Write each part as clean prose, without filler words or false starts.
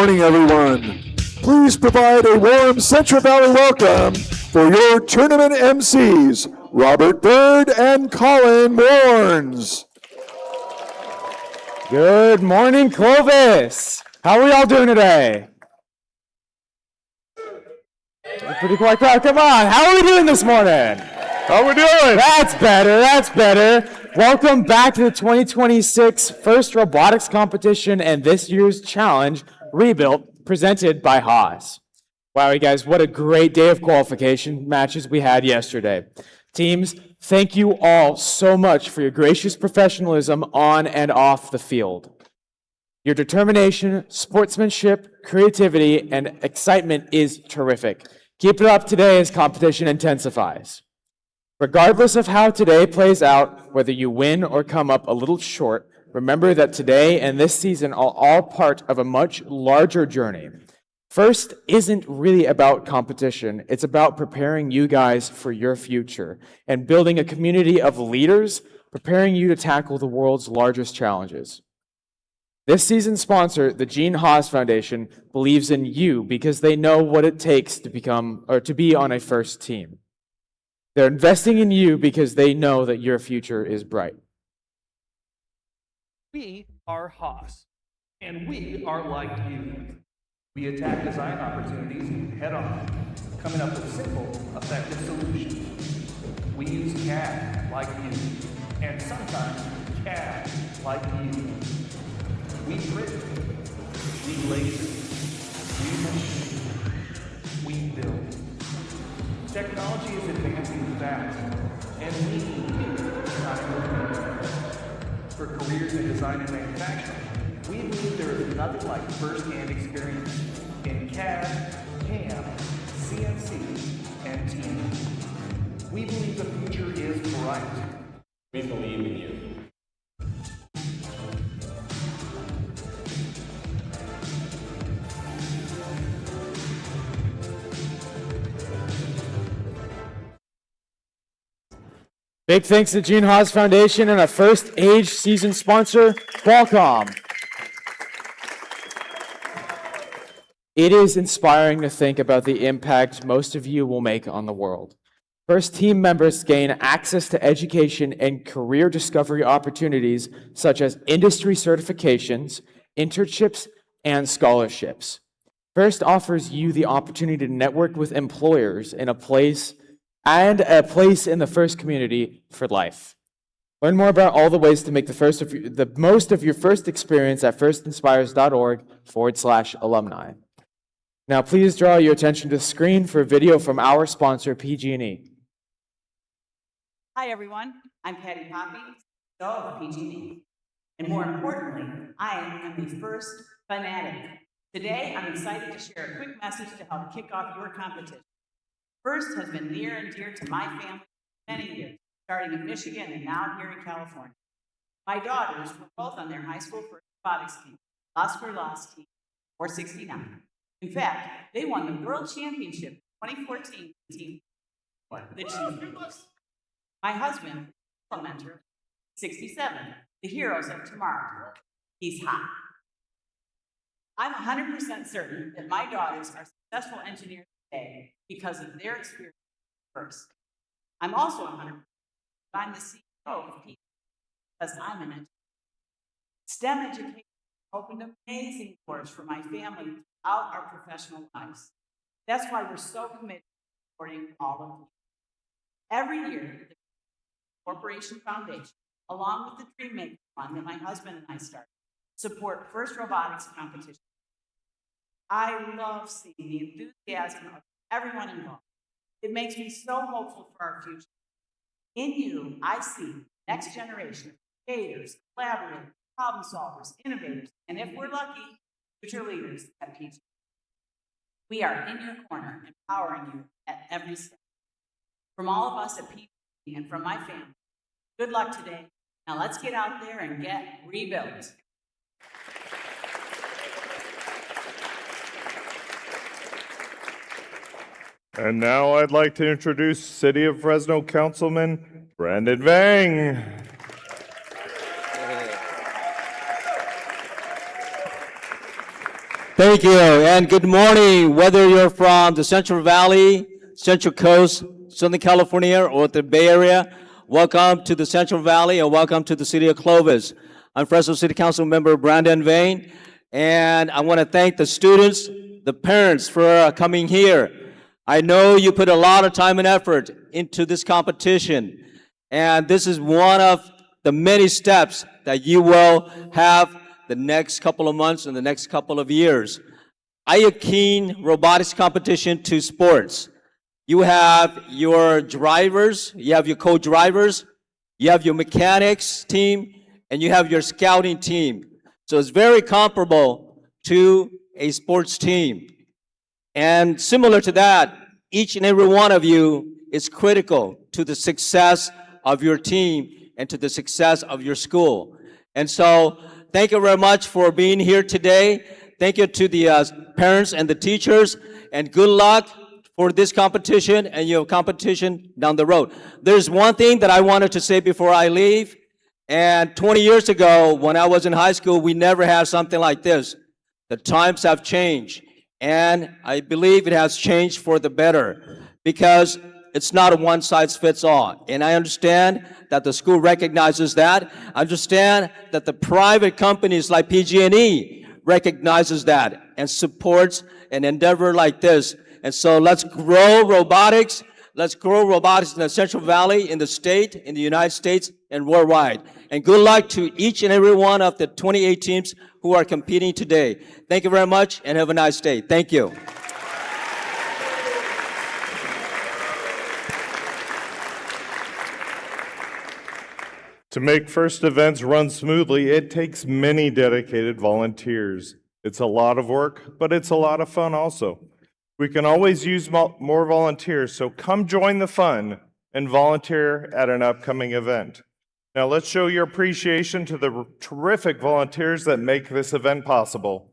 morning, everyone. Please provide a warm Central Valley welcome for your tournament MCs, Robert Bird and Colin Warnes. Good morning, Clovis. How are y'all doing today? Pretty quiet crowd. Come on. How are we doing this morning? How we doing? That's better. That's better. Welcome back to the 2026 First Robotics Competition and this year's challenge, Rebuilt, presented by Haas. Wow, you guys, what a great day of qualification matches we had yesterday. Teams, thank you all so much for your gracious professionalism on and off the field. Your determination, sportsmanship, creativity, and excitement is terrific. Keep it up today as competition intensifies. Regardless of how today plays out, whether you win or come up a little short, remember that today and this season are all part of a much larger journey. First isn't really about competition. It's about preparing you guys for your future and building a community of leaders, preparing you to tackle the world's largest challenges. This season's sponsor, the Gene Haas Foundation, believes in you because they know what it takes to become or to be on a first team. They're investing in you because they know that your future is bright. We are Haas, and we are like you. We attack design opportunities head on, coming up with simple, effective solutions. We use CAD like you, and sometimes CAD like you. We print, we laser, we machine, we build. Technology is advancing fast, and we need time to. For careers in design and manufacturing, we believe there is nothing like first-hand experience in CAD, CAM, CNC, and team. We believe the future is bright. We believe in you. Big thanks to Gene Haas Foundation and our first age season sponsor, Qualcomm. It is inspiring to think about the impact most of you will make on the world. First team members gain access to education and career discovery opportunities such as industry certifications, internships, and scholarships. First offers you the opportunity to network with employers in a place in the First community for life. Learn more about all the ways to make the most of your first experience at firstinspires.org/alumni. Now, please draw your attention to the screen for a video from our sponsor, PG&E. Hi, everyone. I'm Patty Poppy, CEO of PG&E. And more importantly, I am the first fanatic. Today, I'm excited to share a quick message to help kick off your competition. First has been near and dear to my family for many years, starting in Michigan and now here in California. My daughters were both on their high school first robotics team, Las Verlas team 469. In fact, they won the World Championship 2014 team for the cheerleaders. My husband, Mentor, 67, the heroes of tomorrow. He's hot. I'm 100% certain that my daughters are successful engineers today because of their experience first. I'm also 100%. I'm the CEO of PG because I'm an engineer. STEM education opened amazing doors for my family throughout our professional lives. That's why we're so committed to supporting all of you. Every year, the Corporation Foundation, along with the Dreammaker Fund that my husband and I started, support First Robotics competition. I love seeing the enthusiasm of everyone involved. It makes me so hopeful for our future. In you, I see next generation of creators, collaborators, problem solvers, innovators, and if we're lucky, future leaders at PG. We are in your corner, empowering you at every step. From all of us at PG and from my family, good luck today. Now let's get out there and get rebuilt. And now I'd like to introduce City of Fresno Councilman Brandon Vang. Thank you, and good morning, whether you're from the Central Valley, Central Coast, Southern California, or the Bay Area. Welcome to the Central Valley, and welcome to the city of Clovis. I'm Fresno City Council member Brandon Vane, and I want to thank the students, the parents for coming here. I know you put a lot of time and effort into this competition, and this is one of the many steps that you will have the next couple of months and the next couple of years. I akin robotics competition to sports. You have your drivers, you have your co-drivers, you have your mechanics team, and you have your scouting team. So it's very comparable to a sports team. And similar to that, each and every one of you is critical to the success of your team and to the success of your school. And so, thank you very much for being here today. Thank you to the parents and the teachers, and good luck for this competition and your competition down the road. There's one thing that I wanted to say before I leave, and 20 years ago, when I was in high school, we never had something like this. The times have changed, and I believe it has changed for the better, because it's not a one-size-fits-all. And I understand that the school recognizes that. I understand that the private companies like PG&E recognizes that and supports an endeavor like this. And so let's grow robotics. Let's grow robotics in the Central Valley, in the state, in the United States, and worldwide. And good luck to each and every one of the 28 teams who are competing today. Thank you very much, and have a nice day. Thank you. To make first events run smoothly, it takes many dedicated volunteers. It's a lot of work, but it's a lot of fun also. We can always use more volunteers, so come join the fun and volunteer at an upcoming event. Now let's show your appreciation to the terrific volunteers that make this event possible.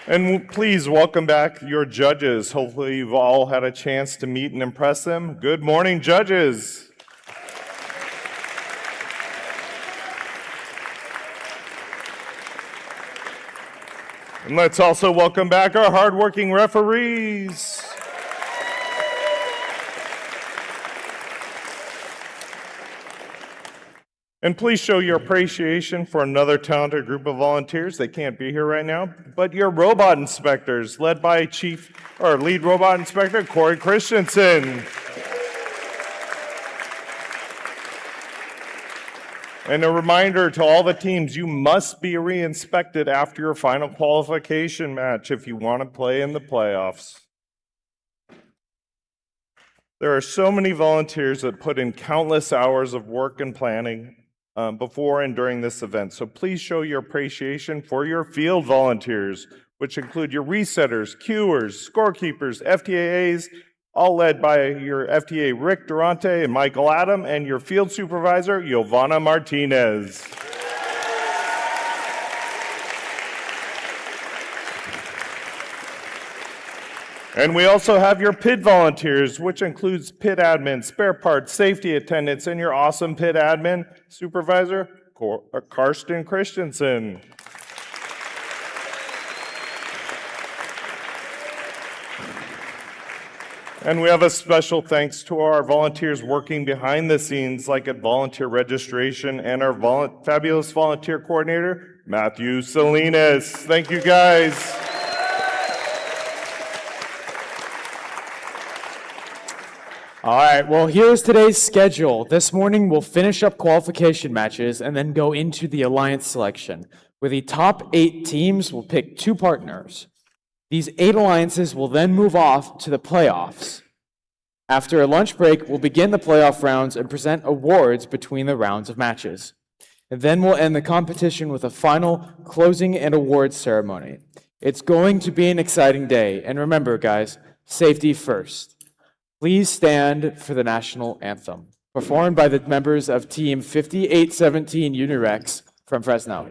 And please welcome back your judges. Hopefully you've all had a chance to meet and impress them. Good morning, judges. And let's also welcome back our hardworking referees. And please show your appreciation for another talented group of volunteers. They can't be here right now, but your robot inspectors, led by lead robot inspector, Corey Christensen. And a reminder to all the teams, you must be re-inspected after your final qualification match if you want to play in the playoffs. There are so many volunteers that put in countless hours of work and planning before and during this event. So please show your appreciation for your field volunteers, which include your resetters, cuers, scorekeepers, FTAs, all led by your FTA Rick Durante and Michael Adam, and your field supervisor, Giovanna Martinez. And we also have your pit volunteers, which includes pit admin, spare parts, safety attendants, and your awesome pit admin supervisor, Karsten Christensen. And we have a special thanks to our volunteers working behind the scenes, like at volunteer registration, and our fabulous volunteer coordinator, Matthew Salinas. Thank you, guys. All right, well, here's today's schedule. This morning, we'll finish up qualification matches and then go into the alliance selection, where the top 8 teams will pick 2 partners. These 8 alliances will then move off to the playoffs. After a lunch break, we'll begin the playoff rounds and present awards between the rounds of matches. And then we'll end the competition with a final closing and awards ceremony. It's going to be an exciting day. And remember, guys, safety first. Please stand for the national anthem, performed by the members of Team 5817 Unirex from Fresno.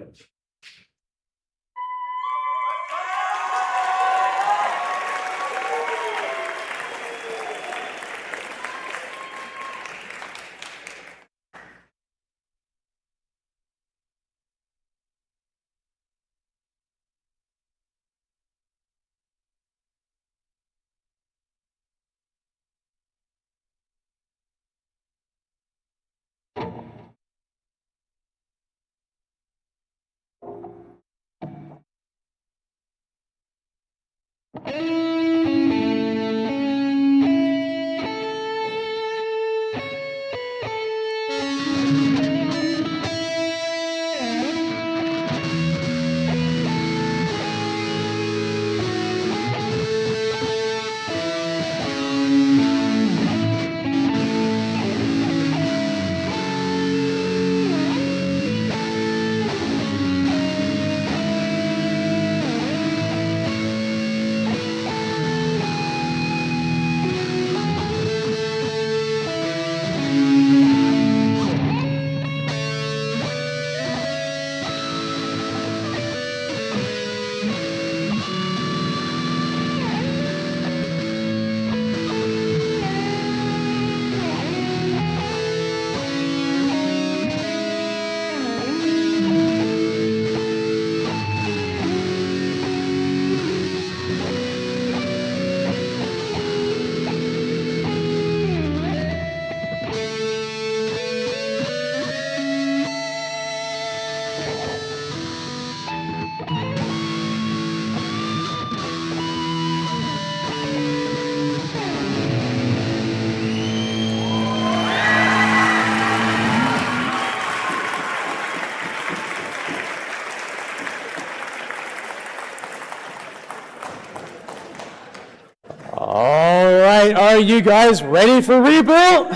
All right, are you guys ready for rebuild?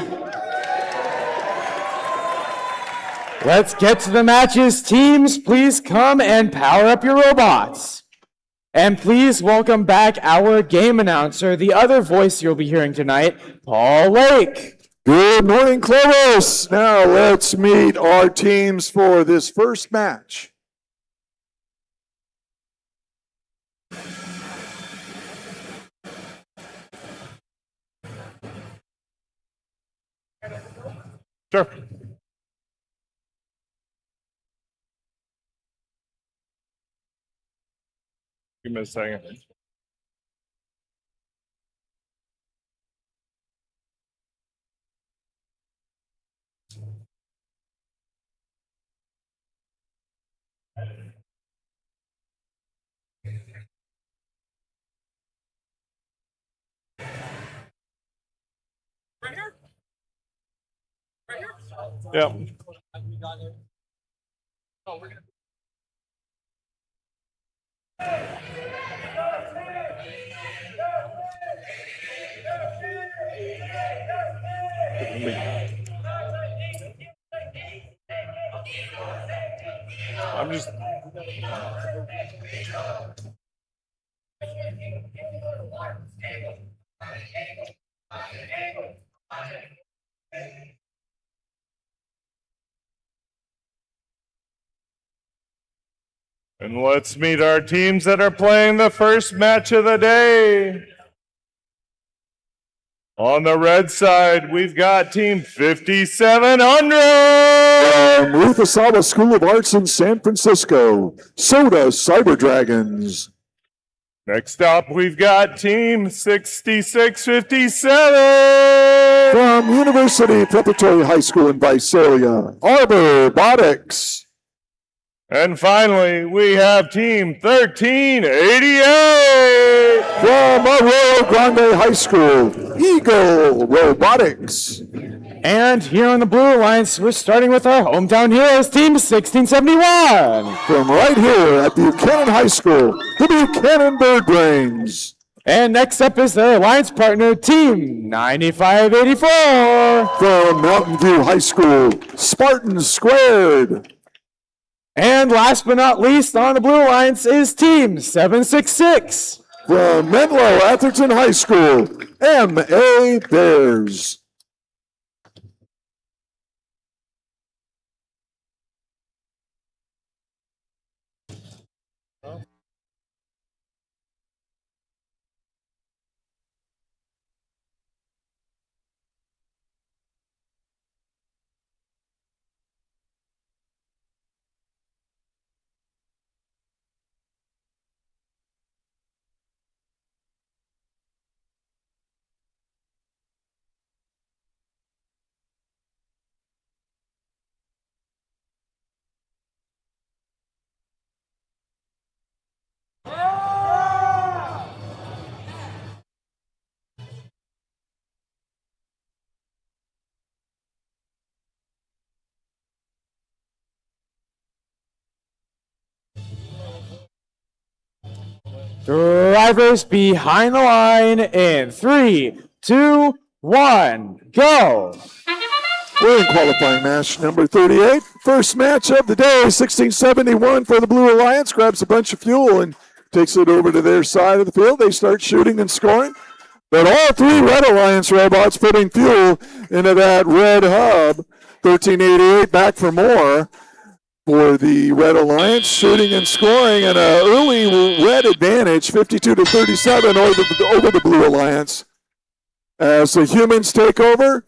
Let's get to the matches. Teams, please come and power up your robots. And please welcome back our game announcer, the other voice you'll be hearing tonight, Paul Lake. Good morning, Clovis. Now let's meet our teams for this first match. Sure. Give me a second. Yeah. I'm just. And let's meet our teams that are playing the first match of the day. On the red side, we've got Team 5700. From Ruthasala School of Arts in San Francisco, Soda Cyber Dragons. Next up, we've got Team 6657. From University Preparatory High School in Visalia, Arbor Robotics. And finally, we have Team 1388. From Arroyo Grande High School, Eagle Robotics. And here on the Blue Alliance, we're starting with our hometown heroes, Team 1671. From right here at Buchanan High School, the Buchanan Bird Brains. And next up is their alliance partner, Team 9584. From Mountain View High School, Spartans Squared. And last but not least on the Blue Alliance is Team 766. From Menlo Atherton High School, MA Bears. Drivers behind the line in 3, 2, 1, go. We're in qualifying match number 38. First match of the day, 1671 for the Blue Alliance. Grabs a bunch of fuel and takes it over to their side of the field. They start shooting and scoring. But all three Red Alliance robots putting fuel into that red hub. 1388 back for more for the Red Alliance, shooting and scoring, and an early red advantage, 52-37 over the Blue Alliance. As the humans take over,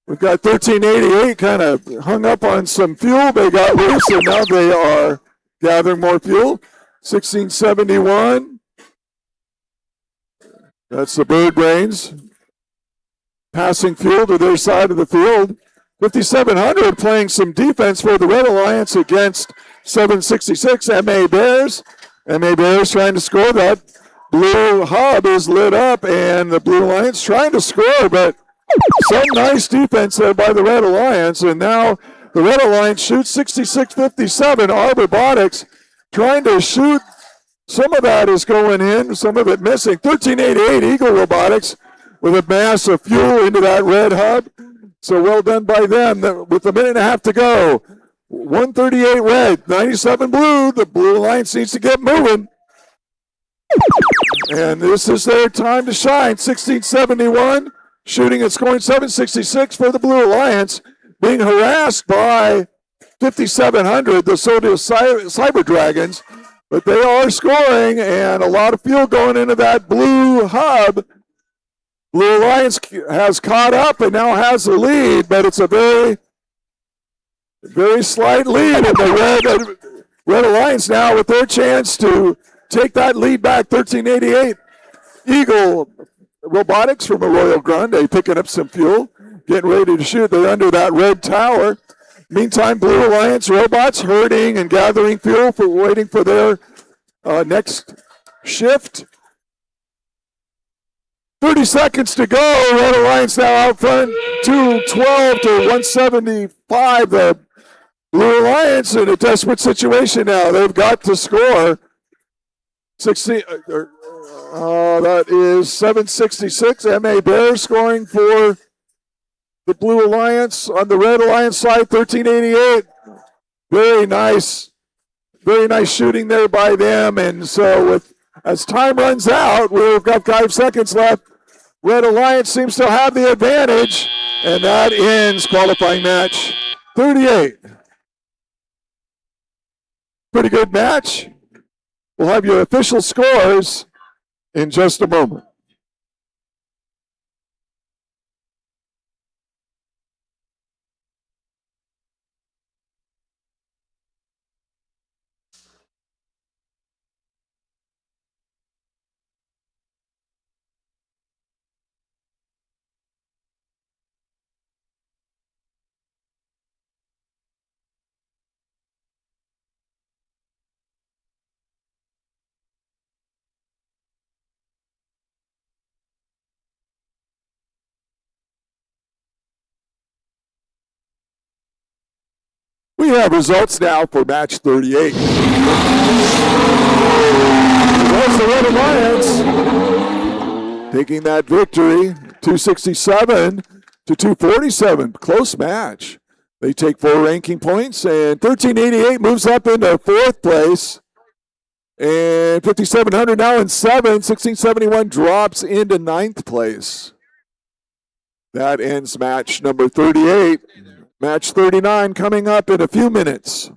we've got 1388 kind of hung up on some fuel. They got loose, and now they are gathering more fuel. 1671. That's the Bird Brains passing fuel to their side of the field. 5700 playing some defense for the Red Alliance against 766 MA Bears. MA Bears trying to score. That blue hub is lit up, and the Blue Alliance trying to score, but some nice defense there by the Red Alliance. And now the Red Alliance shoots 66-57. Our Robotics trying to shoot. Some of that is going in, some of it missing. 1388 Eagle Robotics with a mass of fuel into that red hub. So well done by them with a minute and a half to go. 138 red, 97 blue. The Blue Alliance needs to get moving. And this is their time to shine. 1671, shooting and scoring 766 for the Blue Alliance. Being harassed by 5700, the Soda Cyber Dragons. But they are scoring, and a lot of fuel going into that blue hub. Blue Alliance has caught up and now has the lead, but it's a very, very slight lead. And the Red Alliance now with their chance to take that lead back. 1388 Eagle Robotics from Arroyo Grande picking up some fuel, getting ready to shoot. They're under that red tower. Meantime, Blue Alliance robots herding and gathering fuel for waiting for their next shift. 30 seconds to go. Red Alliance now out front, 212 to 175. The Blue Alliance in a desperate situation now. They've got to score. 16. That is 766. MA Bears scoring for the Blue Alliance. On the Red Alliance side, 1388. Very nice shooting there by them. And so as time runs out, we've got 5 seconds left. Red Alliance seems to have the advantage, and that ends qualifying match 38. Pretty good match. We'll have your official scores in just a moment. We have results now for match 38. That's the Red Alliance taking that victory, 267 to 247. Close match. They take 4 ranking points, and 1388 moves up into 4th place. And 5700 now in 7. 1671 drops into 9th place. That ends match number 38. Match 39 coming up in a few minutes.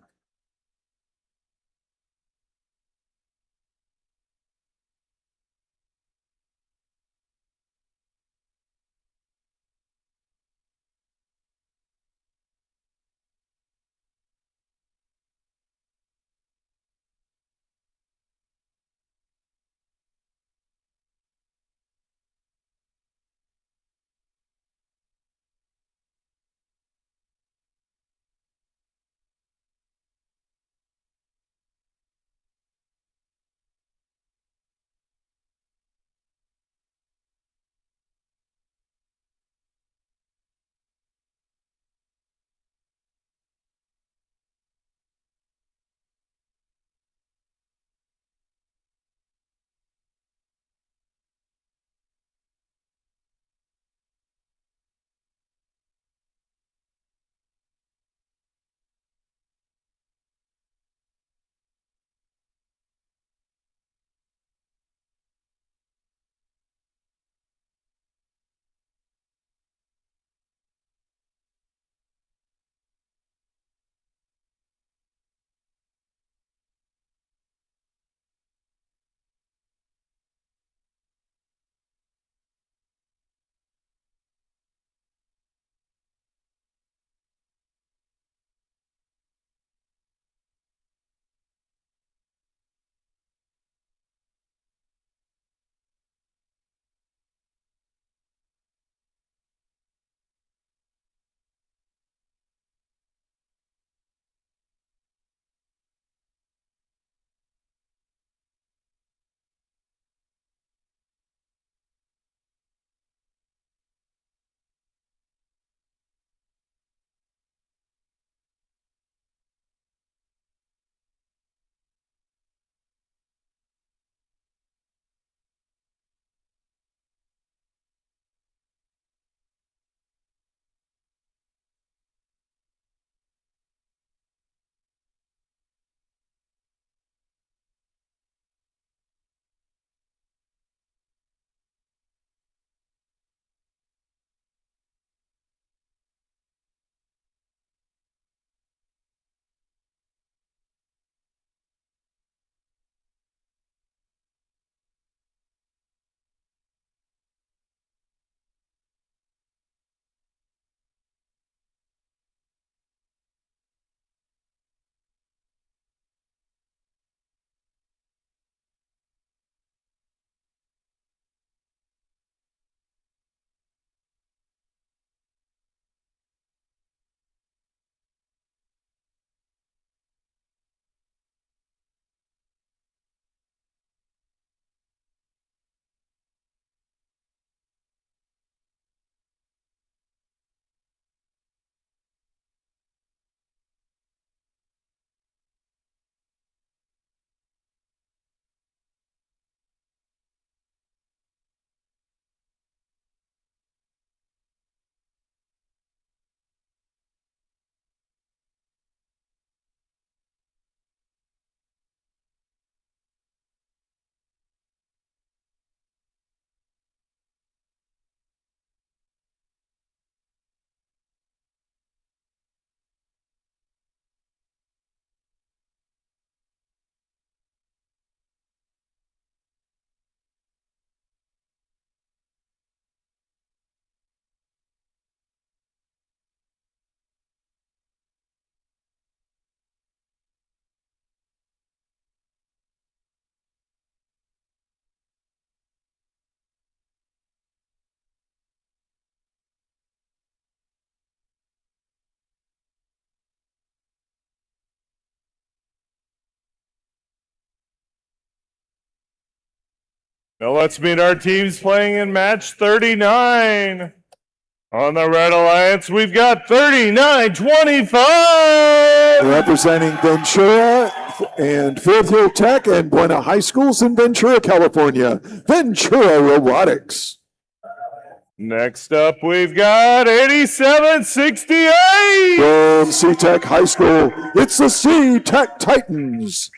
Now let's meet our teams playing in match 39. On the Red Alliance, we've got 39-25. Representing Ventura and Fifth Hill Tech and Buena High Schools in Ventura, California, Ventura Robotics. Next up, we've got 87-68. From C-Tech High School, it's the C-Tech Titans.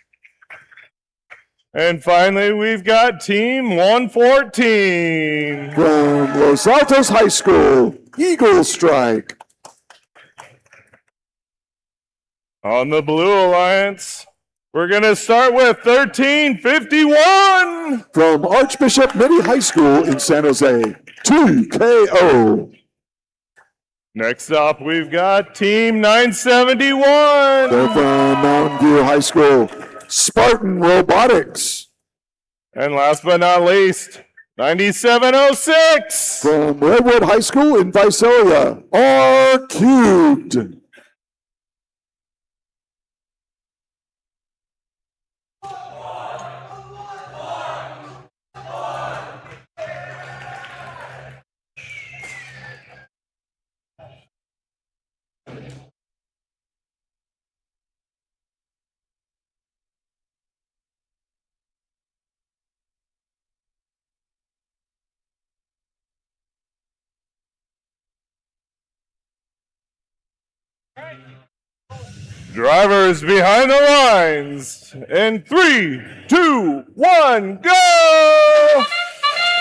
And finally, we've got Team 114. From Los Altos High School, Eagle Strike. On the Blue Alliance, we're going to start with 13-51. From Archbishop Mitty High School in San Jose, TKO. Next up, we've got Team 971. They're from Mountain View High School, Spartan Robotics. And last but not least, 9706. From Redwood High School in Visalia, R Cubed. Drivers behind the lines. In 3, 2, 1, go!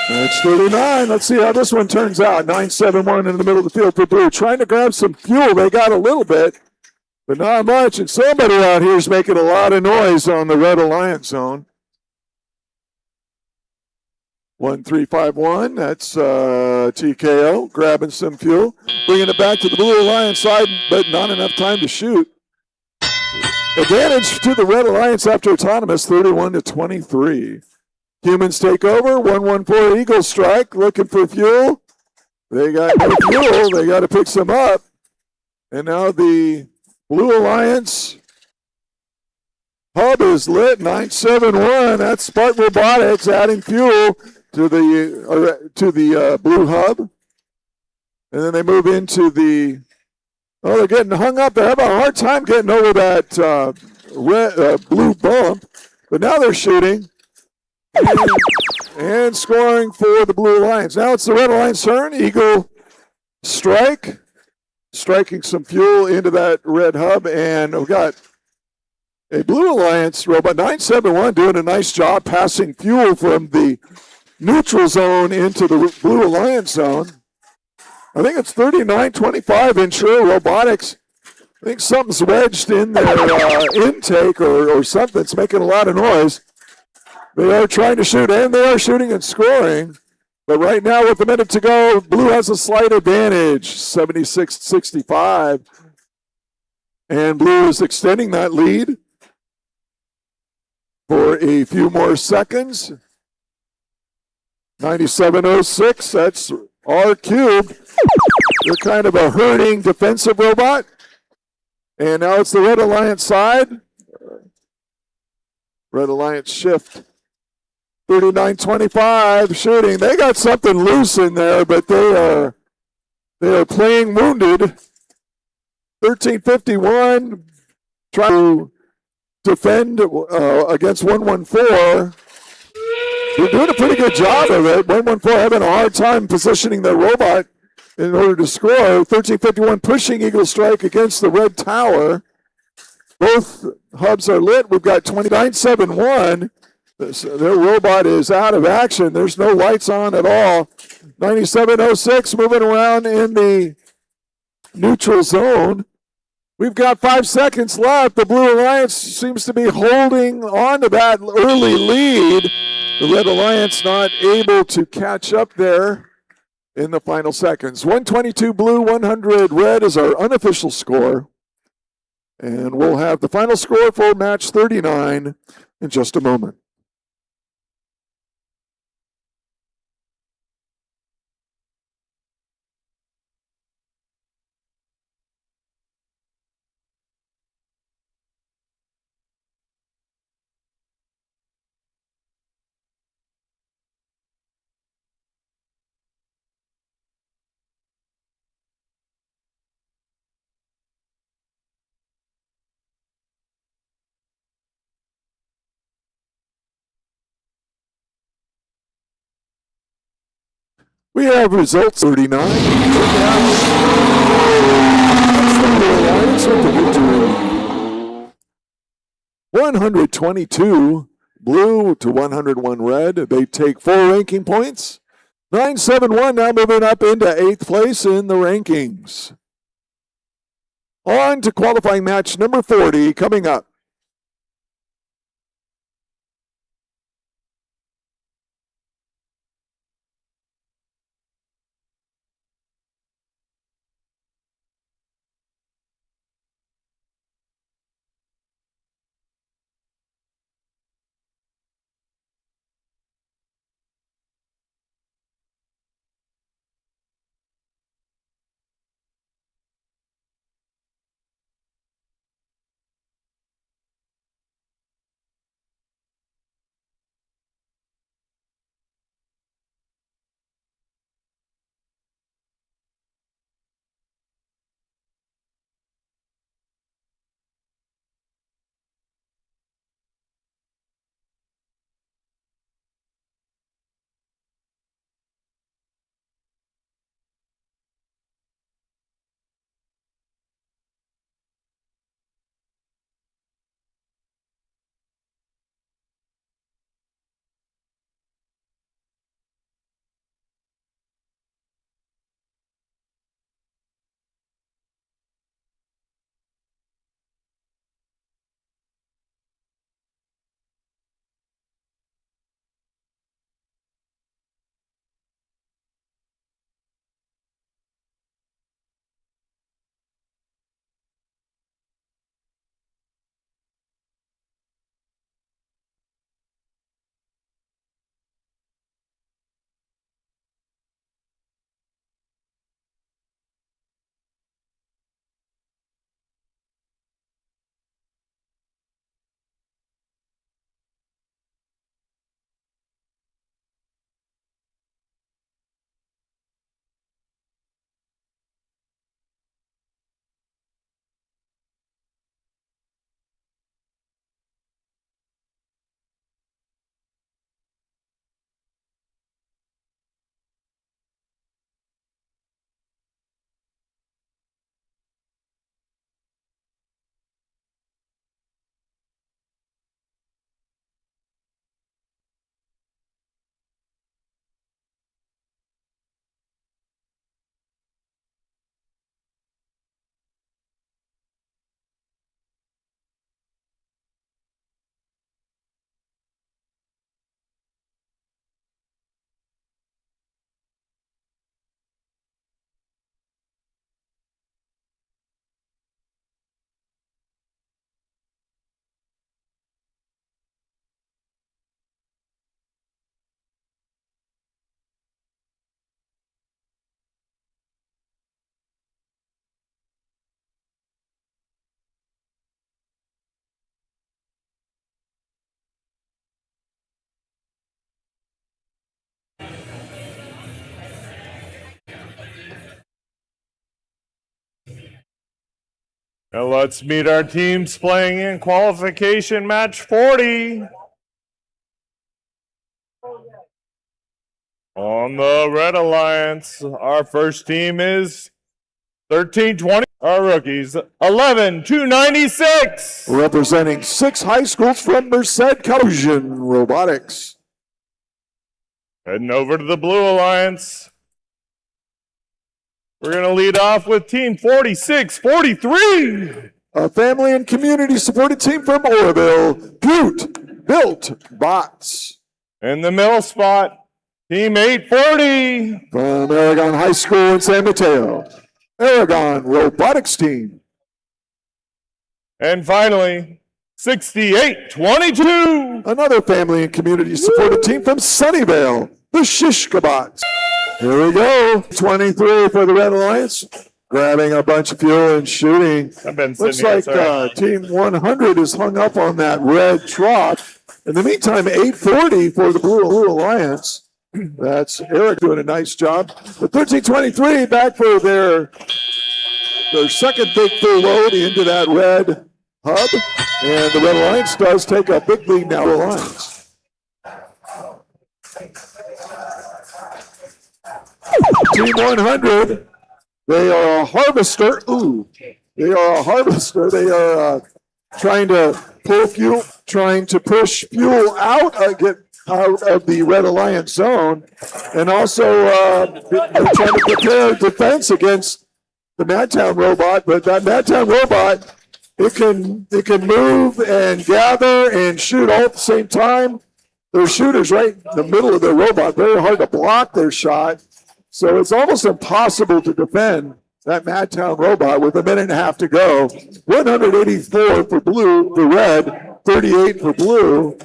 That's 39. Let's see how this one turns out. 9-7-1 in the middle of the field for Blue. Trying to grab some fuel. They got a little bit, but not much. And somebody out here is making a lot of noise on the Red Alliance zone. 1351. That's TKO grabbing some fuel, bringing it back to the Blue Alliance side, but not enough time to shoot. Advantage to the Red Alliance after autonomous, 31-23. Humans take over. 114 Eagle Strike looking for fuel. They got no fuel. They got to pick some up. And now the Blue Alliance hub is lit. 971. That's Spark Robotics adding fuel to the blue hub. And then they move into the. Oh, they're getting hung up. They're having a hard time getting over that blue bump. But now they're shooting. And scoring for the Blue Alliance. Now it's the Red Alliance turn. Eagle Strike. Striking some fuel into that red hub. And we've got a Blue Alliance robot, 971, doing a nice job passing fuel from the neutral zone into the Blue Alliance zone. I think it's 39-25 Ventura Robotics. I think something's wedged in their intake or something. It's making a lot of noise. They are trying to shoot, and they are shooting and scoring. But right now, with a minute to go, Blue has a slight advantage, 76-65. And Blue is extending that lead for a few more seconds. 9706, that's R Cubed. They're kind of a herding defensive robot. And now it's the Red Alliance side. Red Alliance shift. 39-25 shooting. They got something loose in there, but they are playing wounded. 1351 trying to defend against 114. They're doing a pretty good job of it. 114 having a hard time positioning their robot in order to score. 1351 pushing Eagle Strike against the red tower. Both hubs are lit. We've got 29-7-1. Their robot is out of action. There's no lights on at all. 9706 moving around in the neutral zone. We've got 5 seconds left. The Blue Alliance seems to be holding on to that early lead. The Red Alliance not able to catch up there in the final seconds. 122 Blue, 100 Red is our unofficial score. And we'll have the final score for match 39 in just a moment. We have results 39. Alliance with the victory. 122 blue to 101 red. They take 4 ranking points. 971 now moving up into 8th place in the rankings. On to qualifying match number 40 coming up. Now let's meet our teams playing in qualification match 40. On the Red Alliance, our first team is 1320. Our rookies, 11-296. Representing 6 high schools from Merced, California, Robotics. Heading over to the Blue Alliance. We're going to lead off with team 4643. A family and community supported team from Oroville, Butte Built Bots. In the middle spot, team 840. From Aragon High School in San Mateo, Aragon Robotics team. And finally, 6822. Another family and community supported team from Sunnyvale, the Shishka Bots. Here we go, 23 for the Red Alliance. Grabbing a bunch of fuel and shooting. I've been Looks sitting like here, team 100 is hung up on that red trough. In the meantime, 840 for the Blue Alliance. That's Eric doing a nice job. The 1323 back for their second big full load into that red hub. And the Red Alliance does take a big lead now. Alliance. Team 100, they are a harvester. Ooh, they are a harvester. They are trying to pull fuel, trying to push fuel out, get out of the Red Alliance zone, and also they're trying to prepare defense against the Madtown robot. But that Madtown robot, it can move and gather and shoot all at the same time. Their shooter's right in the middle of their robot. Very hard to block their shot. So it's almost impossible to defend that Madtown robot with a minute and a half to go. 184 for blue, for red, 38 for blue.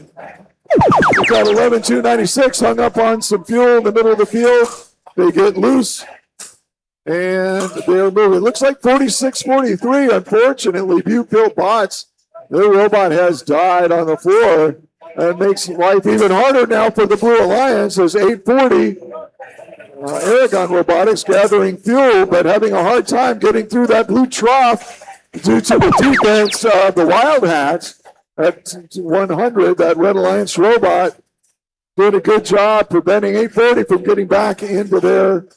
We've got 11-296 hung up on some fuel in the middle of the field. They get loose and they're moving. It looks like 46-43. Unfortunately, Butte-Built Bots, their robot has died on the floor. That makes life even harder now for the Blue Alliance as 840. Aragon Robotics gathering fuel, but having a hard time getting through that blue trough due to the defense of the Wildhats at 100. That Red Alliance robot did a good job preventing 840 from getting back into their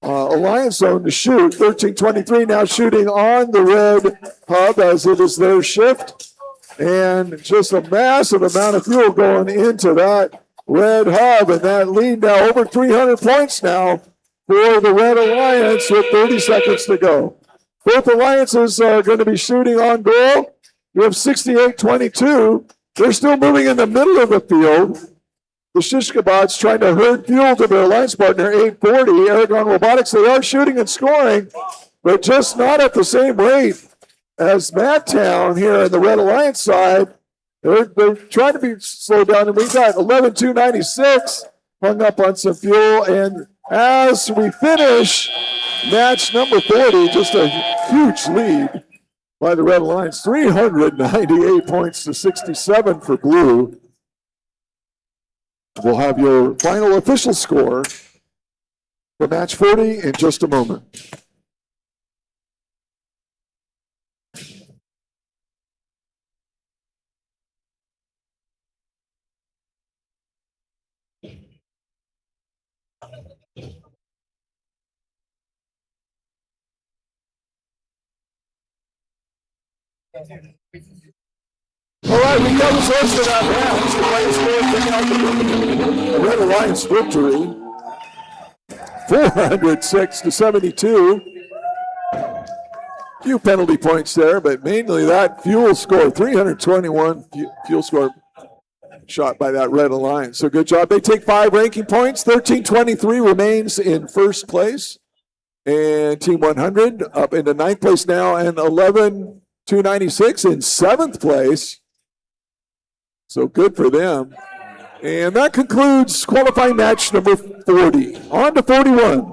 Alliance zone to shoot. 13-23 now shooting on the red hub as it is their shift. And just a massive amount of fuel going into that red hub, and that lead now over 300 points now for the Red Alliance with 30 seconds to go. Both alliances are going to be shooting on goal. We have 68-22. They're still moving in the middle of the field. The Shishkabots trying to herd fuel to their alliance partner, 840. Aragon Robotics, they are shooting and scoring, but just not at the same rate as Madtown here on the Red Alliance side. They're trying to be slowed down, and we've got 11-296 hung up on some fuel. And as we finish match number 40, just a huge lead by the Red Alliance, 398 points to 67 for blue. We'll have your final official score for match 40 in just a moment. All right, we got results for that round. The Red Alliance victory, 406-72. Few penalty points there, but mainly that fuel score, 321 fuel score shot by that Red Alliance. So good job. They take 5 ranking points. 13-23 remains in first place. And Team 100 up into 9th place now, and 11-296 in 7th place. So good for them. And that concludes qualifying match number 40. On to 41.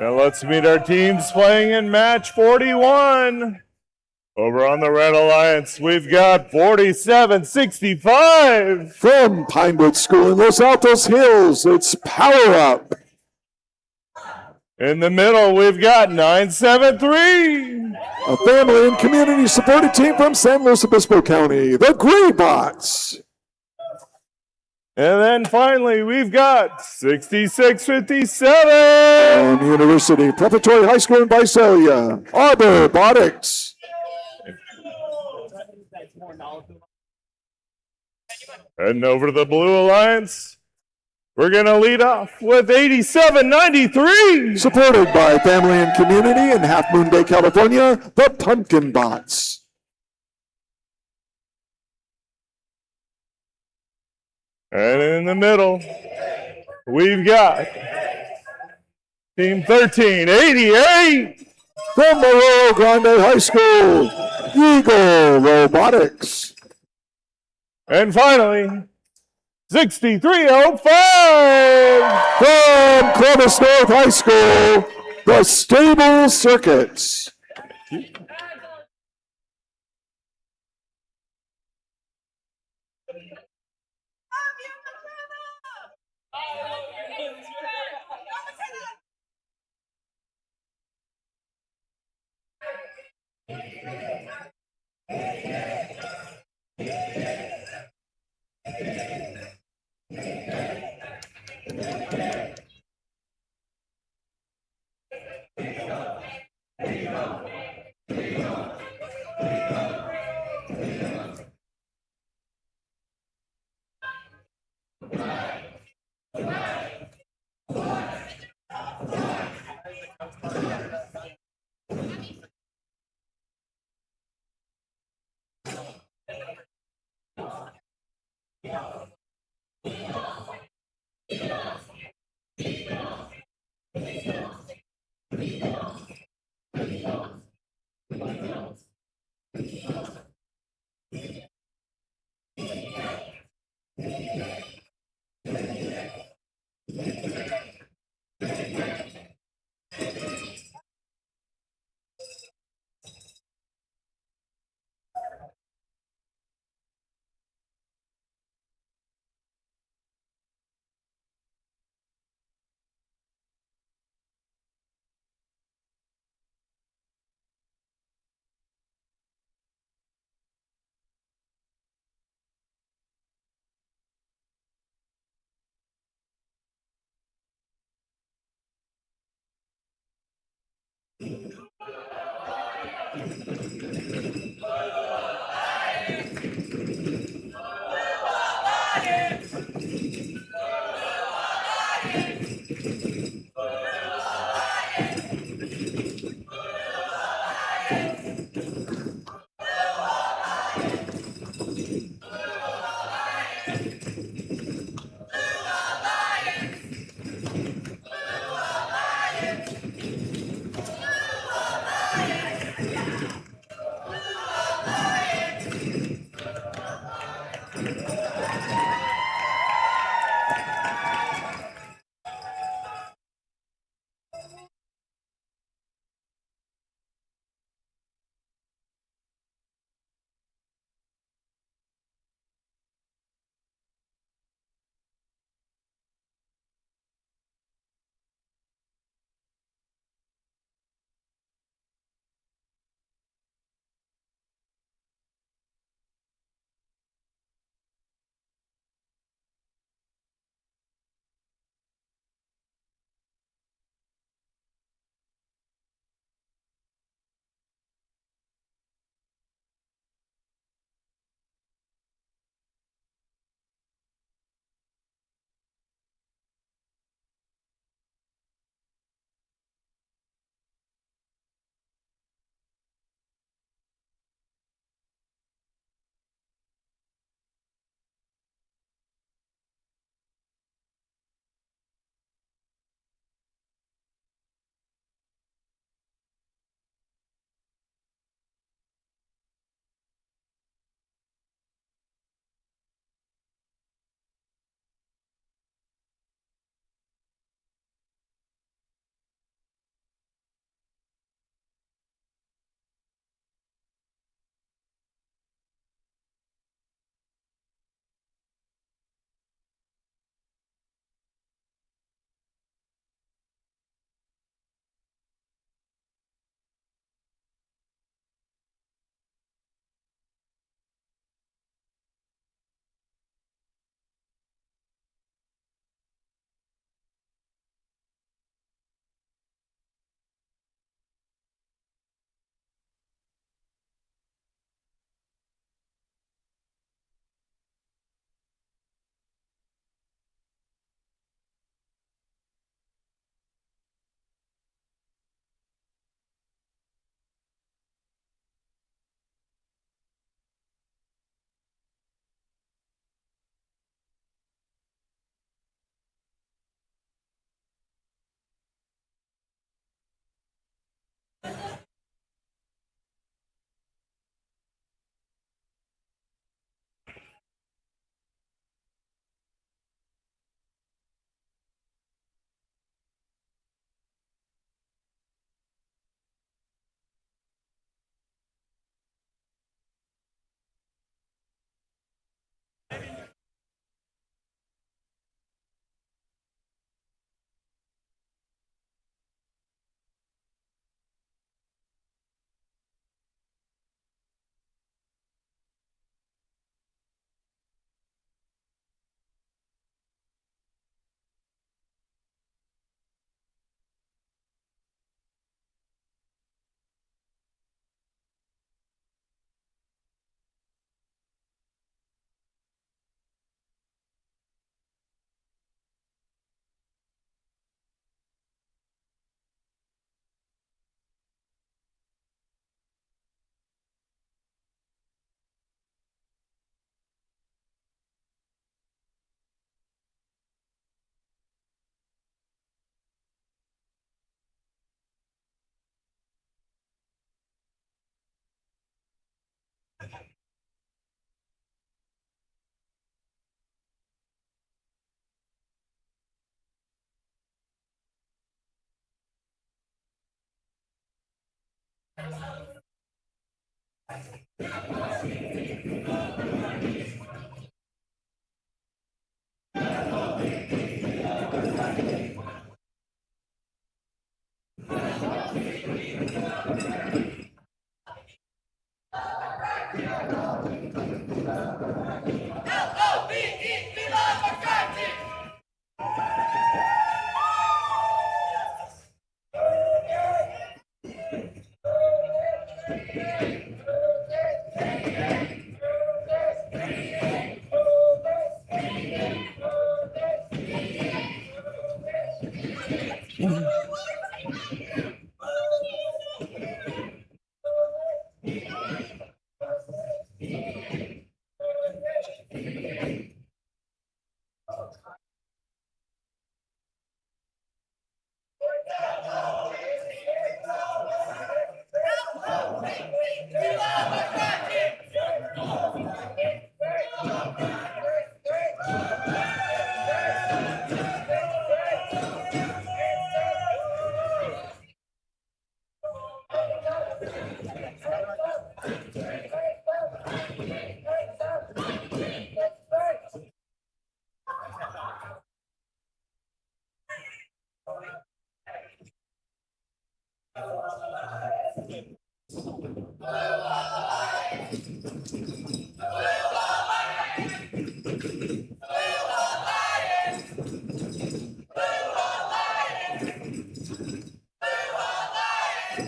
Now let's meet our teams playing in match 41. Over on the Red Alliance, we've got 47-65. From Pinewood School in Los Altos Hills, it's Power Up. In the middle, we've got 973. A family and community supported team from San Luis Obispo County, the Greybots. And then finally, we've got 6657. From University Preparatory High School in Visalia, Arbor Robotics. Heading over to the Blue Alliance, we're going to lead off with 8793. Supported by family and community in Half Moon Bay, California, the Pumpkin Bots. And in the middle, we've got Team 1388. From Morro Grande High School, Eagle Robotics. And finally, 6305. From Columbus North High School, the Stable Circuits.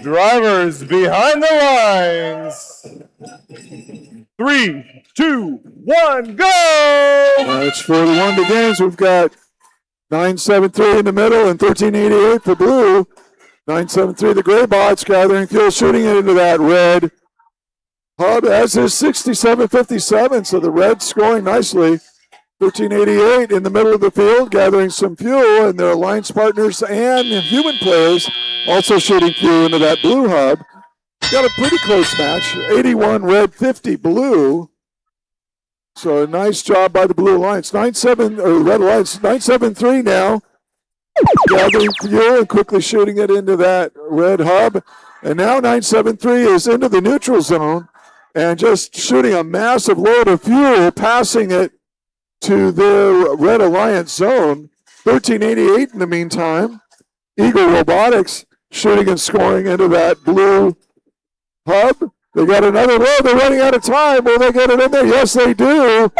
Drivers behind the lines. 3, 2, 1, go! It's 41 to games. We've got 973 in the middle and 1388 for blue. 973 the gray bots gathering fuel, shooting it into that red hub, as is 6757. So the red scoring nicely. 1388 in the middle of the field, gathering some fuel, and their alliance partners and human players also shooting fuel into that blue hub. Got a pretty close match. 81 red, 50 blue. So a nice job by the Blue Alliance. Red Alliance, 973 now. Gathering fuel and quickly shooting it into that red hub. And now 973 is into the neutral zone and just shooting a massive load of fuel, passing it to the Red Alliance zone. 1388 in the meantime. Eagle Robotics shooting and scoring into that blue hub. They got another load. They're running out of time. Will they get it in there? Yes, they do.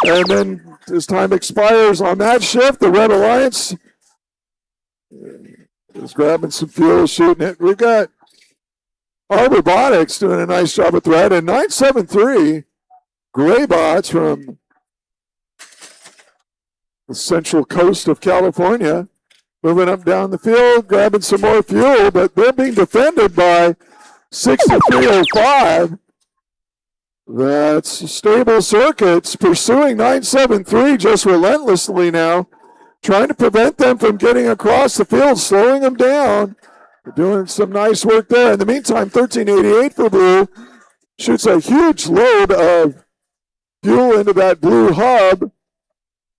And then as time expires on that shift, the Red Alliance is grabbing some fuel, shooting it. We've got our Robotics doing a nice job with red. And 973 gray bots from the central coast of California moving up down the field, grabbing some more fuel, but they're being defended by 6305. That's Stable Circuits pursuing 973 just relentlessly now, trying to prevent them from getting across the field, slowing them down. They're doing some nice work there. In the meantime, 1388 for blue shoots a huge load of fuel into that blue hub.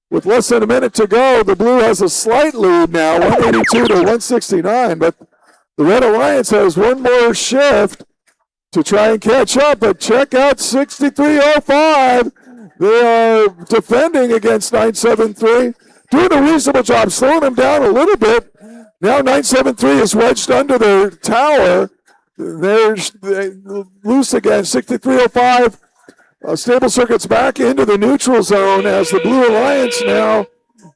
With less than a minute to go, the blue has a slight lead now, 182 to 169, but the Red Alliance has one more shift to try and catch up, but check out 6305. They are defending against 973, doing a reasonable job, slowing them down a little bit. Now 973 is wedged under their tower. They're loose again, 6305. Stable Circuits back into the neutral zone as the Blue Alliance now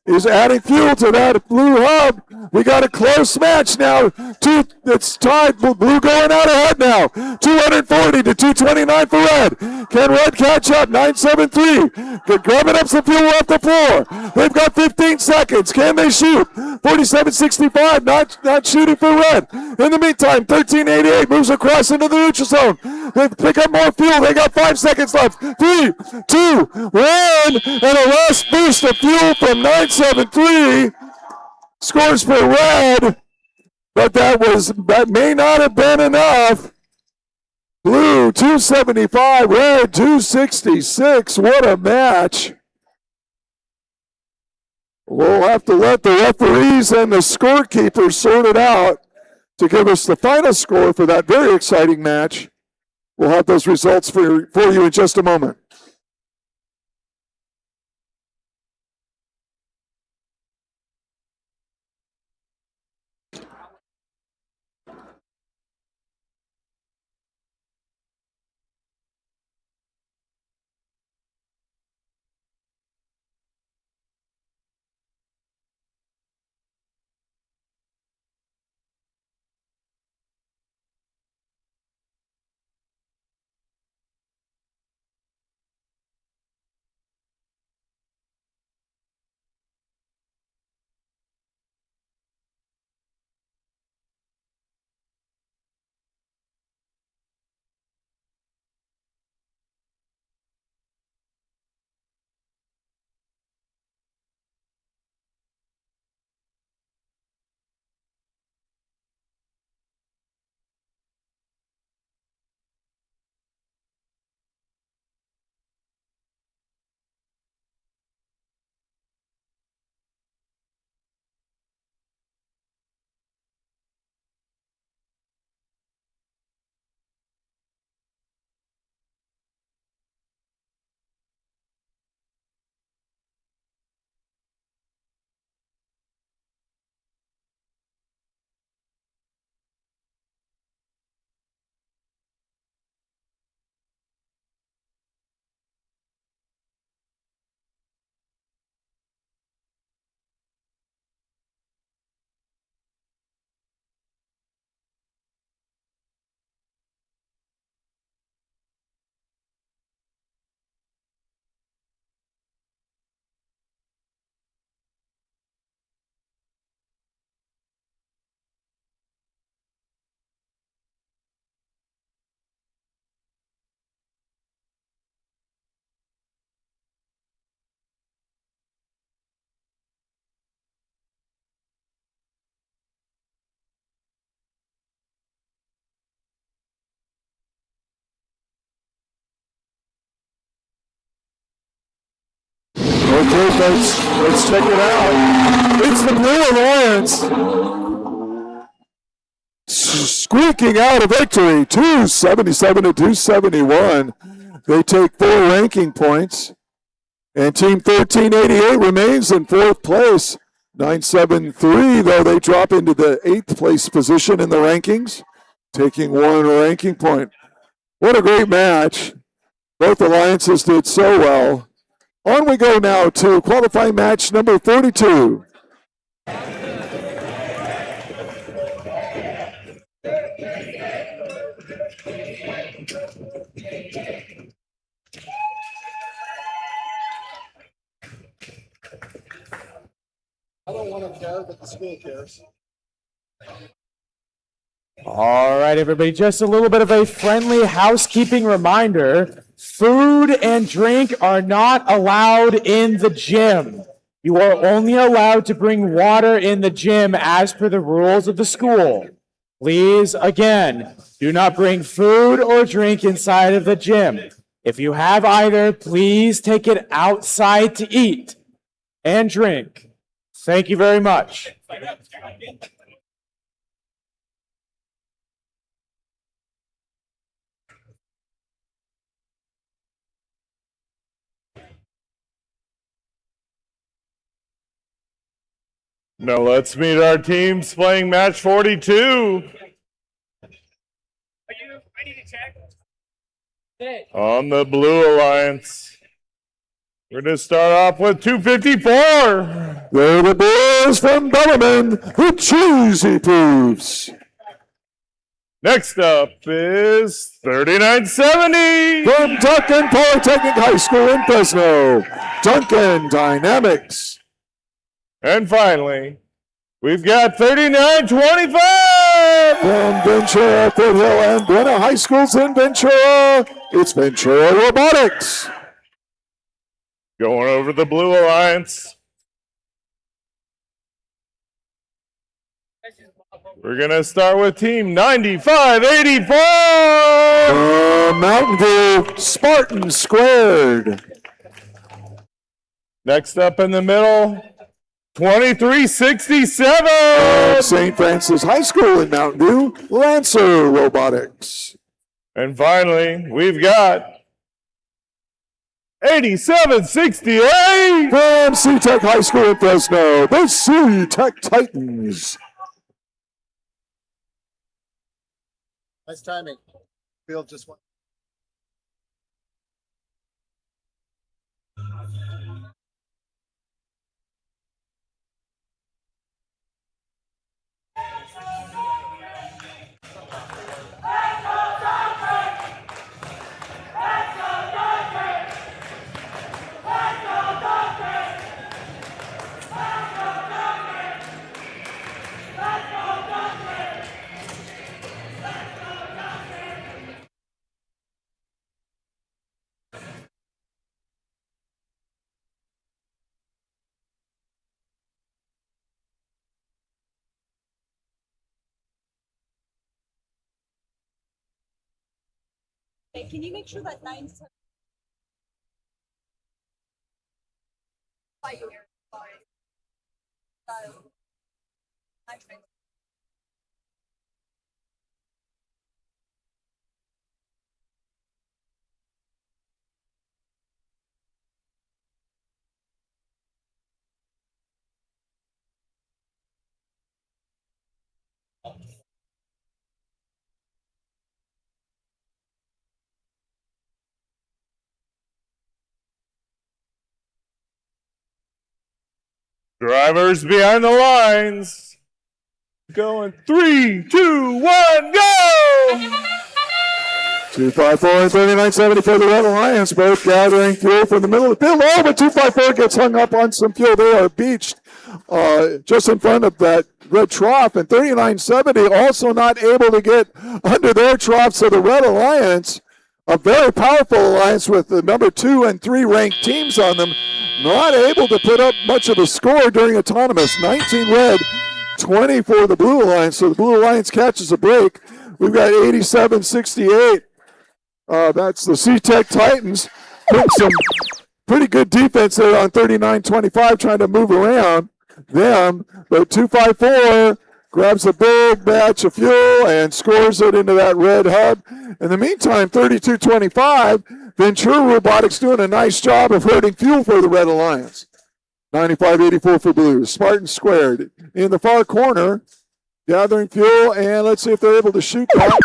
is adding fuel to that blue hub. We got a close match now. It's tied. Blue going out ahead now. 240 to 229 for red. Can red catch up? 973. Grabbing up some fuel off the floor. They've got 15 seconds. Can they shoot? 47-65. Not shooting for red. In the meantime, 1388 moves across into the neutral zone. They pick up more fuel. They got 5 seconds left. 3, 2, 1. And a last boost of fuel from 973. Scores for red, but that may not have been enough. Blue 275, red 266. What a match. We'll have to let the referees and the scorekeepers sort it out. to give us the final score for that very exciting match. We'll have those results for you in just a moment. Okay, folks, let's check it out. It's the Blue Alliance squeaking out a victory, 277 to 271. They take 4 ranking points, and Team 1388 remains in 4th place. 973, though, they drop into the 8th place position in the rankings, taking 1 ranking point. What a great match. Both alliances did so well. On we go now to qualifying match number 42. I don't want to care, but the school cares. All right, everybody, just a little bit of a friendly housekeeping reminder. Food and drink are not allowed in the gym. You are only allowed to bring water in the gym as per the rules of the school. Please, again, do not bring food or drink inside of the gym. If you have either, please take it outside to eat and drink. Thank you very much. Now let's meet our teams playing match 42. Are you ready to check? On the Blue Alliance, we're going to start off with 254. They're the boys from Bellarmine, the Cheesy Proofs. Next up is 3970. From Duncan Polytechnic High School in Fresno, Duncan Dynamics. And finally, we've got 3925. From Ventura, Foothill, and Brenna High Schools in Ventura, it's Ventura Robotics. Going over the Blue Alliance. We're going to start with team 9584. Mountain View Spartan Squared. Next up in the middle, 2367. St. Francis High School in Mountain View, Lancer Robotics. And finally, we've got 8768. From C-Tech High School in Fresno, the C-Tech Titans. Nice timing. Field just went. Okay, can you make sure that 9-7? Sorry. Drivers behind the lines. Going 3, 2, 1, go! 254 and 3970 for the Red Alliance, both gathering fuel from the middle of the field. Oh, but 254 gets hung up on some fuel. They are beached just in front of that red trough, and 3970 also not able to get under their trough. So the Red Alliance, a very powerful alliance with the number 2 and 3 ranked teams on them, not able to put up much of a score during autonomous. 19 red, 20 for the Blue Alliance. So the Blue Alliance catches a break. We've got 87-68. That's the C-Tech Titans. Put some pretty good defense there on 39-25, trying to move around them. But 254 grabs a big batch of fuel and scores it into that red hub. In the meantime, 32-25, Ventura Robotics doing a nice job of herding fuel for the Red Alliance. 95-84 for Blue. Spartan squared in the far corner, gathering fuel, and let's see if they're able to shoot that.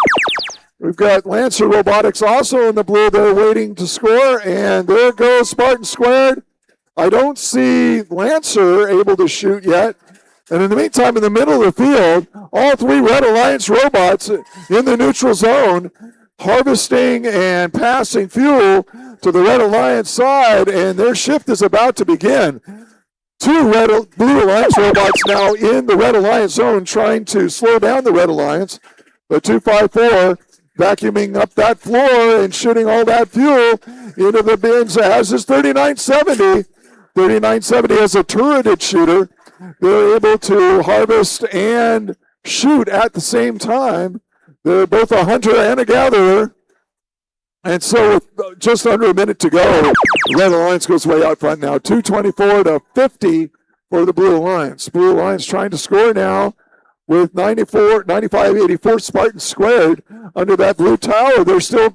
We've got Lancer Robotics also in the blue. They're waiting to score, and there goes Spartan squared. I don't see Lancer able to shoot yet. And in the meantime, in the middle of the field, all 3 Red Alliance robots in the neutral zone, harvesting and passing fuel to the Red Alliance side, and their shift is about to begin. 2 Blue Alliance robots now in the Red Alliance zone trying to slow down the Red Alliance. But 254 vacuuming up that floor and shooting all that fuel into the bins, as is 3970. 3970 as a turreted shooter. They're able to harvest and shoot at the same time. They're both a hunter and a gatherer. And so with just under a minute to go, the Red Alliance goes way out front now. 224-50 for the Blue Alliance. Blue Alliance trying to score now with 95-84 Spartan squared under that blue tower. They're still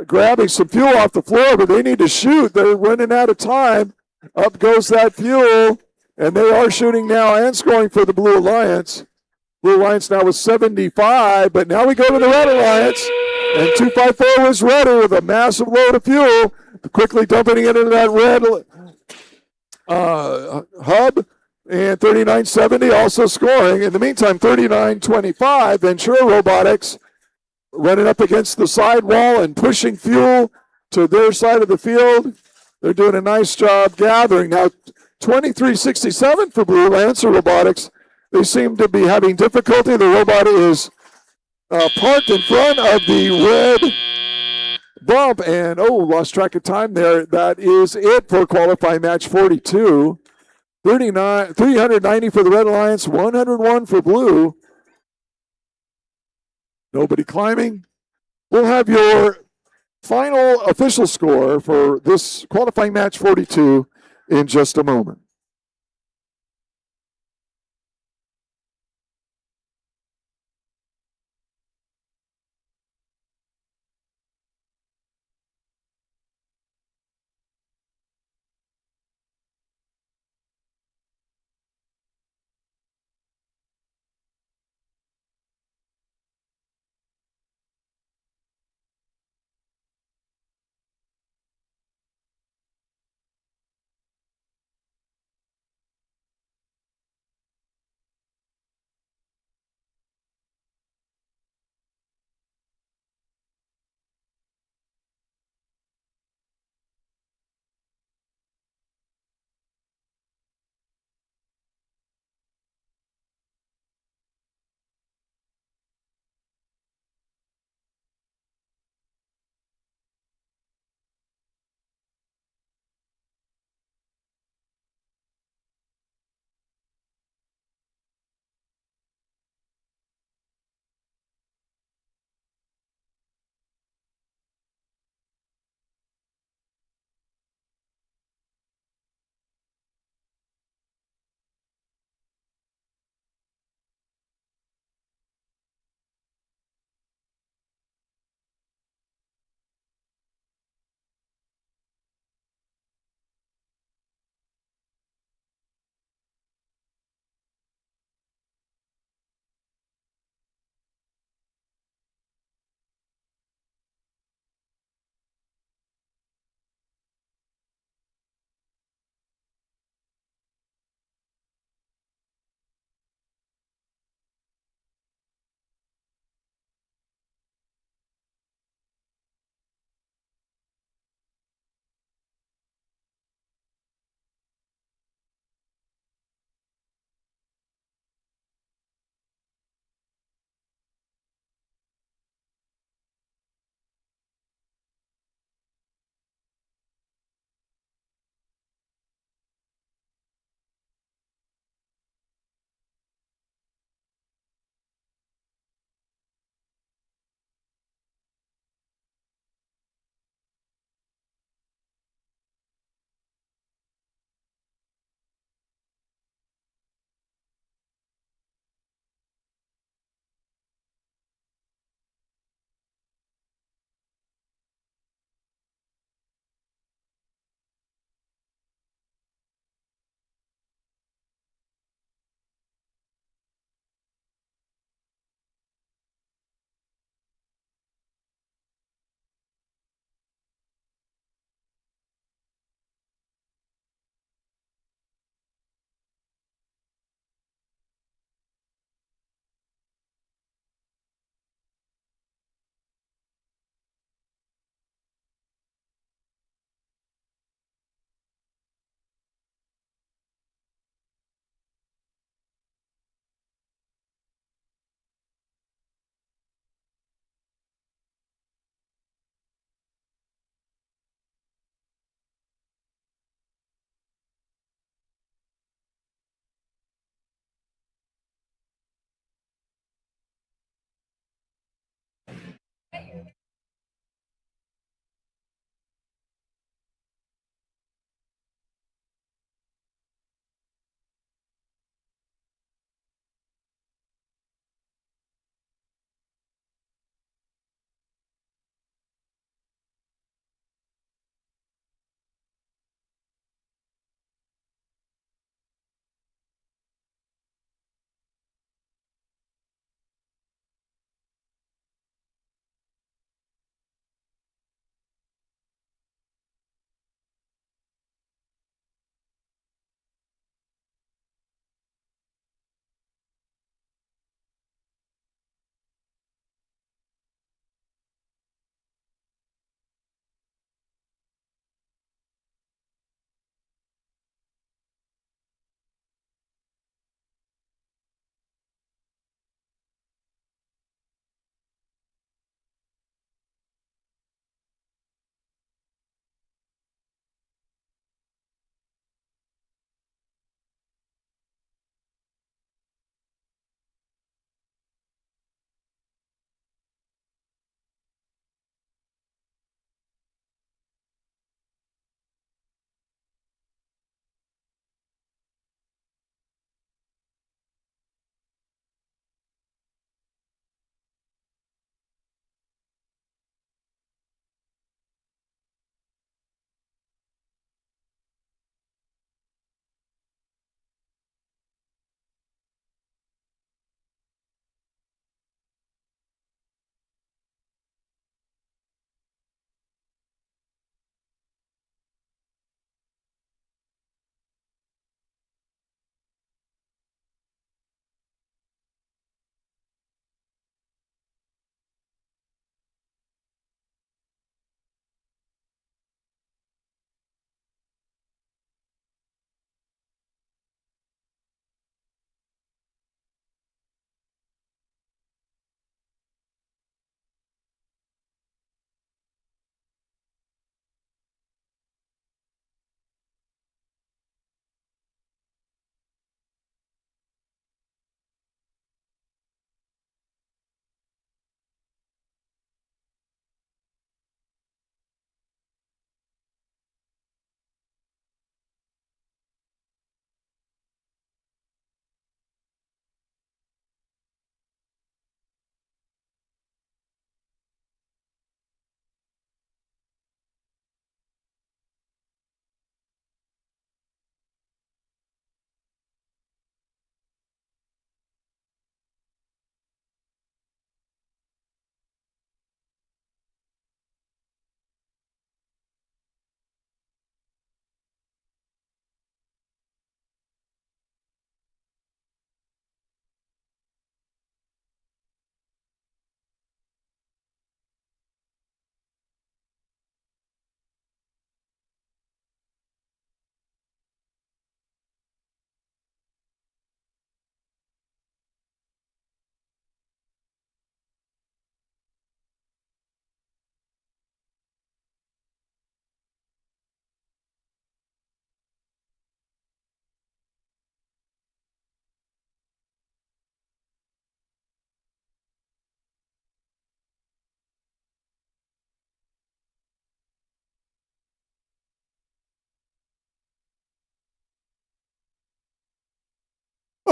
grabbing some fuel off the floor, but they need to shoot. They're running out of time. Up goes that fuel, and they are shooting now and scoring for the Blue Alliance. Blue Alliance now with 75, but now we go to the Red Alliance, and 254 was ready with a massive load of fuel, quickly dumping it into that red hub, and 3970 also scoring. In the meantime, 3925, Ventura Robotics running up against the sidewall and pushing fuel to their side of the field. They're doing a nice job gathering. Now, 2367 for Blue Lancer Robotics. They seem to be having difficulty. The robot is parked in front of the red bump, and lost track of time there. That is it for qualifying match 42. 390 for the Red Alliance, 101 for Blue. Nobody climbing. We'll have your final official score for this qualifying match 42 in just a moment.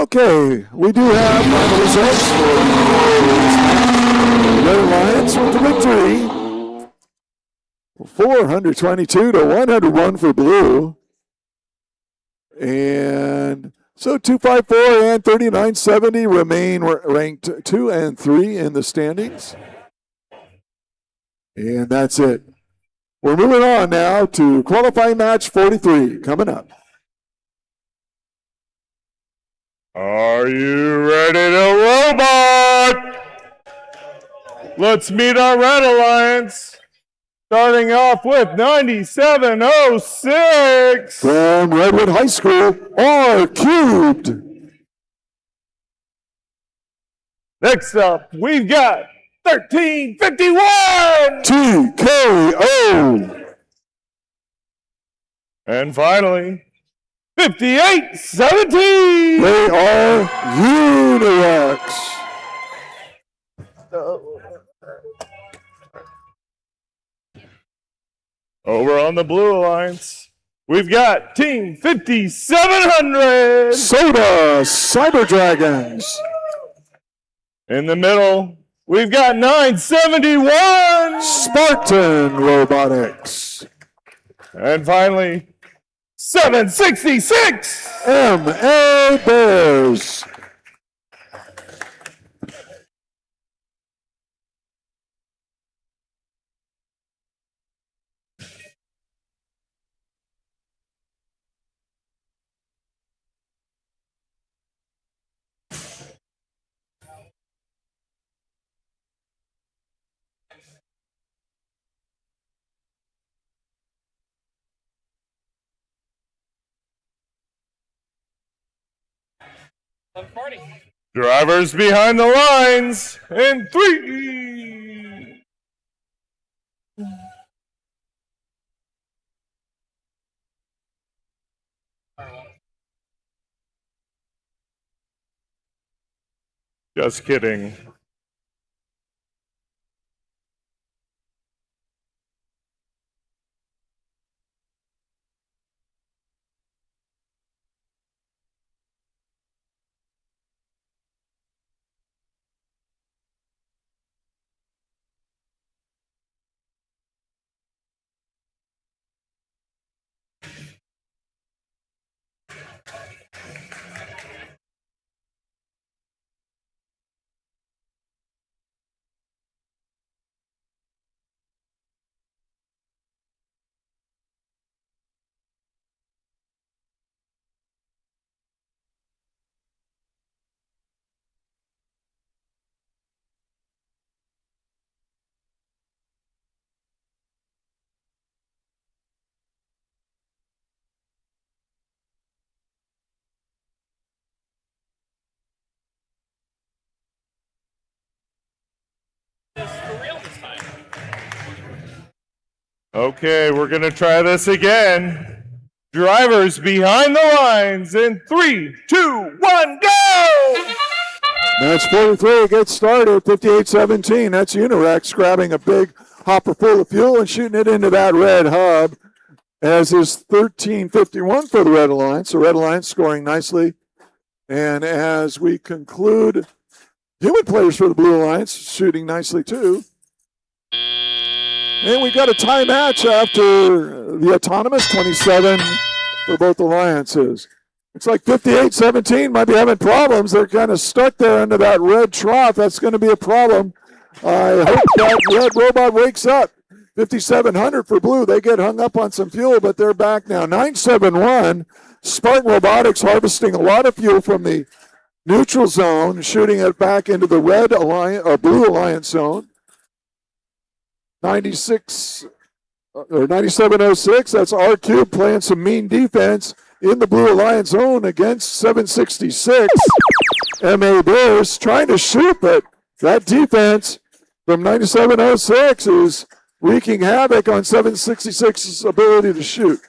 Okay, we do have final results for the Red Alliance with the victory. 422 to 101 for blue. And so 254 and 3970 remain ranked 2 and 3 in the standings. And that's it. We're moving on now to qualifying match 43 coming up. Are you ready to robot? Let's meet our Red Alliance. Starting off with 9706. From Redwood High School, R Cubed. Next up, we've got 1351. TKO. And finally, 5817. They are Unirex. Over on the Blue Alliance, we've got Team 5700. Soda Cyber Dragons. In the middle, we've got 971. Spartan Robotics. And finally, 766. MA Bears. Drivers behind the lines in 3. Just kidding. Okay, we're going to try this again. Drivers behind the lines in 3, 2, 1, go! Match 43 gets started, 58-17. That's Unirex grabbing a big hopper full of fuel and shooting it into that red hub, as is 13-51 for the Red Alliance. The Red Alliance scoring nicely. And as we conclude, human players for the Blue Alliance shooting nicely too. And we got a tie match after the autonomous 27 for both alliances. It's like 58-17 might be having problems. They're kind of stuck there under that red trough. That's going to be a problem. I hope that red robot wakes up. 5700 for blue. They get hung up on some fuel, but they're back now. 971. Spartan Robotics harvesting a lot of fuel from the neutral zone, shooting it back into the red alliance or blue alliance zone. 9706. That's R Cube playing some mean defense in the Blue Alliance zone against 766. MA Bears trying to shoot, but that defense from 9706 is wreaking havoc on 766's ability to shoot.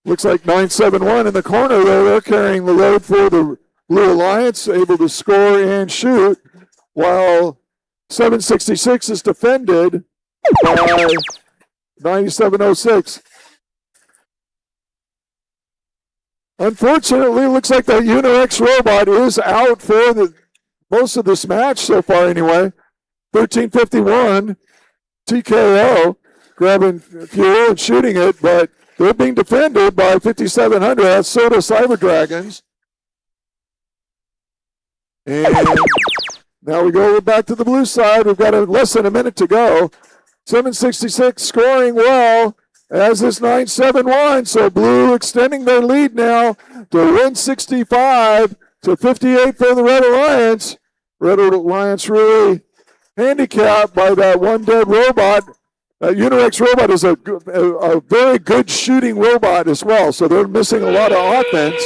Looks like 971 in the corner there. They're carrying the load for the Blue Alliance, able to score and shoot, while 766 is defended by 9706. Unfortunately, it looks like the Unirex robot is out for the most of this match so far anyway. 13:51, TKO, grabbing fuel and shooting it, but they're being defended by 5700. That's Soda Cyber Dragons. And now we go back to the blue side. We've got less than a minute to go. 766 scoring well, as is 971. So blue extending their lead now to 165 to 58 for the Red Alliance. Red Alliance really handicapped by that one dead robot. Unirex robot is a very good shooting robot as well, so they're missing a lot of offense.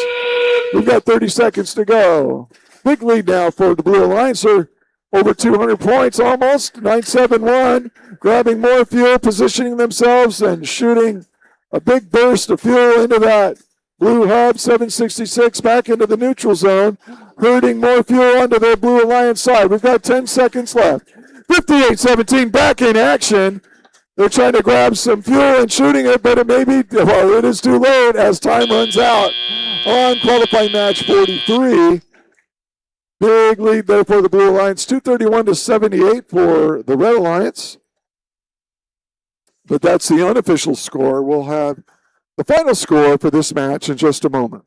We've got 30 seconds to go. Big lead now for the Blue Alliance. They're over 200 points almost. 971, grabbing more fuel, positioning themselves, and shooting a big burst of fuel into that blue hub. 766 back into the neutral zone, herding more fuel onto their Blue Alliance side. We've got 10 seconds left. 58-17 back in action. They're trying to grab some fuel and shooting it, but it is too late as time runs out on qualifying match 43. Big lead there for the Blue Alliance, 231 to 78 for the Red Alliance. But that's the unofficial score. We'll have the final score for this match in just a moment.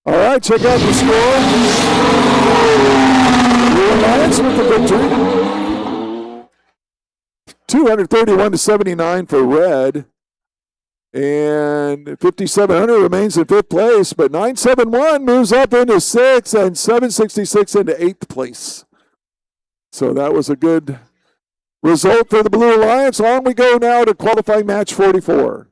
All right, check out the score. Blue Alliance with the victory. 231 to 79 for Red. And 5700 remains in fifth place, but 971 moves up into sixth and 766 into eighth place. So that was a good result for the Blue Alliance. On we go now to qualifying match 44.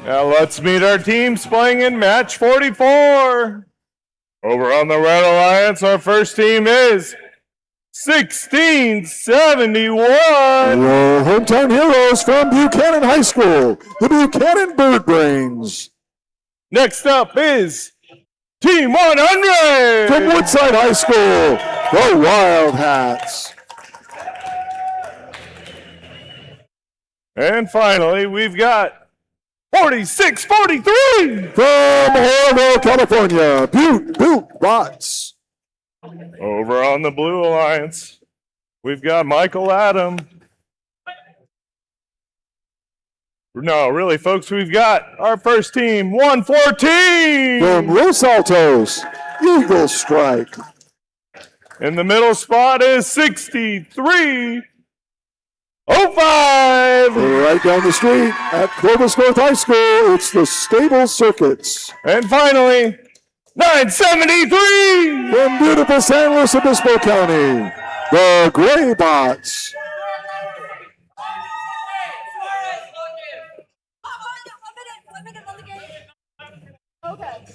Now let's meet our teams playing in match 44. Over on the Red Alliance, our first team is 1671. Your hometown heroes from Buchanan High School, the Buchanan Bird Brains. Next up is Team 100. From Woodside High School, the Wild Hats. And finally, we've got 4643. From Orlando, California, Butte Bots. Over on the Blue Alliance, we've got Michael Adam. No, really, folks, we've got our first team, 114. From Los Altos, Eagle Strike. In the middle spot is 6305. Right down the street at Clovis North High School, it's the Stable Circuits. And finally, 973. From beautiful San Luis Obispo County, the Gray Bots. Okay.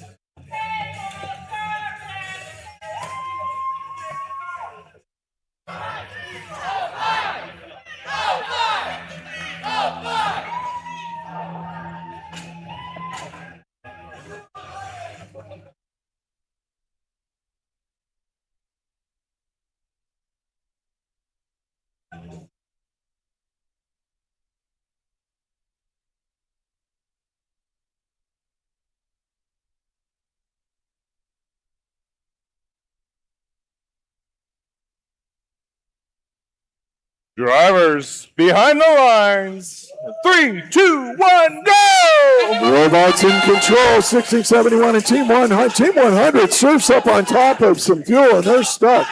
Drivers behind the lines. 3, 2, 1, go! Robots in control, 1671 and Team 100. Team 100 surfs up on top of some fuel and they're stuck.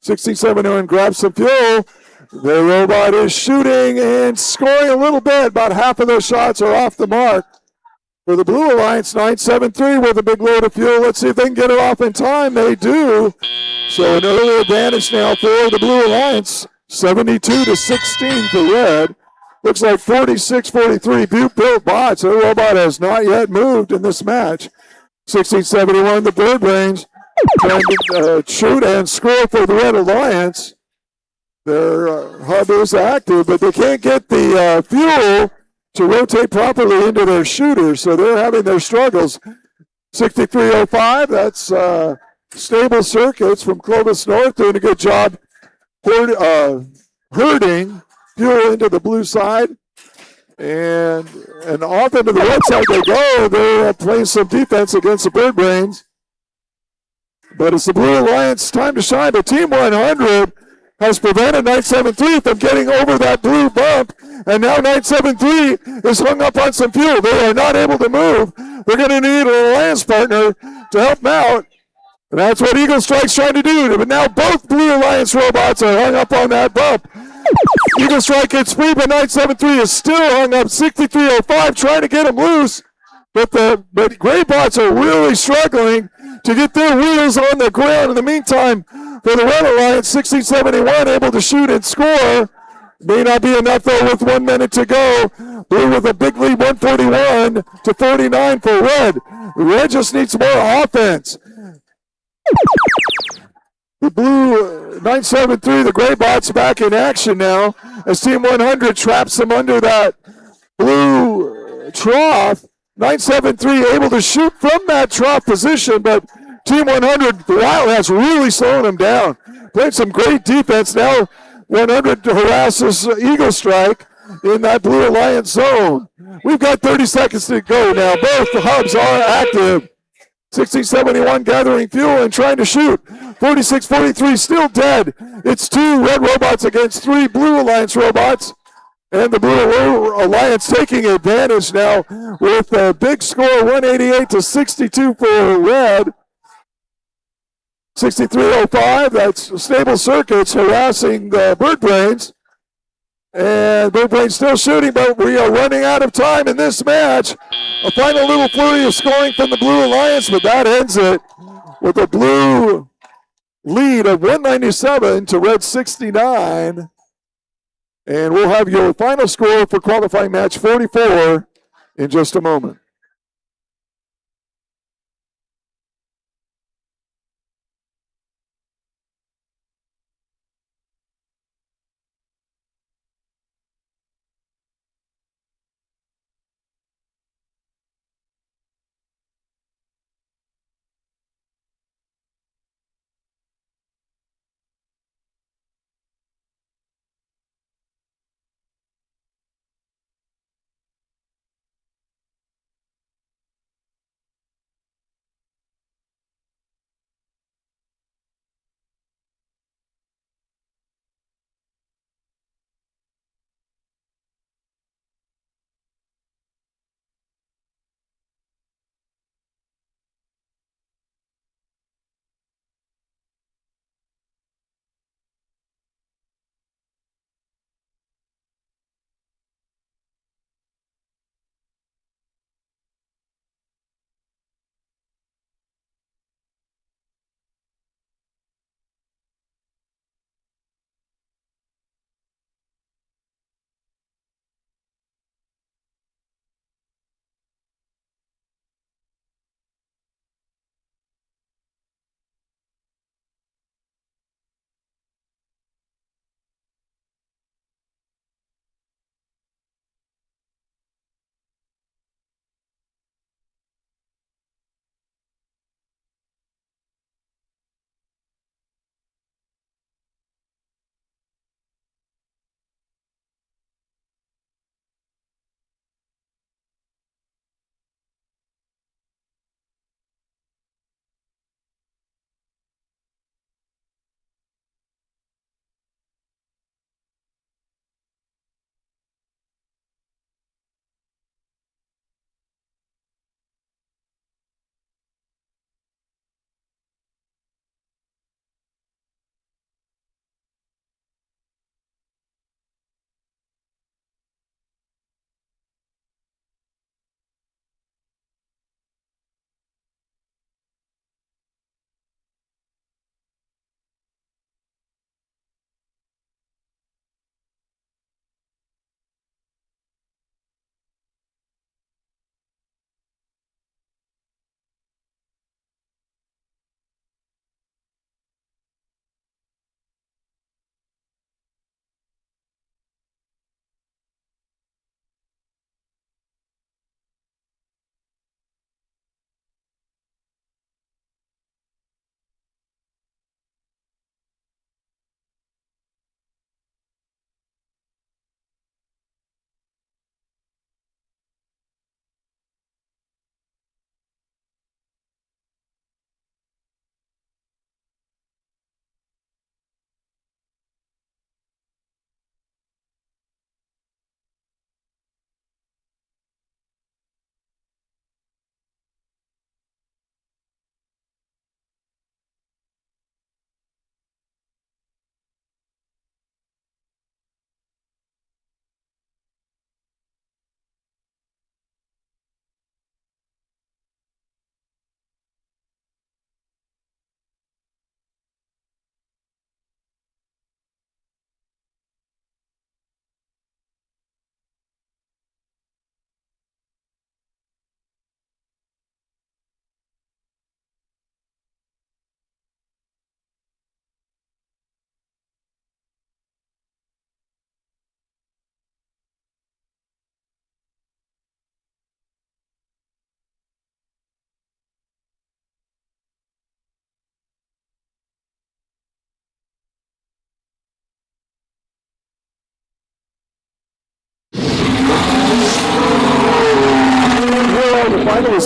1671 grabs some fuel. The robot is shooting and scoring a little bit. About half of those shots are off the mark. For the Blue Alliance, 973 with a big load of fuel. Let's see if they can get it off in time. They do. So an early advantage now for the Blue Alliance. 72-16 for red. Looks like 46-43 Butte Bots. Their robot has not yet moved in this match. 1671 the Bird Range trying to shoot and score for the Red Alliance. Their hub is active, but they can't get the fuel to rotate properly into their shooters, so they're having their struggles. 6305, that's Stable Circuits from Clovis North doing a good job herding fuel into the blue side. And off into the red side they go. They're playing some defense against the Bird Brains. But it's the Blue Alliance time to shine. But Team 100 has prevented 973 from getting over that blue bump. And now 973 is hung up on some fuel. They are not able to move. They're going to need an alliance partner to help them out. And that's what Eagle Strike's trying to do. But now both Blue Alliance robots are hung up on that bump. Eagle Strike gets free, but 973 is still hung up. 6305 trying to get him loose. But Gray Bots are really struggling to get their wheels on the ground. In the meantime, for the Red Alliance, 1671 able to shoot and score. May not be enough though with 1 minute to go. Blue with a big lead, 141-49 for Red. Red just needs more offense. The Blue 973, the Gray Bots back in action now as Team 100 traps them under that blue trough. 973 able to shoot from that trough position, but Team 100, the Wild has really slowed them down. Played some great defense. Now 100 harasses Eagle Strike in that Blue Alliance zone. We've got 30 seconds to go now. Both the hubs are active. 1671 gathering fuel and trying to shoot. 46-43 still dead. It's 2 Red robots against 3 Blue Alliance robots. And the Blue Alliance taking advantage now with a big score, 188-62 for Red. 6305, that's Stable Circuits harassing the Bird Brains. And Bird Brains still shooting, but we are running out of time in this match. A final little flurry of scoring from the Blue Alliance, but that ends it with a Blue lead of 197 to Red 69. And we'll have your final score for qualifying match 44 in just a moment.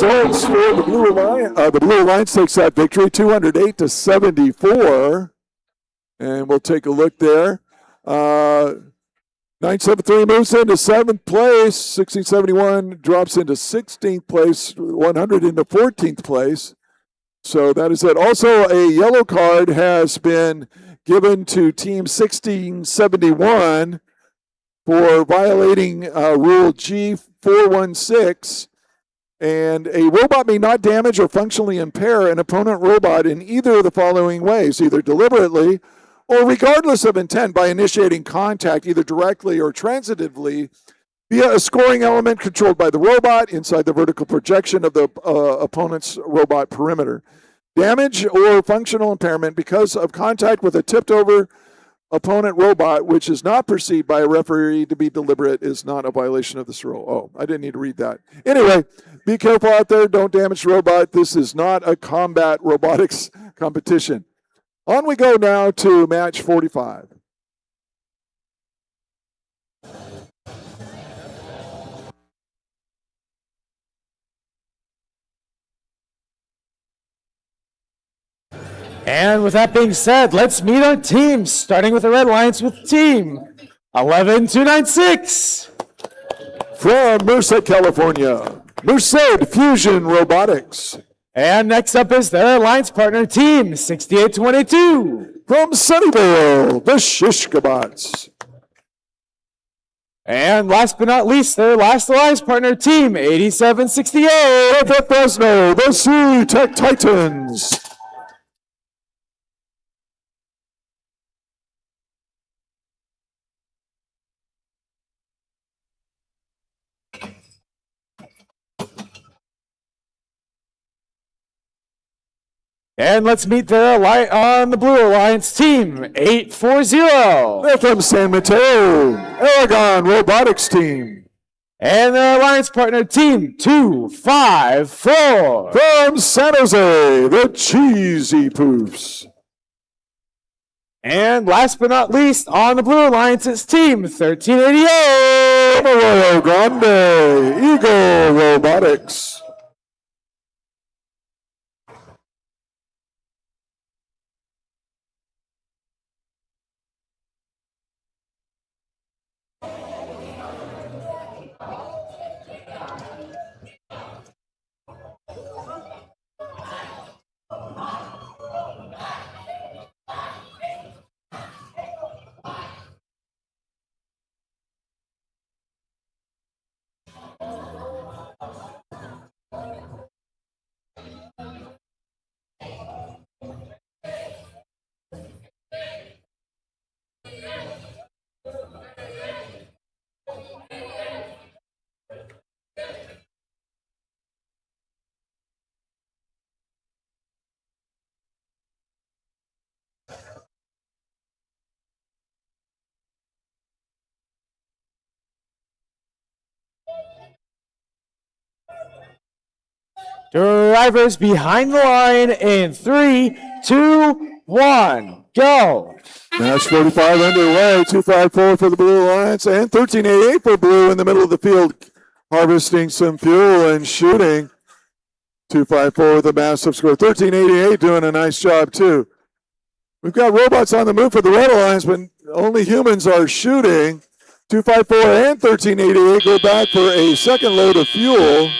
results for the Blue Alliance. The Blue Alliance takes that victory, 208-74. And we'll take a look there. 973 moves into 7th place. 1671 drops into 16th place. 100 into 14th place. So that is it. Also, a yellow card has been given to Team 1671 for violating Rule G416. And a robot may not damage or functionally impair an opponent robot in either of the following ways, either deliberately or regardless of intent by initiating contact either directly or transitively via a scoring element controlled by the robot inside the vertical projection of the opponent's robot perimeter. Damage or functional impairment because of contact with a tipped over opponent robot, which is not perceived by a referee to be deliberate, is not a violation of this rule. Oh, I didn't need to read that. Anyway, be careful out there. Don't damage the robot. This is not a combat robotics competition. On we go now to match 45. And with that being said, let's meet our teams, starting with the Red Alliance with Team 11296. From Merced, California, Merced Fusion Robotics. And next up is their alliance partner, Team 6822. From Sunnyvale, the Shishkabots. And last but not least, their last alliance partner, Team 8768. From Fresno, the Sea Tech Titans. And let's meet their on the Blue Alliance, Team 840. They're from San Mateo, Aragon Robotics Team. And their alliance partner, Team 254. From San Jose, the Cheesy Poofs. And last but not least, on the Blue Alliance, it's Team 1388. Arroyo Grande, Eagle Robotics. Drivers behind the line in 3, 2, 1, go. Match 45 underway. 254 for the Blue Alliance and 1388 for Blue in the middle of the field, harvesting some fuel and shooting. 254 with a massive score. 1388 doing a nice job too. We've got robots on the move for the Red Alliance, but only humans are shooting. 254 and 1388 go back for a second load of fuel.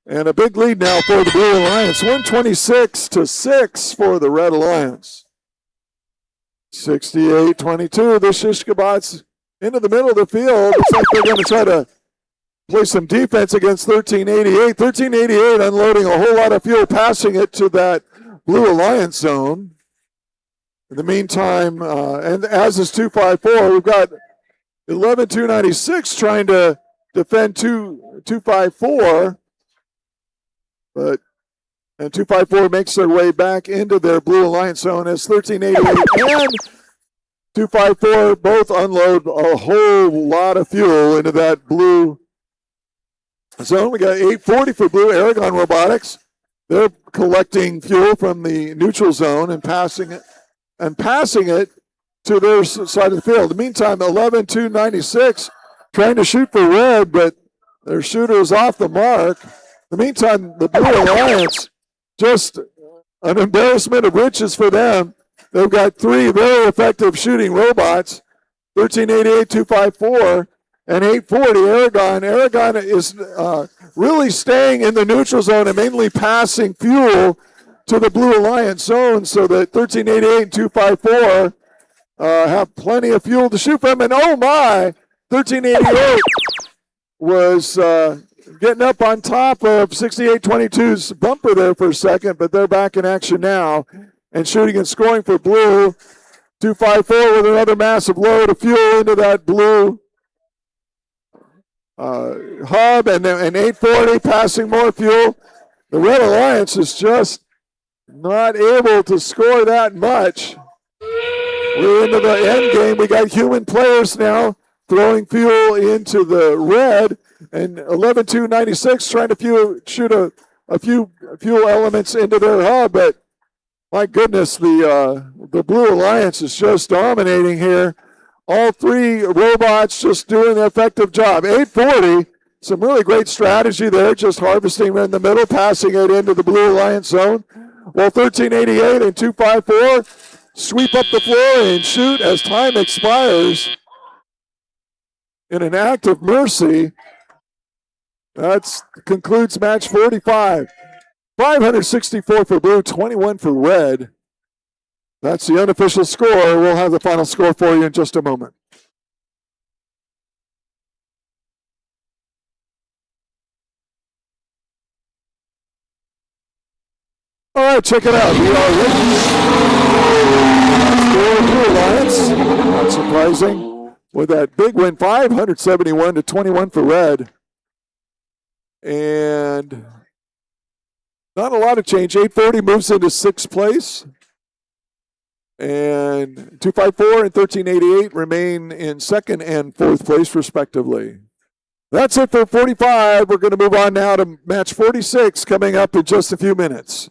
And a big lead now for the Blue Alliance. 126-6 for the Red Alliance. 68-22. The Shishkabots into the middle of the field. Looks like they're going to try to play some defense against 1388. 1388 unloading a whole lot of fuel, passing it to that Blue Alliance zone. In the meantime, and as is 254, we've got 11-296 trying to defend 254. And 254 makes their way back into their Blue Alliance zone as 1388 and 254 both unload a whole lot of fuel into that blue zone. We got 840 for Blue, Aragon Robotics. They're collecting fuel from the neutral zone and passing it to their side of the field. In the meantime, 11-296 trying to shoot for red, but their shooter is off the mark. In the meantime, the Blue Alliance, just an embarrassment of riches for them. They've got three very effective shooting robots, 1388, 254, and 840 Aragon. Aragon is really staying in the neutral zone and mainly passing fuel to the Blue Alliance zone so that 1388 and 254 have plenty of fuel to shoot from. And oh my, 1388 was getting up on top of 6822's bumper there for a second, but they're back in action now and shooting and scoring for Blue. 254 with another massive load of fuel into that Blue hub, and 840 passing more fuel. The Red Alliance is just not able to score that much. We're into the end game. We got human players now throwing fuel into the red, and 11-2-96 trying to shoot a few fuel elements into their hub, but my goodness, the Blue Alliance is just dominating here. All three robots just doing an effective job. 840, some really great strategy there, just harvesting in the middle, passing it into the Blue Alliance zone. While 1388 and 254 sweep up the floor and shoot as time expires. In an act of mercy, that concludes match 45. 564 for Blue, 21 for Red. That's the unofficial score. We'll have the final score for you in just a moment. All right, check it out. We are ready for Blue Alliance. Not surprising. With that big win, 571-21 for Red. And not a lot of change. 840 moves into sixth place. And 254 and 1388 remain in second and fourth place, respectively. That's it for 45. We're going to move on now to match 46 coming up in just a few minutes.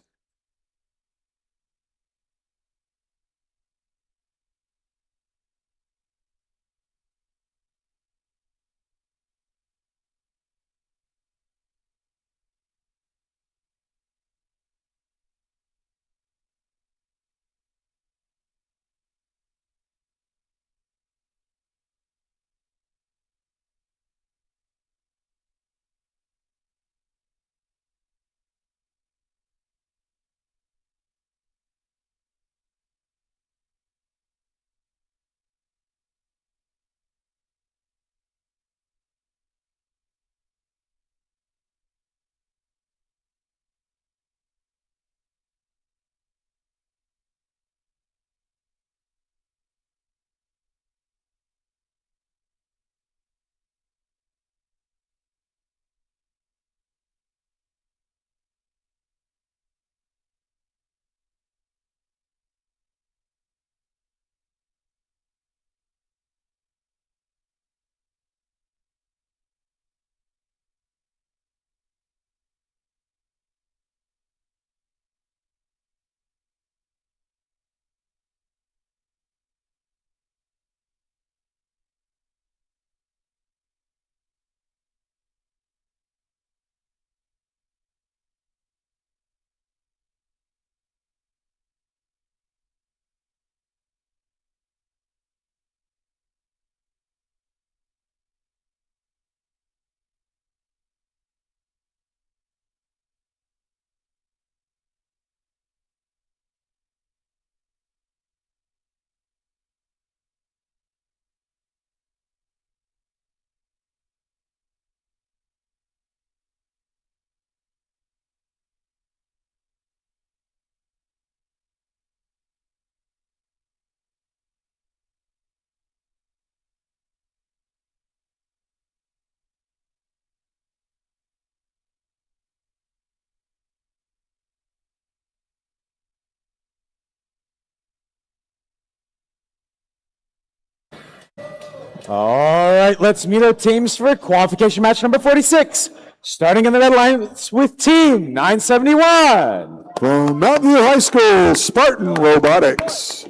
All right, let's meet our teams for qualification match number 46. Starting in the red lines with team 971. From Mountain View High School, Spartan Robotics.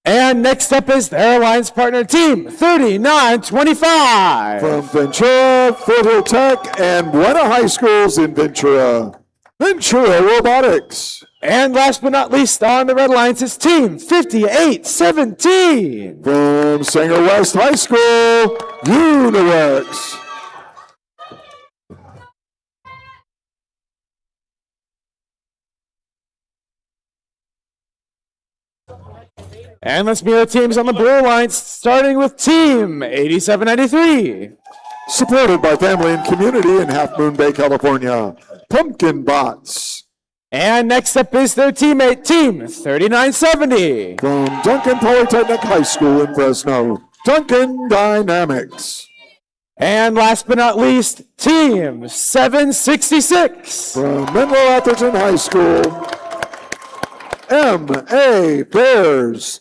And next up is their alliance partner team, 3925. From Ventura, Foothill Tech, and Buena High Schools in Ventura. Ventura Robotics. And last but not least on the Red Alliance is team 5817. From Sanger West High School, Unirex. And let's meet our teams on the Blue Alliance, starting with team 8793. Supported by family and community in Half Moon Bay, California. Pumpkin Bots. And next up is their teammate, team 3970. From Duncan Polytechnic High School in Fresno, Duncan Dynamics. And last but not least, team 766. From Menlo Atherton High School, M.A. Bears.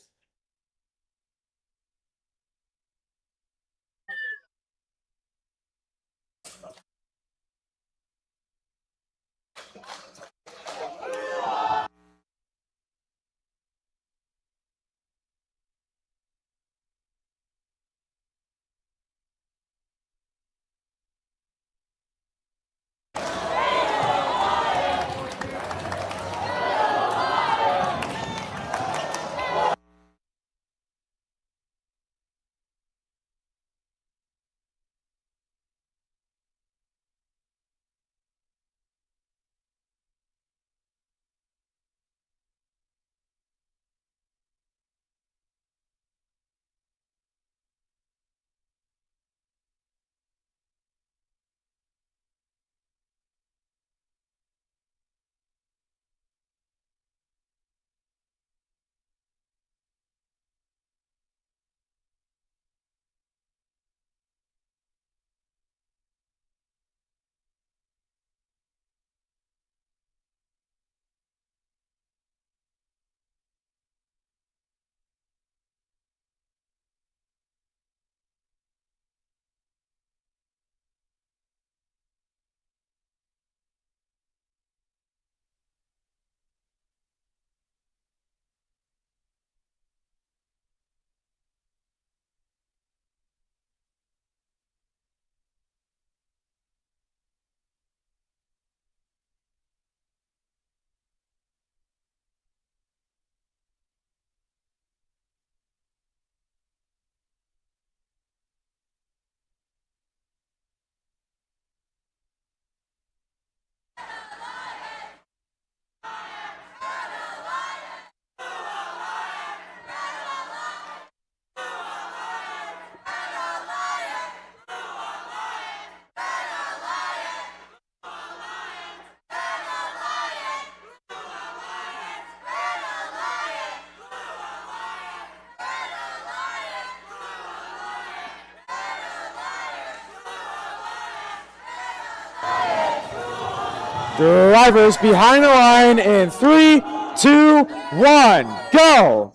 Drivers behind the line in 3, 2, 1, go!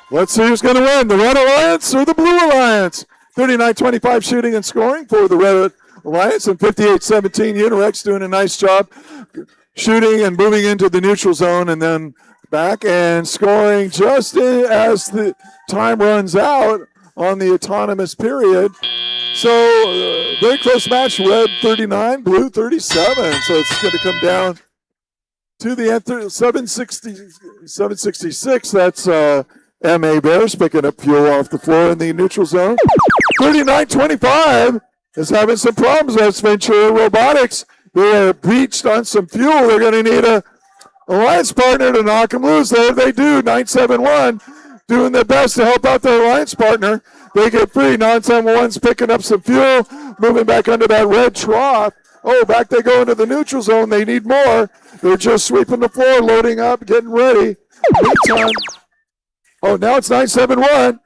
Let's see who's going to win, the Red Alliance or the Blue Alliance. 39-25 shooting and scoring for the Red Alliance, and 58-17 Unirex doing a nice job shooting and moving into the neutral zone and then back and scoring just as the time runs out on the autonomous period. So very close match, red 39, blue 37. So it's going to come down to the end, 766. That's M.A. Bears picking up fuel off the floor in the neutral zone. 39-25 is having some problems. That's Ventura Robotics. They are breached on some fuel. They're going to need a alliance partner to knock them loose. There they do, 971, doing their best to help out their alliance partner. They get free. 971's picking up some fuel, moving back under that red trough. Oh, back they go into the neutral zone. They need more. They're just sweeping the floor, loading up, getting ready. Meantime, oh, now it's 971.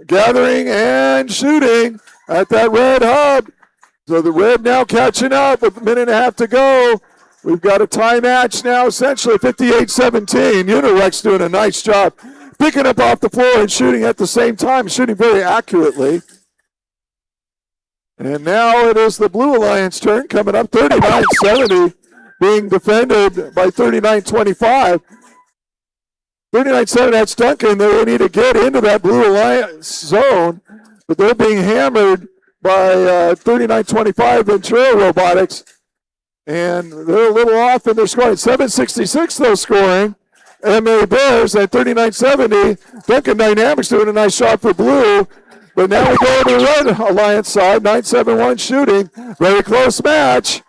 Gathering and shooting at that red hub. So the red now catching up with a minute and a half to go. We've got a tie match now, essentially 58-17. Unirex doing a nice job picking up off the floor and shooting at the same time, shooting very accurately. And now it is the Blue Alliance turn, coming up 39-70, being defended by 39-25. 39-7, that's Duncan. They need to get into that Blue Alliance zone, but they're being hammered by 39-25 Ventura Robotics. And they're a little off in their scoring. 766 though scoring. MA Bears at 39-70. Duncan Dynamics doing a nice shot for Blue. But now we go to the Red Alliance side. 9-7-1 shooting. Very close match.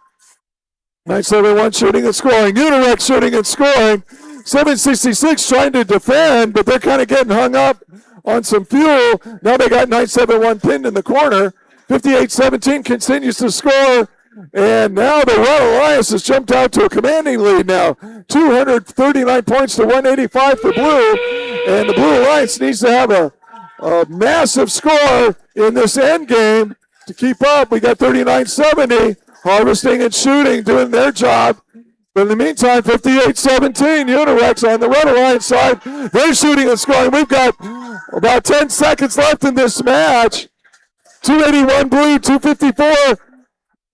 9-7-1 shooting and scoring. Unirex shooting and scoring. 766 trying to defend, but they're kind of getting hung up on some fuel. Now they got 9-7-1 pinned in the corner. 58-17 continues to score. And now the Red Alliance has jumped out to a commanding lead now. 239 points to 185 for Blue. And the Blue Alliance needs to have a massive score in this end game to keep up. We got 39-70. Harvesting and shooting, doing their job. But in the meantime, 58-17, Unirex on the Red Alliance side. They're shooting and scoring. We've got about 10 seconds left in this match. 281 Blue, 254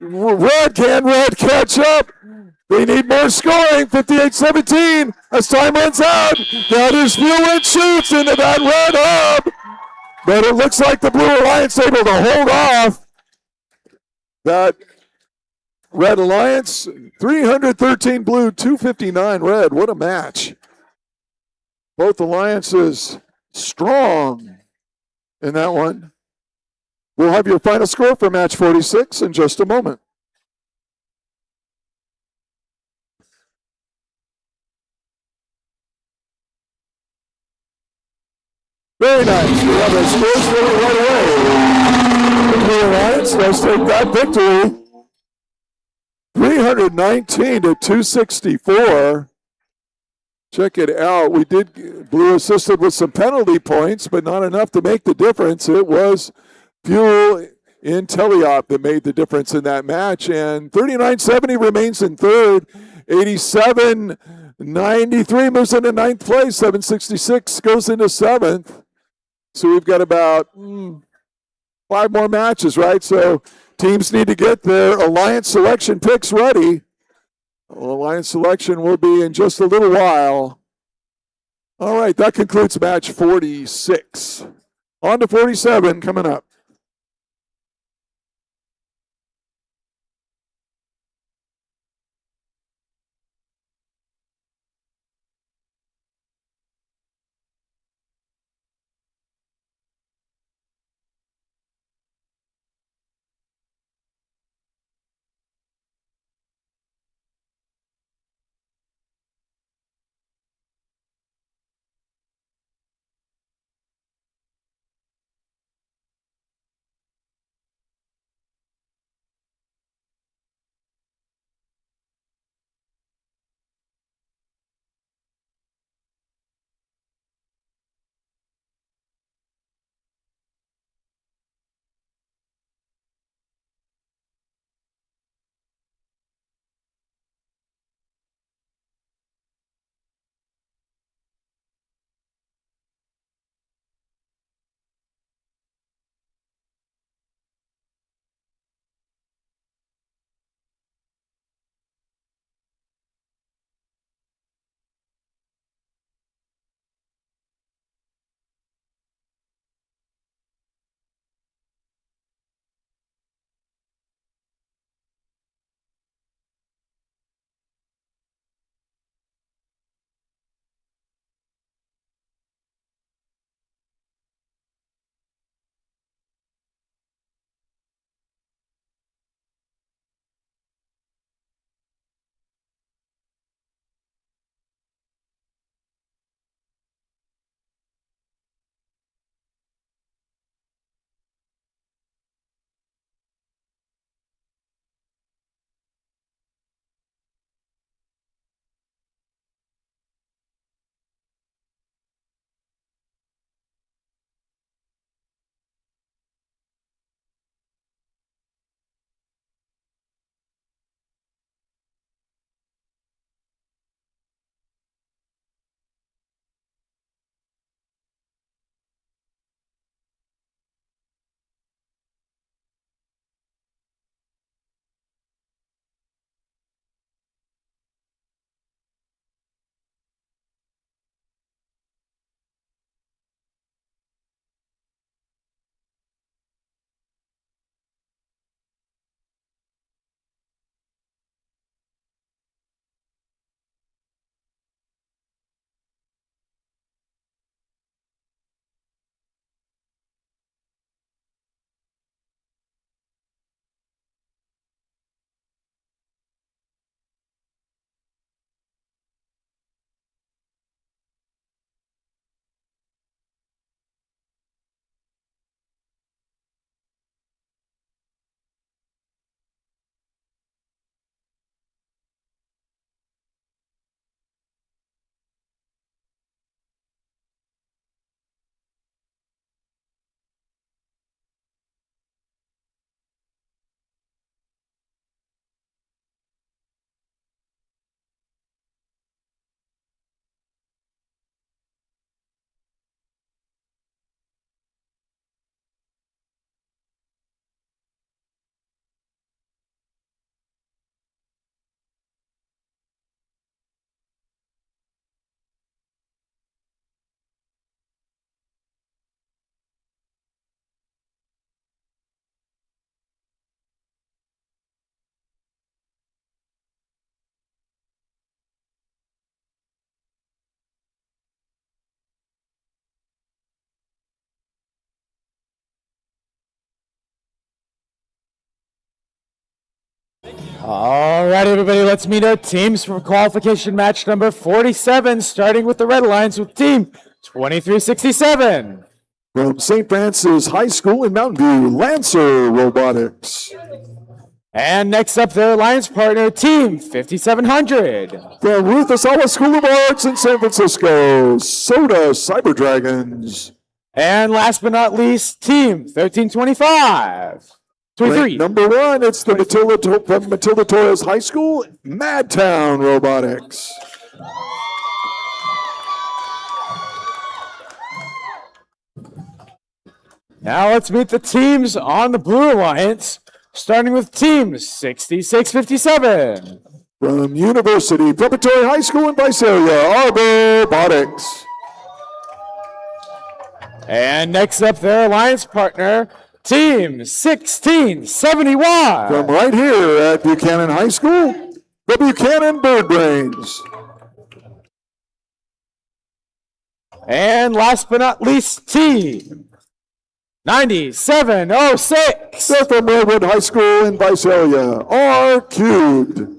Red. Can Red catch up? They need more scoring. 58-17 as time runs out. Now there's fuel and shoots into that Red hub. But it looks like the Blue Alliance able to hold off that Red Alliance. 313 Blue, 259 Red. What a match. Both alliances strong in that one. We'll have your final score for match 46 in just a moment. Very nice. We have a scores for it right away. The Blue Alliance does take that victory. 319 to 264. Check it out. We did, Blue assisted with some penalty points, but not enough to make the difference. It was fuel in Teleop that made the difference in that match. And 39-70 remains in third. 87-93 moves into ninth place. 766 goes into seventh. So we've got about 5 more matches, right? So teams need to get their Alliance selection picks ready. Alliance selection will be in just a little while. All right, that concludes match 46. On to 47 coming up. All right, everybody, let's meet our teams for qualification match number 47, starting with the Red Alliance with team 2367. From St. Francis High School in Mountain View, Lancer Robotics. And next up, their alliance partner, team 5700. From Ruth Asala School of Arts in San Francisco, Soda Cyber Dragons. And last but not least, team 1325. 23. Ranked number 1, it's the from Matilda Torres High School, Madtown Robotics. Now let's meet the teams on the Blue Alliance, starting with team 6657. From University Preparatory High School in Visalia, Robotics. And next up, their alliance partner, team 1671. From right here at Buchanan High School, the Buchanan Bird Brains. And last but not least, team 9706. They're from Redwood High School in Visalia, R Cubed.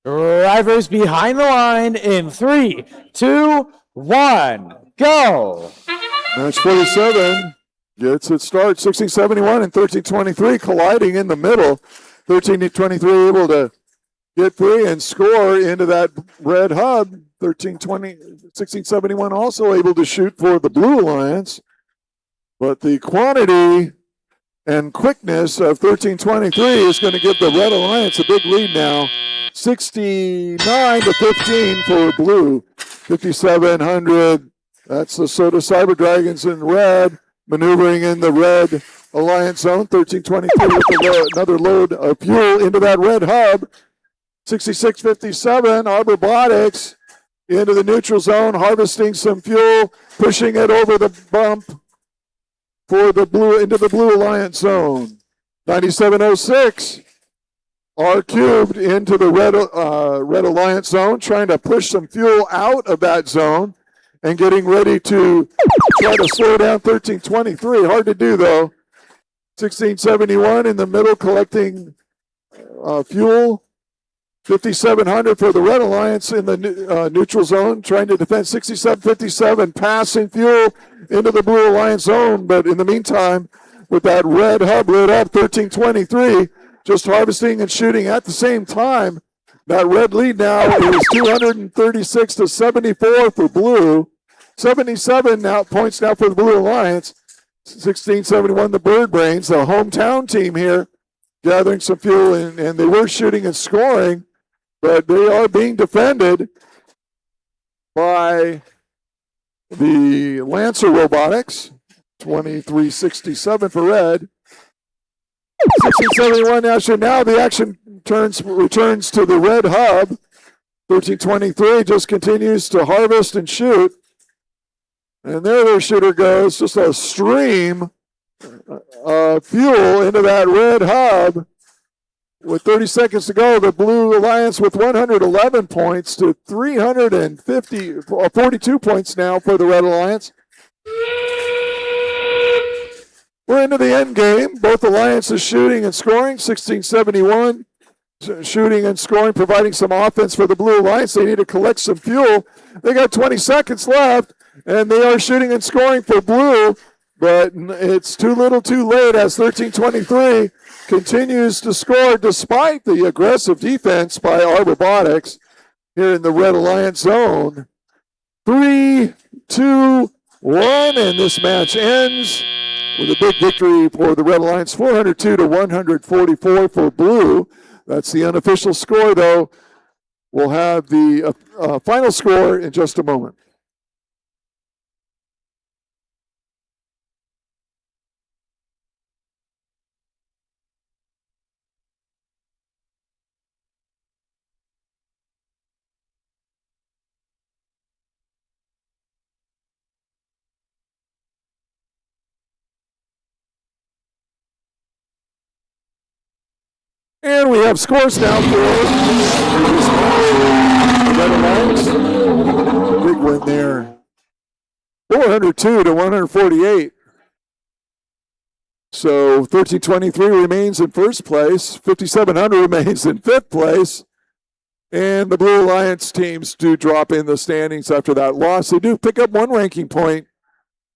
Drivers behind the line in 3, 2, 1, go. Match 47 gets its start. 1671 and 1323 colliding in the middle. 1323 able to get free and score into that red hub. 1671 also able to shoot for the Blue Alliance. But the quantity and quickness of 1323 is going to give the Red Alliance a big lead now. 69 to 15 for blue. 5700. That's the Soda Cyber Dragons in red, maneuvering in the red alliance zone. 1323 with another load of fuel into that red hub. 6657. Robotics into the neutral zone, harvesting some fuel, pushing it over the bump for the blue into the Blue Alliance zone. 9706. R cubed into the red Alliance zone, trying to push some fuel out of that zone and getting ready to try to slow down 1323. Hard to do, though. 1671 in the middle collecting fuel. 5700 for the Red Alliance in the neutral zone, trying to defend 6757, passing fuel into the Blue Alliance zone. But in the meantime, with that red hub lit up, 1323, just harvesting and shooting at the same time. That red lead now is 236 to 74 for blue. 77 now points now for the Blue Alliance. 1671 the Bird Brains, the hometown team here, gathering some fuel, and they were shooting and scoring, but they are being defended. by the Lancer Robotics. 2367 for red. 1671 action. Now the action returns to the red hub. 1323 just continues to harvest and shoot. And there their shooter goes. Just a stream of fuel into that red hub. With 30 seconds to go, the Blue Alliance with 111 points to 42 points now for the Red Alliance. We're into the end game. Both alliances shooting and scoring. 1671 shooting and scoring, providing some offense for the Blue Alliance. They need to collect some fuel. They got 20 seconds left, and they are shooting and scoring for Blue, but it's too little too late as 1323 continues to score despite the aggressive defense by our Robotics here in the Red Alliance zone. 3, 2, 1, and this match ends with a big victory for the Red Alliance, 402 to 144 for Blue. That's the unofficial score, though. We'll have the final score in just a moment. And we have scores now for the Red Alliance. Big win there. 402 to 148. So 1323 remains in first place. 5700 remains in fifth place. And the Blue Alliance teams do drop in the standings after that loss. They do pick up one ranking point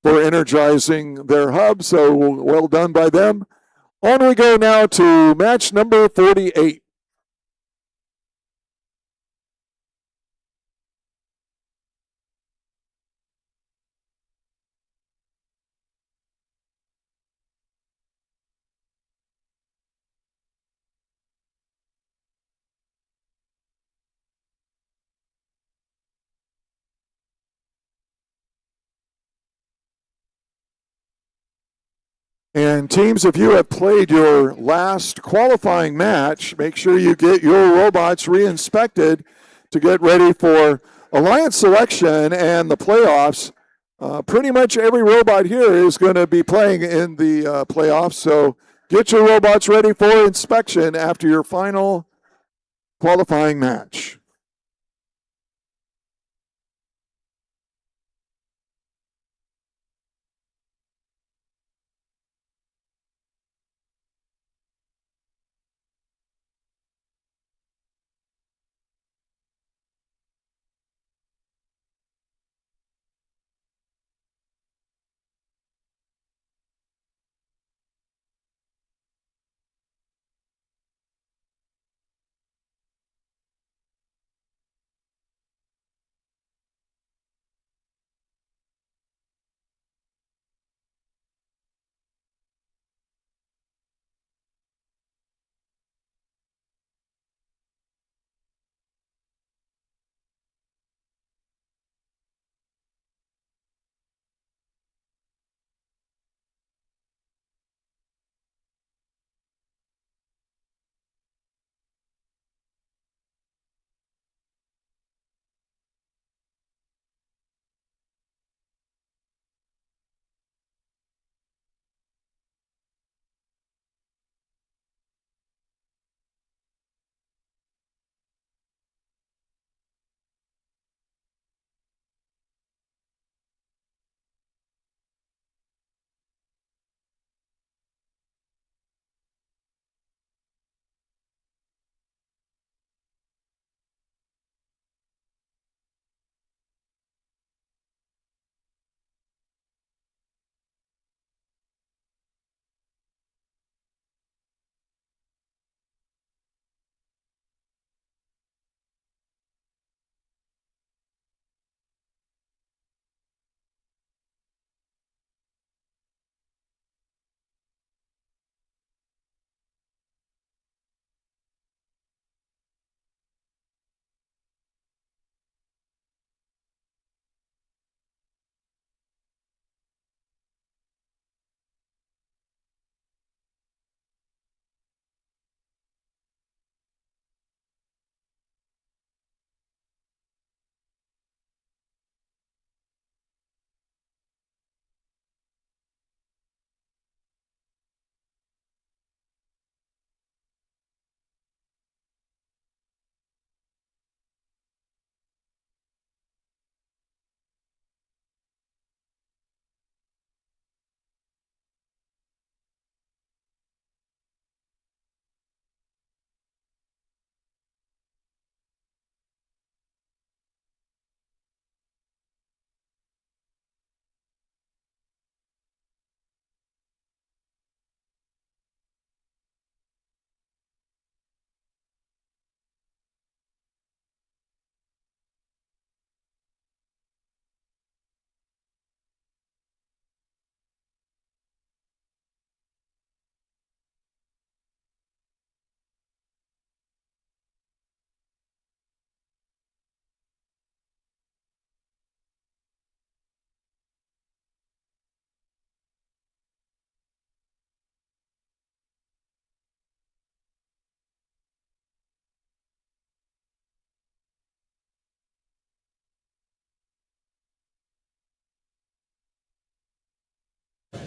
for energizing their hub. So well done by them. On we go now to match number 48. And teams, if you have played your last qualifying match, make sure you get your robots re-inspected to get ready for Alliance selection and the playoffs. Pretty much every robot here is going to be playing in the playoffs, so get your robots ready for inspection after your final qualifying match.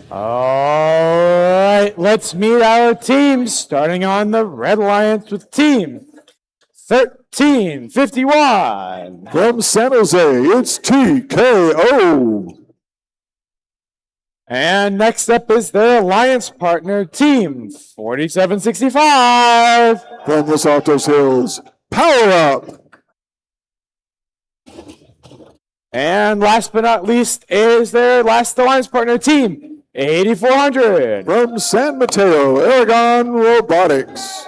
All right, let's meet our teams, starting on the Red Alliance with team 1351. From San Jose, it's TKO. And next up is their alliance partner, team 4765. From Los Altos Hills, Power Up. And last but not least is their last alliance partner, team 8400. From San Mateo, Aragon Robotics.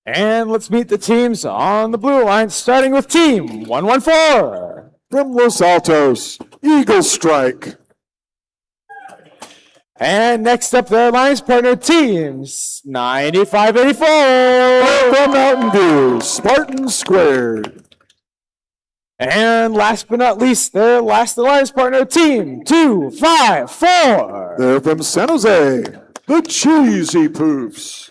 And let's meet the teams on the Blue Alliance, starting with team 114. From Los Altos, Eagle Strike. And next up, their alliance partner, teams 9584. From Mountain View, Spartan Squared. And last but not least, their last alliance partner, team 254. They're from San Jose, the Cheesy Poofs.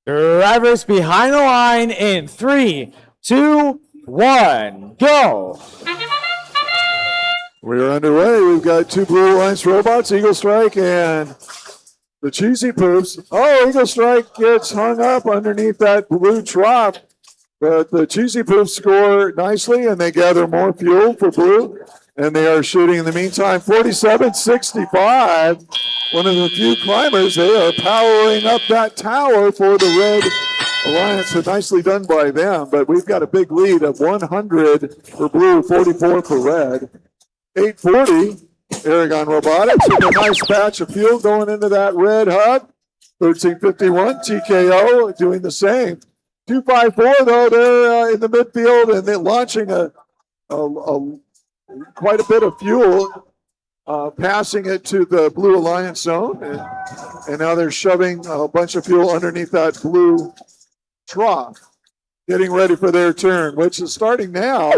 Drivers behind the line in 3, 2, 1, go. We are underway. We've got two Blue Alliance robots, Eagle Strike and the Cheesy Poofs. Oh, Eagle Strike gets hung up underneath that blue trough, but the Cheesy Poofs score nicely and they gather more fuel for blue. And they are shooting in the meantime 47-65. One of the few climbers, they are powering up that tower for the Red Alliance. So nicely done by them. But we've got a big lead of 100 for blue, 44 for red. 840, Aragon Robotics with a nice batch of fuel going into that red hub. 1351, TKO doing the same. 254, though, they're in the midfield and they're launching quite a bit of fuel, passing it to the Blue Alliance zone. And now they're shoving a bunch of fuel underneath that blue trough, getting ready for their turn, which is starting now.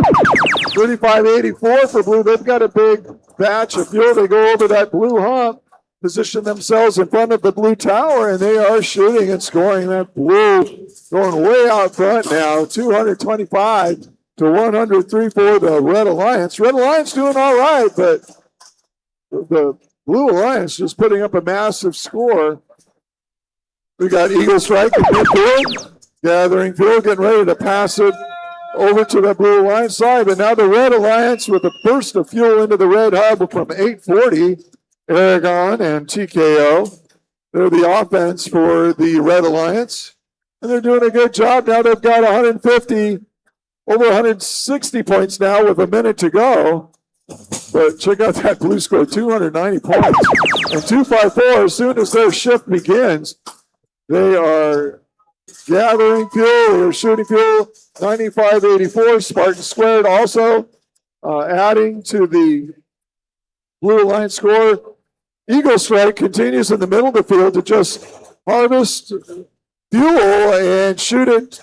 3584 for blue. They've got a big batch of fuel. They go over that blue hump, position themselves in front of the blue tower, and they are shooting and scoring. That blue going way out front now, 225 to 103 for the Red Alliance. Red Alliance doing all right, but the Blue Alliance just putting up a massive score. We got Eagle Strike in midfield, gathering field, getting ready to pass it over to the Blue Alliance side. But now the Red Alliance with a burst of fuel into the Red Hub from 840, Aragon and TKO. They're the offense for the Red Alliance. And they're doing a good job. Now they've got 150, over 160 points now with a minute to go. But check out that blue score, 290 points. And 254, as soon as their shift begins, they are gathering fuel, they're shooting fuel, 95-84. Spartan Squared also adding to the Blue Alliance score. Eagle Strike continues in the middle of the field to just harvest fuel and shoot it,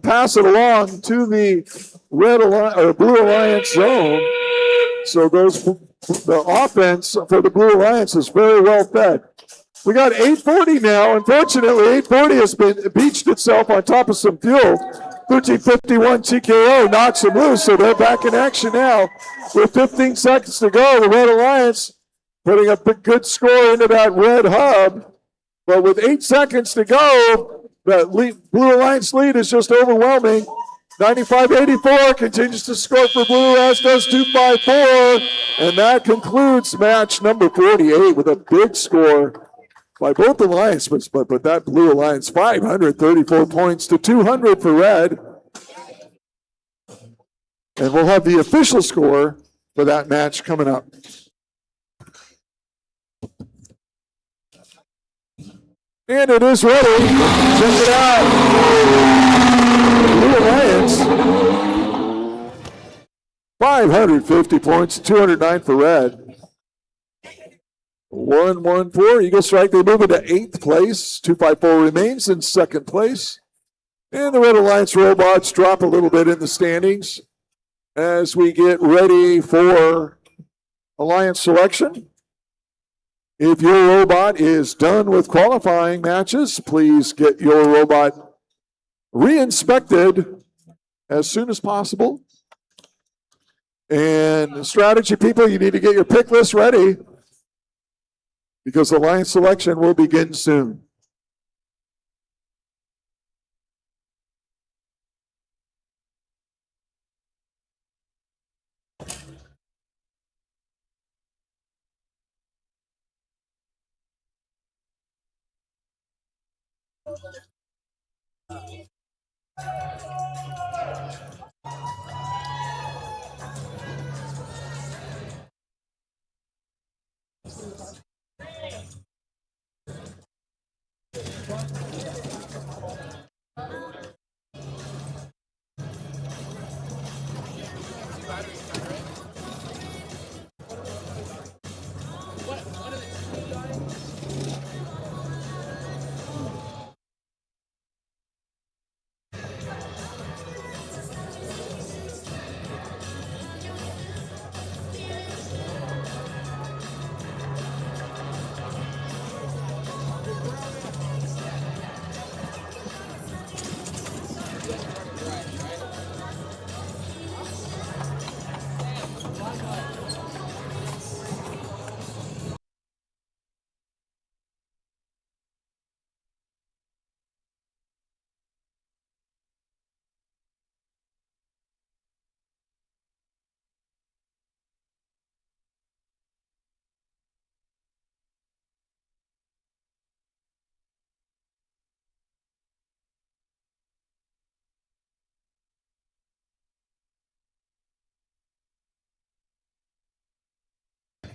pass it along to the Blue Alliance zone. So the offense for the Blue Alliance is very well fed. We got 840 now. Unfortunately, 840 has been beached itself on top of some fuel. 1351 TKO knocks them loose, so they're back in action now. With 15 seconds to go, the Red Alliance putting a good score into that Red Hub. But with 8 seconds to go, that Blue Alliance lead is just overwhelming. 95-84 continues to score for Blue, as does 254. And that concludes match number 48 with a big score by both alliances. But that Blue Alliance, 534 points to 200 for Red. And we'll have the official score for that match coming up. And it is ready. Check it out. Blue Alliance, 550 points, 209 for Red. 114, Eagle Strike, they move into 8th place. 254 remains in 2nd place. And the Red Alliance robots drop a little bit in the standings as we get ready for Alliance selection. If your robot is done with qualifying matches, please get your robot re-inspected as soon as possible. And strategy people, you need to get your pick list ready because Alliance selection will begin soon.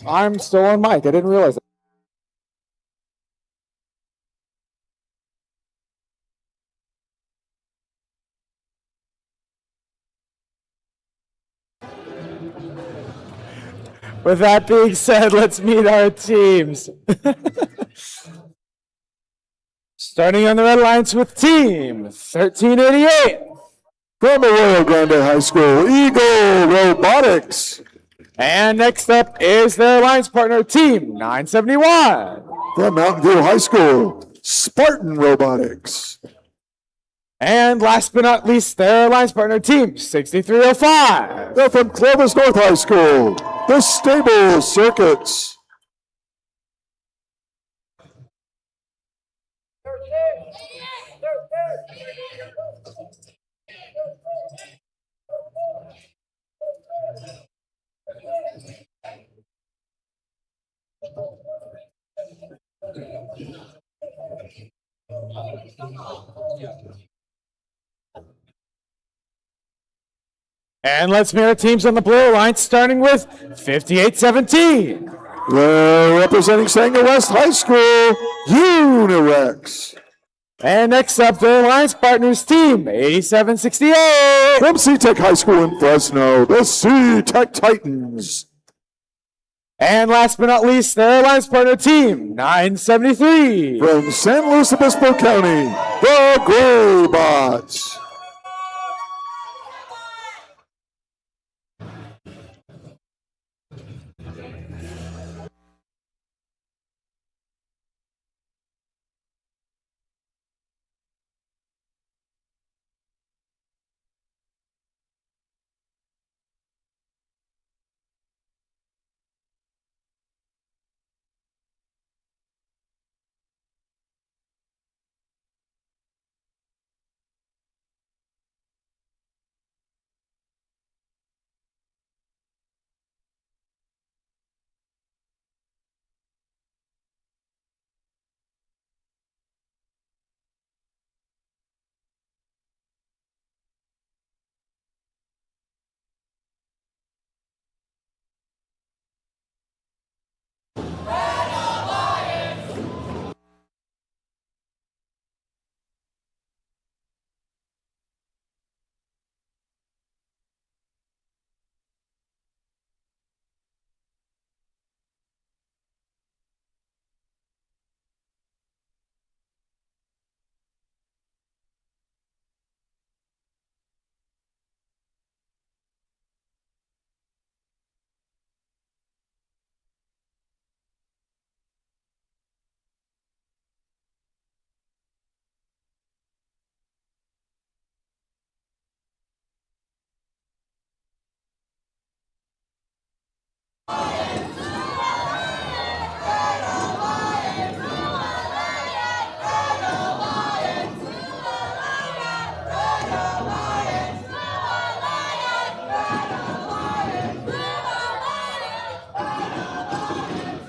I'm still on mic. I didn't realize that. With that being said, let's meet our teams. Starting on the Red Alliance with Team 1388. From Arroyo Grande High School, Eagle Robotics. And next up is their alliance partner, Team 971. From Mountain View High School, Spartan Robotics. And last but not least, their alliance partner team, 6305. They're from Clovis North High School, the Stable Circuits. And let's meet our teams on the blue alliance, starting with 5817. They're representing Sanger West High School, Unirex. And next up, their alliance partners team, 8768. From C-Tech High School in Fresno, the C-Tech Titans. And last but not least, their alliance partner team, 973. From San Luis Obispo County, the Graybots.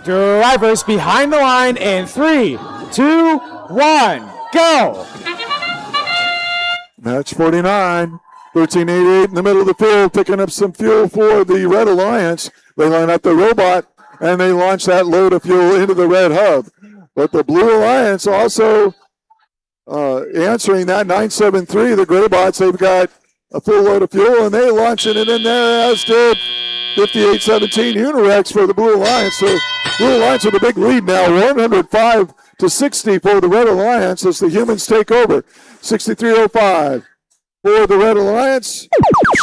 Drivers behind the line in 3, 2, 1, go! Match 49, 1388 in the middle of the field, picking up some fuel for the Red Alliance. They line up the robot, and they launch that load of fuel into the Red Hub. But the Blue Alliance also answering that 973, the Graybots, they've got a full load of fuel, and they launching it in there, as did 5817 Unirex for the Blue Alliance. So Blue Alliance with a big lead now, 105-60 for the Red Alliance as the humans take over. 6305 for the Red Alliance,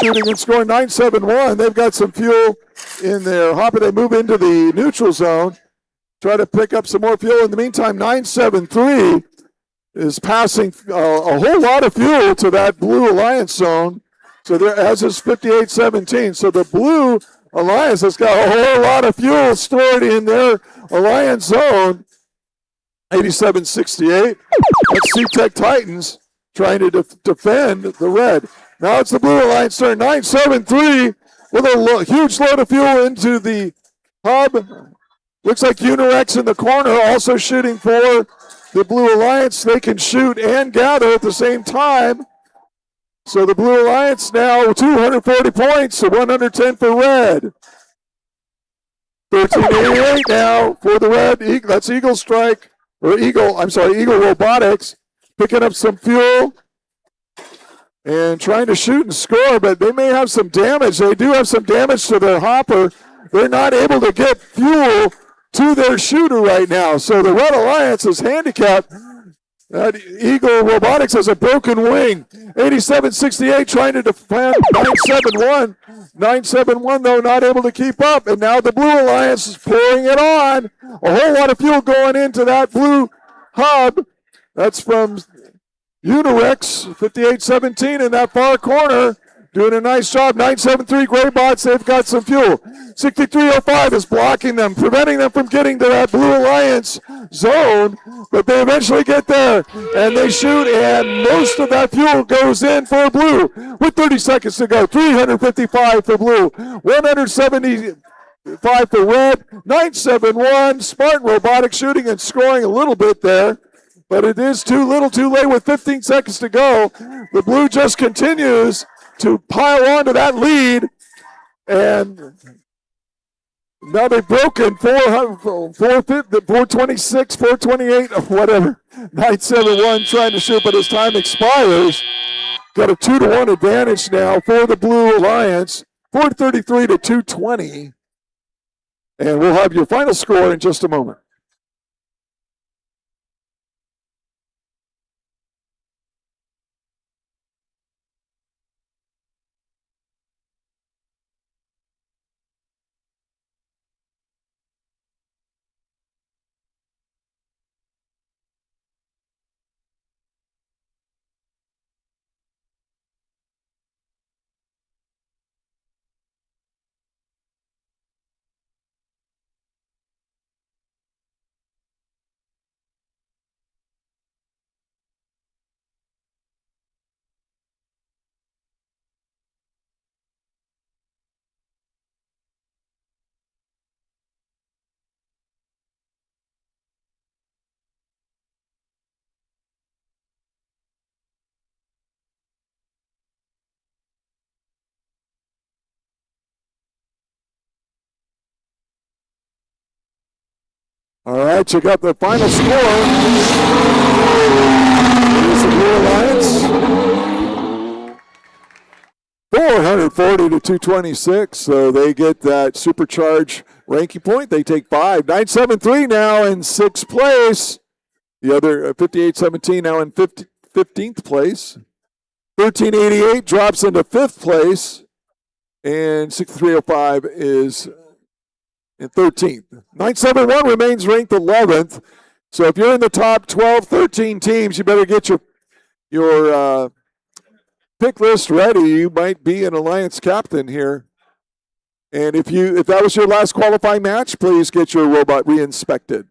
shooting and scoring 971. They've got some fuel in their hopper. They move into the neutral zone, try to pick up some more fuel. In the meantime, 973 is passing a whole lot of fuel to that Blue Alliance zone. So there, as is 5817. So the Blue Alliance has got a whole lot of fuel stored in their Alliance zone. 8768. That's C-Tech Titans trying to defend the Red. Now it's the Blue Alliance turn. 973 with a huge load of fuel into the hub. Looks like Unirex in the corner also shooting for the Blue Alliance. They can shoot and gather at the same time. So the Blue Alliance now 240 points, so 110 for Red. 1388 now for the Red. That's Eagle Strike, or Eagle Robotics, picking up some fuel and trying to shoot and score, but they may have some damage. They do have some damage to their hopper. They're not able to get fuel to their shooter right now. So the Red Alliance is handicapped. That Eagle Robotics has a broken wing. 8768 trying to defend 971. 971, though, not able to keep up. And now the Blue Alliance is pouring it on. A whole lot of fuel going into that blue hub. That's from Unirex, 5817 in that far corner. Doing a nice job. 973 Greybots, they've got some fuel. 6305 is blocking them, preventing them from getting to that Blue Alliance zone. But they eventually get there, and they shoot, and most of that fuel goes in for Blue. With 30 seconds to go, 355 for Blue, 175 for Red, 971. Spartan Robotics shooting and scoring a little bit there. But it is too little too late with 15 seconds to go. The Blue just continues to pile onto that lead. And now they've broken 426, 428, or whatever. 971 trying to shoot, but his time expires. Got a 2-1 advantage now for the Blue Alliance. 433 to 220. And we'll have your final score in just a moment. All right, you got the final score. Here's the Blue Alliance. 440 to 226, so they get that supercharged ranking point. They take 5. 973 now in 6th place. The other 5817 now in 15th place. 1388 drops into 5th place. And 6305 is in 13th. 971 remains ranked 11th. So if you're in the top 12, 13 teams, you better get your pick list ready. You might be an Alliance captain here. And if that was your last qualifying match, please get your robot re-inspected.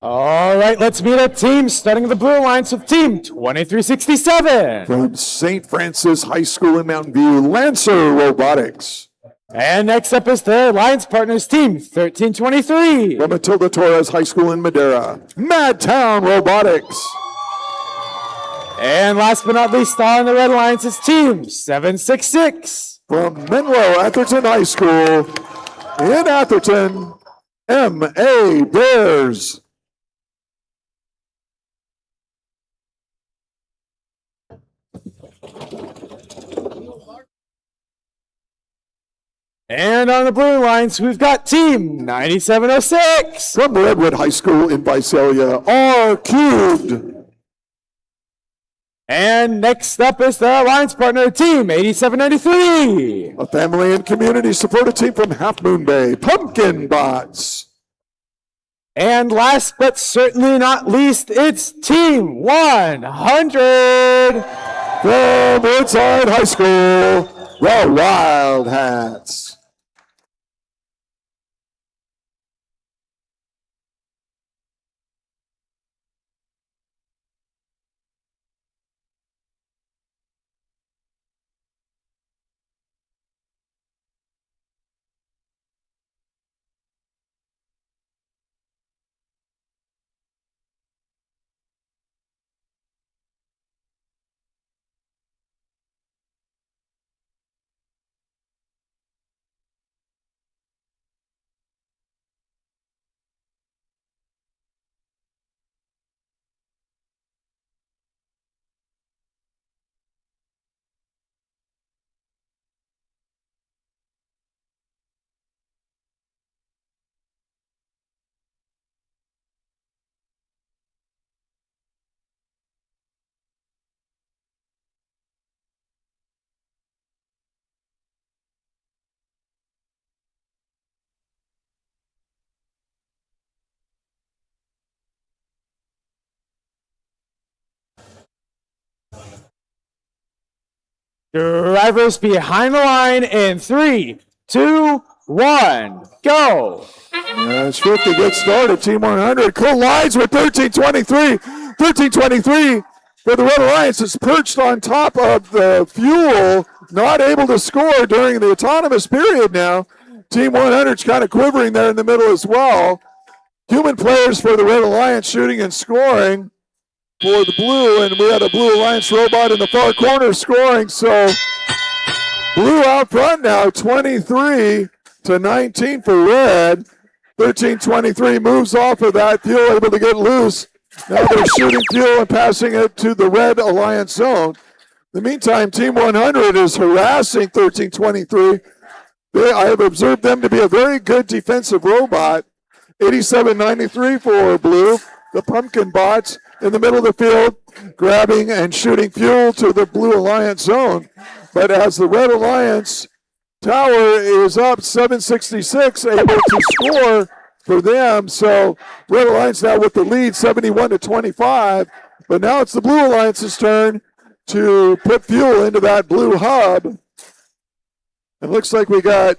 All right, let's meet our teams, starting with the Blue Alliance with Team 2367. From St. Francis High School in Mountain View, Lancer Robotics. And next up is their Alliance Partners Team 1323. From Matilda Torres High School in Madera, Madtown Robotics. And last but not least, on the Red Alliance is Team 766. From Menlo Atherton High School in Atherton, M.A. Bears. And on the Blue Alliance, we've got Team 9706. From Redwood High School in Visalia, R Cubed. And next up is the Alliance Partner Team 8793. A family and community supported team from Half Moon Bay, Pumpkin Bots. And last but certainly not least, it's Team 100. From Woodside High School, the Wild Hats. Drivers behind the line in 3, 2, 1, go. As 50 gets started, Team 100 collides with 1323. 1323 for the Red Alliance is perched on top of the fuel, not able to score during the autonomous period now. Team 100's kind of quivering there in the middle as well. Human players for the Red Alliance shooting and scoring for the blue, and we had a Blue Alliance robot in the far corner scoring, so blue out front now, 23-19 for red. 13-23 moves off of that, fuel able to get loose. Now they're shooting fuel and passing it to the Red Alliance zone. In the meantime, Team 100 is harassing 13-23. I have observed them to be a very good defensive robot. 87-93 for blue. The Pumpkin Bots in the middle of the field, grabbing and shooting fuel to the Blue Alliance zone. But as the Red Alliance tower is up 766, able to score for them. So Red Alliance now with the lead, 71-25. But now it's the Blue Alliance's turn to put fuel into that blue hub. It looks like we got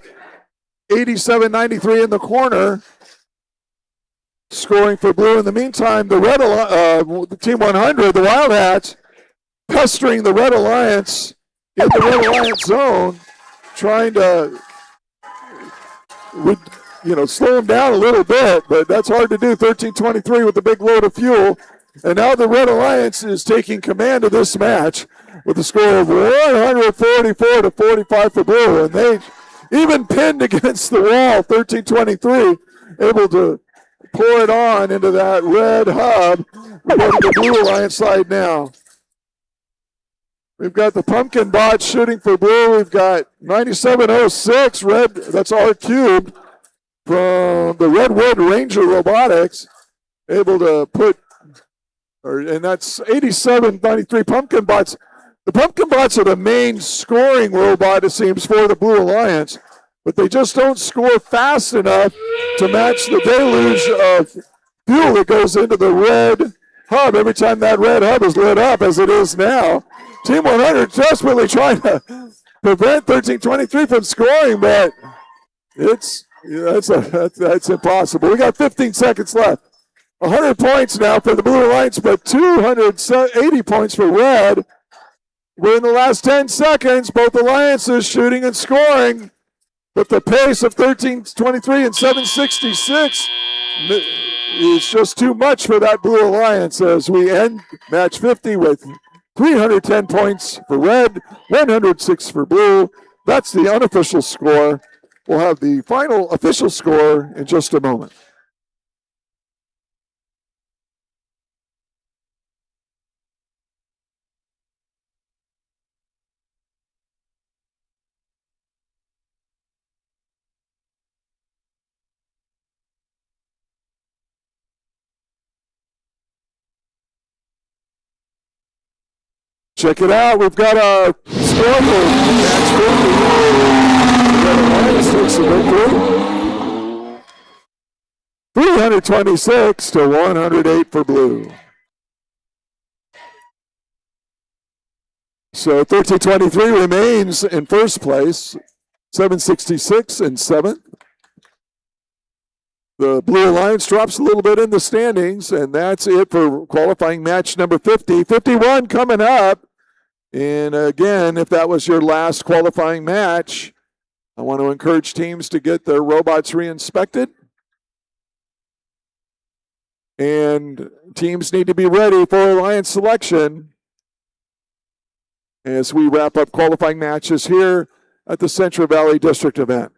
87-93 in the corner, scoring for blue. In the meantime, the Team 100, the Wildhats, pestering the Red Alliance in the Red Alliance zone, trying to, slow them down a little bit, but that's hard to do. 13-23 with the big load of fuel. And now the Red Alliance is taking command of this match with a score of 144-45 for blue. And they even pinned against the wall, 13-23, able to pour it on into that red hub. We're going to the Blue Alliance side now. We've got the Pumpkin Bot shooting for blue. We've got 9706 red, that's R Cubed from the Redwood Ranger Robotics, able to put, and that's 8793 Pumpkin Bots. The Pumpkin Bots are the main scoring robot, it seems, for the Blue Alliance, but they just don't score fast enough to match the deluge of fuel that goes into the red hub every time that red hub is lit up, as it is now. Team 100 desperately trying to prevent 13-23 from scoring, but that's impossible. We got 15 seconds left. 100 points now for the Blue Alliance, but 280 points for Red. We're in the last 10 seconds. Both alliances shooting and scoring. But the pace of 13:23 and 7:66 is just too much for that Blue Alliance as we end match 50 with 310 points for Red, 106 for Blue. That's the unofficial score. We'll have the final official score in just a moment. Check it out. We've got a score for match 50. Red Alliance takes the victory. 326 to 108 for Blue. So 1323 remains in first place, 766 in seventh. The Blue Alliance drops a little bit in the standings, and that's it for qualifying match number 50. 51 coming up. And again, if that was your last qualifying match, I want to encourage teams to get their robots re-inspected. And teams need to be ready for Alliance selection as we wrap up qualifying matches here at the Central Valley District event.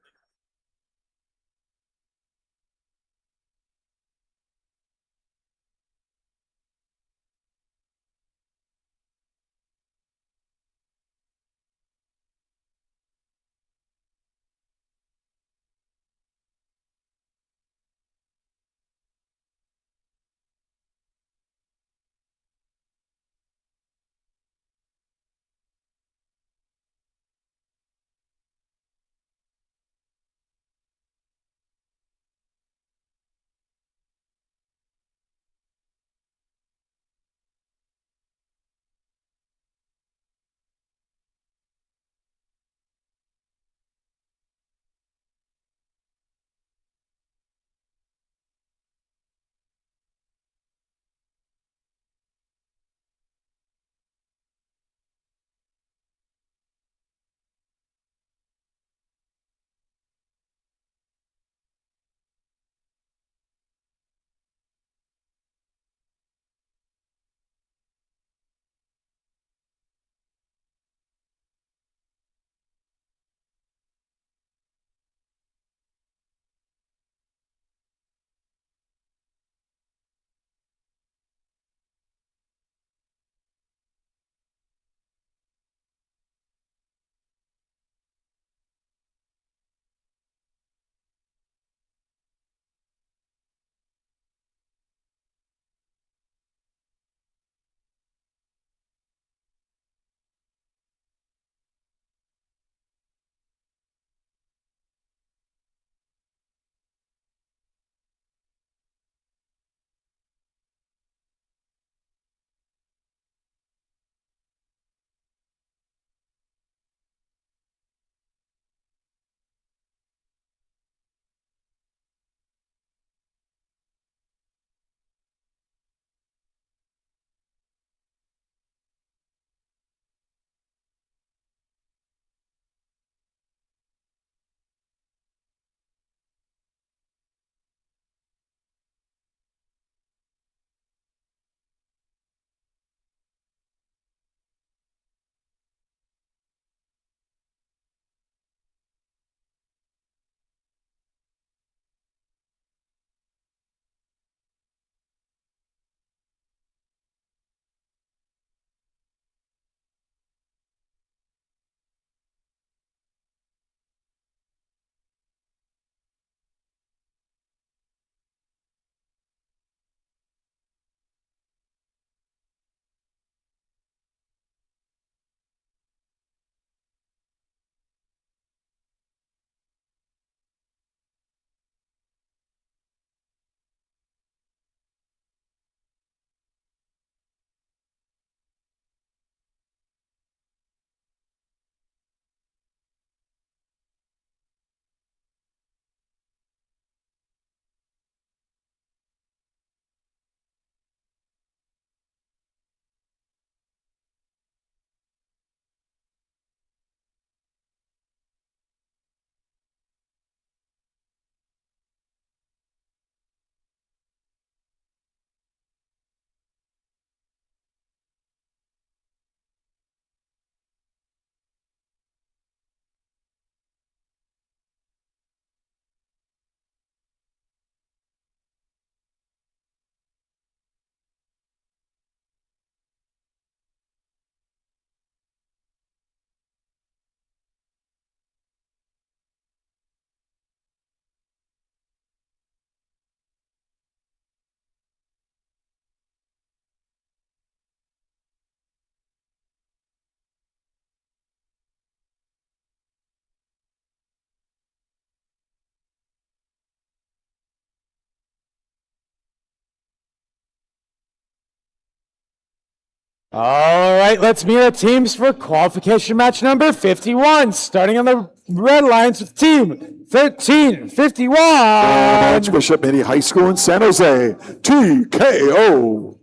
All right, let's meet our teams for qualification match number 51. Starting on the red lines with team 1351. Archbishop Mini High School in San Jose, TKO.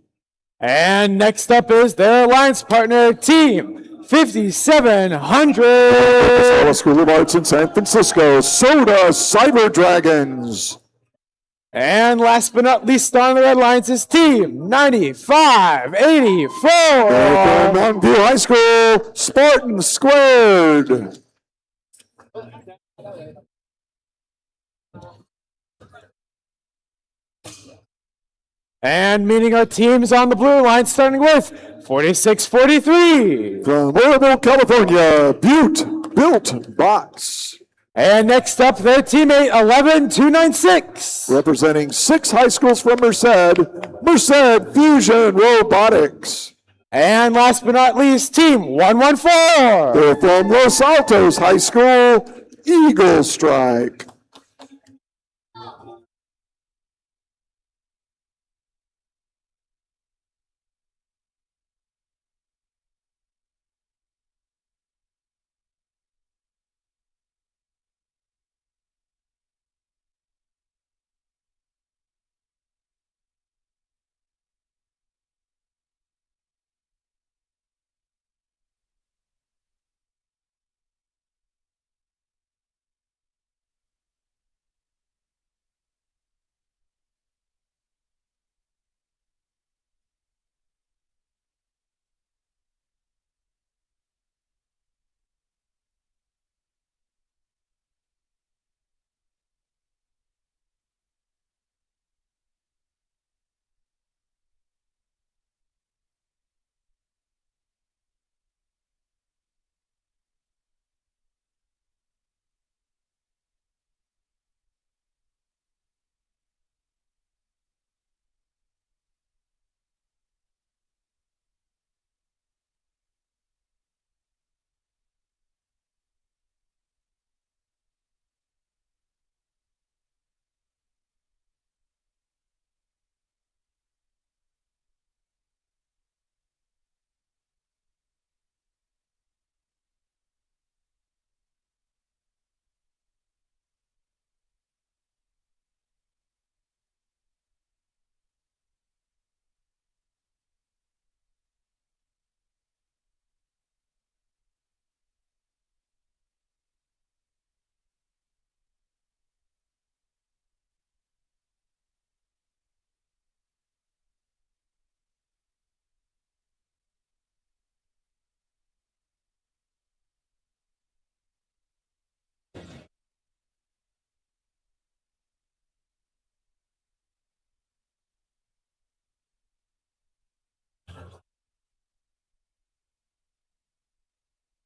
And next up is their alliance partner, team 5700. Pascal School of Arts in San Francisco, Soda Cyber Dragons. And last but not least on the red lines is team 9584. From Mountain View High School, Spartan Squared. And meeting our teams on the blue line, starting with 4643. From Oroville, California, Butte Built Bots. And next up, their teammate 11296. Representing 6 high schools from Merced Fusion Robotics. And last but not least, team 114. They're from Los Altos High School, Eagle Strike.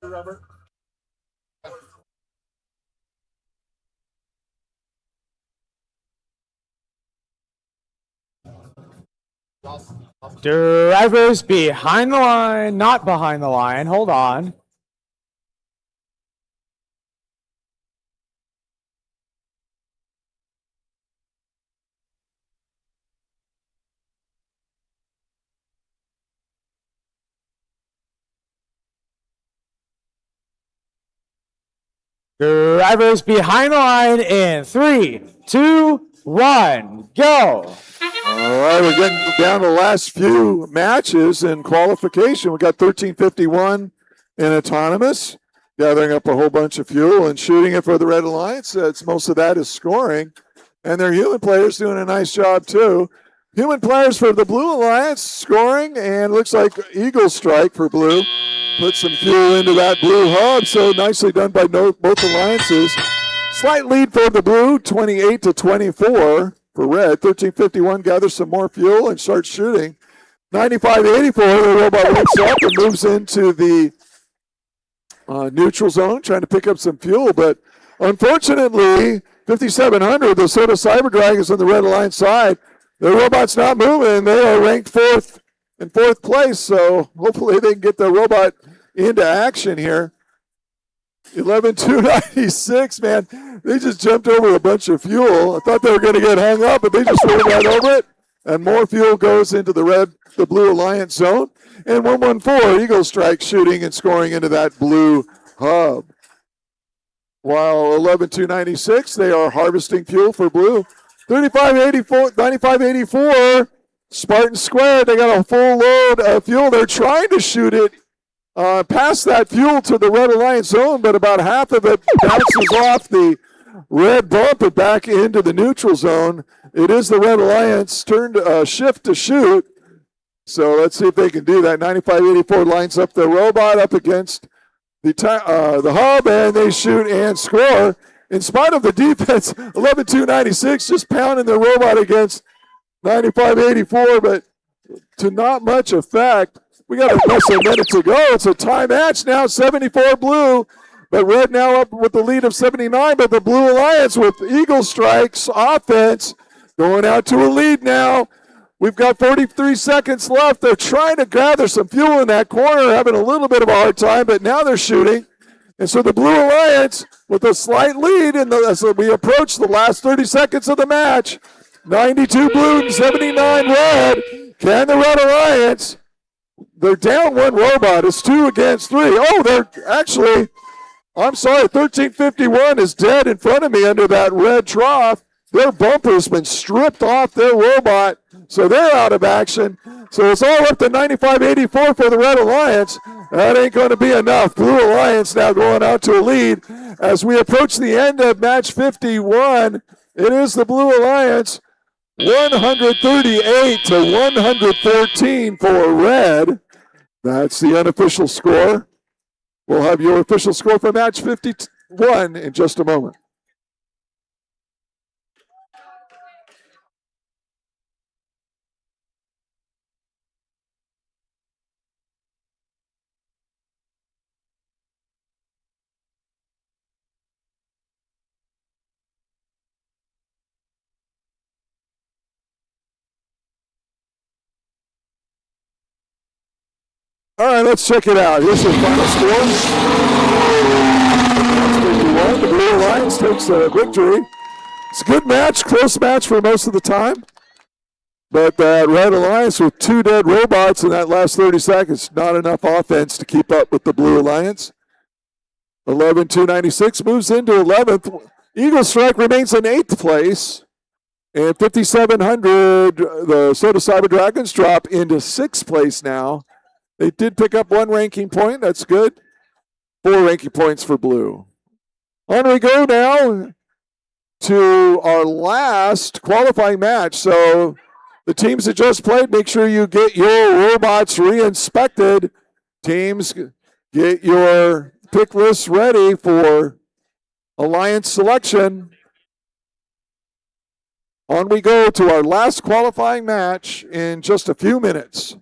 Robert. Drivers behind the line, not behind the line. Hold on. Drivers behind the line in 3, 2, 1, go. All right, we're getting down to the last few matches in qualification. We got 1351 in autonomous, gathering up a whole bunch of fuel and shooting it for the Red Alliance. Most of that is scoring, and their human players doing a nice job too. Human players for the Blue Alliance scoring, and looks like Eagle Strike for Blue. Put some fuel into that Blue hub, so nicely done by both alliances. Slight lead for the Blue, 28-24 for Red. 1351 gathers some more fuel and starts shooting. 95-84, the robot wakes up and moves into the neutral zone, trying to pick up some fuel, but unfortunately, 5700, the Soda Cyber Dragons on the Red Alliance side, the robot's not moving. They are ranked fourth place, so hopefully they can get the robot into action here. 11-296, man. They just jumped over a bunch of fuel. I thought they were going to get hung up, but they just went right over it and more fuel goes into the Blue Alliance zone. And 114 Eagle Strike shooting and scoring into that blue hub. While 11-296, they are harvesting fuel for blue. 95-84, Spartan Square, they got a full load of fuel. They're trying to shoot it past that fuel to the Red Alliance zone, but about half of it bounces off the red bump and back into the neutral zone. It is the Red Alliance turn to shift to shoot. So let's see if they can do that. 95-84 lines up the robot up against the hub, and they shoot and score. In spite of the defense, 11-296 just pounding the robot against 95-84, but to not much effect. We got less than a minute to go. It's a tie match now, 74 blue, but red now up with the lead of 79, but the Blue Alliance with Eagle Strikes offense going out to a lead now. We've got 43 seconds left. They're trying to gather some fuel in that corner, having a little bit of a hard time, but now they're shooting. And so the Blue Alliance with a slight lead as we approach the last 30 seconds of the match. 92 blue and 79 red. Can the Red Alliance? They're down one robot. It's 2 against 3. Oh, they're actually, I'm sorry, 1351 is dead in front of me under that red trough. Their bumper's been stripped off their robot, so they're out of action. So it's all up to 95-84 for the Red Alliance. That ain't going to be enough. Blue Alliance now going out to a lead. As we approach the end of match 51, it is the Blue Alliance 138-113 for red. That's the unofficial score. We'll have your official score for match 51 in just a moment. All right, let's check it out. Here's the final score. The Blue Alliance takes the victory. It's a good match, close match for most of the time. But that Red Alliance with 2 dead robots in that last 30 seconds, not enough offense to keep up with the Blue Alliance. 11-296 moves into 11th. Eagle Strike remains in 8th place. And 5,700, the Soda Cyber Dragons drop into 6th place now. They did pick up 1 ranking point. That's good. 4 ranking points for blue. On we go now to our last qualifying match. So the teams that just played, make sure you get your robots re-inspected. Teams, get your pick lists ready for Alliance selection. On we go to our last qualifying match in just a few minutes.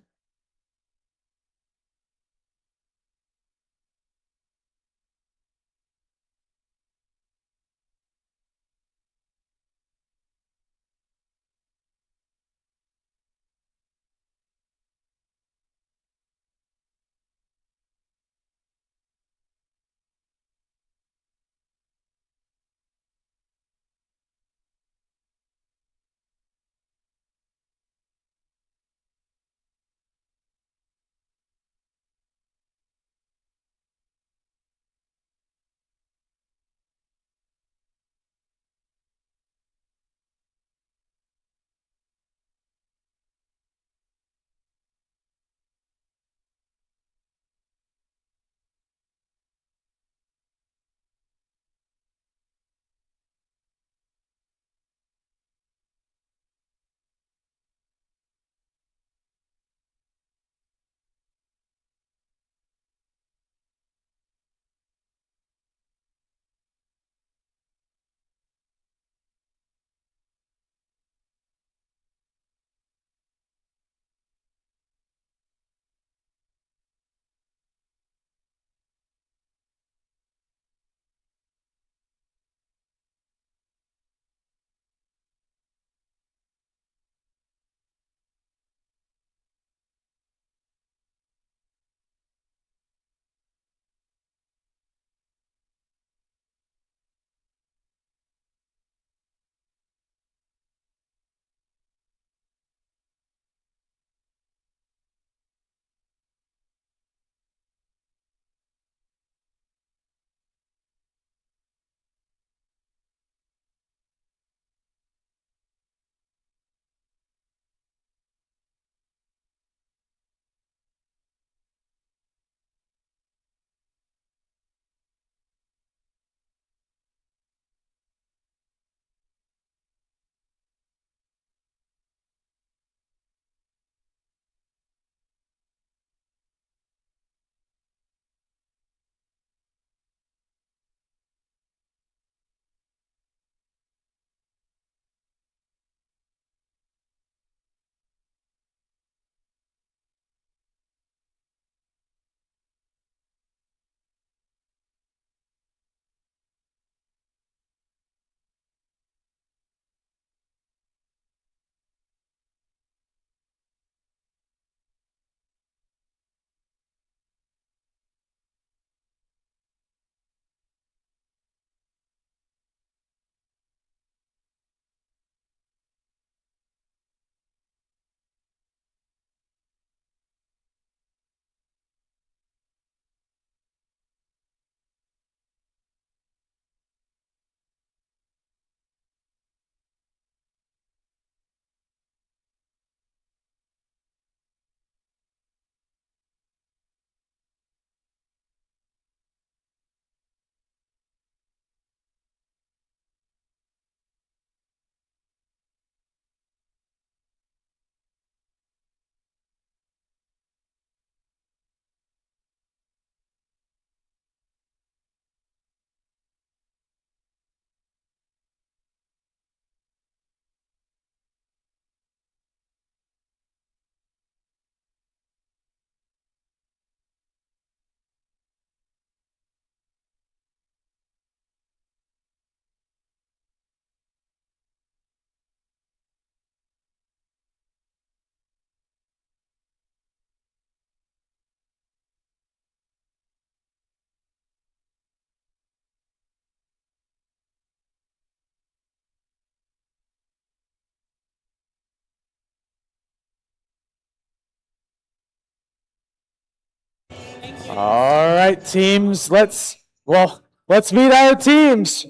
All right, teams, let's meet our teams.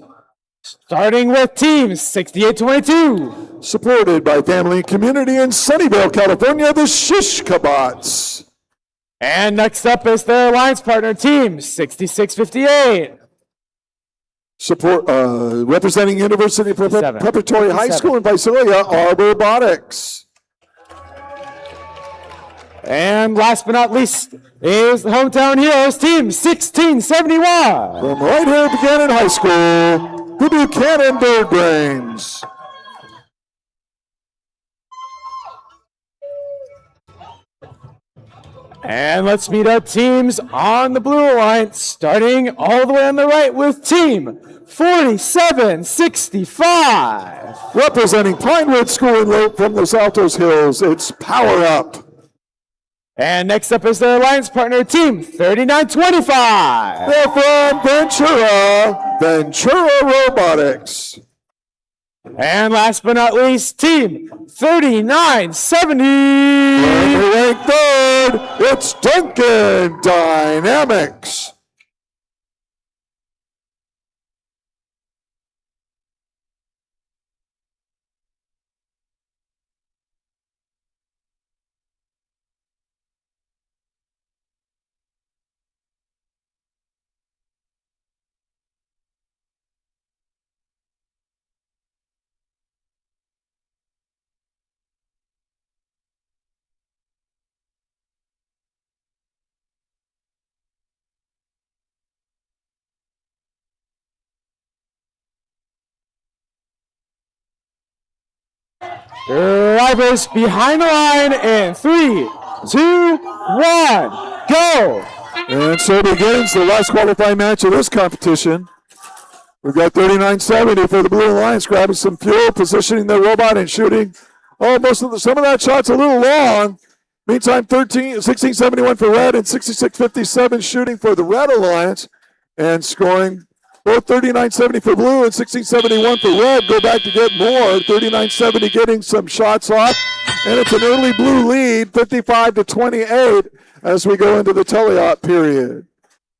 Starting with team 6822. Supported by Family and Community in Sunnyvale, California, the Shish Kabots. And next up is their alliance partner, team 6658. Representing University Preparatory High School in Visalia, our Robotics. And last but not least is the hometown heroes, team 1671. From right here at Buchanan High School, the Buchanan Bird Brains. And let's meet our teams on the Blue Alliance, starting all the way on the right with team 4765. Representing Pinewood School from Los Altos Hills, it's Power Up. And next up is their alliance partner, team 3925. They're from Ventura Robotics. And last but not least, team 3970. And ranked third, it's Duncan Dynamics. Drivers behind the line in 3, 2, 1, go! And so begins the last qualifying match of this competition. We've got 3970 for the Blue Alliance, grabbing some fuel, positioning their robot and shooting. Oh, some of that shot's a little long. Meantime, 1671 for Red and 6657 shooting for the Red Alliance and scoring. Both 3970 for Blue and 1671 for Red go back to get more. 3970 getting some shots off, and it's an early Blue lead, 55-28, as we go into the teleop period.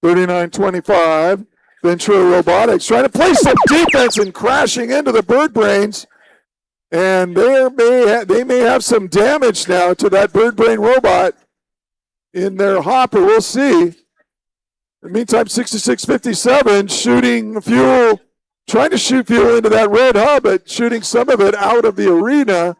3925, Ventura Robotics trying to play some defense and crashing into the Bird Brains, and they may have some damage now to that Bird Brain robot in their hopper. We'll see. In the meantime, 6657 shooting fuel, trying to shoot fuel into that red hub, but shooting some of it out of the arena.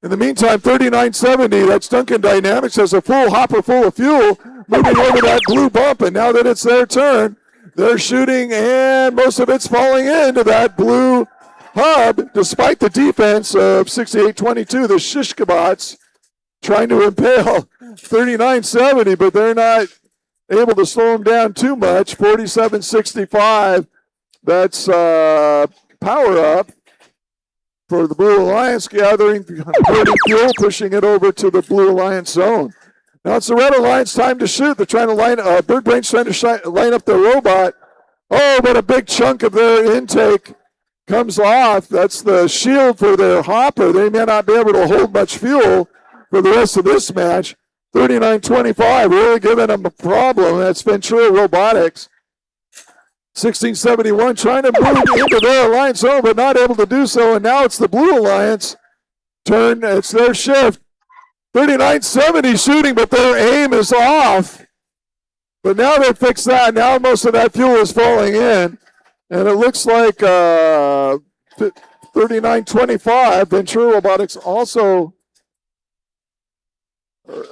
In the meantime, 3970, that's Duncan Dynamics, has a full hopper full of fuel, moving over that blue bump, and now that it's their turn, they're shooting, and most of it's falling into that blue hub, despite the defense of 6822, the Shishkabots, trying to impale 3970, but they're not able to slow them down too much. 47-65. That's Power Up for the Blue Alliance, gathering fuel, pushing it over to the Blue Alliance zone. Now it's the Red Alliance time to shoot. They're trying to Bird Brain's trying to line up their robot. Oh, but a big chunk of their intake comes off. That's the shield for their hopper. They may not be able to hold much fuel for the rest of this match. 3925, really giving them a problem. That's Ventura Robotics. 1671 trying to move into their alliance zone, but not able to do so. And now it's the Blue Alliance turn. It's their shift. 3970 shooting, but their aim is off. But now they fixed that. Now most of that fuel is falling in. And it looks like 3925, Ventura Robotics also.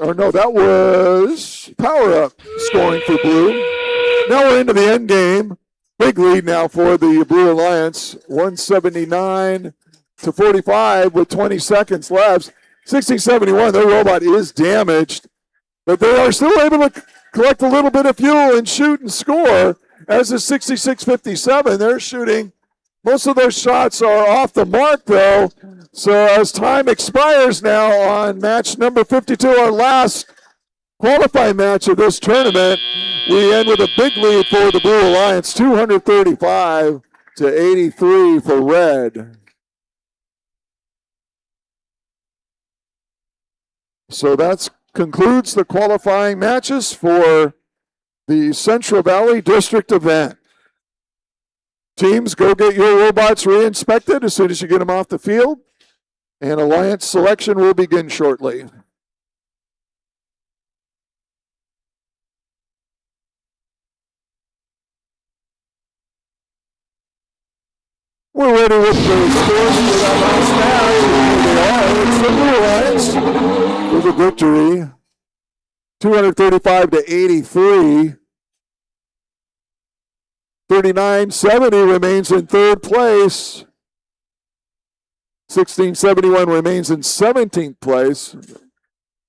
Or no, that was Power Up scoring for Blue. Now we're into the end game. Big lead now for the Blue Alliance, 179-45 with 20 seconds left. 1671, their robot is damaged, but they are still able to collect a little bit of fuel and shoot and score. As is 6657, they're shooting. Most of their shots are off the mark, though. So as time expires now on match number 52, our last qualifying match of this tournament, we end with a big lead for the Blue Alliance, 235-83 for Red. So that concludes the qualifying matches for the Central Valley District event. Teams, go get your robots re-inspected as soon as you get them off the field, and Alliance selection will begin shortly. We're ready with the scores for that last match. Here they are. It's the Blue Alliance with a victory, 235 to 83. 3970 remains in third place. 1671 remains in 17th place.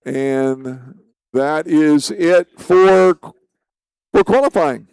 And that is it for qualifying.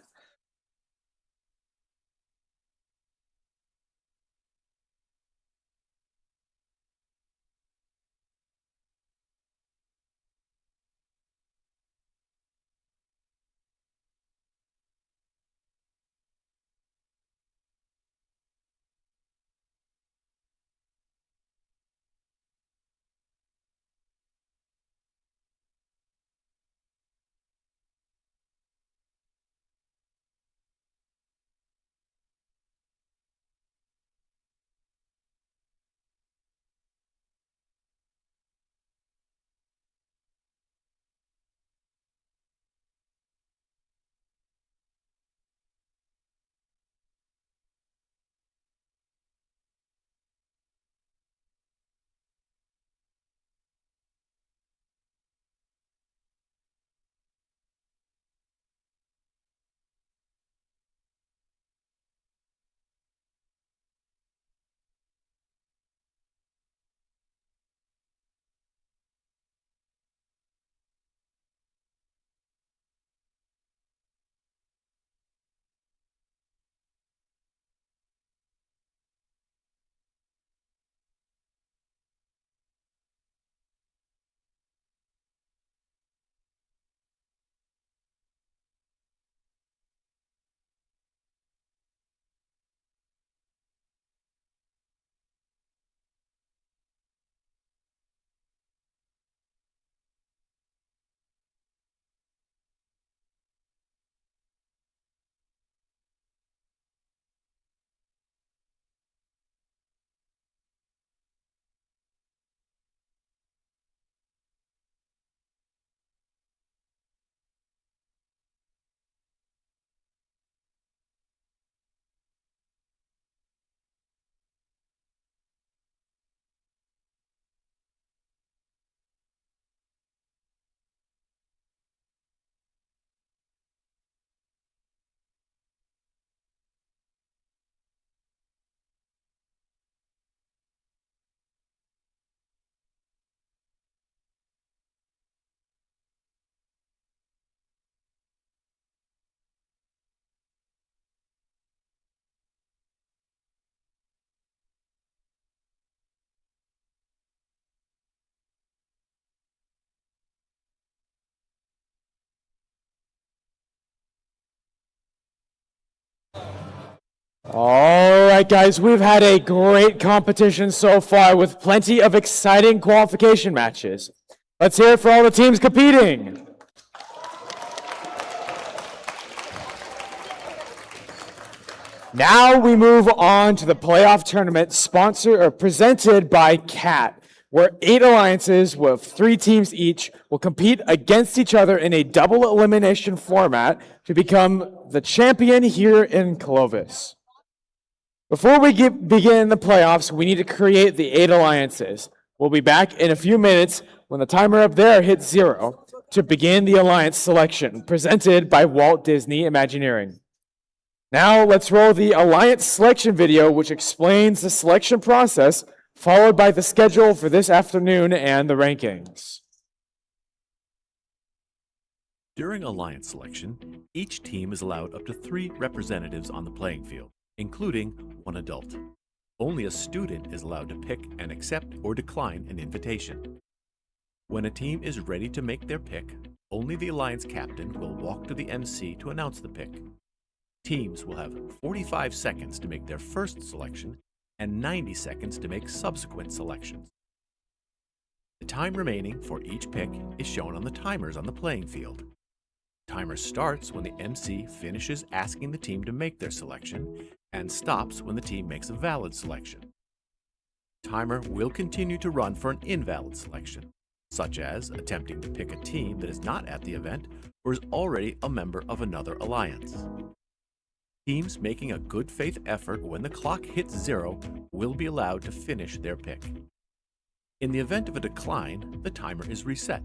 All right, guys, we've had a great competition so far with plenty of exciting qualification matches. Let's hear it for all the teams competing. Now we move on to the playoff tournament sponsored or presented by CAT, where 8 alliances with 3 teams each will compete against each other in a double elimination format to become the champion here in Clovis. Before we begin the playoffs, we need to create the 8 alliances. We'll be back in a few minutes when the timer up there hits 0 to begin the alliance selection presented by Walt Disney Imagineering. Now let's roll the alliance selection video, which explains the selection process, followed by the schedule for this afternoon and the rankings. During alliance selection, each team is allowed up to 3 representatives on the playing field, including 1 adult. Only a student is allowed to pick and accept or decline an invitation. When a team is ready to make their pick, only the alliance captain will walk to the MC to announce the pick. Teams will have 45 seconds to make their first selection and 90 seconds to make subsequent selections. The time remaining for each pick is shown on the timers on the playing field. Timer starts when the MC finishes asking the team to make their selection and stops when the team makes a valid selection. Timer will continue to run for an invalid selection, such as attempting to pick a team that is not at the event or is already a member of another alliance. Teams making a good faith effort when the clock hits 0 will be allowed to finish their pick. In the event of a decline, the timer is reset.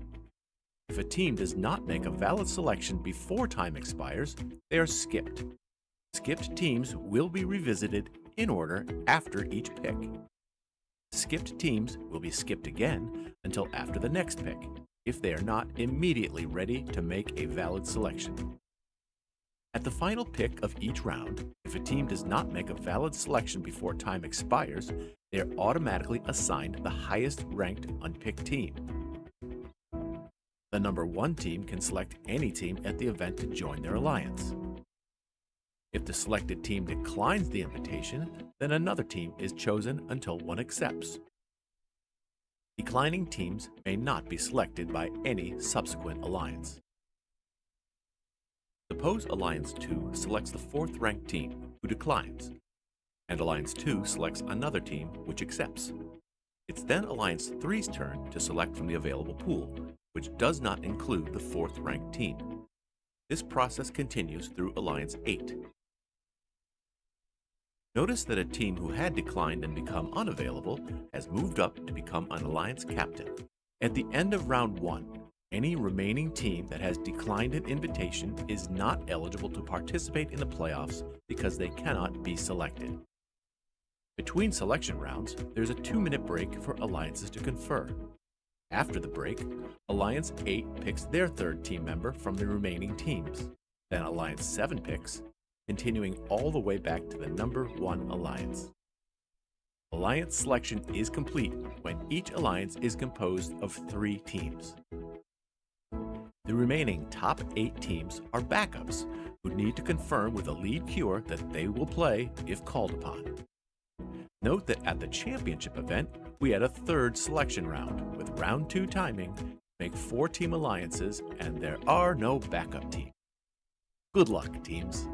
If a team does not make a valid selection before time expires, they are skipped. Skipped teams will be revisited in order after each pick. Skipped teams will be skipped again until after the next pick, if they are not immediately ready to make a valid selection. At the final pick of each round, if a team does not make a valid selection before time expires, they are automatically assigned the highest ranked unpicked team. The number 1 team can select any team at the event to join their alliance. If the selected team declines the invitation, then another team is chosen until one accepts. Declining teams may not be selected by any subsequent alliance. Suppose Alliance 2 selects the 4th ranked team, who declines, and Alliance 2 selects another team, which accepts. It's then Alliance 3's turn to select from the available pool, which does not include the 4th ranked team. This process continues through Alliance 8. Notice that a team who had declined and become unavailable has moved up to become an alliance captain. At the end of round 1, any remaining team that has declined an invitation is not eligible to participate in the playoffs because they cannot be selected. Between selection rounds, there's a 2-minute break for alliances to confer. After the break, Alliance 8 picks their 3rd team member from the remaining teams. Then Alliance 7 picks, continuing all the way back to the number 1 alliance. Alliance selection is complete when each alliance is composed of 3 teams. The remaining top 8 teams are backups who need to confirm with a lead queuer that they will play if called upon. Note that at the championship event, we had a 3rd selection round with round 2 timing to make 4-team alliances, and there are no backup teams. Good luck, teams.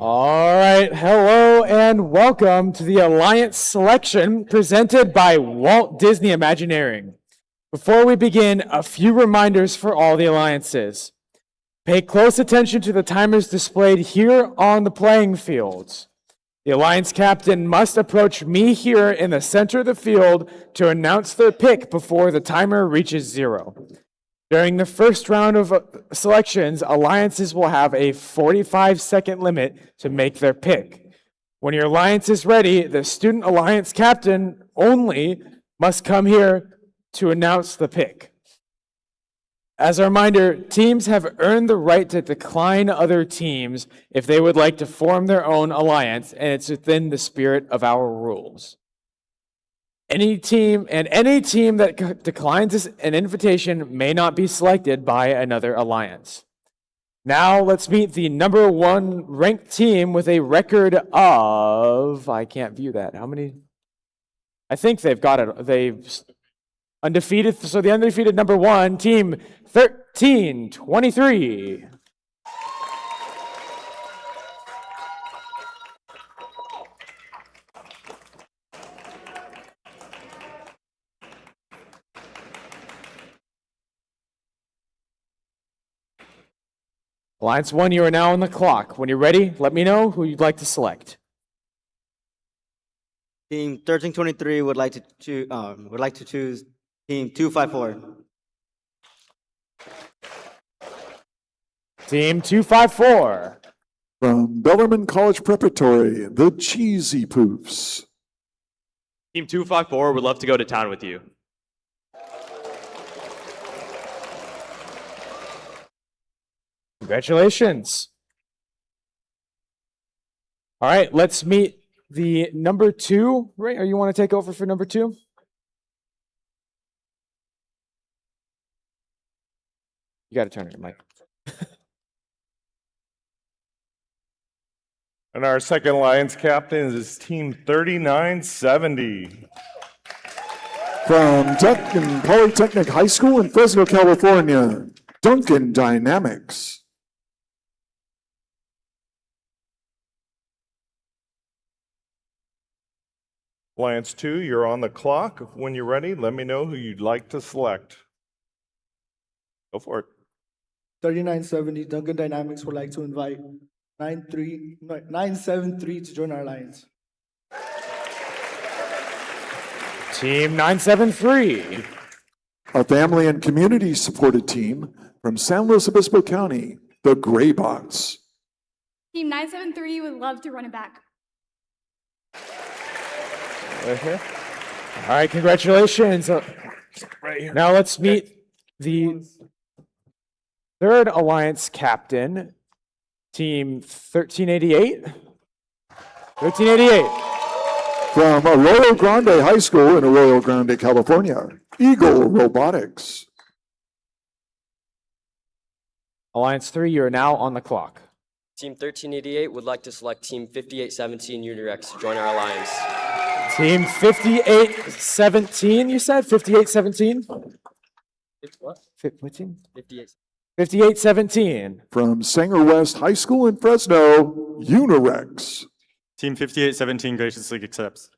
All right, hello and welcome to the Alliance selection presented by Walt Disney Imagineering. Before we begin, a few reminders for all the alliances. Pay close attention to the timers displayed here on the playing fields. The alliance captain must approach me here in the center of the field to announce their pick before the timer reaches 0. During the first round of selections, alliances will have a 45-second limit to make their pick. When your alliance is ready, the student alliance captain only must come here to announce the pick. As a reminder, teams have earned the right to decline other teams if they would like to form their own alliance, and it's within the spirit of our rules. Any team that declines an invitation may not be selected by another alliance. Now let's meet the number 1 ranked team with a record of, I can't view that. How many? I think they've got it. They've undefeated. So the undefeated number 1 team, 13-23. Alliance 1, you are now on the clock. When you're ready, let me know who you'd like to select. Team 1323 would like to choose team 254. Team 254. From Bellarmine College Preparatory, the Cheesy Poofs. Team 254 would love to go to town with you. Congratulations. All right, let's meet the number 2. Ray, or you want to take over for number 2? You got to turn it, Mike. And our second alliance captain is team 3970. From Duncan Polytechnic High School in Fresno, California, Duncan Dynamics. Alliance 2, you're on the clock. When you're ready, let me know who you'd like to select. Go for it. 3970 Duncan Dynamics would like to invite 973 to join our alliance. Team 973. A family and community supported team from San Luis Obispo County, the Gray Box. Team 973 would love to run it back. Right here. All right, congratulations. Right here. Now let's meet the third alliance captain, team 1388. 1388. From Arroyo Grande High School in Arroyo Grande, California, Eagle Robotics. Alliance 3, you are now on the clock. Team 1388 would like to select Team 5817 Unirex to join our alliance. Team 5817, you said? 5817? What? What team? 58. 5817. From Sanger West High School in Fresno, Unirex. Team 5817 graciously accepts.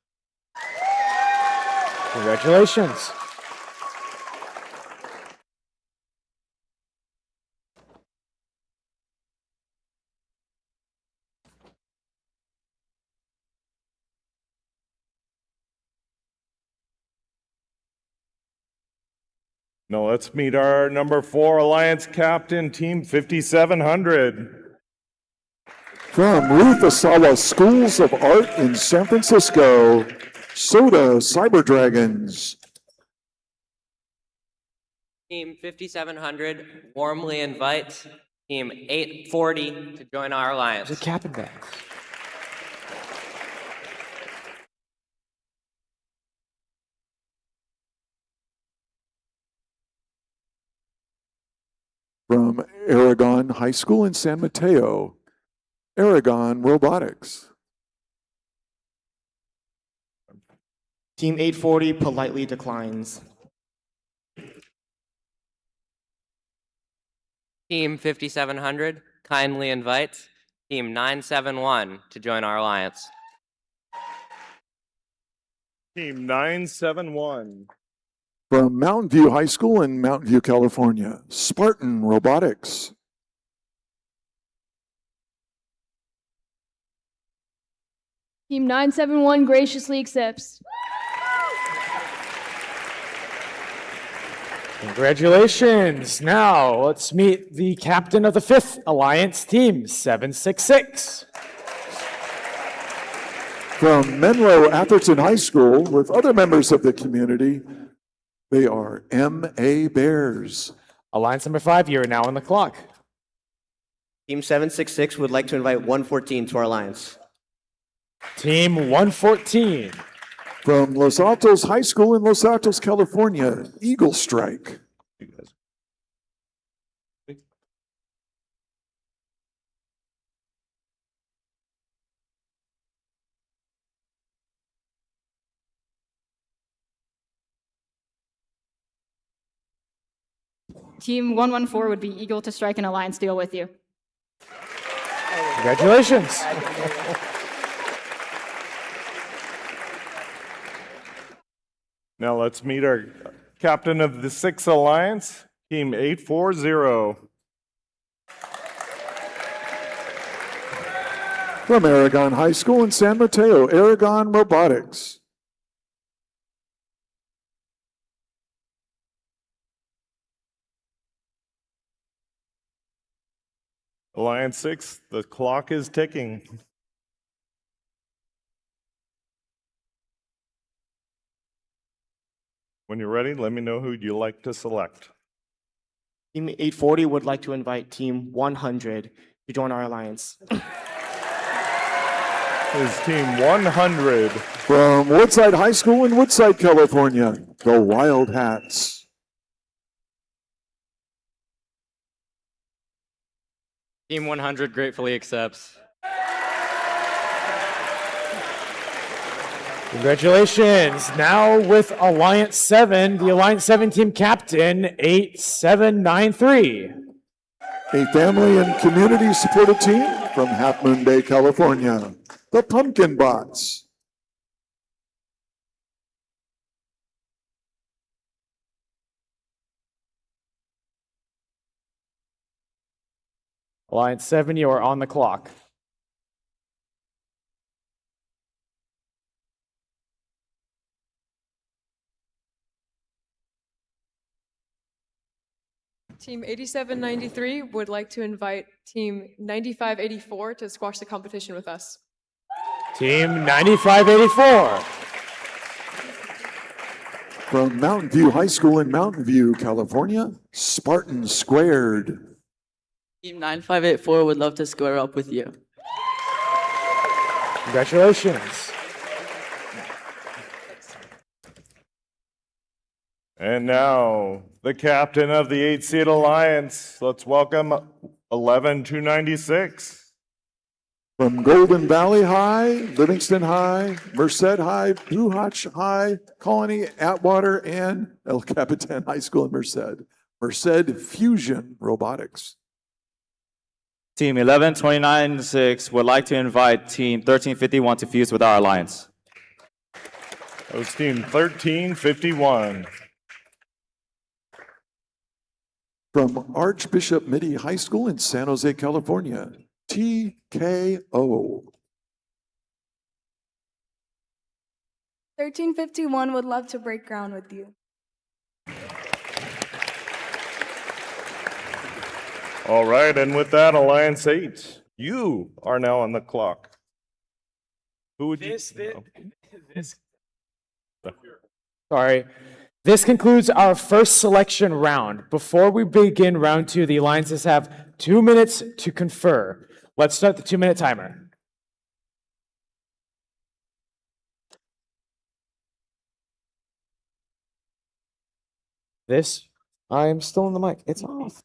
Congratulations. Now let's meet our number 4 alliance captain, team 5700. From Ruth Asawa Schools of Art in San Francisco, Soda Cyber Dragons. Team 5700 warmly invites Team 840 to join our alliance. There's a cap and bags. From Aragon High School in San Mateo, Aragon Robotics. Team 840 politely declines. Team 5700 kindly invites Team 971 to join our alliance. Team 971. From Mountain View High School in Mountain View, California, Spartan Robotics. Team 971 graciously accepts. Congratulations. Now let's meet the captain of the 5th Alliance, Team 766. From Menlo Atherton High School with other members of the community, they are M.A. Bears. Alliance number 5, you're now on the clock. Team 766 would like to invite 114 to our alliance. Team 114. From Los Altos High School in Los Altos, California, Eagle Strike. Team 114 would be eager to strike an alliance deal with you. Congratulations. Now let's meet our captain of the 6th Alliance, Team 840. From Aragon High School in San Mateo, Aragon Robotics. Alliance 6, the clock is ticking. When you're ready, let me know who you'd like to select. Team 840 would like to invite Team 100 to join our alliance. Is Team 100. From Woodside High School in Woodside, California, the Wild Hats. Team 100 gratefully accepts. Congratulations. Now with Alliance 7, the Alliance 7 team captain, 8793. A family and community supported team from Half Moon Bay, California, the Pumpkin Bots. Alliance 7, you are on the clock. Team 8793 would like to invite Team 9584 to squash the competition with us. Team 9584. From Mountain View High School in Mountain View, California, Spartan Squared. Team 9584 would love to square up with you. Congratulations. And now, the captain of the 8-seed alliance. Let's welcome 11296. From Golden Valley High, Livingston High, Merced High, Blue Hotch High, Colony, Atwater, and El Capitan High School in Merced. Merced Fusion Robotics. Team 11296 would like to invite Team 1351 to fuse with our alliance. That was Team 1351. From Archbishop Mitty High School in San Jose, California, TKO. 1351 would love to break ground with you. All right, and with that, Alliance 8, you are now on the clock. Who would you? Sorry. This concludes our first selection round. Before we begin round 2, the alliances have 2 minutes to confer. Let's start the 2-minute timer. I am still on the mic. It's off.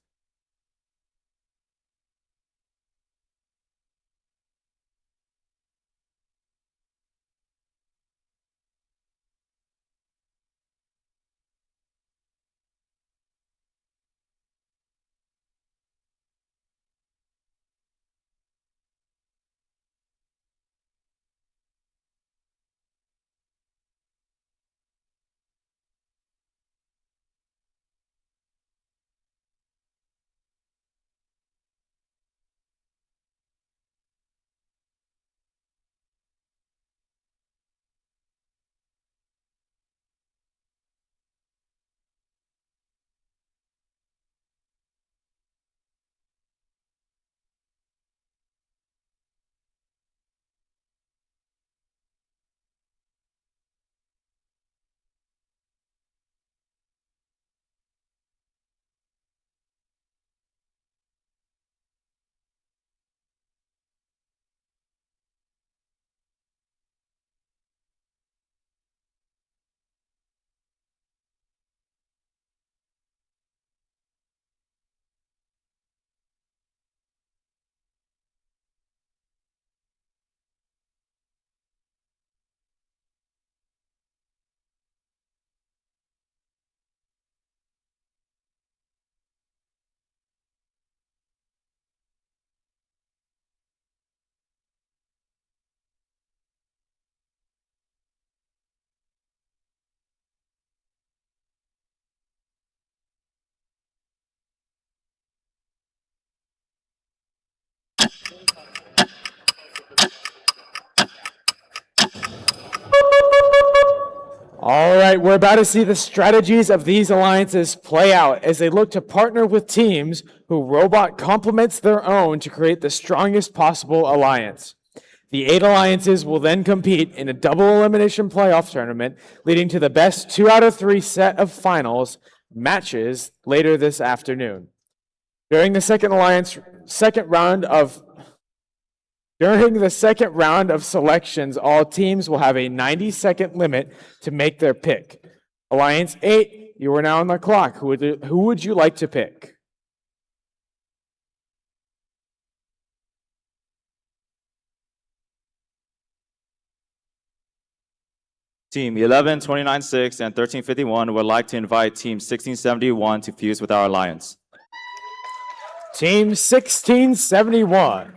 All right, we're about to see the strategies of these alliances play out as they look to partner with teams who robot complements their own to create the strongest possible alliance. The 8 alliances will then compete in a double elimination playoff tournament, leading to the best 2 out of 3 set of finals matches later this afternoon. During the second round of selections, all teams will have a 90-second limit to make their pick. Alliance 8, you are now on the clock. Who would you like to pick? Team 11, 29, 6, and 1351 would like to invite Team 1671 to fuse with our alliance. Team 1671.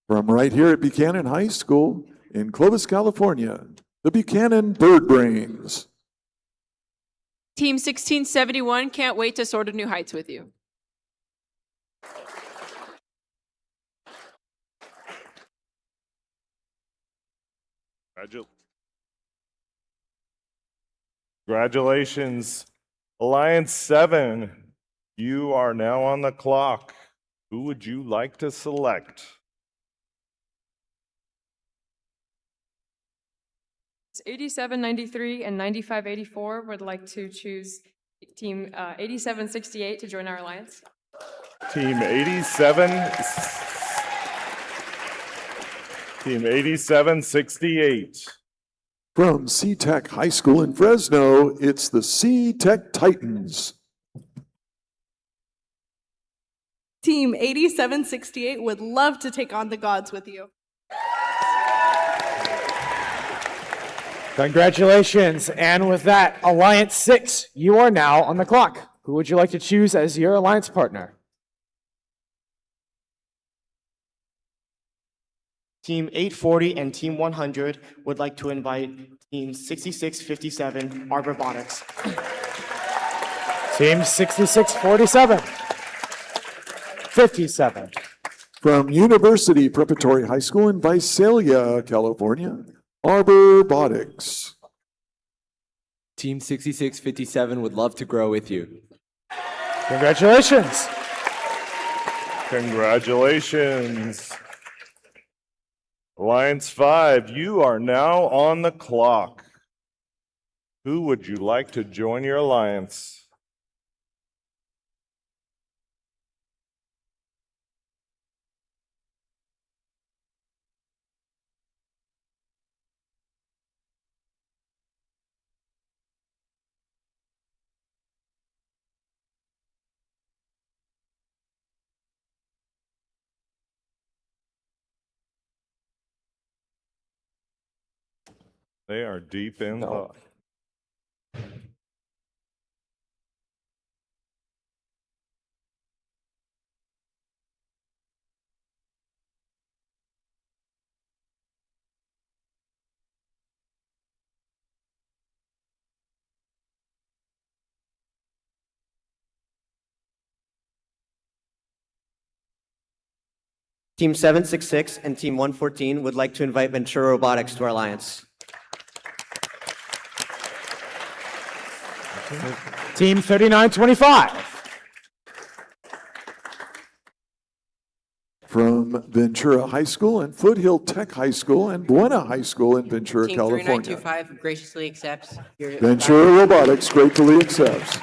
From right here at Buchanan High School in Clovis, California, the Buchanan Bird Brains. Team 1671 can't wait to soar to new heights with you. Congratulations, Alliance 7. You are now on the clock. Who would you like to select? It's 8793 and 9584 would like to choose team 8768 to join our alliance. Team 8768. From C-Tech High School in Fresno, it's the C-Tech Titans. Team 8768 would love to take on the gods with you. Congratulations. And with that, Alliance 6, you are now on the clock. Who would you like to choose as your alliance partner? Team 840 and Team 100 would like to invite Team 6657, our Robotics. Team 6647. 57. From University Preparatory High School in Visalia, California, Arbor Robotics. Team 6657 would love to grow with you. Congratulations. Congratulations. Alliance 5, you are now on the clock. Who would you like to join your alliance? They are deep in thought. Team 766 and Team 114 would like to invite Ventura Robotics to our alliance. Team 3925. From Ventura High School and Foothill Tech High School and Buena High School in Ventura, Team California. 3925 graciously accepts your Ventura Robotics gratefully accepts.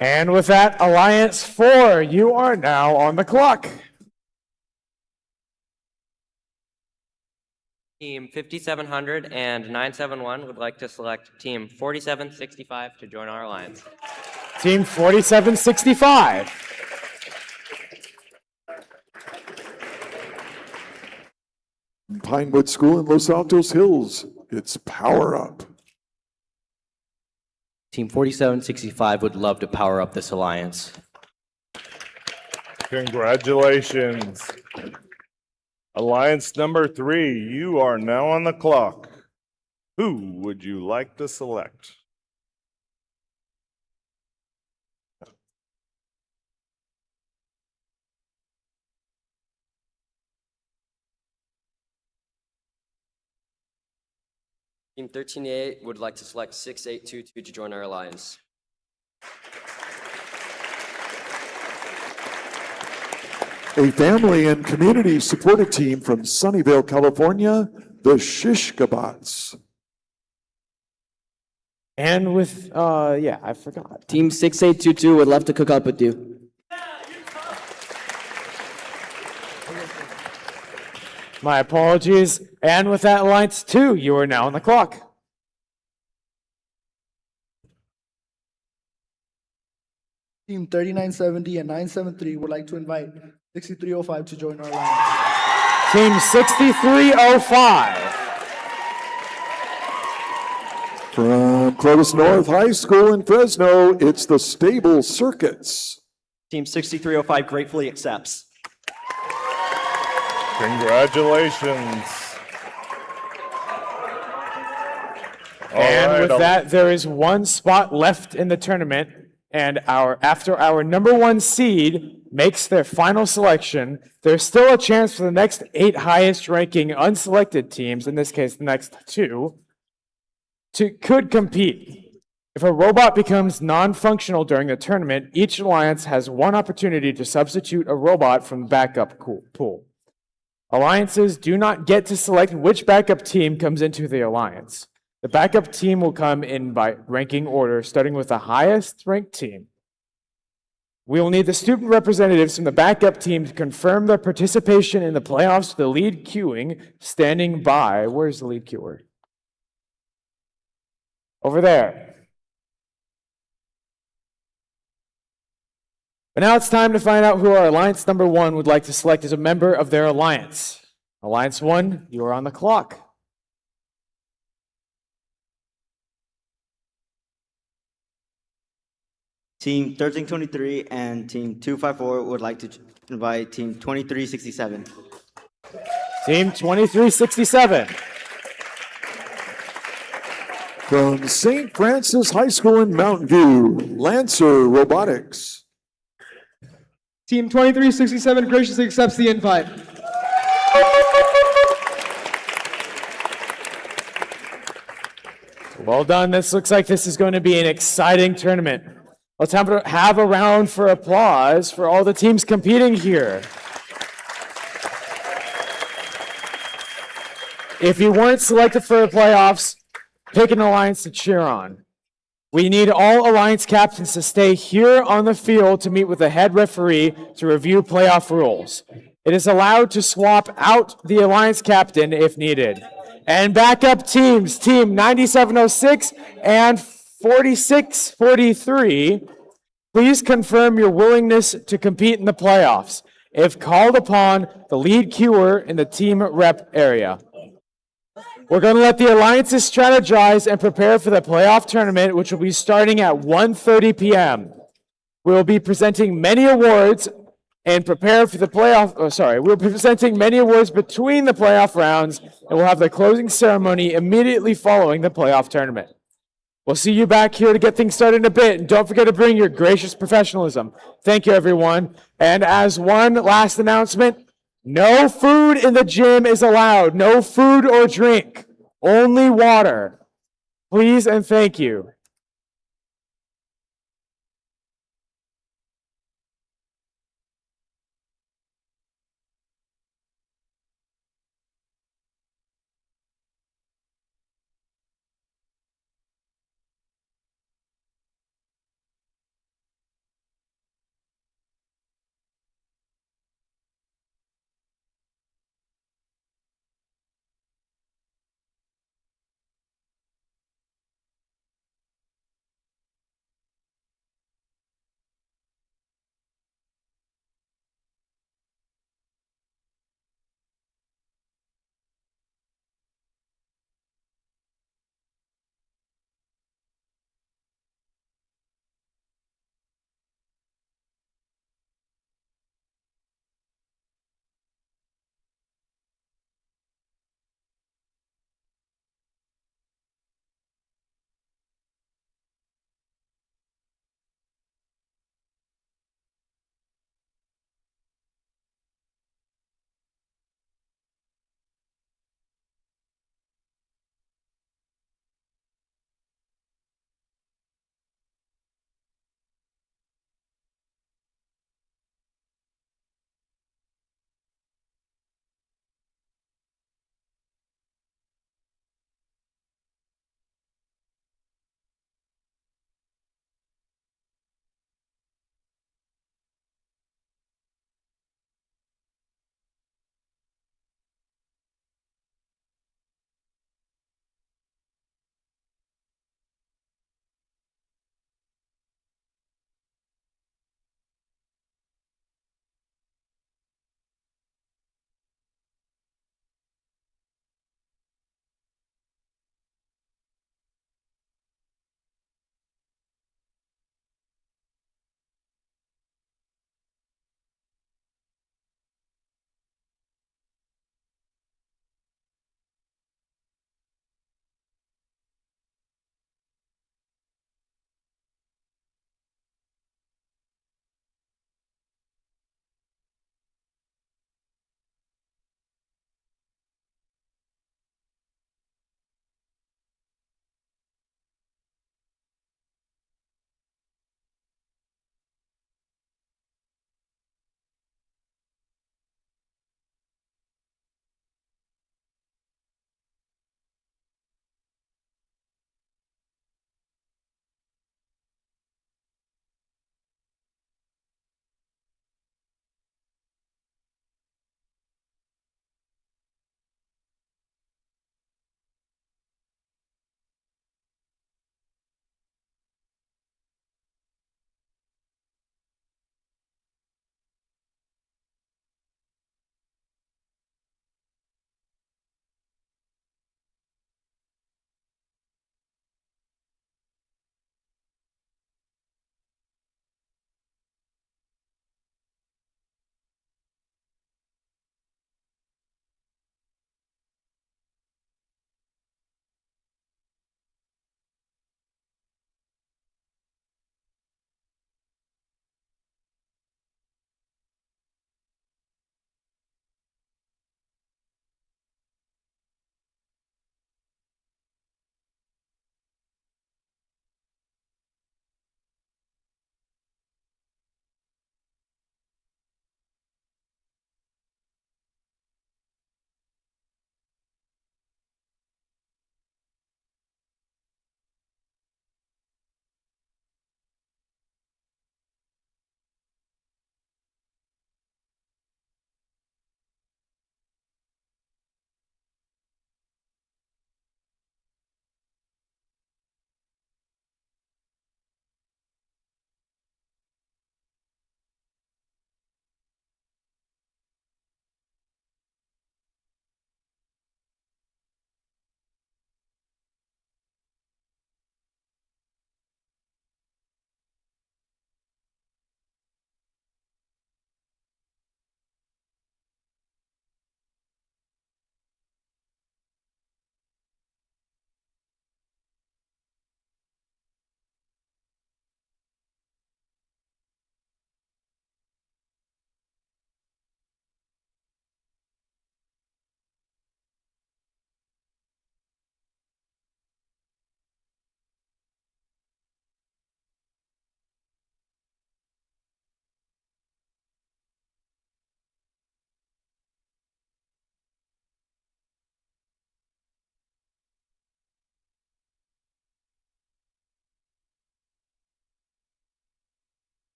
And with that, Alliance 4, you are now on the clock. Team 5700 and 971 would like to select Team 4765 to join our alliance. Team 4765. Pinewood School in Los Altos Hills, it's Power Up. Team 4765 would love to power up this alliance. Congratulations. Alliance number 3, you are now on the clock. Who would you like to select? Team 1388 would like to select 6822 to join our alliance. A family and community supported team from Sunnyvale, California, the Shishkabats. And with, yeah, I forgot. Team 6822 would love to cook up with you. My apologies. And with that, Alliance 2, you are now on the clock. Team 3970 and 973 would like to invite 6305 to join our alliance. Team 6305. From Clovis North High School in Fresno, it's the Stable Circuits. Team 6305 gratefully accepts. Congratulations. And All right, with that, there is one spot left in the tournament. And after our number 1 seed makes their final selection, there's still a chance for the next 8 highest ranking unselected teams, in this case the next 2, could compete. If a robot becomes non-functional during the tournament, each alliance has 1 opportunity to substitute a robot from the backup pool. Alliances do not get to select which backup team comes into the alliance. The backup team will come in by ranking order, starting with the highest ranked team. We will need the student representatives from the backup team to confirm their participation in the playoffs to the lead queuing, standing by. Where's the lead queuer? Over there. But now it's time to find out who our alliance number 1 would like to select as a member of their alliance. Alliance 1, you are on the clock. Team 1323 and Team 254 would like to invite Team 2367. Team 2367. From St. Francis High School in Mountain View, Lancer Robotics. Team 2367 graciously accepts the invite. Well done. This looks like this is going to be an exciting tournament. Let's have a round for applause for all the teams competing here. If you weren't selected for the playoffs, pick an alliance to cheer on. We need all alliance captains to stay here on the field to meet with the head referee to review playoff rules. It is allowed to swap out the alliance captain if needed. And backup teams, Team 9706 and 4643, please confirm your willingness to compete in the playoffs. If called upon, the lead queuer in the team rep area. We're going to let the alliances strategize and prepare for the playoff tournament, which will be starting at 1:30 p.m. We will be presenting many awards and prepare for the playoff. We'll be presenting many awards between the playoff rounds, and we'll have the closing ceremony immediately following the playoff tournament. We'll see you back here to get things started in a bit, and don't forget to bring your gracious professionalism. Thank you, everyone. And as one last announcement, no food in the gym is allowed. No food or drink. Only water. Please and thank you.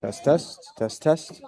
Test, test, test, test.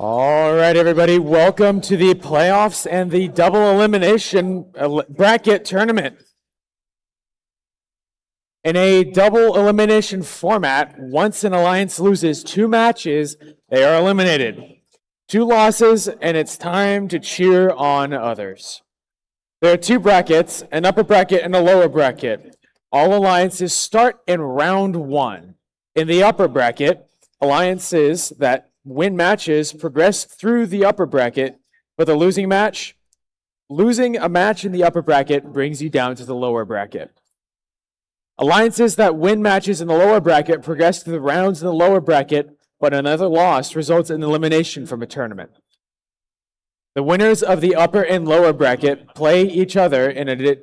All right, everybody, welcome to the playoffs and the double elimination bracket tournament. In a double elimination format, once an alliance loses 2 matches, they are eliminated. 2 losses, and it's time to cheer on others. There are 2 brackets, an upper bracket and a lower bracket. All alliances start in round 1. In the upper bracket, alliances that win matches progress through the upper bracket, but losing a match in the upper bracket brings you down to the lower bracket. Alliances that win matches in the lower bracket progress through the rounds in the lower bracket, but another loss results in elimination from a tournament. The winners of the upper and lower bracket play each other in a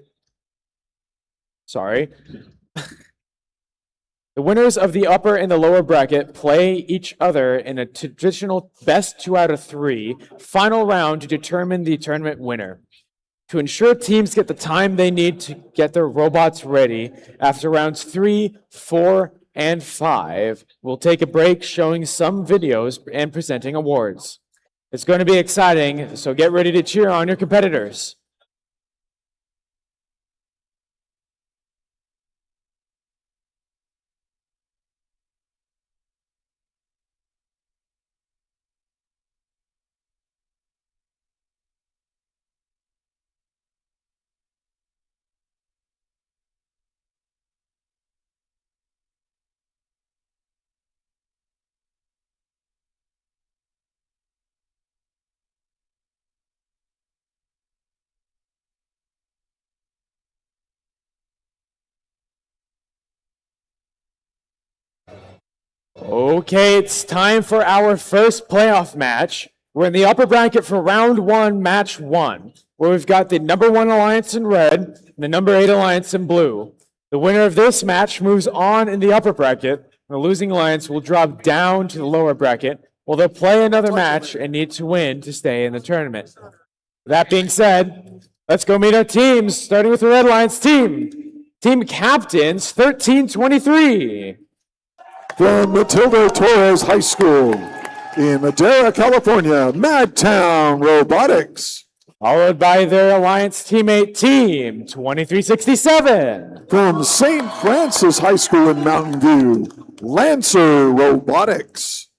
The winners of the upper and the lower bracket play each other in a traditional best 2 out of 3 final round to determine the tournament winner. To ensure teams get the time they need to get their robots ready, after rounds 3, 4, and 5, we'll take a break showing some videos and presenting awards. It's going to be exciting, so get ready to cheer on your competitors. Okay, it's time for our first playoff match. We're in the upper bracket for round 1, match 1, where we've got the number 1 alliance in red and the number 8 alliance in blue. The winner of this match moves on in the upper bracket, and the losing alliance will drop down to the lower bracket, while they'll play another match and need to win to stay in the tournament. That being said, let's go meet our teams, starting with the red alliance team. Team captains, 1323. From Matilda Torres High School in Madera, California, Madtown Robotics. Followed by their alliance teammate team, 2367. From St. Francis High School in Mountain View, Lancer Robotics.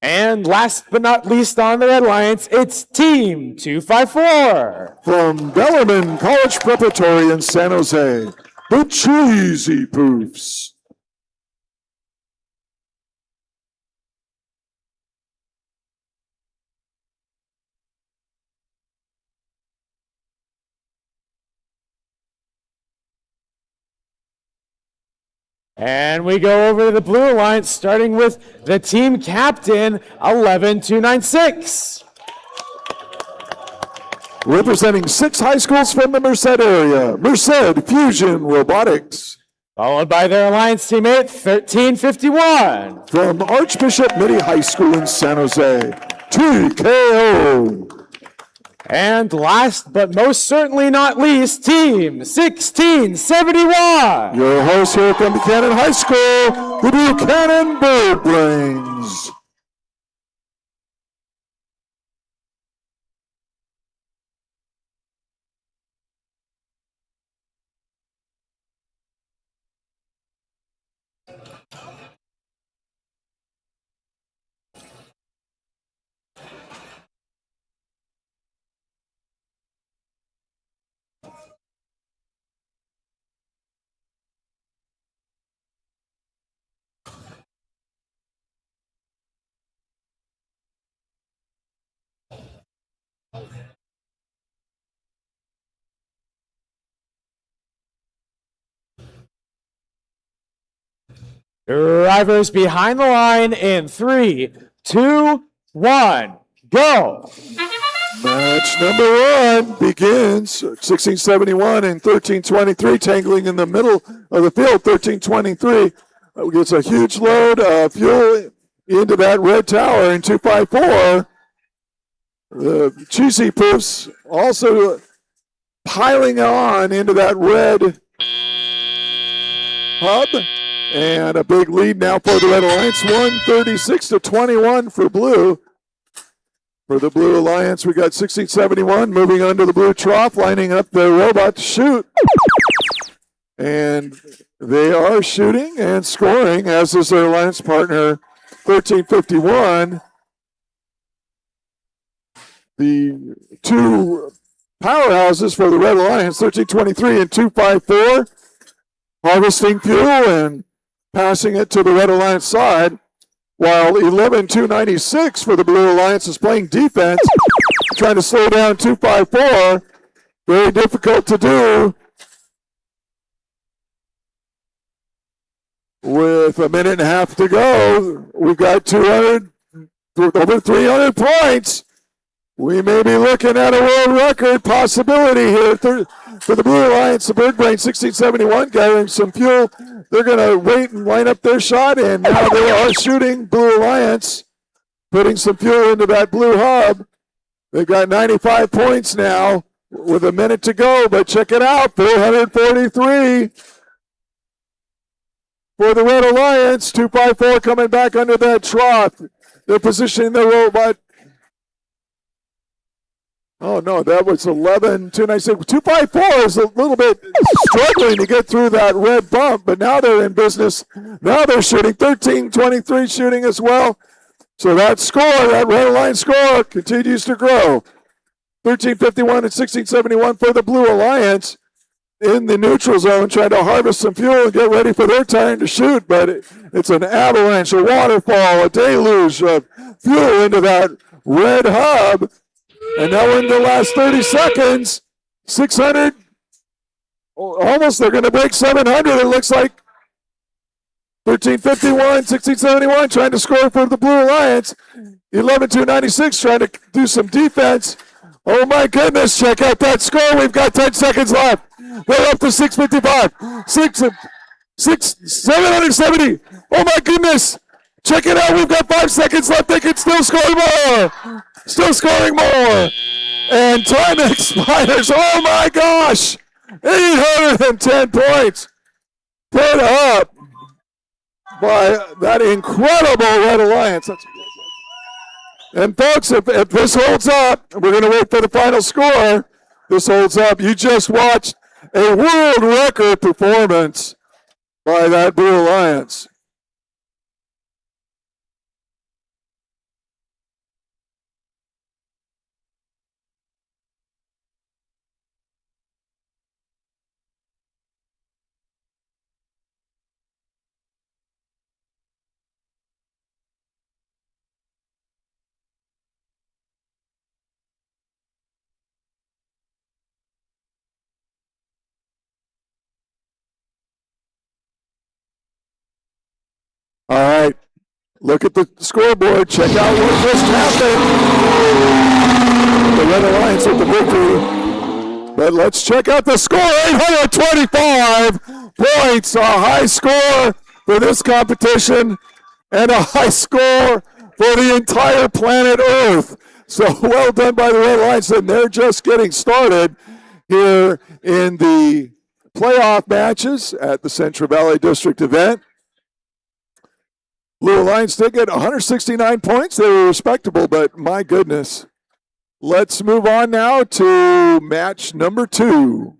And last but not least on the red alliance, it's team 254. From Bellarmine College Preparatory in San Jose, the Cheesy Poofs. And we go over to the blue alliance, starting with the team captain, 11296. Representing 6 high schools from the Merced area, Merced Fusion Robotics. Followed by their alliance teammate, 1351. From Archbishop Mitty High School in San Jose, TKO. And last but most certainly not least, team 1671. Your host here from Buchanan High School, the Buchanan Bird Brains. Drivers behind the line in 3, 2, 1, go. Match number 1 begins. 1671 and 1323 tangling in the middle of the field. 1323 gets a huge load of fuel into that red tower in 254. The Cheesy Poofs also piling on into that red hub. And a big lead now for the Red Alliance, 136-21 for blue. For the Blue Alliance, we got 1671 moving onto the blue trough, lining up their robot to shoot. And they are shooting and scoring, as is their alliance partner, 1351. The two powerhouses for the Red Alliance, 1323 and 254, harvesting fuel and passing it to the Red Alliance side, while 11296 for the Blue Alliance is playing defense, trying to slow down 254. Very difficult to do. With a minute and a half to go, we've got over 300 points. We may be looking at a world record possibility here for the Blue Alliance. The Bird Brain 1671 gathering some fuel. They're going to wait and line up their shot, and now they are shooting. Blue Alliance putting some fuel into that blue hub. They've got 95 points now with a minute to go, but check it out, 443 for the Red Alliance. 254 coming back under that trough. They're positioning their robot. Oh, no, that was 11,296. 254 is a little bit struggling to get through that red bump, but now they're in business. Now they're shooting. 1323 shooting as well. So that score, that Red Alliance score, continues to grow. 1351 and 1671 for the Blue Alliance in the neutral zone, trying to harvest some fuel and get ready for their time to shoot, but it's an avalanche, a waterfall, a deluge of fuel into that red hub. And now in the last 30 seconds, 600, almost they're going to break 700, it looks like. 1351, 1671 trying to score for the Blue Alliance. 11296 trying to do some defense. Oh my goodness, check out that score. We've got 10 seconds left. We're up to 655. 770. Oh my goodness. Check it out. We've got 5 seconds left. They can still score more. Still scoring more. And time expires. Oh my gosh. 810 points. Put up by that incredible Red Alliance. And folks, if this holds up, we're going to wait for the final score. This holds up. You just watched a world record performance by that Blue Alliance. All right, look at the scoreboard. Check out what just happened. The Red Alliance with the victory. But let's check out the score. 825 points, a high score for this competition and a high score for the entire planet Earth. So well done by the Red Alliance, and they're just getting started here in the playoff matches at the Central Valley District event. Blue Alliance did get 169 points. They were respectable, but my goodness. Let's move on now to match number 2.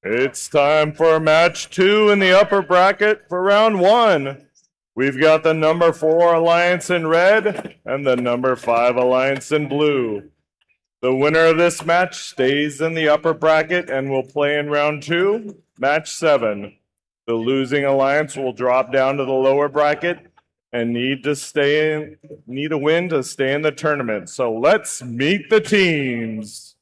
It's time for match 2 in the upper bracket for round 1. We've got the number 4 Alliance in red and the number 5 Alliance in blue. The winner of this match stays in the upper bracket and will play in round 2, match 7. The losing alliance will drop down to the lower bracket and need a win to stay in the tournament. So let's meet the teams.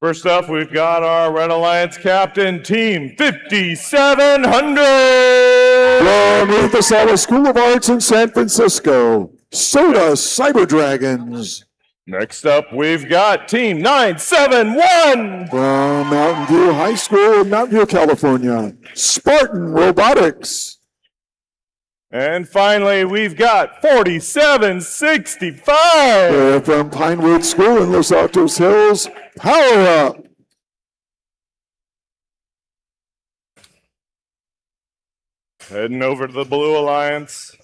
First up, we've got our Red Alliance captain, Team 5700. From Uthasala School of Arts in San Francisco, Soda Cyber Dragons. Next up, we've got Team 971. From Mountain View High School in Mountain View, California, Spartan Robotics. And finally, we've got 4765. They're from Pinewood School in Los Altos Hills, Power Up. Heading over to the Blue Alliance.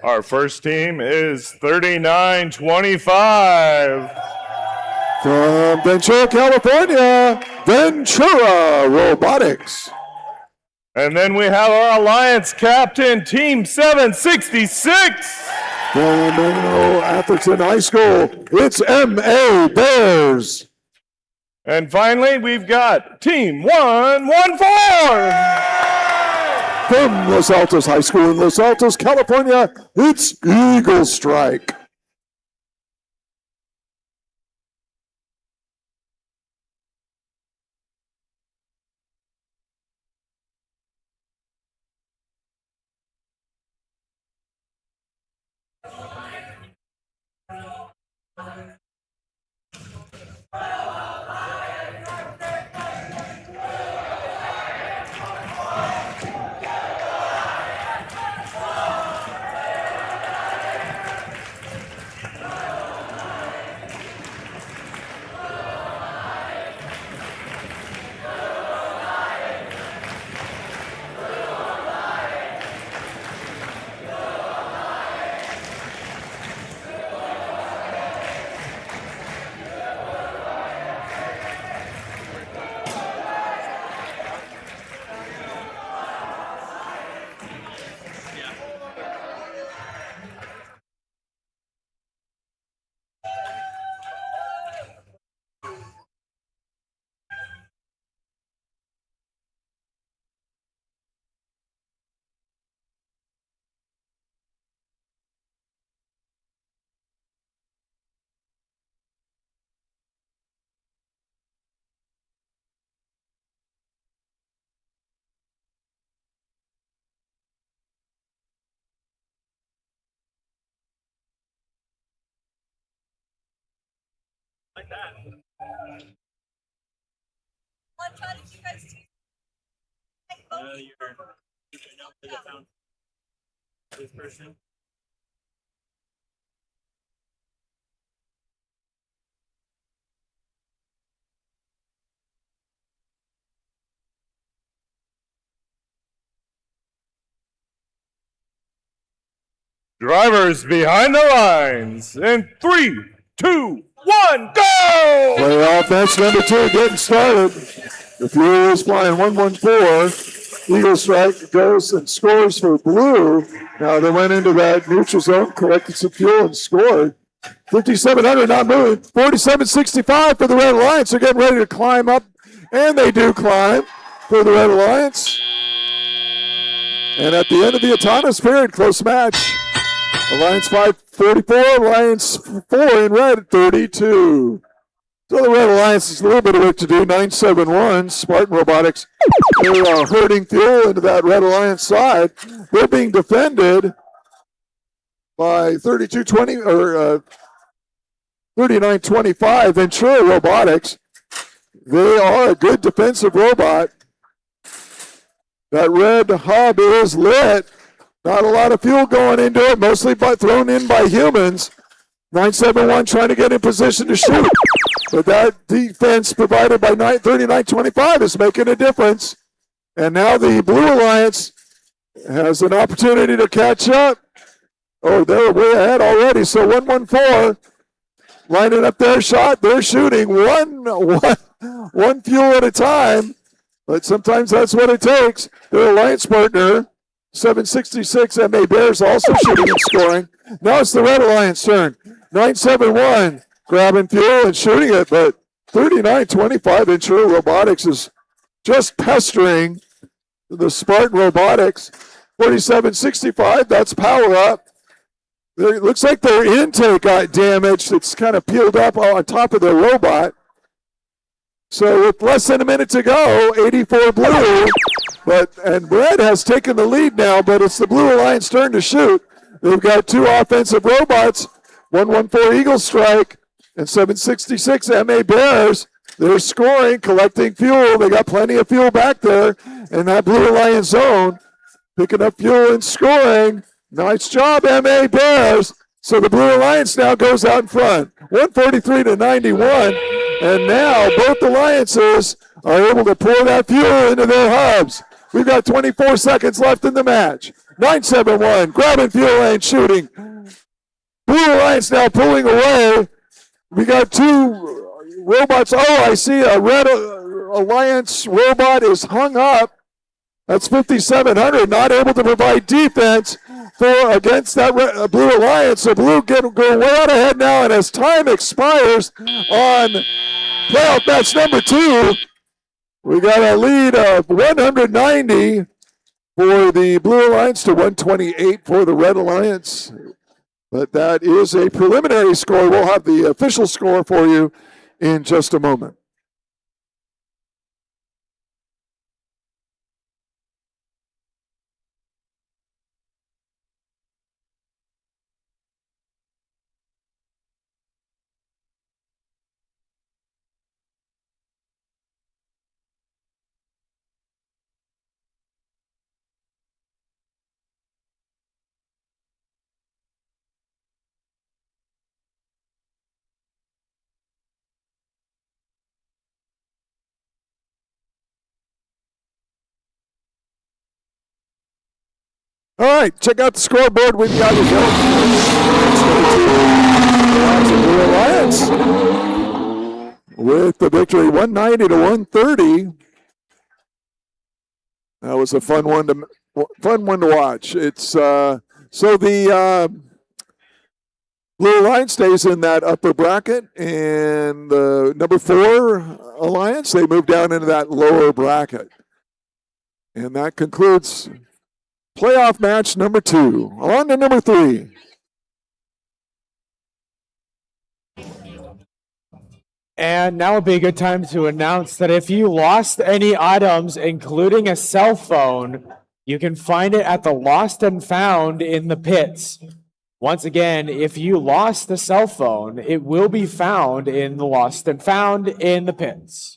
Our first team is 3925. From Ventura, California, Ventura Robotics. And then we have our Alliance captain, Team 766. From Menlo Atherton High School, it's MA Bears. And finally, we've got Team 114. From Los Altos High School in Los Altos, California, it's Eagle Strike. Like that. I'm trying to you guys this person. Drivers behind the lines in 3, 2, 1, go! Play offense number 2 getting started. The Fuel is flying 114. Eagle Strike goes and scores for blue. Now they went into that neutral zone, collected some fuel and scored. 5,700 not moving. 47.65 for the Red Alliance. They're getting ready to climb up, and they do climb for the Red Alliance. And at the end of the autonomous period, close match. Alliance 544, Alliance 4 in red 32. So the Red Alliance has a little bit of work to do. 971, Spartan Robotics. They are herding fuel into that Red Alliance side. They're being defended by 3220 or 3925 Ventura Robotics. They are a good defensive robot. That red hub is lit. Not a lot of fuel going into it, mostly thrown in by humans. 971 trying to get in position to shoot. But that defense provided by 3925 is making a difference. And now the Blue Alliance has an opportunity to catch up. Oh, they're way ahead already. So 114 lining up their shot. They're shooting one fuel at a time. But sometimes that's what it takes. Their alliance partner, 766 MA Bears, also shooting and scoring. Now it's the Red Alliance turn. 971 grabbing fuel and shooting it, but 3925 Ventura Robotics is just pestering the Spartan Robotics. 4765, that's power up. It looks like their intake got damaged. It's kind of peeled up on top of their robot. So with less than a minute to go, 84 blue, and Red has taken the lead now, but it's the Blue Alliance turn to shoot. They've got two offensive robots, 114 Eagle Strike and 766 MA Bears. They're scoring, collecting fuel. They got plenty of fuel back there in that Blue Alliance zone, picking up fuel and scoring. Nice job, MA Bears. So the Blue Alliance now goes out in front, 143 to 91. And now both alliances are able to pour that fuel into their hubs. We've got 24 seconds left in the match. 971, grabbing fuel and shooting. Blue Alliance now pulling away. We got two robots. Oh, I see a Red Alliance robot is hung up. That's 5,700, not able to provide defense against that Blue Alliance. So Blue going way out ahead now, and as time expires on playoff match number 2, we got a lead of 190 for the Blue Alliance to 128 for the Red Alliance. But that is a preliminary score. We'll have the official score for you in just a moment. All right, check out the scoreboard. We've got it. Blue Alliance with the victory, 190 to 130. That was a fun one to watch. It's so the Blue Alliance stays in that upper bracket, and the number 4 Alliance, they move down into that lower bracket. And that concludes playoff match number 2. On to number 3. And now would be a good time to announce that if you lost any items, including a cell phone, you can find it at the Lost and Found in the pits. Once again, if you lost the cell phone, it will be found in the Lost and Found in the pits.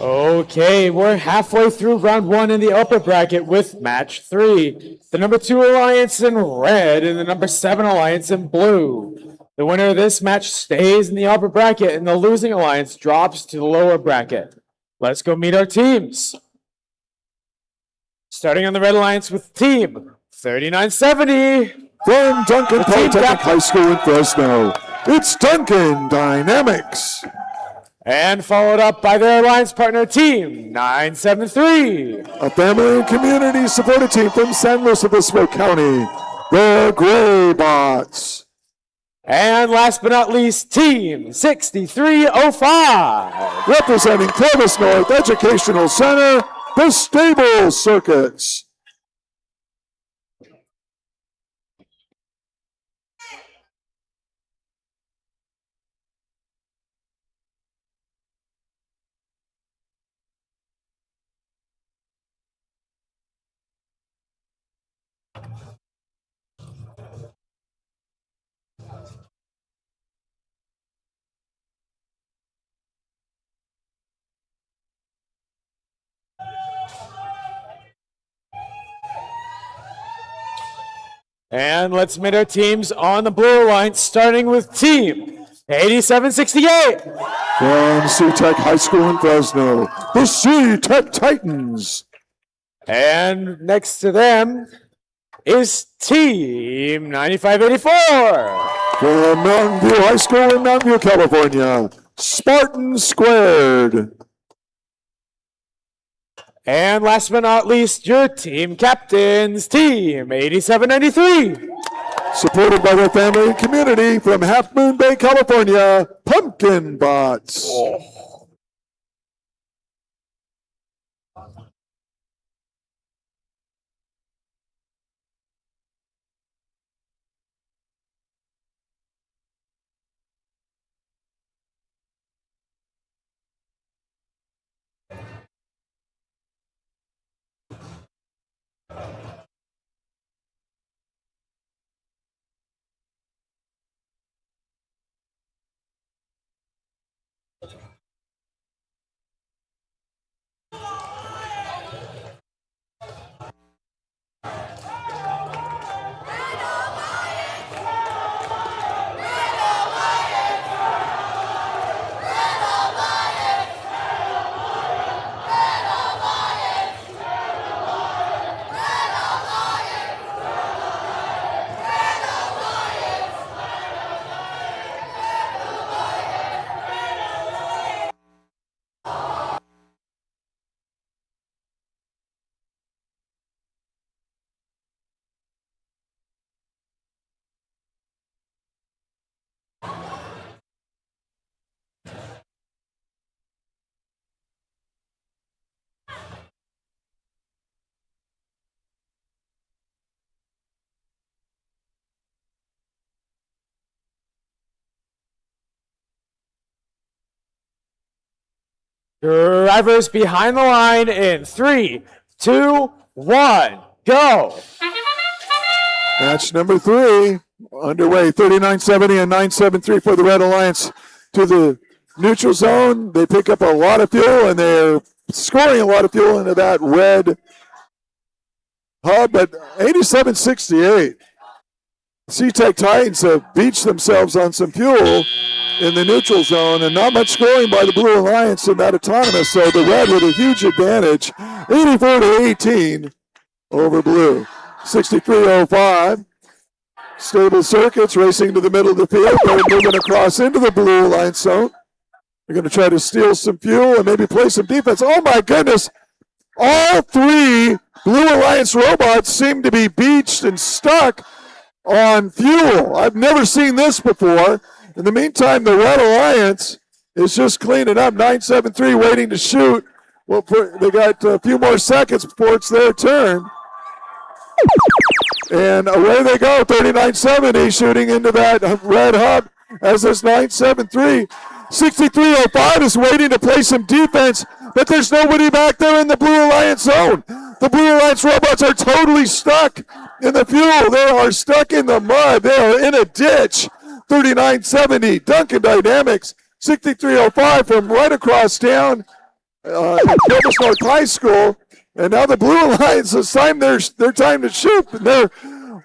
Okay, we're halfway through round one in the upper bracket with match 3. The number 2 alliance in red and the number 7 alliance in blue. The winner of this match stays in the upper bracket and the losing alliance drops to the lower bracket. Let's go meet our teams. Starting on the red alliance with team 3970. From Duncan The team Polytechnic captain- High School in Fresno, it's Duncan Dynamics. And followed up by their alliance partner, Team 973. A family and community supported team from San Luis Obispo County, the Gray Bots. And last but not least, Team 6305. Representing Clovis North Educational Center, the Stable Circuits. And let's meet our teams on the blue alliance, starting with Team 8768. From C-Tech High School in Fresno, the C-Tech Titans. And next to them is Team 9584. From Mountain View High School in Mountain View, California, Spartan Squared. And last but not least, your team captains, Team 8793. Supported by their family and community from Half Moon Bay, California, Pumpkin Bots. Drivers behind the line in 3, 2, 1, go. Match number 3 underway. 3970 and 973 for the Red Alliance to the neutral zone. They pick up a lot of fuel and they're scoring a lot of fuel into that red hub. But 8768, C-Tech Titans have beached themselves on some fuel in the neutral zone and not much scoring by the Blue Alliance in that autonomous. So the red with a huge advantage, 84-18 over blue. 6305. Stable Circuits racing to the middle of the field. They're moving across into the Blue Alliance zone. They're going to try to steal some fuel and maybe play some defense. Oh my goodness. All 3 Blue Alliance robots seem to be beached and stuck on fuel. I've never seen this before. In the meantime, the Red Alliance is just cleaning up. 973 waiting to shoot. Well, they got a few more seconds before it's their turn. And away they go, 3970 shooting into that red hub as this 973. 6305 is waiting to play some defense, but there's nobody back there in the Blue Alliance zone. The Blue Alliance robots are totally stuck in the fuel. They are stuck in the mud. They are in a ditch. 3970, Duncan Dynamics, 6305 from right across town. Columbus North High School. And now the Blue Alliance, it's time their time to shoot. And they're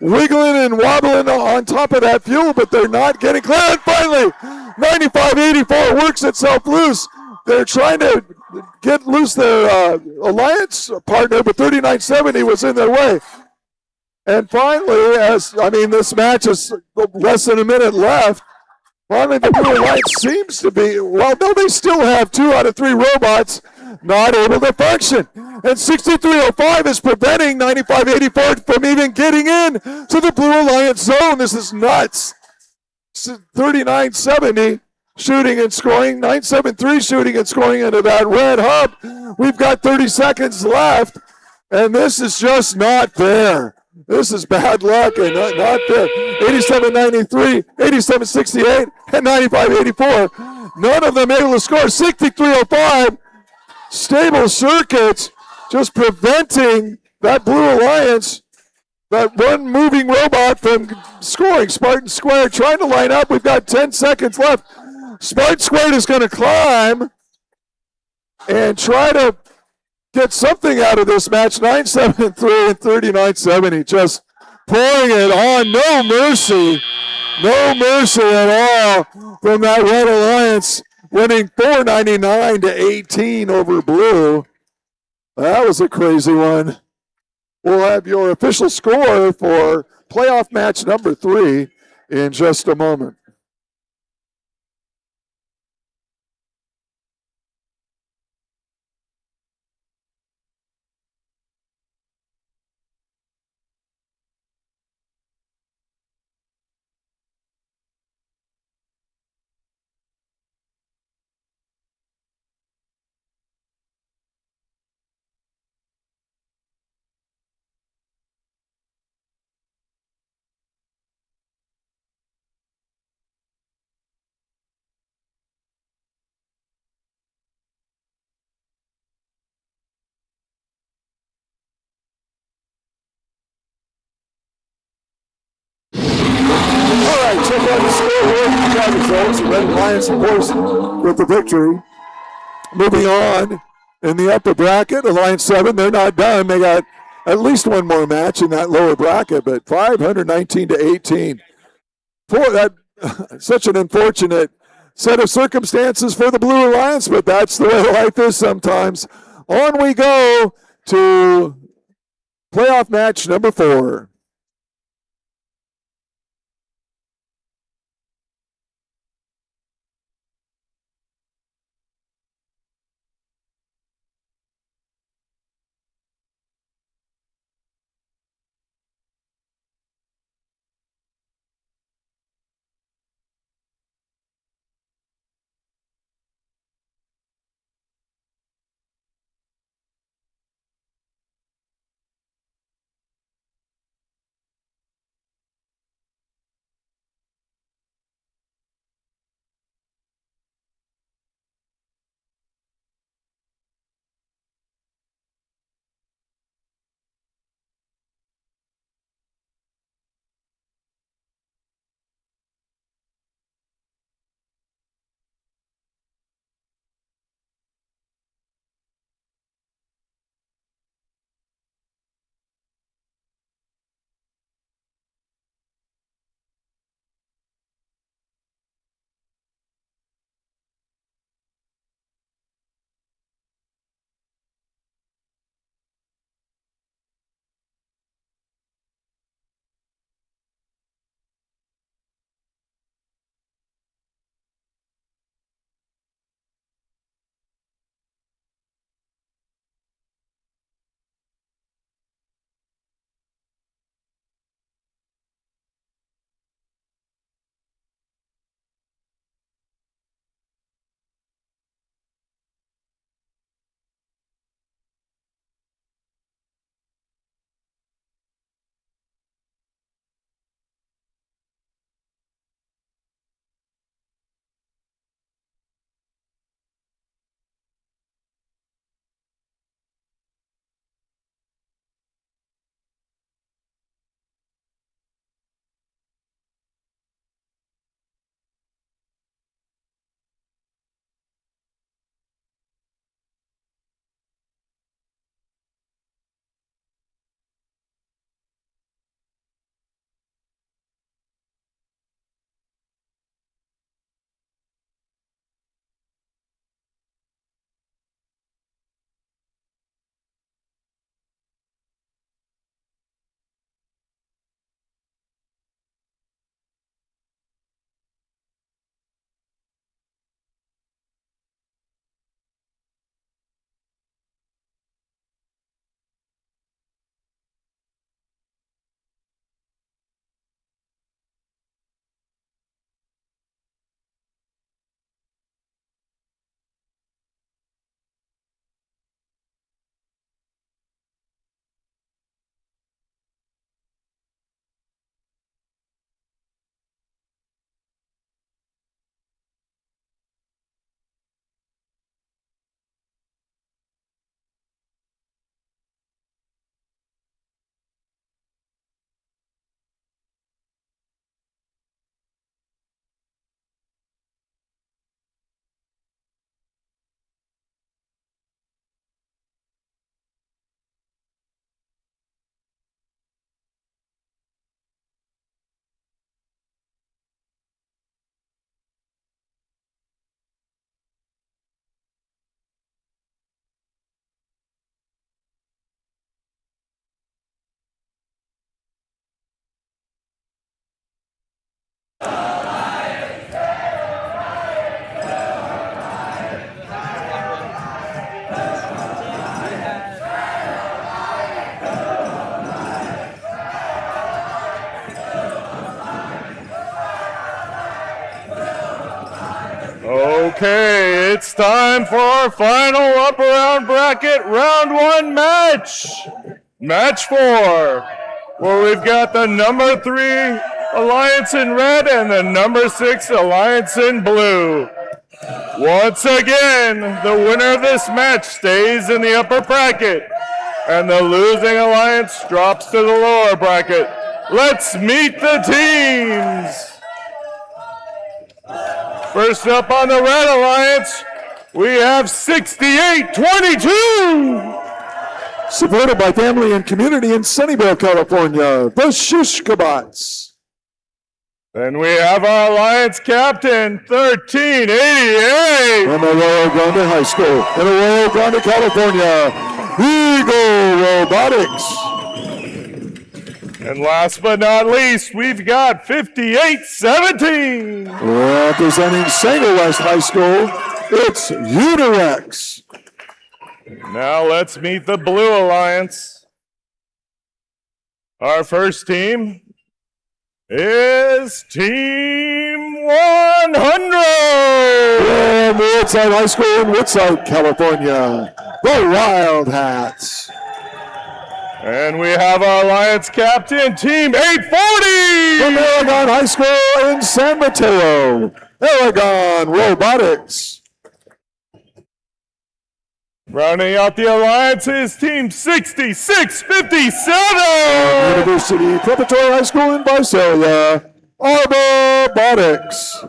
wiggling and wobbling on top of that fuel, but they're not getting clear. And finally, 95-84 works itself loose. They're trying to get loose their alliance partner, but 39-70 was in their way. And finally, this match is less than a minute left. Finally, the Blue Alliance seems to be, they still have 2 out of 3 robots not able to function. And 6305 is preventing 95-84 from even getting in to the Blue Alliance zone. This is nuts. 39-70 shooting and scoring, 9-7-3 shooting and scoring into that red hub. We've got 30 seconds left, and this is just not fair. This is bad luck and not fair. 87-93, 87-68, and 95-84. None of them able to score. 63-05. Stable circuits just preventing that Blue Alliance, that one moving robot, from scoring. Spartan Square trying to line up. We've got 10 seconds left. Spartan Square is going to climb and try to get something out of this match. 9-7-3 and 39-70, just pouring it on. No mercy at all from that Red Alliance, winning 499-18 over Blue. That was a crazy one. We'll have your official score for playoff match number 3 in just a moment. All right, check out the scoreboard. You got results. The Red Lions, of course, with the victory. Moving on in the upper bracket, Alliance 7, they're not done. They got at least one more match in that lower bracket, but 519-18. For that, such an unfortunate set of circumstances for the Blue Alliance, but that's the way life is sometimes. On we go to playoff match number 4. Okay, it's time for our final up around bracket round 1 match. Match 4, where we've got the number 3 Alliance in red and the number 6 Alliance in blue. Once again, the winner of this match stays in the upper bracket, and the losing alliance drops to the lower bracket. Let's meet the teams. First up on the red alliance, we have 6822. Supported by family and community in Sunnyvale, California, the Shishkabots. Then we have our alliance captain, 1388. From Arroyo Grande High School in Arroyo Grande, California, Eagle Robotics. And last but not least, we've got 5817. Representing Sanger West High School, it's Unirex. Now let's meet the blue alliance. Our first team is Team 100. From Woodside High School in Woodside, California, the Wild Hats. And we have our alliance captain, Team 840. From Aragon High School in San Mateo, Aragon Robotics. Rounding out the alliance is Team 6657. University Preparatory High School in Visalia, Robotics.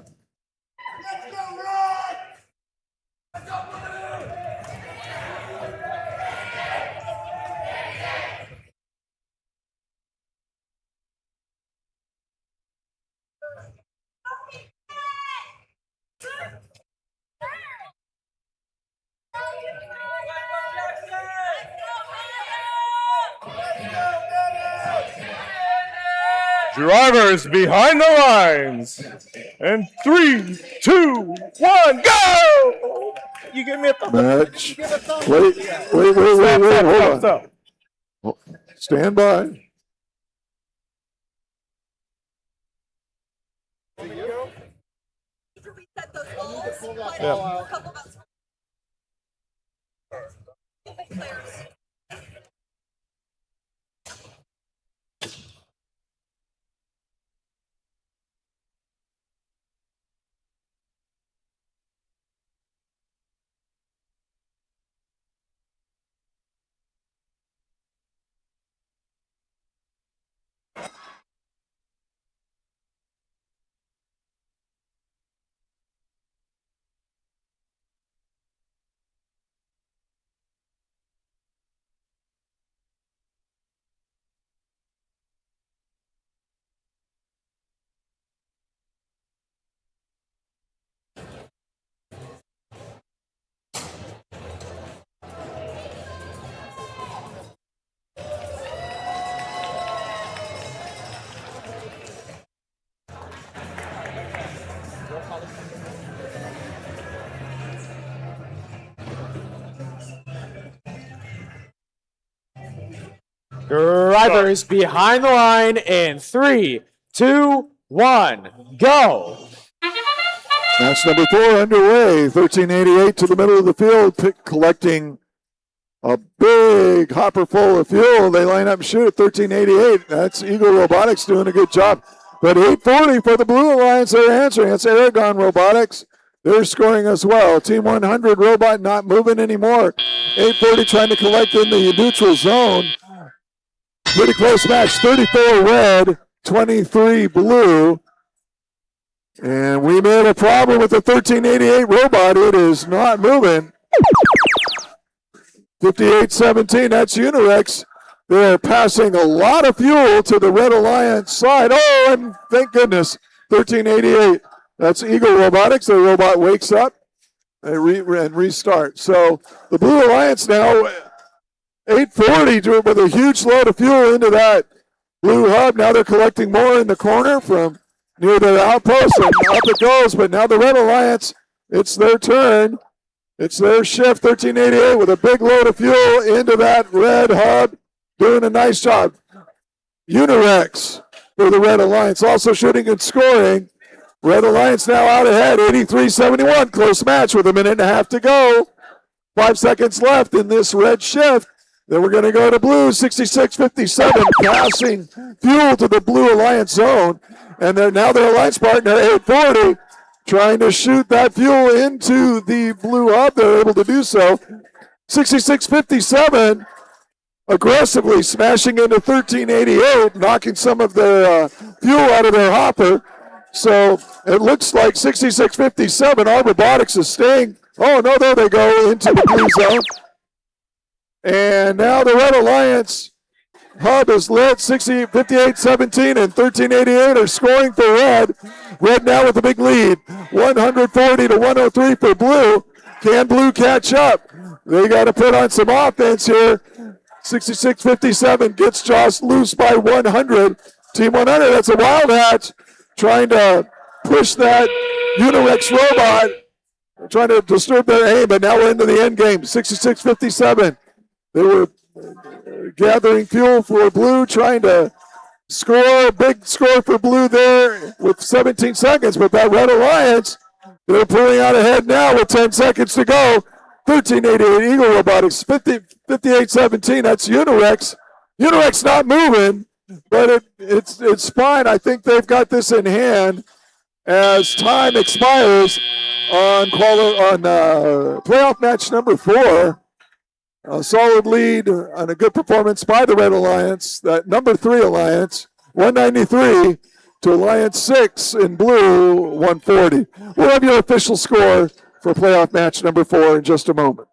Drivers behind the lines. And 3, 2, 1, go! You give me a thumbs up. Match. Wait, hold on. Stand by. Yeah. Drivers behind the line in 3, 2, 1, go. Match number 4 underway. 1388 to the middle of the field, collecting a big hopper full of fuel. They line up and shoot at 1388. That's Eagle Robotics doing a good job. But 840 for the Blue Alliance, they're answering. It's Aragon Robotics. They're scoring as well. Team 100 robot not moving anymore. 840 trying to collect in the neutral zone. Pretty close match. 34 red, 23 blue. And we made a problem with the 1388 robot. It is not moving. 58-17, that's Unirex. They're passing a lot of fuel to the Red Alliance side. Oh, and thank goodness, 1388. That's Eagle Robotics. The robot wakes up and restarts. So the Blue Alliance now, 840 with a huge load of fuel into that blue hub. Now they're collecting more in the corner from near the outpost, and up it goes. But now the Red Alliance, it's their turn. It's their shift, 1388, with a big load of fuel into that red hub. Doing a nice job. Unirex for the Red Alliance, also shooting and scoring. Red Alliance now out ahead, 83-71. Close match with a minute and a half to go. 5 seconds left in this red shift. Then we're going to go to blue, 66-57, passing fuel to the Blue Alliance zone. And now their alliance partner, 840, trying to shoot that fuel into the blue hub. They're able to do so. 66-57, aggressively smashing into 1388, knocking some of their fuel out of their hopper. So it looks like 66-57, our Robotics is staying. Oh, no, there they go into the blue zone. And now the Red Alliance hub is lit, 58-17 and 1388 are scoring for Red. Red now with a big lead, 140-103 for Blue. Can Blue catch up? They got to put on some offense here. 66-57 gets Josh loose by 100. Team 100, that's a Wild Hatch trying to push that Unirex robot, trying to disturb their aim, but now we're into the end game, 66-57. They were gathering fuel for Blue, trying to score, a big score for Blue there with 17 seconds, but that Red Alliance, they're pulling out ahead now with 10 seconds to go. 1388 Eagle Robotics, 58-17, that's Unirex. Unirex not moving, but it's fine. I think they've got this in hand as time expires on playoff match number 4. A solid lead and a good performance by the Red Alliance, that number 3 Alliance, 193 to Alliance 6 in blue, 140. We'll have your official score for playoff match number 4 in just a moment.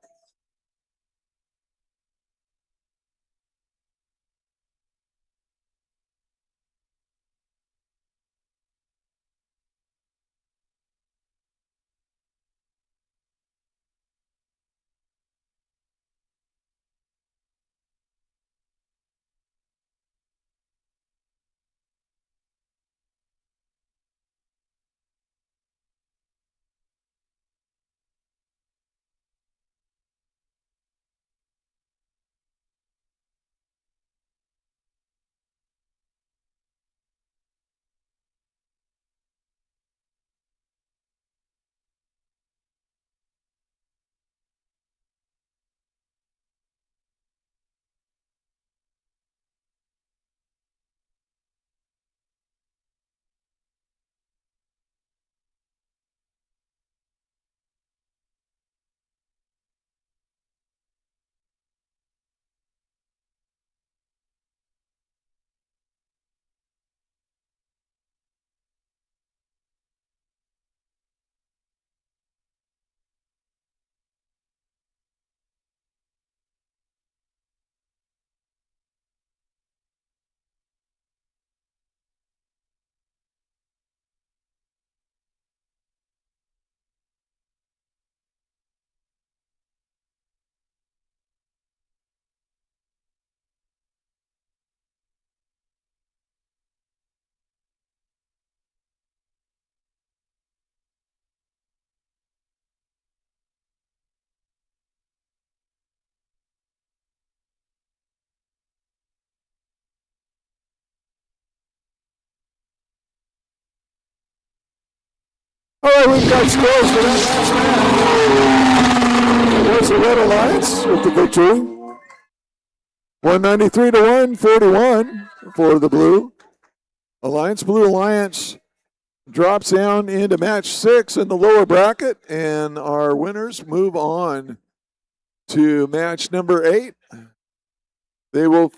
All right, we've got scores for that last match. There's the Red Alliance with the victory. 193 to 141 for the Blue Alliance. Blue Alliance drops down into match 6 in the lower bracket, and our winners move on to match number 8. They will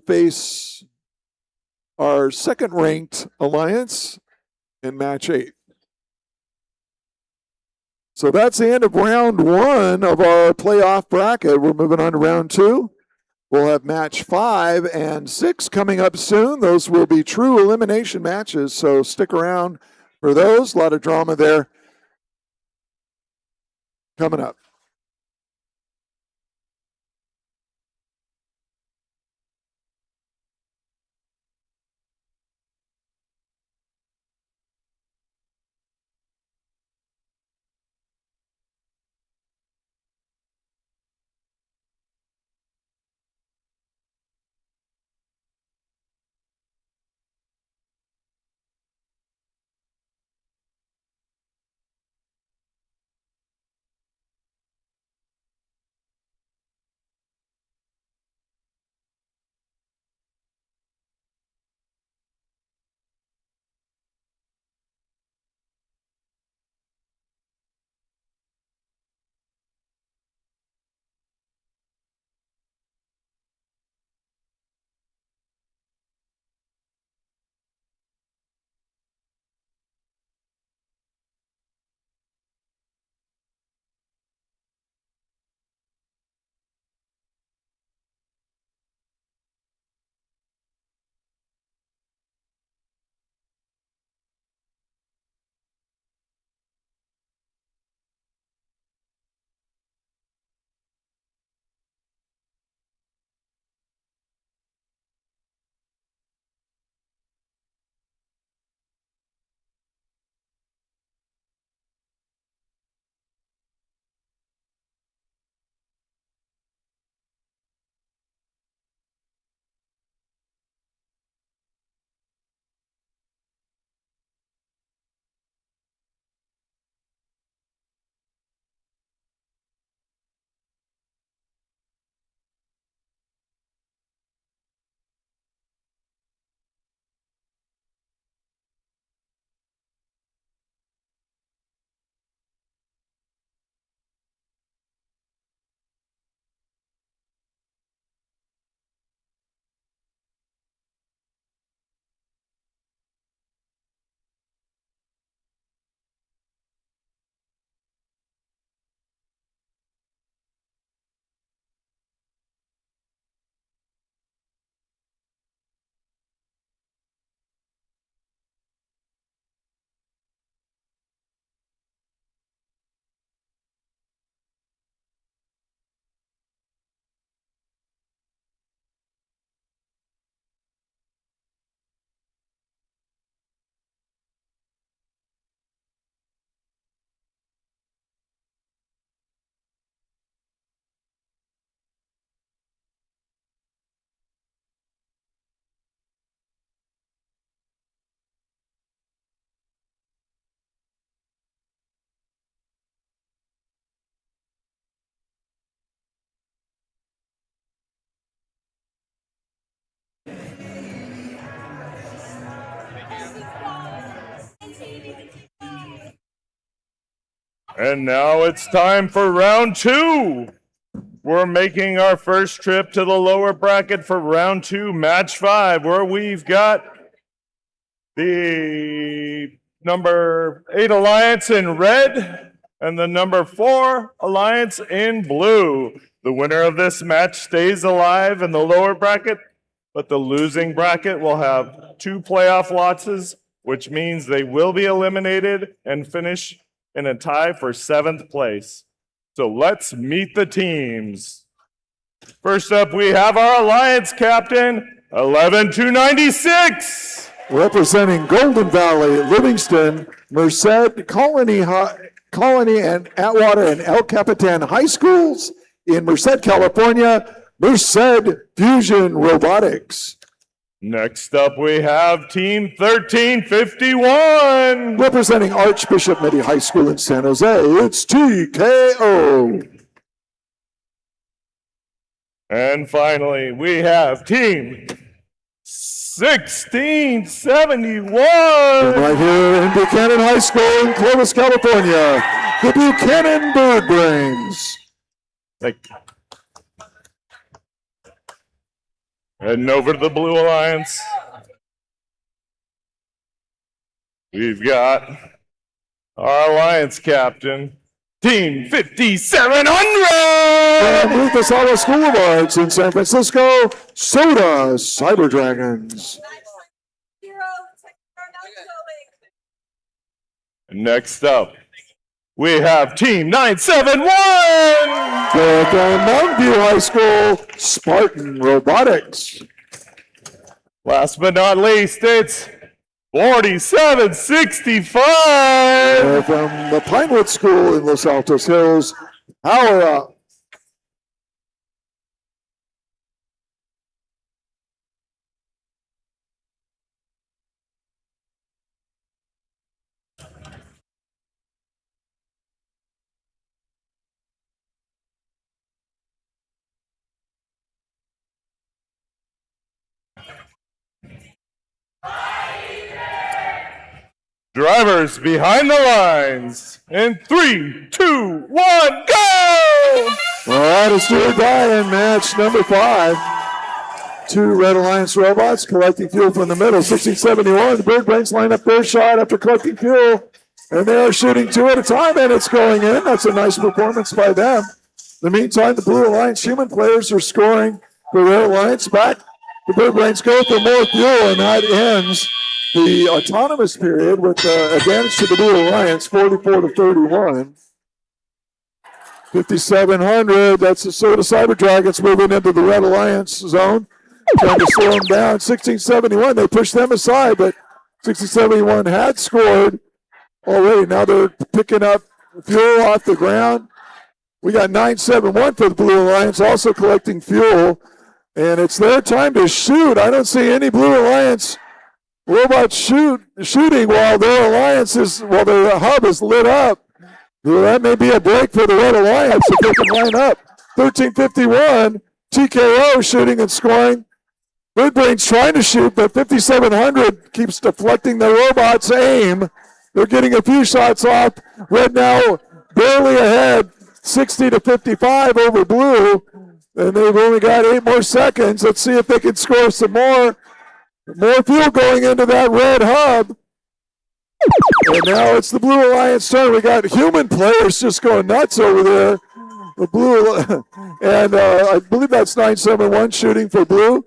face our second-ranked Alliance in match 8. So that's the end of round 1 of our playoff bracket. We're moving on to round 2. We'll have match 5 and 6 coming up soon. Those will be true elimination matches, so stick around for those. A lot of drama there coming up. And now it's time for round two. We're making our first trip to the lower bracket for round two, match 5, where we've got the number 8 Alliance in red and the number 4 Alliance in blue. The winner of this match stays alive in the lower bracket, but the losing bracket will have 2 playoff losses, which means they will be eliminated and finish in a tie for 7th place. So let's meet the teams. First up, we have our Alliance captain, 11296. Representing Golden Valley, Livingston, Merced, Colony, and Atwater and El Capitan High Schools in Merced, California, Merced Fusion Robotics. Next up, we have Team 1351. Representing Archbishop Mitty High School in San Jose, it's TKO. And finally, we have Team 1671. Right here in Buchanan High School in Clovis, California, the Buchanan Bird Brains. Heading over to the Blue Alliance. We've got our Alliance captain, Team 5700. And Lucas Hollow School of Arts in San Francisco, Soda Cyber Dragons. Next up, we have Team 971. From Mountain View High School, Spartan Robotics. Last but not least, it's 4765. From the Pinewood School in Los Altos Hills, Power Up. Drivers behind the lines. In 3, 2, 1, go! All right, let's do it, Brian. Match number 5. 2 Red Alliance robots collecting fuel from the middle. 1671, the Bird Brains line up their shot after collecting fuel. And they are shooting 2 at a time, and it's going in. That's a nice performance by them. In the meantime, the Blue Alliance human players are scoring for Red Alliance. Back, the Bird Brains go for more fuel, and that ends the autonomous period with advantage to the Blue Alliance, 44-31. 5700, that's the Soda Cyber Dragons moving into the Red Alliance zone, trying to slow them down. 1671, they pushed them aside, but 1671 had scored already. Now they're picking up fuel off the ground. We got 971 for the Blue Alliance, also collecting fuel, and it's their time to shoot. I don't see any Blue Alliance robots shooting while their hub is lit up. Well, that may be a break for the Red Alliance if they can line up. 1351, TKO shooting and scoring. Bird Brains trying to shoot, but 5700 keeps deflecting the robot's aim. They're getting a few shots off. Red now barely ahead, 60-55 over Blue. And they've only got 8 more seconds. Let's see if they can score some more. More fuel going into that red hub. And now it's the Blue Alliance turn. We got human players just going nuts over there. The Blue, and I believe that's 971 shooting for Blue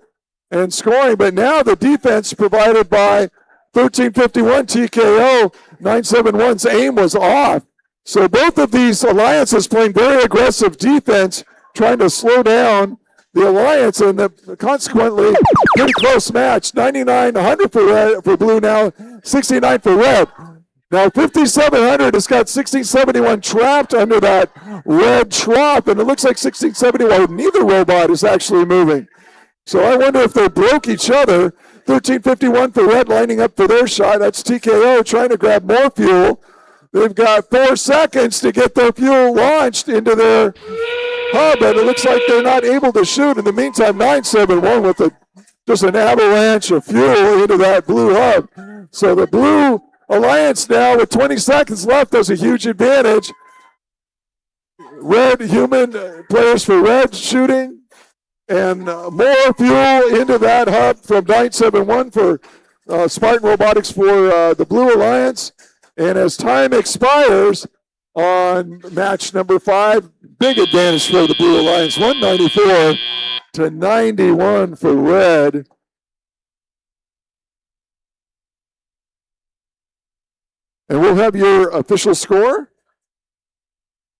and scoring. But now the defense provided by 1351 TKO, 971's aim was off. So both of these alliances playing very aggressive defense, trying to slow down the Alliance, and consequently, pretty close match. 99-100 for Blue now, 69 for Red. Now 5700 has got 1671 trapped under that red trough, and it looks like 1671, neither robot is actually moving. So I wonder if they broke each other. 1351 for Red lining up for their shot. That's TKO trying to grab more fuel. They've got 4 seconds to get their fuel launched into their hub, and it looks like they're not able to shoot. In the meantime, 971 with just an avalanche of fuel into that Blue hub. So the Blue Alliance now with 20 seconds left has a huge advantage. red human players for red shooting, and more fuel into that hub from 971 for Spartan Robotics for the Blue Alliance. And as time expires on match number 5, big advantage for the Blue Alliance, 194 to 91 for red. And we'll have your official score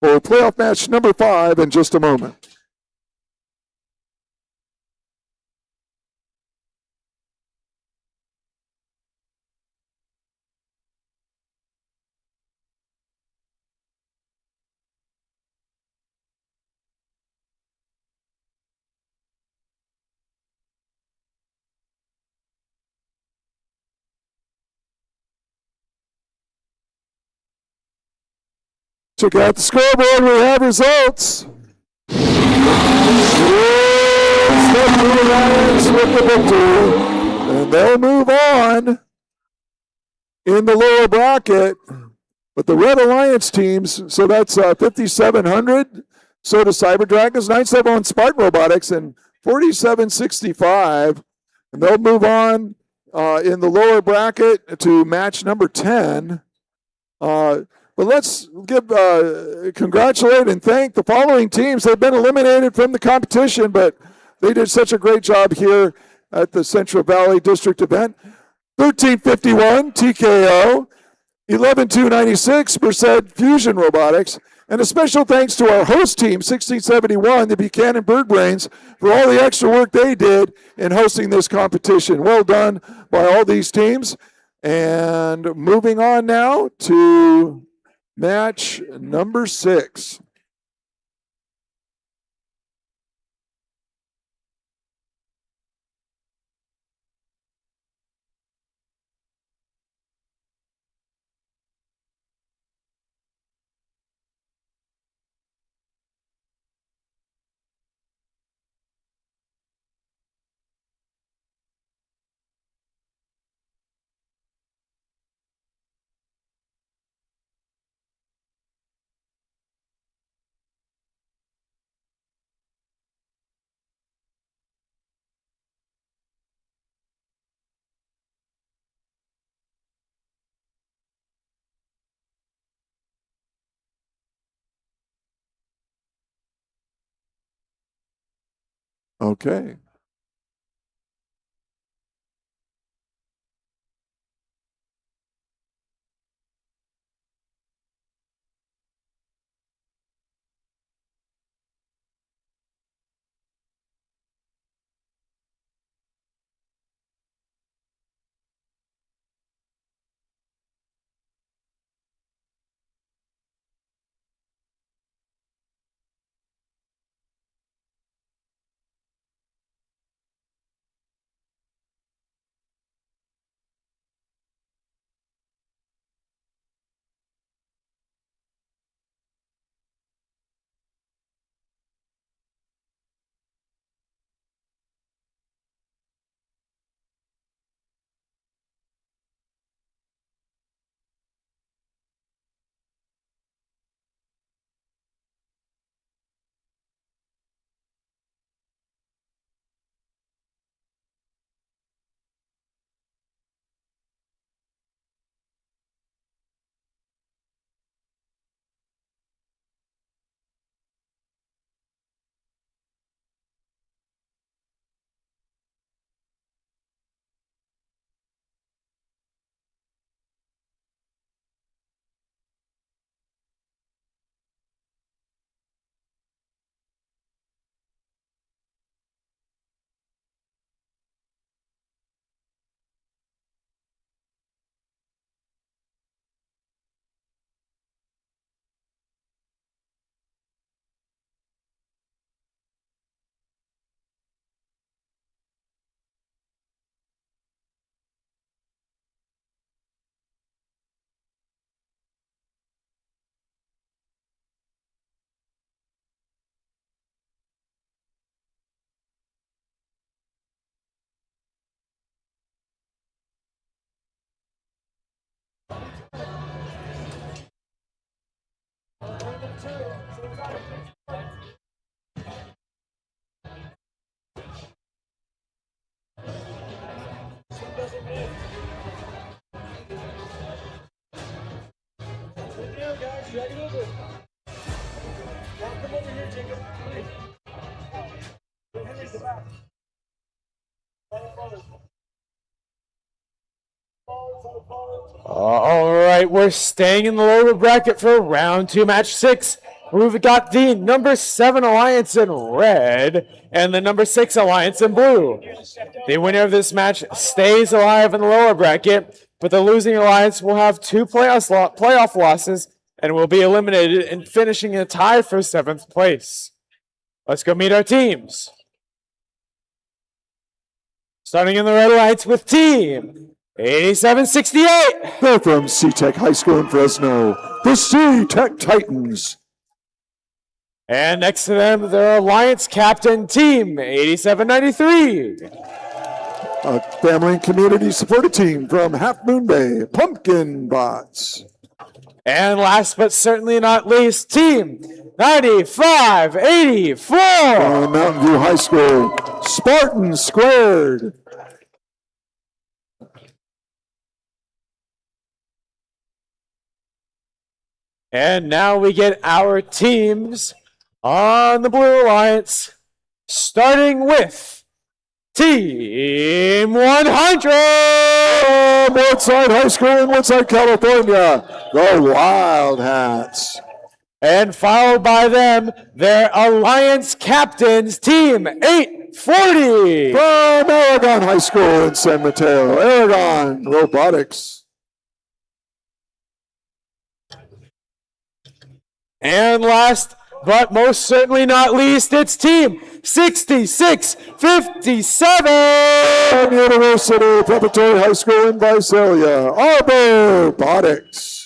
for playoff match number 5 in just a moment. Check out the scoreboard. We have results. The Blue Alliance with the victory. And they'll move on in the lower bracket. But the Red Alliance teams, so that's 5,700. So does Cyber Dragons, 971 Spartan Robotics, and 4765. And they'll move on in the lower bracket to match number 10. But let's congratulate and thank the following teams. They've been eliminated from the competition, but they did such a great job here at the Central Valley District event. 1351 TKO, 11296 Merced Fusion Robotics, and a special thanks to our host team, 1671, the Buchanan Bird Brains, for all the extra work they did in hosting this competition. Well done by all these teams. And moving on now to match number 6. Okay. All right, we're staying in the lower bracket for round 2, match 6. We've got the number 7 alliance in red and the number 6 alliance in blue. The winner of this match stays alive in the lower bracket, but the losing alliance will have 2 playoff losses and will be eliminated and finishing in a tie for 7th place. Let's go meet our teams. Starting in the red alliance with team 8768. They're from C-Tech High School in Fresno, the C-Tech Titans. And next to them, their alliance captain, team 8793. A family and community supported team from Half Moon Bay, Pumpkin Bots. And last but certainly not least, team 9584. From Mountain View High School, Spartan Squared. And now we get our teams on the Blue Alliance, starting with Team 100! Woodside High School in Woodside, California, the Wild Hats. And followed by them, their Alliance captains, Team 840! From Aragon High School in San Mateo, Aragon Robotics. And last, but most certainly not least, it's Team 6657! University Preparatory High School in Visalia, Arbor Robotics.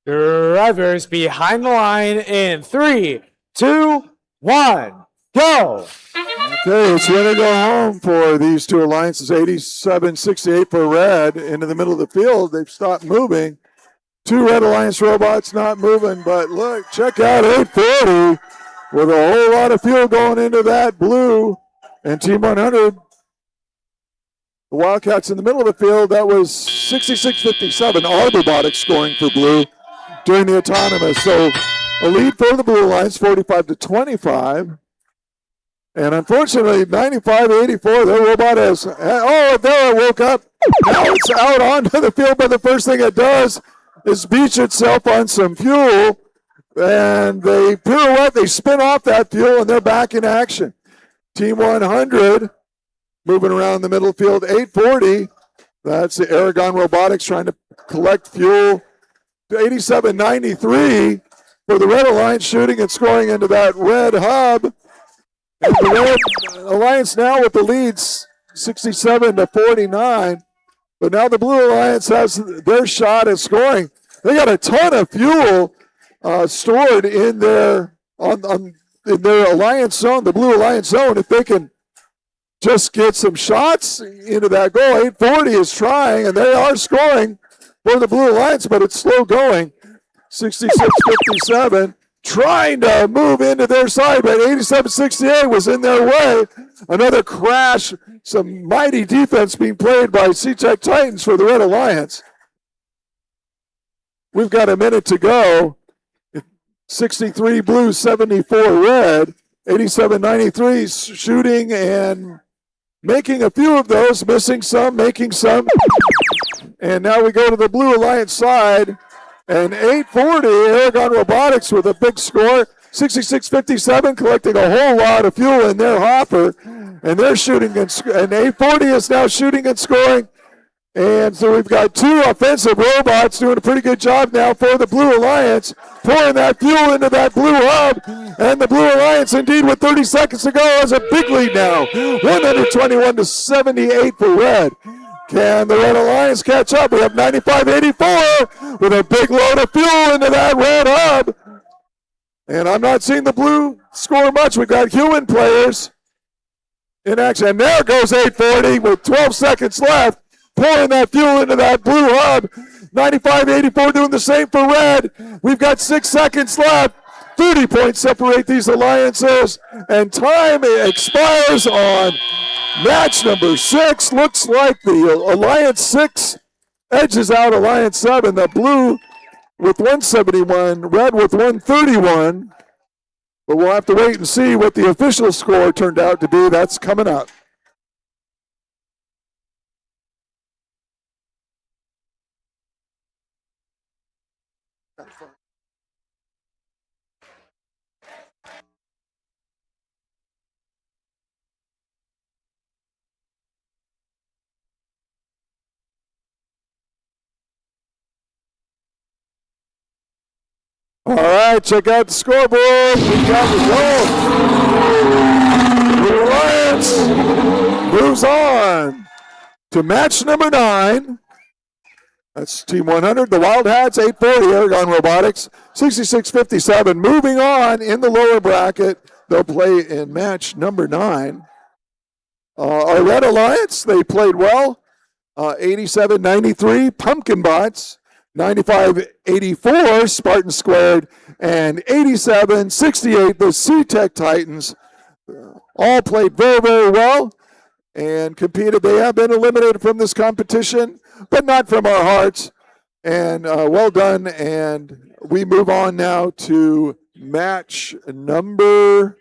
Drivers behind the line in 3, 2, 1, go! Okay, it's going to go home for these two alliances. 87-68 for red into the middle of the field. They've stopped moving. Two Red Alliance robots not moving, but look, check out 840 with a whole lot of fuel going into that blue. And Team 100, the Wildcats in the middle of the field, that was 66-57. All Robotics scoring for blue during the autonomous. So a lead for the Blue Alliance, 45-25. And unfortunately, 95-84, their robot has, oh, there it woke up. Now it's out onto the field, but the first thing it does is beach itself on some fuel. And they pirouette, they spin off that fuel, and they're back in action. Team 100 moving around the middle field, 840. That's the Aragon Robotics trying to collect fuel. 87-93 for the Red Alliance shooting and scoring into that red hub. And the Red Alliance now with the leads, 67-49. But now the Blue Alliance has their shot at scoring. They got a ton of fuel stored in their in their Alliance zone, the Blue Alliance zone. If they can just get some shots into that goal, 840 is trying, and they are scoring for the Blue Alliance, but it's slow going. 66-57. Trying to move into their side, but 87-68 was in their way. Another crash, some mighty defense being played by C-Tech Titans for the Red Alliance. We've got a minute to go. 63 blue, 74 red. 87-93 shooting and making a few of those, missing some, making some. And now we go to the Blue Alliance side. And 840, Aragon Robotics with a big score. 66-57, collecting a whole lot of fuel in their hopper. And they're shooting, and 840 is now shooting and scoring. And so we've got two offensive robots doing a pretty good job now for the Blue Alliance, pouring that fuel into that blue hub. And the Blue Alliance, indeed, with 30 seconds to go, has a big lead now. 121-78 for red. Can the Red Alliance catch up? We have 95-84 with a big load of fuel into that red hub. And I'm not seeing the blue score much. We've got human players in action. And there goes 840 with 12 seconds left, pouring that fuel into that blue hub. 95-84 doing the same for red. We've got 6 seconds left. 30 points separate these alliances. And time expires on match number 6. Looks like the Alliance 6 edges out Alliance 7. The blue with 171, red with 131. But we'll have to wait and see what the official score turned out to be. That's coming up. All right, check out the scoreboard. We got the goal. The Alliance moves on to match number 9. That's Team 100. The Wildcats, 840. Aragon Robotics, 66-57. Moving on in the lower bracket. They'll play in match number 9. Our Red Alliance, they played well. 87-93, Pumpkin Bots. 95-84, Spartan Squared, and 87-68, the C-Tech Titans. All played very, very well and competed. They have been eliminated from this competition, but not from our hearts. And well done. And we move on now to match number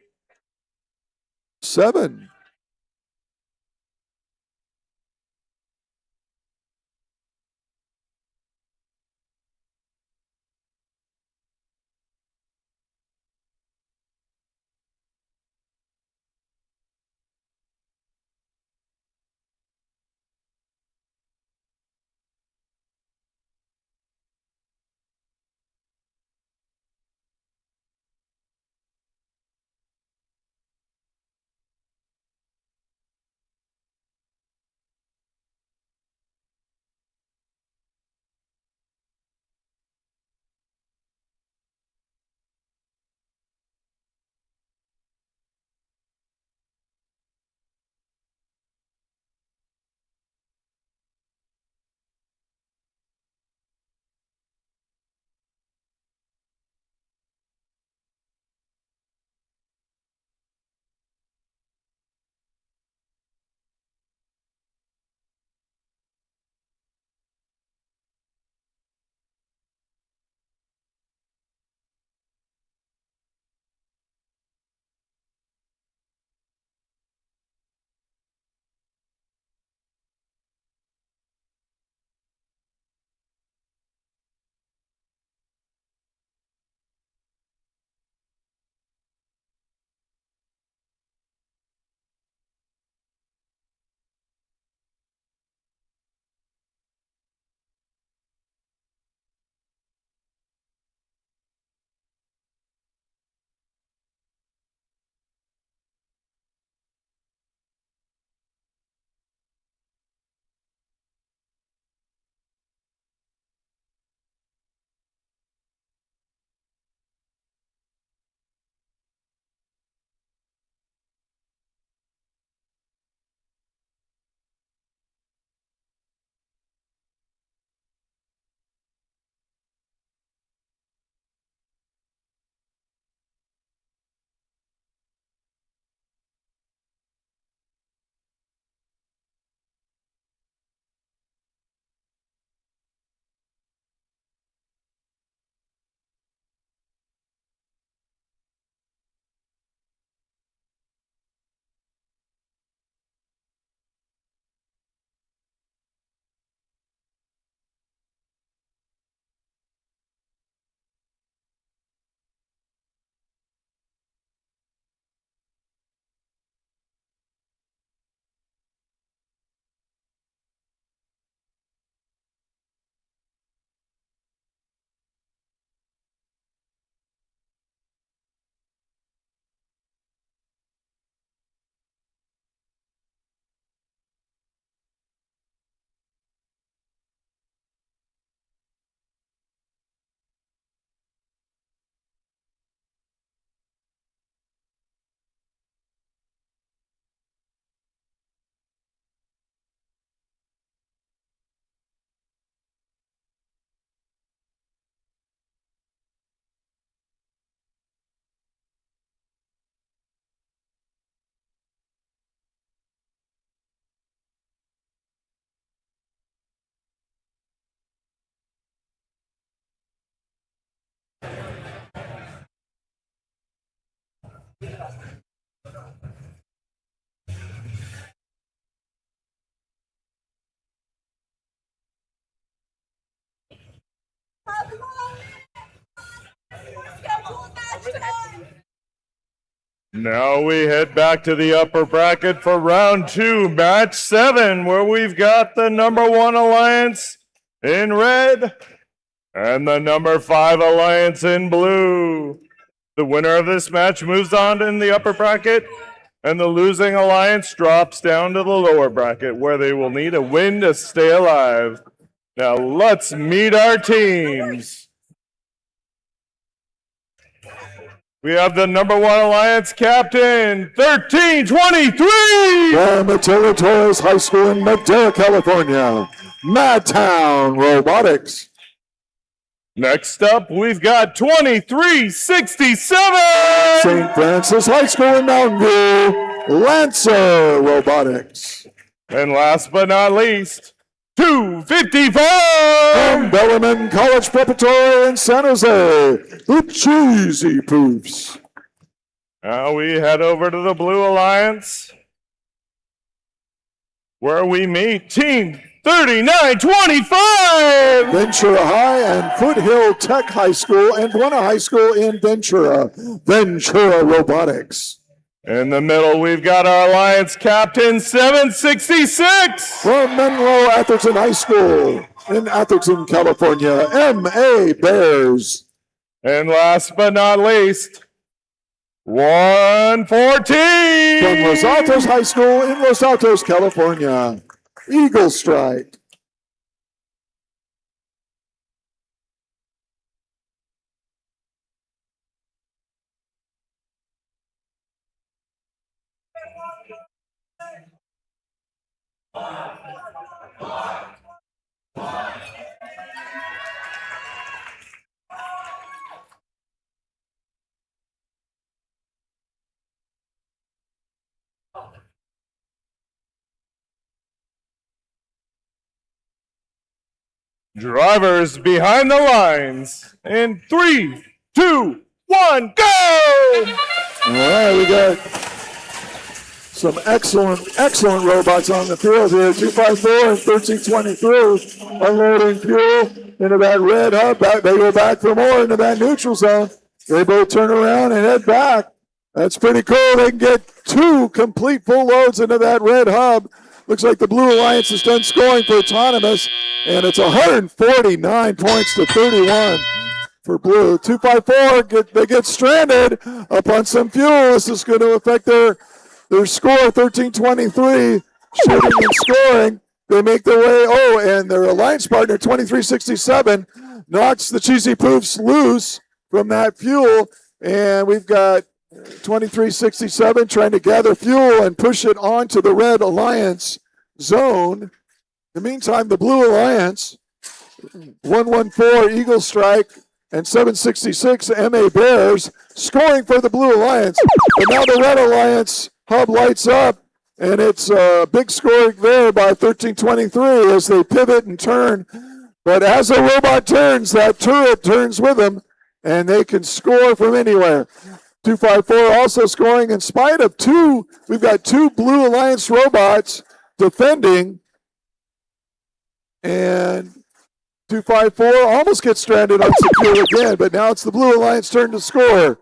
7. Now we head back to the upper bracket for round 2, match 7, where we've got the number 1 alliance in red and the number 5 alliance in blue. The winner of this match moves on in the upper bracket, and the losing alliance drops down to the lower bracket, where they will need a win to stay alive. Now let's meet our teams. We have the number 1 alliance captain, 1323! From Matilda Torres High School in Madera, California, Madtown Robotics. Next up, we've got 2367! St. Francis High School in Mountain View, Lancer Robotics. And last but not least, 255! From Bellarmine College Preparatory in San Jose, the Cheesy Poofs. Now we head over to the Blue Alliance, where we meet Team 3925! Ventura High and Foothill Tech High School and Buena High School in Ventura, Ventura Robotics. In the middle, we've got our Alliance Captain, 766! From Menlo Atherton High School in Atherton, California, M.A. Bears. And last but not least, 114! From Los Altos High School in Los Altos, California, Eagle Strike. Drivers behind the lines. In 3, 2, 1, go! All right, we got some excellent robots on the field here. 254 and 1323 unloading fuel into that red hub. They go back for more into that neutral zone. They both turn around and head back. That's pretty cool. They can get 2 complete full loads into that red hub. Looks like the Blue Alliance is done scoring for Autonomous, and it's 149 points to 31 for Blue. 254, they get stranded up on some fuel. This is going to affect their score, 1323, shooting and scoring. They make their way, and their alliance partner, 2367, knocks the Cheesy Poofs loose from that fuel, and we've got 2367 trying to gather fuel and push it onto the Red Alliance zone. In the meantime, the Blue Alliance, 114 Eagle Strike and 766 MA Bears scoring for the Blue Alliance. But now the Red Alliance hub lights up, and it's a big score there by 1323 as they pivot and turn. But as a robot turns, that turret turns with them, and they can score from anywhere. 254 also scoring in spite of 2. We've got 2 Blue Alliance robots defending. And 254 almost gets stranded on secure again, but now it's the Blue Alliance turn to score.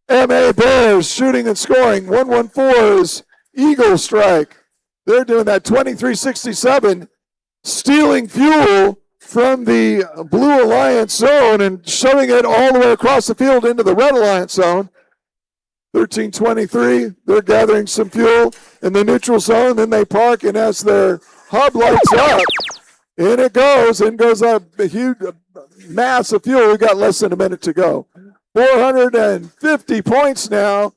MA Bears shooting and scoring. 114 is Eagle Strike. They're doing that. 2367 stealing fuel from the Blue Alliance zone and shoving it all the way across the field into the Red Alliance zone. 1323, they're gathering some fuel in the neutral zone, then they park, and as their hub lights up, in it goes, up a huge mass of fuel. We got less than a minute to go. 450 points now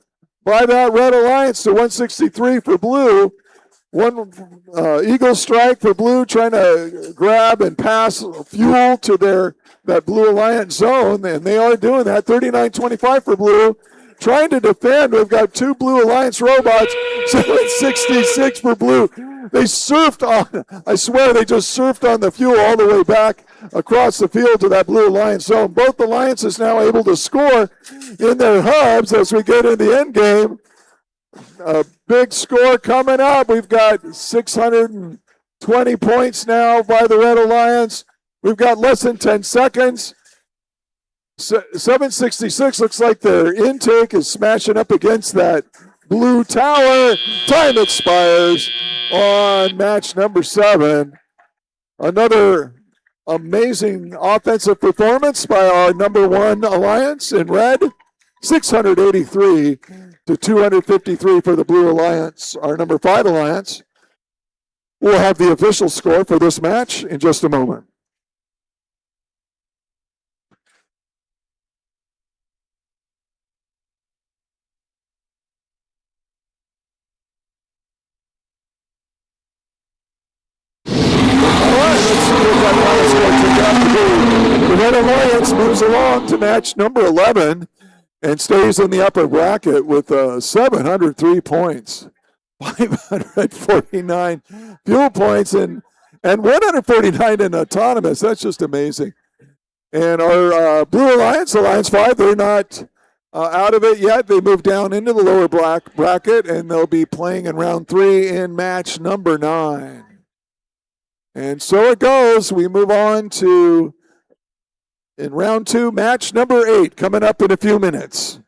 by that Red Alliance to 163 for Blue. One Eagle Strike for Blue, trying to grab and pass fuel to that Blue Alliance zone, and they are doing that. 39-25 for Blue. Trying to defend, we've got 2 Blue Alliance robots, 766 for Blue. They surfed on, I swear they just surfed on the fuel all the way back across the field to that blue Alliance zone. Both Alliances now able to score in their hubs as we get in the end game. A big score coming up. We've got 620 points now by the Red Alliance. We've got less than 10 seconds. 766 looks like their intake is smashing up against that blue tower. Time expires on match number 7. Another amazing offensive performance by our number 1 Alliance in red. 683 to 253 for the blue Alliance, our number 5 Alliance. We'll have the official score for this match in just a moment. The Red Alliance moves along to match number 11 and stays in the upper bracket with 703 points, 549 fuel points, and 149 in autonomous. That's just amazing. And our Blue Alliance, Alliance 5, they're not out of it yet. They move down into the lower black bracket, and they'll be playing in round 3 in match number 9. And so it goes. We move on to, in round 2, match number 8, coming up in a few minutes.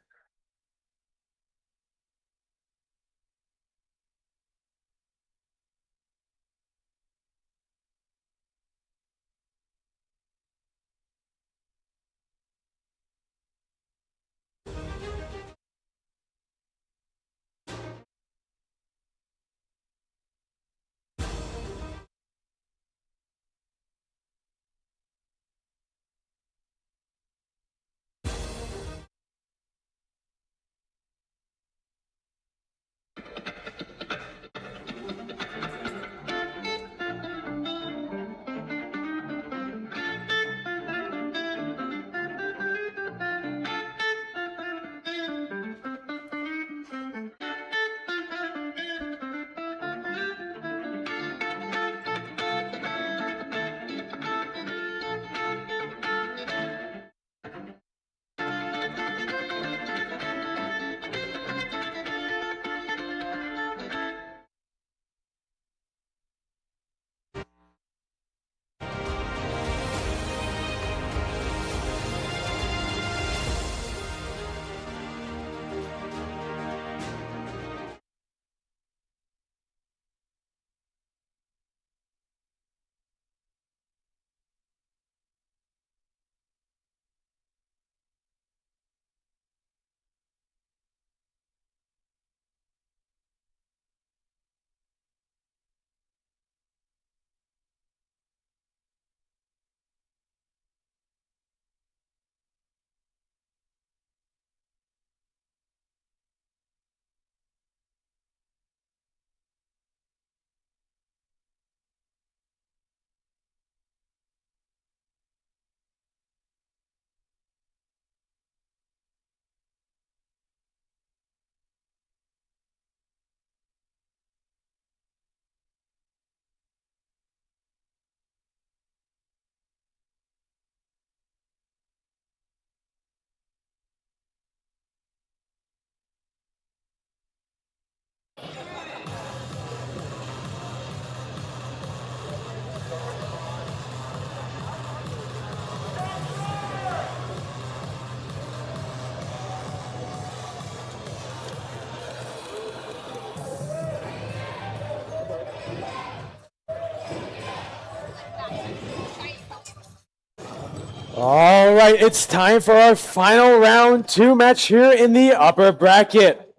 All right, it's time for our final round 2 match here in the upper bracket.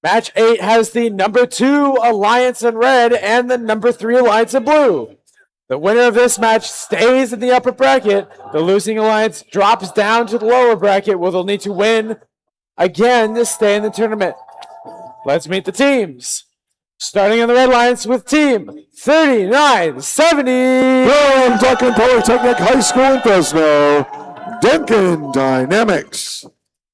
Match 8 has the number 2 Alliance in red and the number 3 Alliance in blue. The winner of this match stays in the upper bracket. The losing Alliance drops down to the lower bracket where they'll need to win again to stay in the tournament. Let's meet the teams. Starting on the Red Alliance with team 3970. From Duncan Polytechnic High School in Fresno, Duncan Dynamics.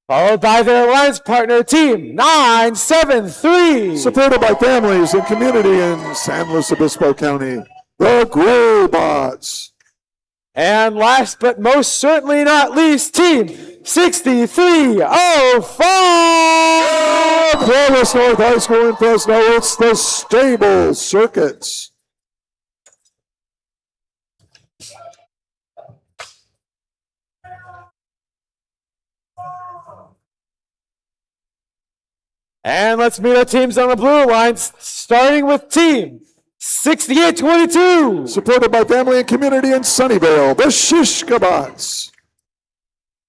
followed by their alliance partner, Team 973. Supported by families and community in San Luis Obispo County, the Robots. And last but most certainly not least, Team 6305. Clovis North High School in Fresno, it's the Stable Circuits. And let's meet our teams on the blue lines, starting with Team 6822. Supported by family and community in Sunnyvale, the Shishkabots.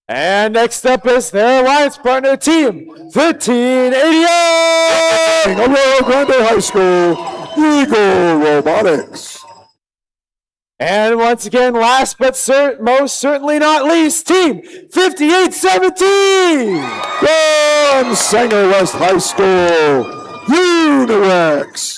And next up is their alliance partner, Team 1588. Arroyo Grande High School, Eagle Robotics. And once again, last but most certainly not least, Team 5817. From Sanger West High School, Unirex.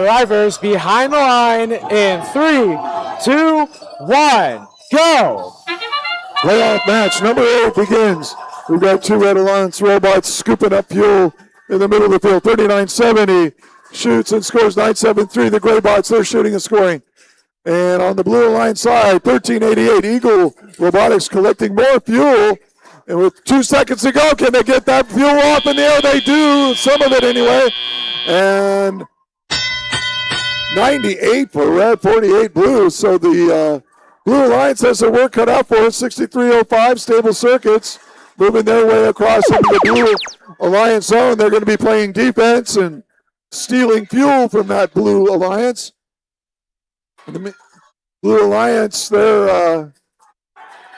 Drivers behind the line in 3, 2, 1, go! Playoff match number 8 begins. We've got two Red Alliance robots scooping up fuel in the middle of the field. 3970 shoots and scores 973. The Gray Bots, they're shooting and scoring. And on the Blue Alliance side, 1388 Eagle Robotics collecting more fuel. And with 2 seconds to go, can they get that fuel off in the air? They do, some of it anyway. And 98 for red, 48 blue. So the Blue Alliance has their work cut out for it. 6305 Stable Circuits moving their way across into the Blue Alliance zone. They're going to be playing defense and stealing fuel from that Blue Alliance. The Blue Alliance, their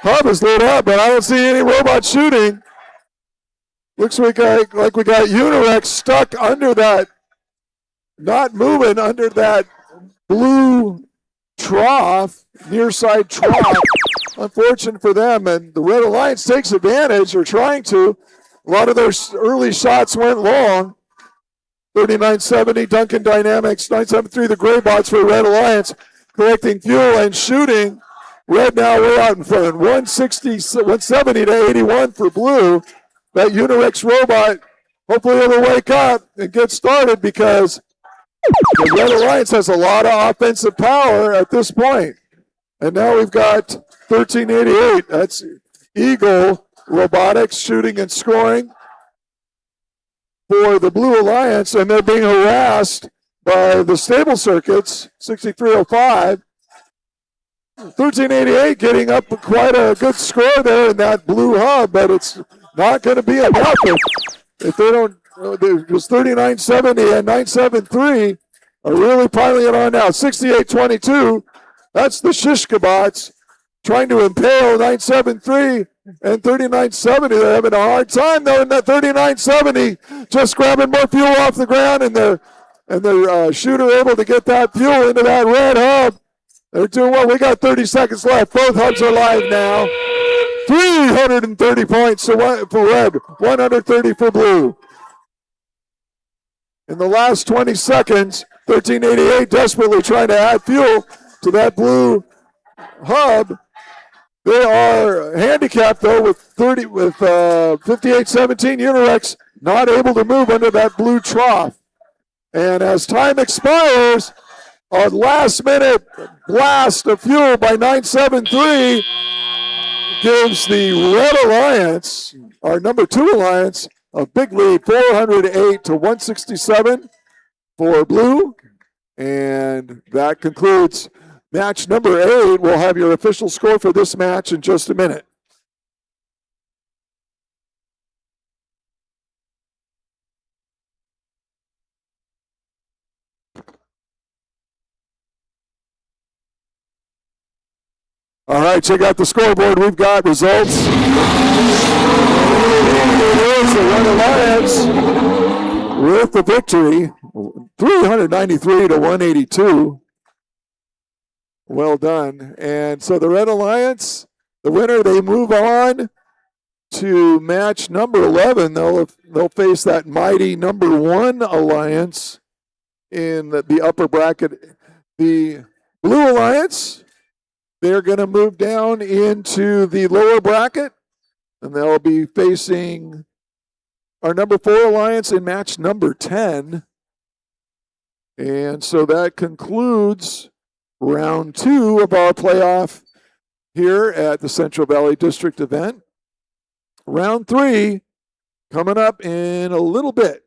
hub is lit up, but I don't see any robots shooting. Looks like we got Unirex stuck under that, not moving under that blue trough, near side trough. Unfortunate for them, and the Red Alliance takes advantage, or trying to. A lot of their early shots went long. 3970 Duncan Dynamics, 973 the Gray Bots for Red Alliance, collecting fuel and shooting. Red now way out in front, 170 to 81 for blue. That Unirex robot, hopefully it'll wake up and get started, because the Red Alliance has a lot of offensive power at this point. And now we've got 1388. That's Eagle Robotics shooting and scoring for the Blue Alliance, and they're being harassed by the Stable Circuits, 6305. 1388 getting up quite a good score there in that blue hub, but it's not going to be enough if they don't. Because 3970 and 973 are really piling it on now. 6822 That's the Shishkabots trying to impale 973 and 3970. They're having a hard time though in that 3970, just grabbing more fuel off the ground, and their shooter able to get that fuel into that red hub. They're doing well. We got 30 seconds left. Both hubs are live now. 330 points for red, 130 for blue. In the last 20 seconds, 1388 desperately trying to add fuel to that blue hub. They are handicapped though with 5817 Unirex not able to move under that blue trough. And as time expires, a last minute blast of fuel by 973 gives the Red Alliance, our number 2 alliance, a big lead, 408 to 167 for blue. And that concludes match number 8. We'll have your official score for this match in just a minute. All right, check out the scoreboard. We've got results. Here's the Red Alliance with the victory, 393 to 182. Well done. And so the Red Alliance, the winner, they move on to match number 11. They'll face that mighty number 1 alliance in the upper bracket. The Blue Alliance, they're going to move down into the lower bracket, and they'll be facing our number 4 alliance in match number 10. And so that concludes round 2 of our playoff here at the Central Valley District event. Round 3 coming up in a little bit.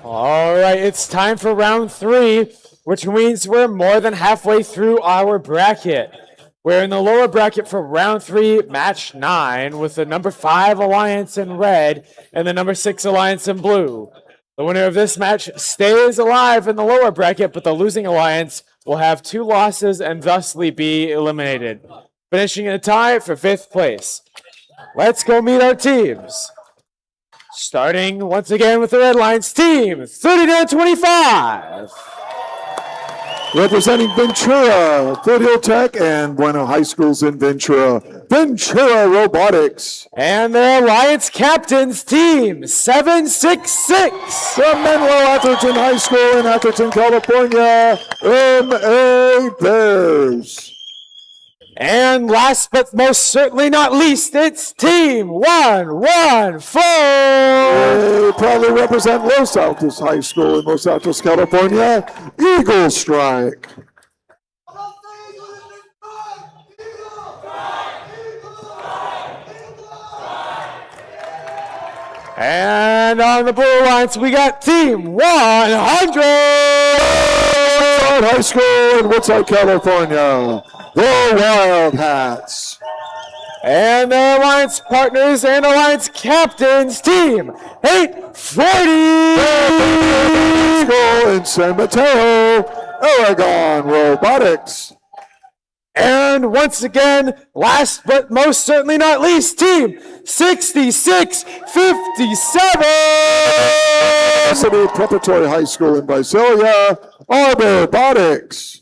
All right, it's time for round 3, which means we're more than halfway through our bracket. We're in the lower bracket for round 3, match 9, with the number 5 alliance in red and the number 6 alliance in blue. The winner of this match stays alive in the lower bracket, but the losing alliance will have 2 losses and thusly be eliminated, finishing in a tie for 5th place. Let's go meet our teams. Starting once again with the Red Lions team, 39-25. Representing Ventura, Foothill Tech, and Bueno High Schools in Ventura, Ventura Robotics. And their Alliance captains team, 766. From Menlo Atherton High School in Atherton, California, MA Bears. And last but most certainly not least, it's team 114. They proudly represent Los Altos High School in Los Altos, California, Eagle Strike. And on the blue alliance, we got team 100. High School in Woodside, California, the Wild Hats. And the alliance partners and alliance captains, team 840. School in San Mateo, Oregon Robotics. And once again, last but most certainly not least, team 6657. City Preparatory High School in Visalia, Arbor Robotics.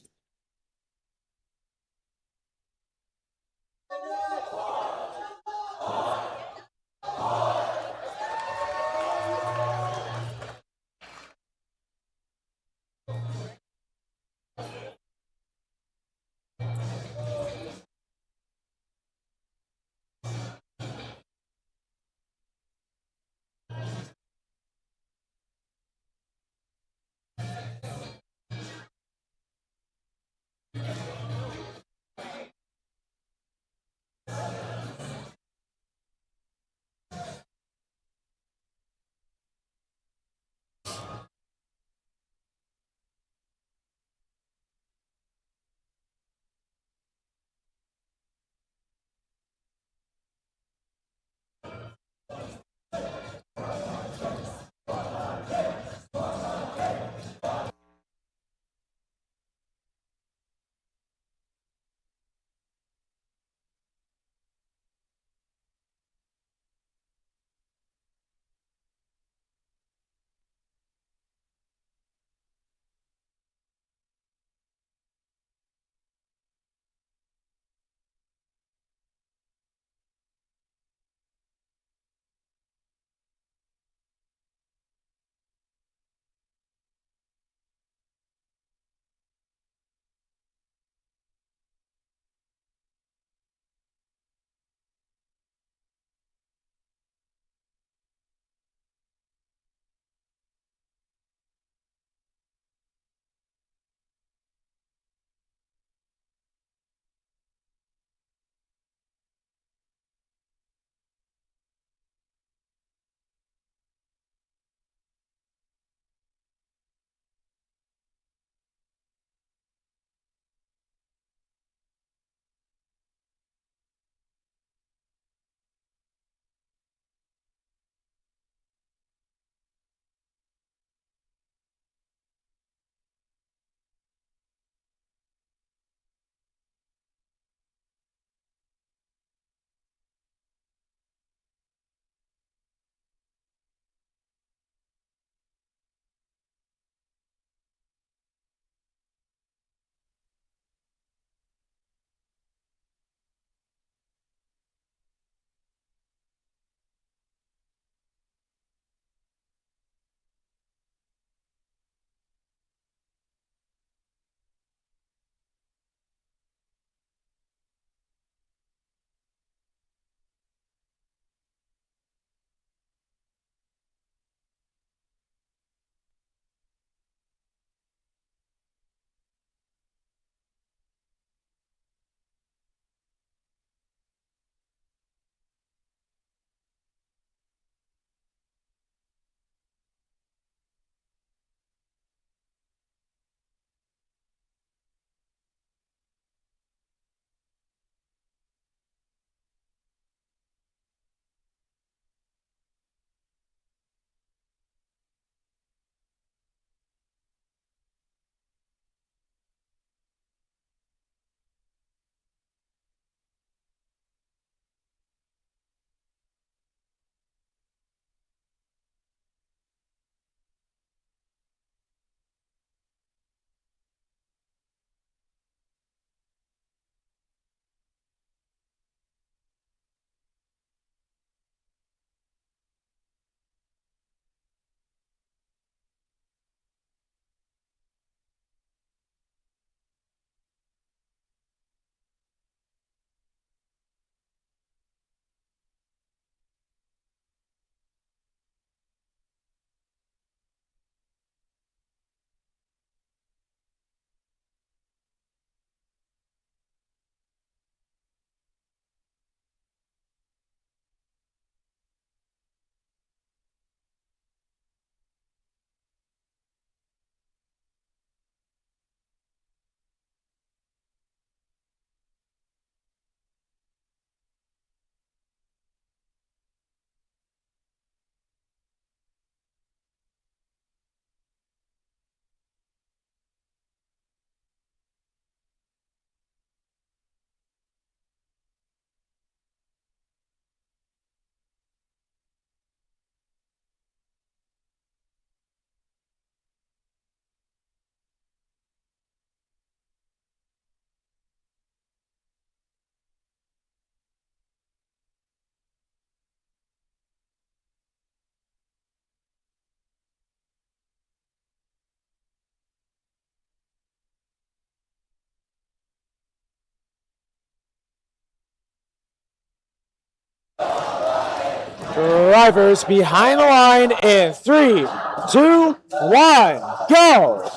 Drivers behind the line in 3, 2, 1, go!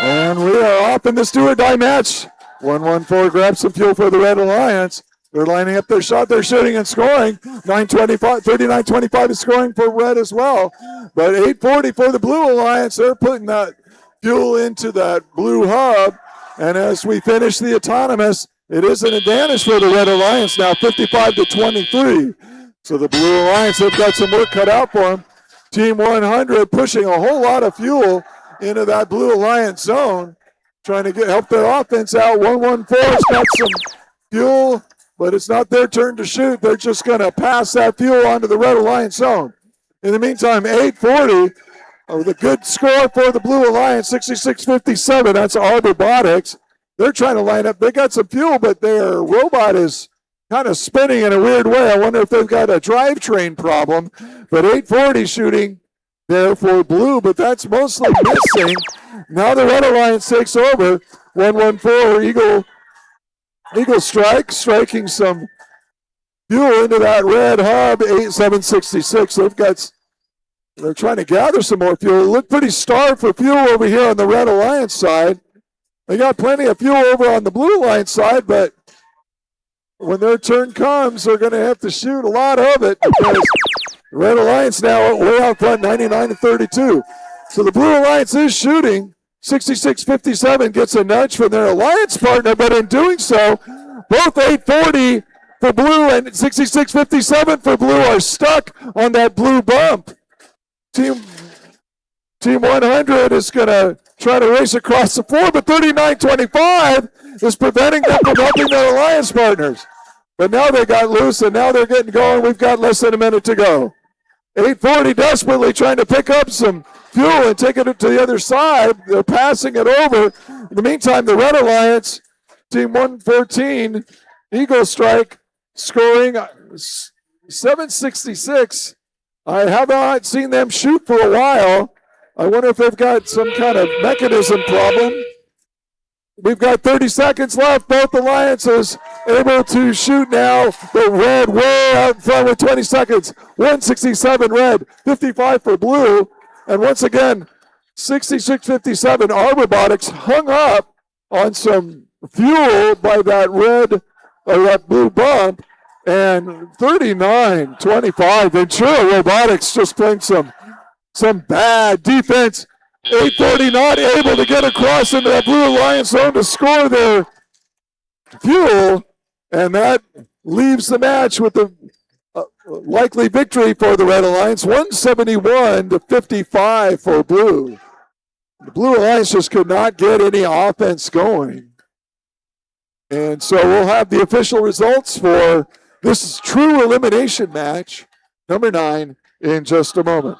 And we are off in this do or die match. 114 grabs some fuel for the Red Alliance. They're lining up their shot, they're shooting and scoring. 39-25 is scoring for Red as well. But 840 for the Blue Alliance. They're putting that fuel into that blue hub. And as we finish the autonomous, it is an advantage for the Red Alliance now, 55-23. So the Blue Alliance have got some work cut out for them. Team 100 pushing a whole lot of fuel into that Blue Alliance zone, trying to help their offense out. 114's got some fuel, but it's not their turn to shoot. They're just going to pass that fuel onto the Red Alliance zone. In the meantime, 840 with a good score for the Blue Alliance, 66-57. That's our Robotics. They're trying to line up. They got some fuel, but their robot is kind of spinning in a weird way. I wonder if they've got a drivetrain problem. But 840 shooting there for Blue, but that's mostly missing. Now the Red Alliance takes over. 114 Eagle Strike, striking some fuel into that red hub. 8766. They're trying to gather some more fuel. It looked pretty starved for fuel over here on the Red Alliance side. They got plenty of fuel over on the Blue Alliance side, but when their turn comes, they're going to have to shoot a lot of it because the Red Alliance now way out front, 99-32. So the Blue Alliance is shooting. 66-57 gets a nudge from their alliance partner, but in doing so, both 840 for Blue and 66-57 for Blue are stuck on that blue bump. Team 100 is going to try to race across the floor, but 39-25 is preventing them from helping their alliance partners. But now they got loose, and now they're getting going. We've got less than a minute to go. 840 desperately trying to pick up some fuel and take it to the other side. They're passing it over. In the meantime, the Red Alliance, Team 114, Eagle Strike, scoring 766. I have not seen them shoot for a while. I wonder if they've got some kind of mechanism problem. We've got 30 seconds left. Both alliances able to shoot now. The Red way out in front with 20 seconds. 167 Red, 55 for Blue. And once again, 66-57, our Robotics hung up on some fuel by that red or that blue bump. And 39-25, Ventura Robotics just playing some bad defense. 840 not able to get across into that Blue Alliance zone to score their fuel. And that leaves the match with the likely victory for the Red Alliance, 171-55 for Blue. The Blue Alliance just could not get any offense going. And so we'll have the official results for this true elimination match, number 9, in just a moment.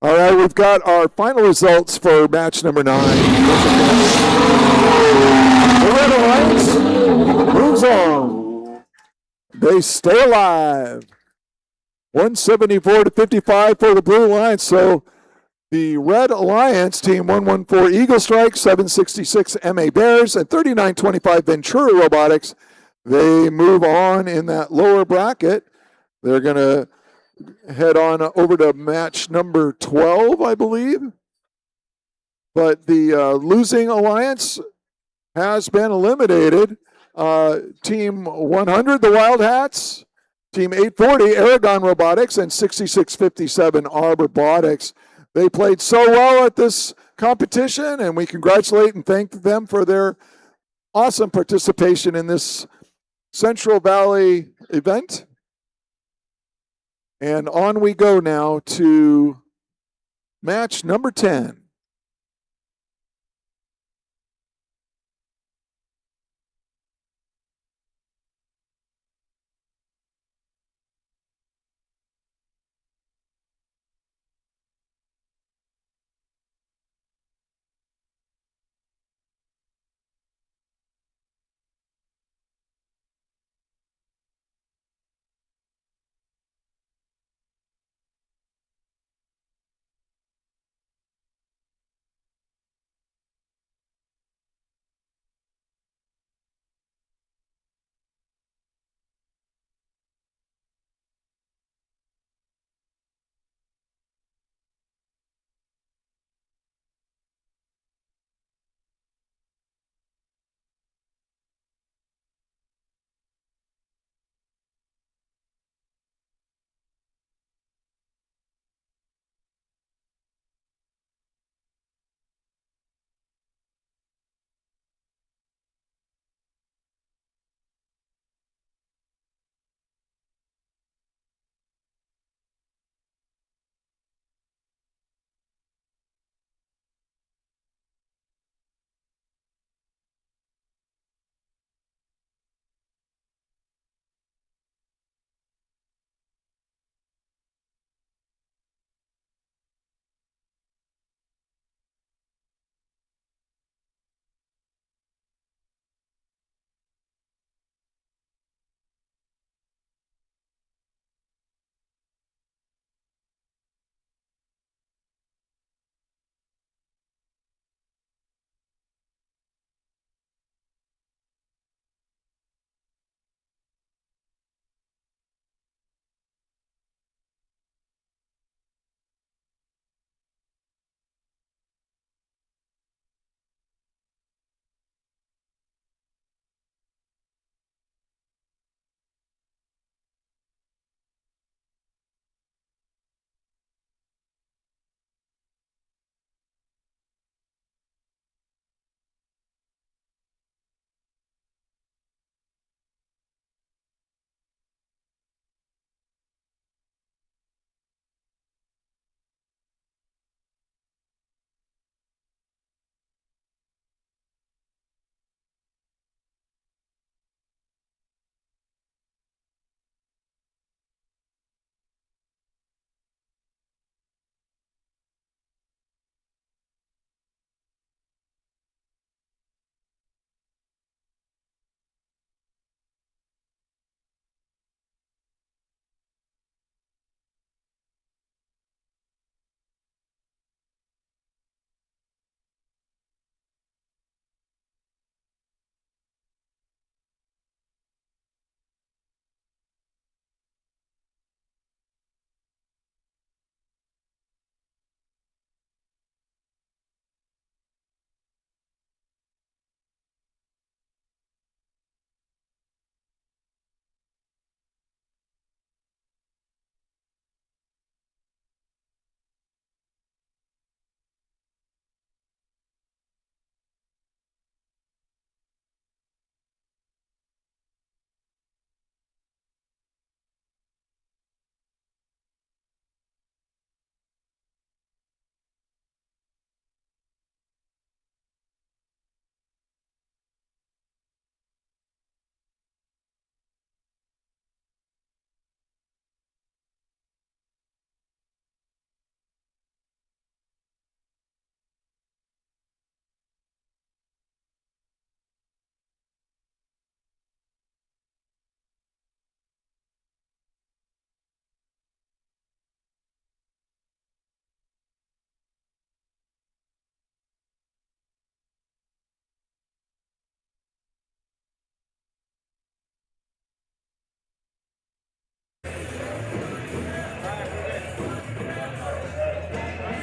All right, we've got our final results for match number 9. The Red Alliance moves on. They stay alive. 174-55 for the Blue Alliance. So the Red Alliance, Team 114 Eagle Strike, 766 MA Bears, and 39-25 Ventura Robotics. They move on in that lower bracket. They're going to head on over to match number 12, I believe. But the losing alliance has been eliminated. Team 100, the Wild Hats. Team 840, Aragon Robotics. And 6657, Arb Robotics. They played so well at this competition, and we congratulate and thank them for their awesome participation in this Central Valley event. And on we go now to match number 10.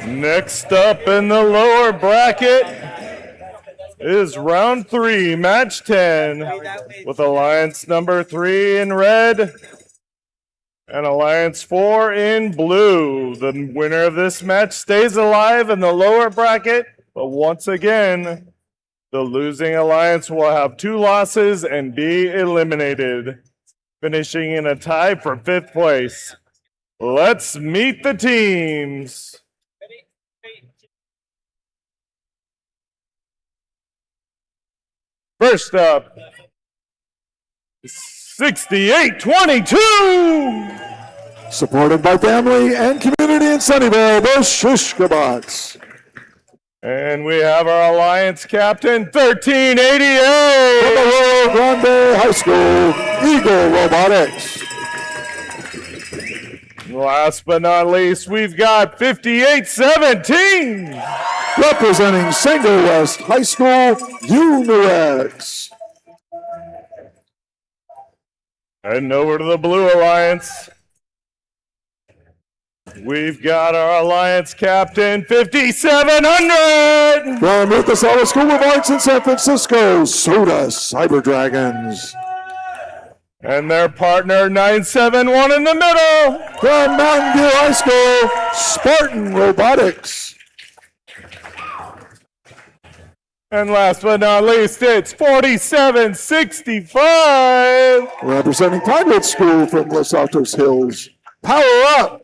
Next up in the lower bracket is round 3, match 10, with Alliance number 3 in red and Alliance 4 in blue. The winner of this match stays alive in the lower bracket, but once again, The losing alliance will have 2 losses and be eliminated, finishing in a tie for 5th place. Let's meet the teams. First up, 6822. Supported by family and community in Sunnyvale, the Shishkabots. And we have our alliance captain, 1388. From the Rio Grande High School, Eagle Robotics. Last but not least, we've got 5817. Representing Sanger West High School, UNUX. Heading over to the Blue Alliance. We've got our alliance captain, 5700. From Ruthasala School of Arts in San Francisco, Soda Cyber Dragons. And their partner, 971 in the middle. From Mountain View High School, Spartan Robotics. And last but not least, it's 4765. Representing Pinewood School from Los Altos Hills, Power Up.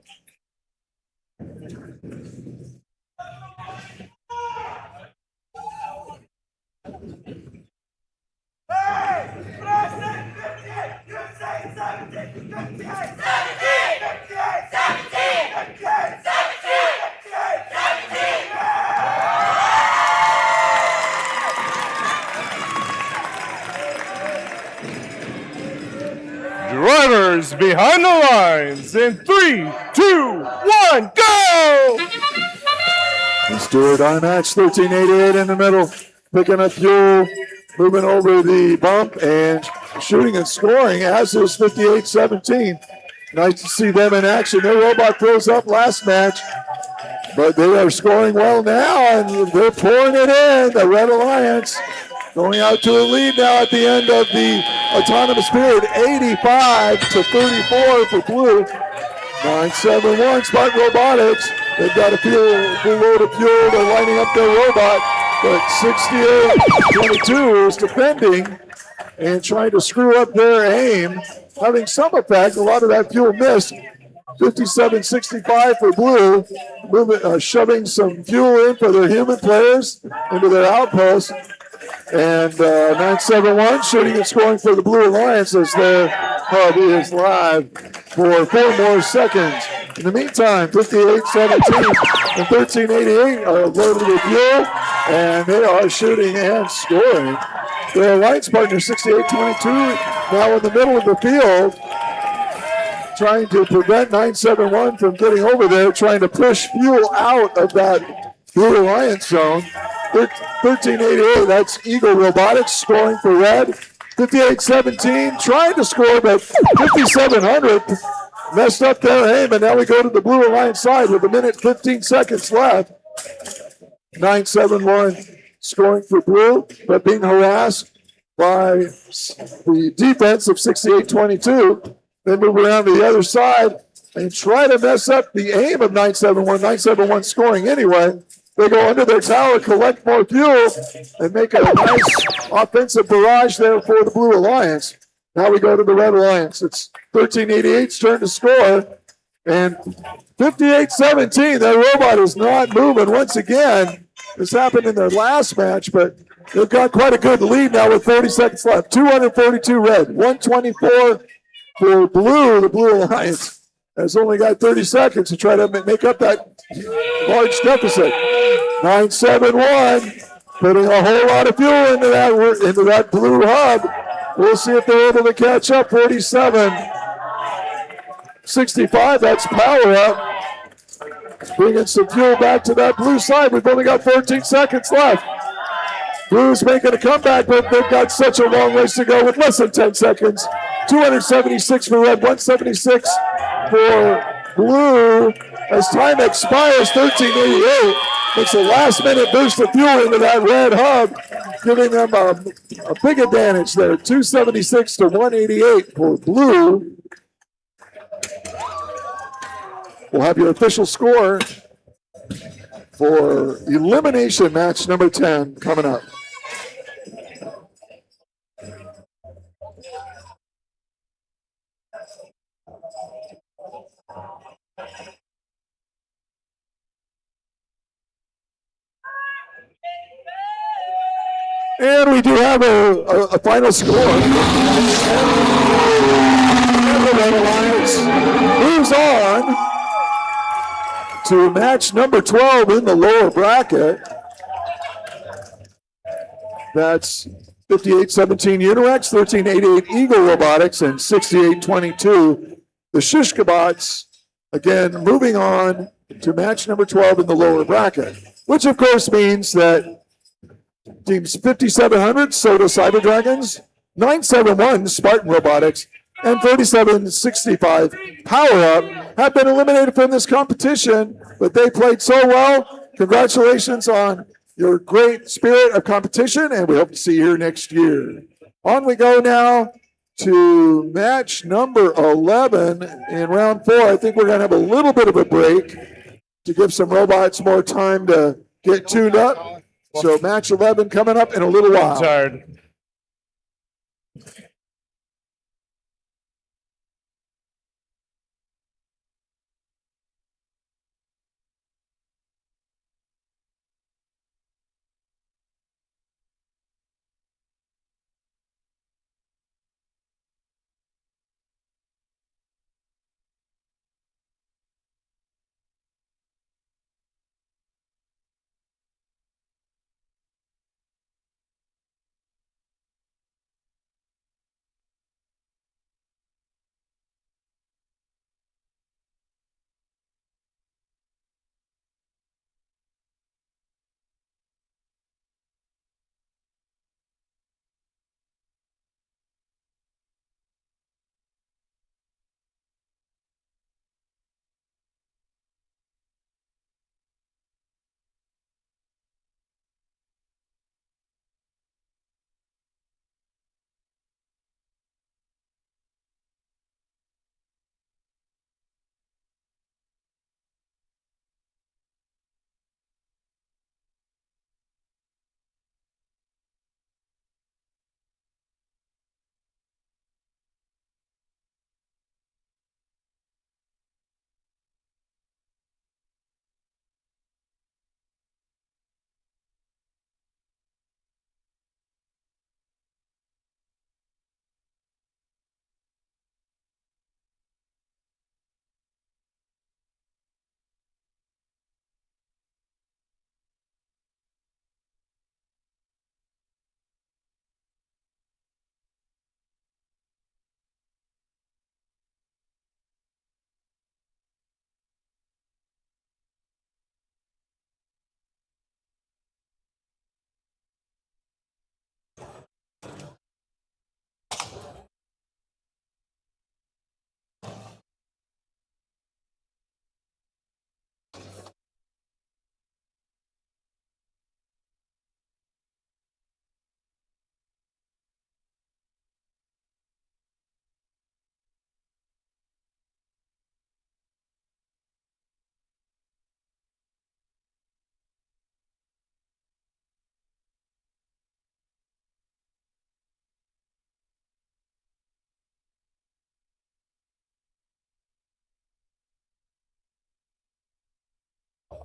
Drivers behind the lines in 3, 2, 1, go! Stewart IMAX 1388 in the middle, picking up fuel, moving over the bump and shooting and scoring, as is 5817. Nice to see them in action. Their robot throws up last match, but they are scoring well now and they're pouring it in. The Red Alliance going out to a lead now at the end of the autonomous period, 85-34 for Blue. 971 Spartan Robotics. They've got a full load of fuel. They're lining up their robot, but 68-22 is defending and trying to screw up their aim, having some effect. A lot of that fuel missed. 57-65 for Blue, shoving some fuel in for their human players into their outpost. And 971 shooting and scoring for the Blue Alliance as their hub is live for 4 more seconds. In the meantime, 58-17 and 1388 are loaded with fuel, and they are shooting and scoring. Their alliance partner, 68-22, now in the middle of the field, trying to prevent 971 from getting over there, trying to push fuel out of that Blue Alliance zone. 1388, that's Eagle Robotics scoring for Red. 58-17, trying to score, but 5700 messed up their aim, and now we go to the Blue Alliance side with 1:15 left. 971 scoring for Blue, but being harassed by the defense of 68-22. They move around to the other side and try to mess up the aim of 971. 971 scoring anyway. They go under their tower, collect more fuel, and make a nice offensive barrage there for the Blue Alliance. Now we go to the Red Alliance. It's 1388's turn to score. And 58-17, their robot is not moving once again. This happened in their last match, but they've got quite a good lead now with 40 seconds left. 242 Red, 124 for Blue. The Blue Alliance has only got 30 seconds to try to make up that large deficit. 971 putting a whole lot of fuel into that Blue hub. We'll see if they're able to catch up. 47-65, that's Power Up. Bringing some fuel back to that Blue side. We've only got 14 seconds left. Blue's making a comeback, but they've got such a long ways to go with less than 10 seconds. 276 for Red, 176 for Blue. As time expires, 1388 makes a last-minute boost of fuel into that Red hub, giving them a big advantage there. 276 to 188 for Blue. We'll have your official score for elimination match number 10 coming up. And we do have a final score. And the Red Alliance moves on to match number 12 in the lower bracket. That's 58-17 Unirex, 13-88 Eagle Robotics, and 68-22 the Shishkabots. Again, moving on to match number 12 in the lower bracket, which of course means that teams 5700 Soda Cyber Dragons, 971 Spartan Robotics, and 3765 Power Up have been eliminated from this competition, but they played so well. Congratulations on your great spirit of competition, and we hope to see you here next year. On we go now to match number 11 in round 4. I think we're going to have a little bit of a break to give some robots more time to get tuned up. So match 11 coming up in a little while. Tired.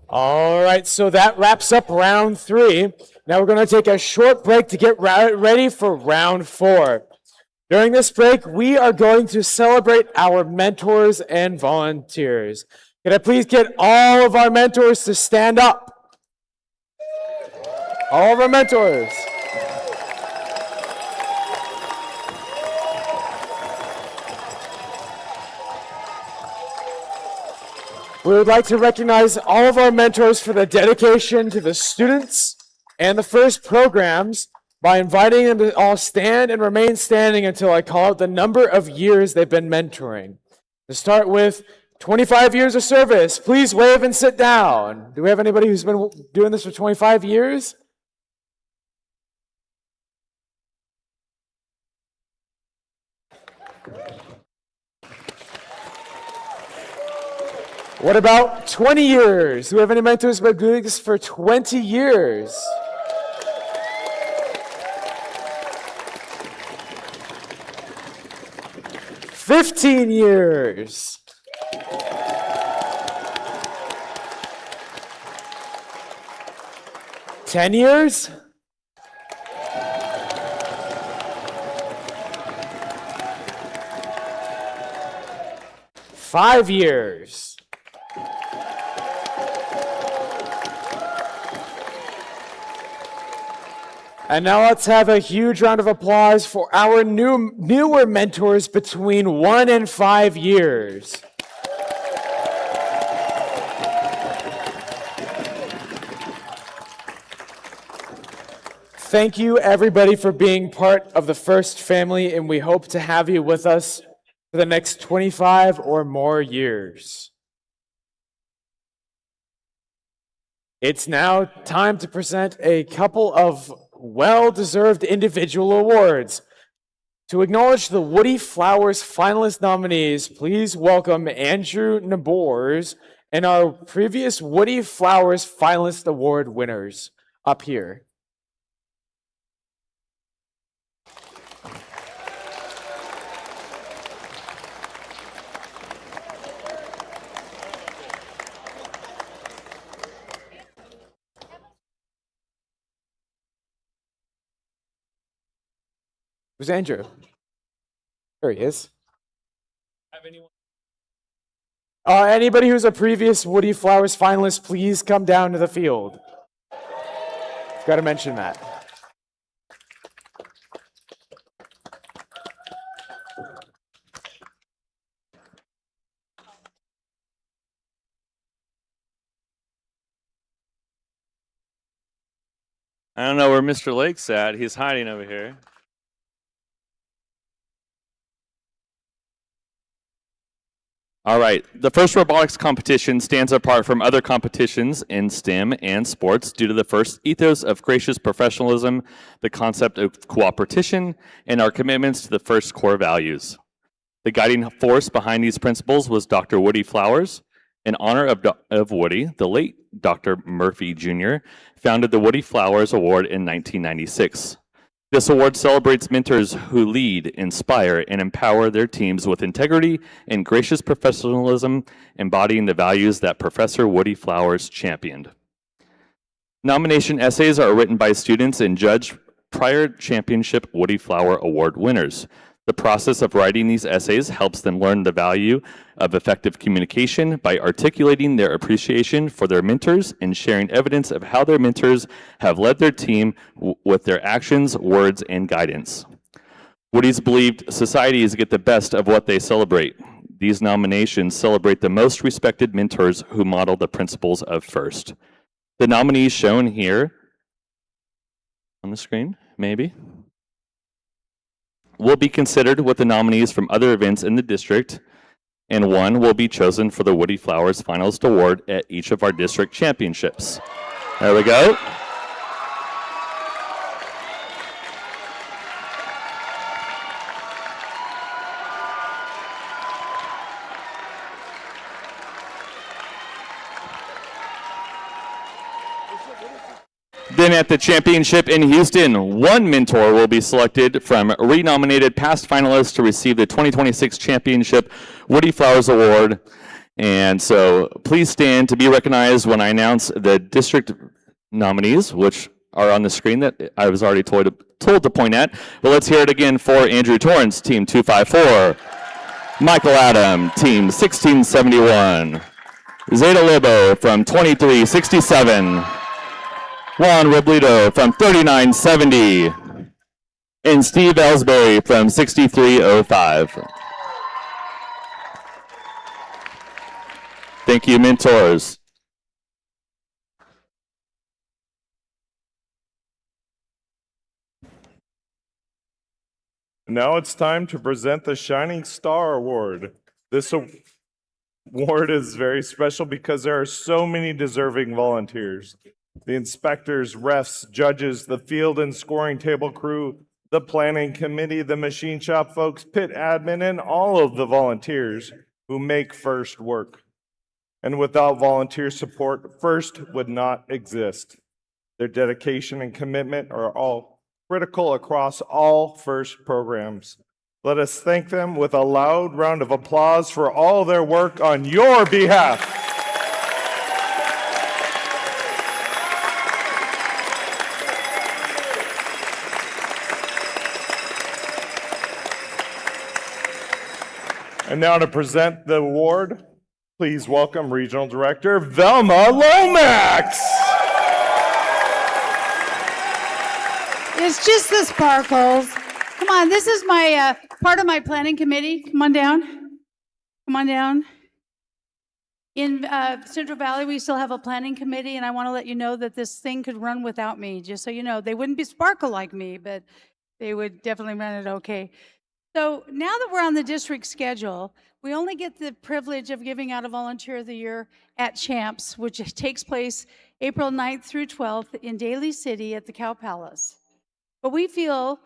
All right, so that wraps up round 3. Now we're going to take a short break to get ready for round 4. During this break, we are going to celebrate our mentors and volunteers. Can I please get all of our mentors to stand up? All of our mentors. We would like to recognize all of our mentors for the dedication to the students and the first programs by inviting them to all stand and remain standing until I call out the number of years they've been mentoring. To start with 25 years of service, please wave and sit down. Do we have anybody who's been doing this for 25 years? What about 20 years? Do we have any mentors who have been doing this for 20 years? "15 years. "10 years. 5 years. And now let's have a huge round of applause for our newer mentors between 1 and 5 years. Thank you, everybody, for being part of the First family, and we hope to have you with us for the next 25 or more years. It's now time to present a couple of well-deserved individual awards. To acknowledge the Woody Flowers finalist nominees, please welcome Andrew Nabors and our previous Woody Flowers finalist award winners up here. Who's Andrew? There he is. Anybody who's a previous Woody Flowers finalist, please come down to the field. Got to mention that. I don't know where Mr. Lake's at. He's hiding over here. All right, the first robotics competition stands apart from other competitions in STEM and sports due to the first ethos of gracious professionalism, the concept of cooperation, and our commitments to the first core values. The guiding force behind these principles was Dr. Woody Flowers. In honor of Woody, the late Dr. Murphy Jr. founded the Woody Flowers Award in 1996. This award celebrates mentors who lead, inspire, and empower their teams with integrity and gracious professionalism, embodying the values that Professor Woody Flowers championed. Nomination essays are written by students and judged prior championship Woody Flower Award winners. The process of writing these essays helps them learn the value of effective communication by articulating their appreciation for their mentors and sharing evidence of how their mentors have led their team with their actions, words, and guidance. Woody's believed societies get the best of what they celebrate. These nominations celebrate the most respected mentors who model the principles of FIRST. The nominees shown here on the screen, maybe, will be considered with the nominees from other events in the district, and one will be chosen for the Woody Flowers Finalist Award at each of our district championships. There we go. Then at the championship in Houston, one mentor will be selected from renominated past finalists to receive the 2026 Championship Woody Flowers Award. And so please stand to be recognized when I announce the district nominees, which are on the screen that I was already told to point at. But let's hear it again for Andrew Torrance, Team 254. Michael Adam, Team 1671. Zeta Libo from 2367. Juan Robledo from 3970, and Steve Ellsbury from 6305. Thank you, mentors. Now it's time to present the Shining Star Award. This award is very special because there are so many deserving volunteers. The inspectors, refs, judges, the field and scoring table crew, the planning committee, the machine shop folks, pit admin, and all of the volunteers who make FIRST work. And without volunteer support, FIRST would not exist. Their dedication and commitment are all critical across all FIRST programs. Let us thank them with a loud round of applause for all their work on your behalf. And now to present the award, please welcome Regional Director Velma Lomax. It's just the sparkles. Come on, this is my part of my planning committee. Come on down. Come on down. In Central Valley, we still have a planning committee, and I want to let you know that this thing could run without me, just so you know. They wouldn't be sparkle like me, but they would definitely run it okay. So now that we're on the district schedule, we only get the privilege of giving out a Volunteer of the Year at Champs, which takes place April 9th through 12th in Daly City at the Cow Palace. But we feel,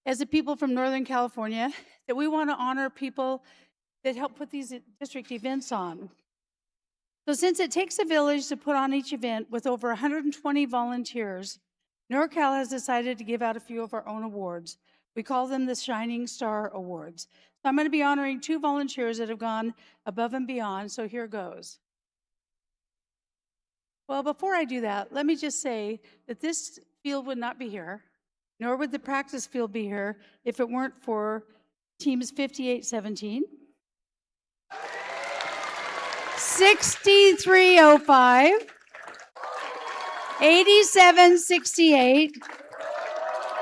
as a people from Northern California, that we want to honor people that help put these district events on. So since it takes a village to put on each event with over 120 volunteers, NorCal has decided to give out a few of our own awards. We call them the Shining Star Awards. So I'm going to be honoring 2 volunteers that have gone above and beyond, so here goes. Well, before I do that, let me just say that this field would not be here, nor would the practice field be here if it weren't for teams 5817, 6305, 8768,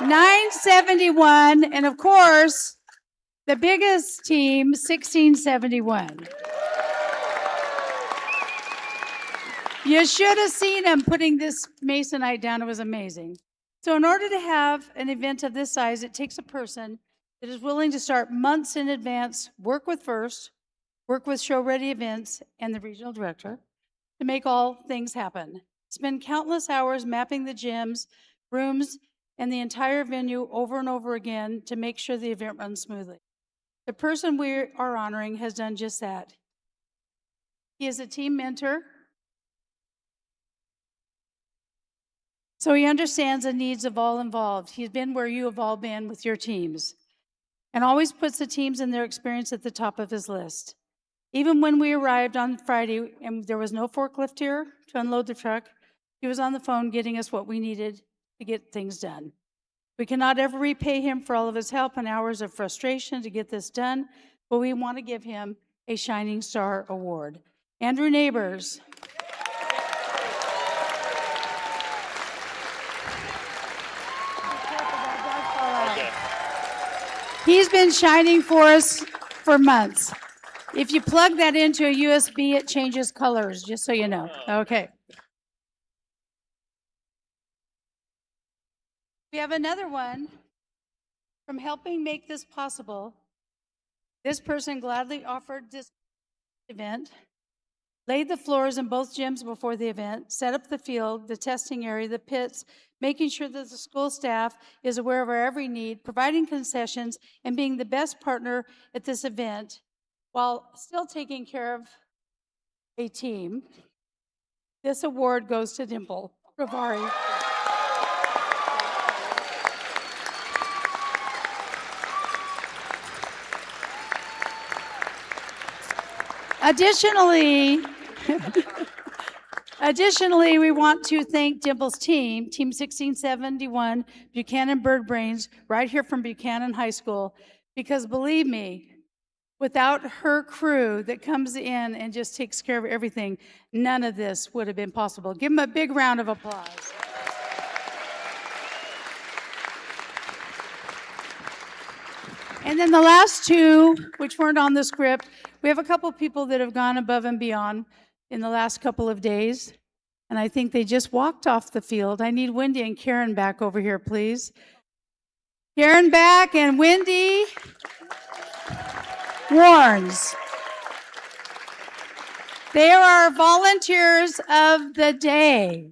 971, and of course, the biggest team, 1671. You should have seen them putting this masonite down. It was amazing. So in order to have an event of this size, it takes a person that is willing to start months in advance, work with FIRST, work with Show Ready Events and the regional director to make all things happen. Spend countless hours mapping the gyms, rooms, and the entire venue over and over again to make sure the event runs smoothly. The person we are honoring has done just that. He is a team mentor, so he understands the needs of all involved. He's been where you have all been with your teams and always puts the teams and their experience at the top of his list. Even when we arrived on Friday and there was no forklift here to unload the truck, he was on the phone getting us what we needed to get things done. We cannot ever repay him for all of his help and hours of frustration to get this done, but we want to give him a Shining Star Award. Andrew Neighbors. He's been shining for us for months. If you plug that into a USB, it changes colors, just so you know. Okay. We have another one from helping make this possible. This person gladly offered this event, laid the floors in both gyms before the event, set up the field, the testing area, the pits, making sure that the school staff is aware of our every need, providing concessions, and being the best partner at this event while still taking care of a team. This award goes to Dimple Ravari. Additionally, we want to thank Dimple's team, Team 1671, Buchanan Bird Brains, right here from Buchanan High School, because believe me, without her crew that comes in and just takes care of everything, none of this would have been possible. Give them a big round of applause. And then the last 2, which weren't on the script, we have a couple people that have gone above and beyond in the last couple of days, and I think they just walked off the field. I need Wendy and Karen back over here, please. Karen back and Wendy Warnes. They are our volunteers of the day.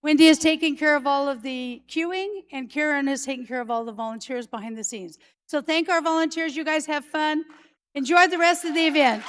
Wendy is taking care of all of the queuing, and Karen is taking care of all the volunteers behind the scenes. So thank our volunteers. You guys have fun. Enjoy the rest of the event.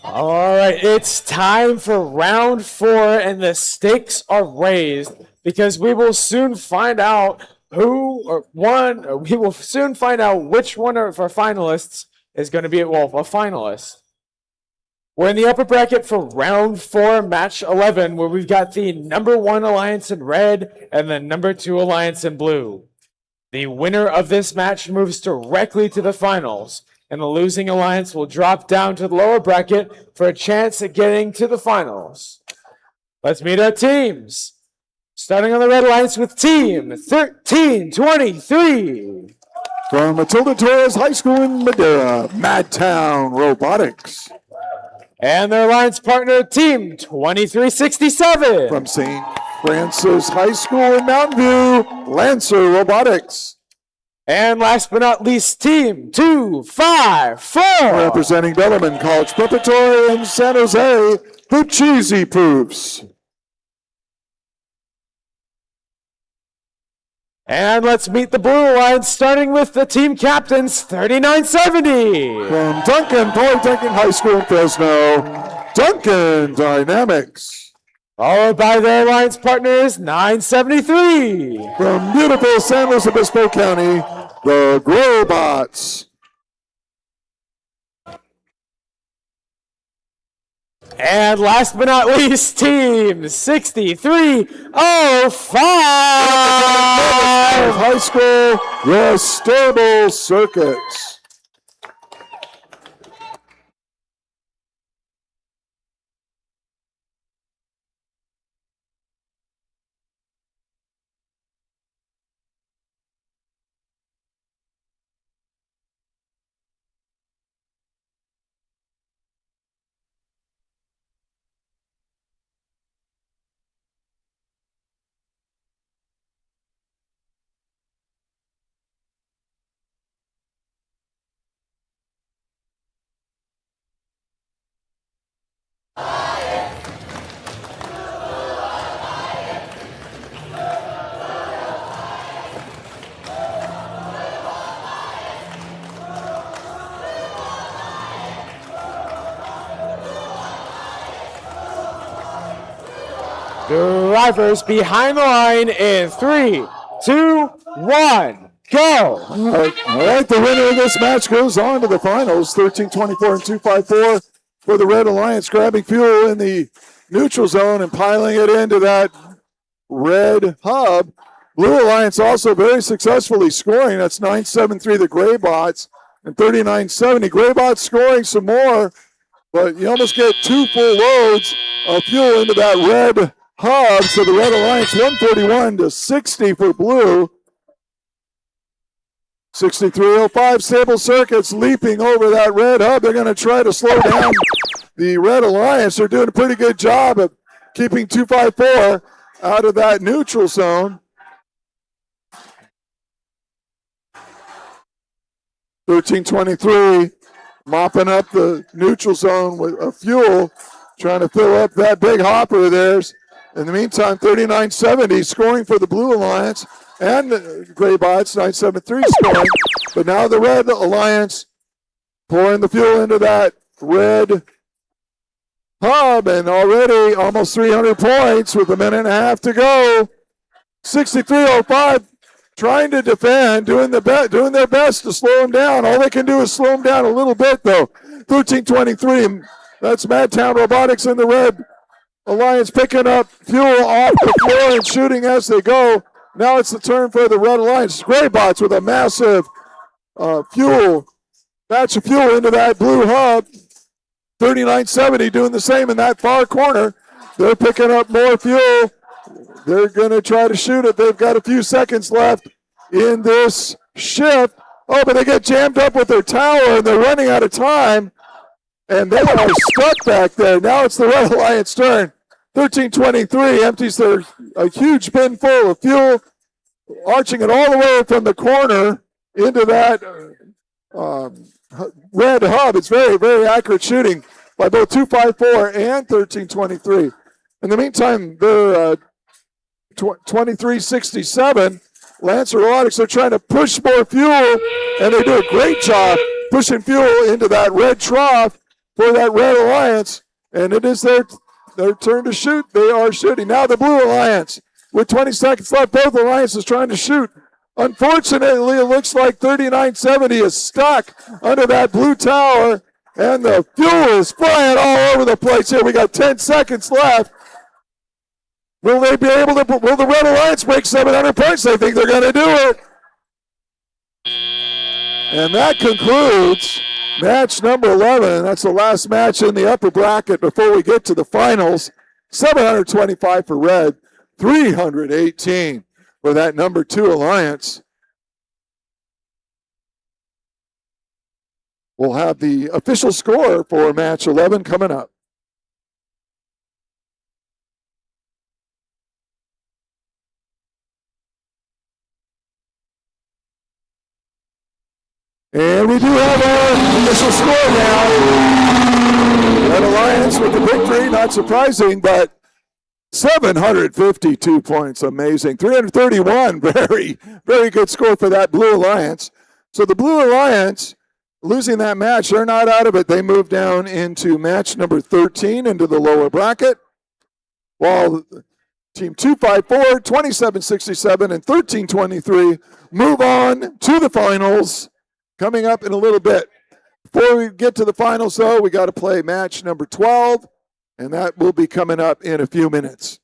All right, it's time for round 4, and the stakes are raised because we will soon find out we will soon find out which one of our finalists is going to be, well, a finalist. We're in the upper bracket for round 4, match 11, where we've got the number 1 alliance in red and the number 2 alliance in blue. The winner of this match moves directly to the finals, and the losing alliance will drop down to the lower bracket for a chance at getting to the finals. Let's meet our teams. Starting on the red alliance with team 1323. From Matilda Torres High School in Madera, Madtown Robotics. And their alliance partner, team 2367. From St. Francis High School in Mountain View, Lancer Robotics. And last but not least, team 254. Representing Bellarmine College Preparatory in San Jose, the Cheesy Proofs. And let's meet the blue alliance, starting with the team captains, 3970. From Duncan Polytechnic High School in Fresno, Duncan Dynamics. Followed by their alliance partners, 973. From beautiful San Luis Obispo County, the Robots. And last but not least, team 6305. High School, the Stable Circuits. Drivers behind the line in 3, 2, 1, go. All right, the winner of this match goes on to the finals, 13-24 and 2-5-4 for the Red Alliance, grabbing fuel in the neutral zone and piling it into that red hub. Blue Alliance also very successfully scoring. That's 9-7-3 the Gray Bots and 39-70. Gray Bots scoring some more, but you almost get 2 full loads of fuel into that red hub. So the Red Alliance 141-60 for blue. 6305 Stable Circuits leaping over that red hub. They're going to try to slow down the Red Alliance. They're doing a pretty good job of keeping 254 out of that neutral zone. 1323 mopping up the neutral zone with fuel, trying to fill up that big hopper of theirs. In the meantime, 3970 scoring for the Blue Alliance and the Gray Bots, 973 scoring. But now the Red Alliance pouring the fuel into that red hub, and already almost 300 points with a minute and a half to go. 6305 trying to defend, doing their best to slow them down. All they can do is slow them down a little bit, though. 1323, that's Madtown Robotics in the Red Alliance picking up fuel off the floor and shooting as they go. Now it's the turn for the Red Alliance. Gray Bots with a massive batch of fuel into that blue hub. 3970 doing the same in that far corner. They're picking up more fuel. They're going to try to shoot it. They've got a few seconds left in this shift. Oh, but they get jammed up with their tower, and they're running out of time. And they are stuck back there. Now it's the Red Alliance turn. 1323 empties a huge bin full of fuel, arching it all the way from the corner into that red hub. It's very, very accurate shooting by both 254 and 1323. In the meantime, they're 2367. Lancer Robotics are trying to push more fuel, and they do a great job. pushing fuel into that red trough for that Red Alliance, and it is their turn to shoot. They are shooting. Now the Blue Alliance with 20 seconds left. Both alliances trying to shoot. Unfortunately, it looks like 3970 is stuck under that blue tower, and the fuel is flying all over the place here. We got 10 seconds left. Will they be able to, will the Red Alliance break 700 points? I think they're going to do it. And that concludes match number 11. That's the last match in the upper bracket before we get to the finals. 725 for red, 318 for that number 2 alliance. We'll have the official score for match 11 coming up. And we do have our official score now. Red Alliance with the victory, not surprising, but 752 points, amazing. 331, very, very good score for that Blue Alliance. So the Blue Alliance, losing that match, they're not out of it. They move down into match number 13 into the lower bracket, while Team 254, 2767, and 1323 move on to the finals. Coming up in a little bit. Before we get to the finals, though, we got to play match number 12, and that will be coming up in a few minutes.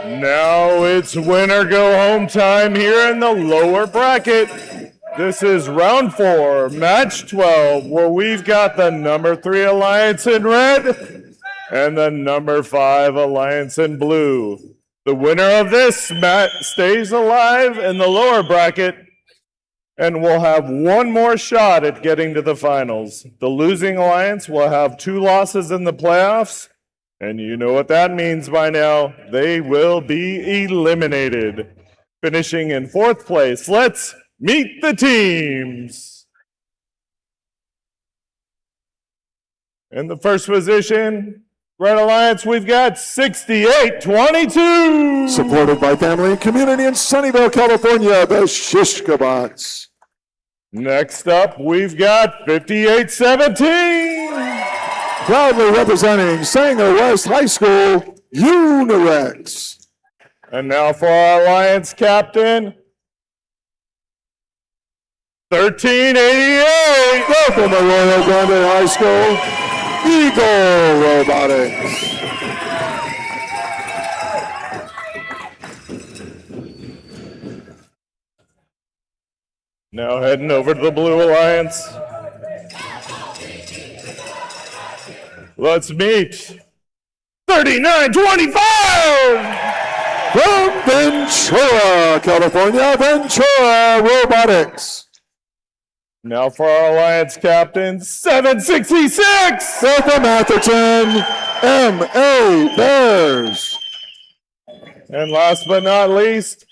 Now it's winner go home time here in the lower bracket. This is round 4, match 12, where we've got the number 3 Alliance in red and the number 5 Alliance in blue. The winner of this match stays alive in the lower bracket and will have one more shot at getting to the finals. The losing Alliance will have 2 losses in the playoffs, and you know what that means by now. They will be eliminated. Finishing in 4th place, let's meet the teams. In the first position, Red Alliance, we've got 6822. Supported by family and community in Sunnyvale, California, the Shishkabots. Next up, we've got 5817. Proudly representing Sanger West High School, Unirex. And now for our Alliance captain, 1388. From the Royal Grande High School, Eagle Robotics. Now heading over to the Blue Alliance. Let's meet 3925. From Ventura, California, Ventura Robotics. Now for our Alliance captain, 766. From Atherton, M.A. Bears. And last but not least,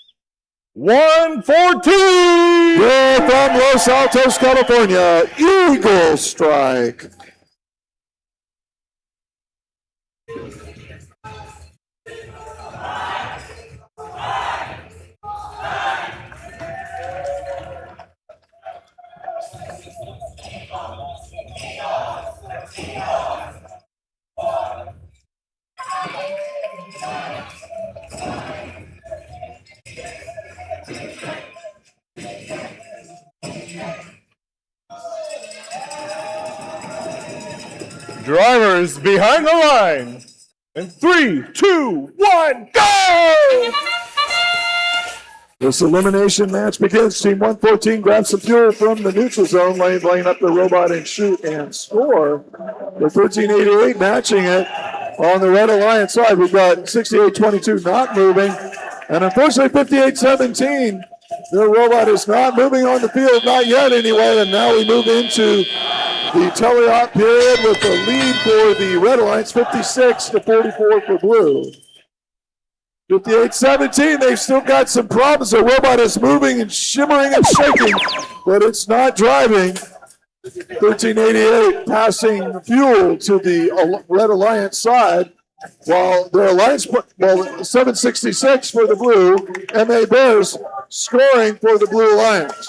114. We're from Los Altos, California, Eagle Strike. Drivers behind the line. In 3, 2, 1, go! This elimination match begins. Team 114 grabs some fuel from the neutral zone, laying up the robot and shoot and score. The 1388 matching it on the Red Alliance side. We've got 6822 not moving. And unfortunately, 5817, their robot is not moving on the field, not yet anyway. And now we move into the teleop period with the lead for the Red Alliance, 56-44 for blue. 58-17, they've still got some problems. The robot is moving and shimmering and shaking, but it's not driving. 1388 passing fuel to the Red Alliance side, while their Alliance, 766 for the blue, MA Bears scoring for the Blue Alliance.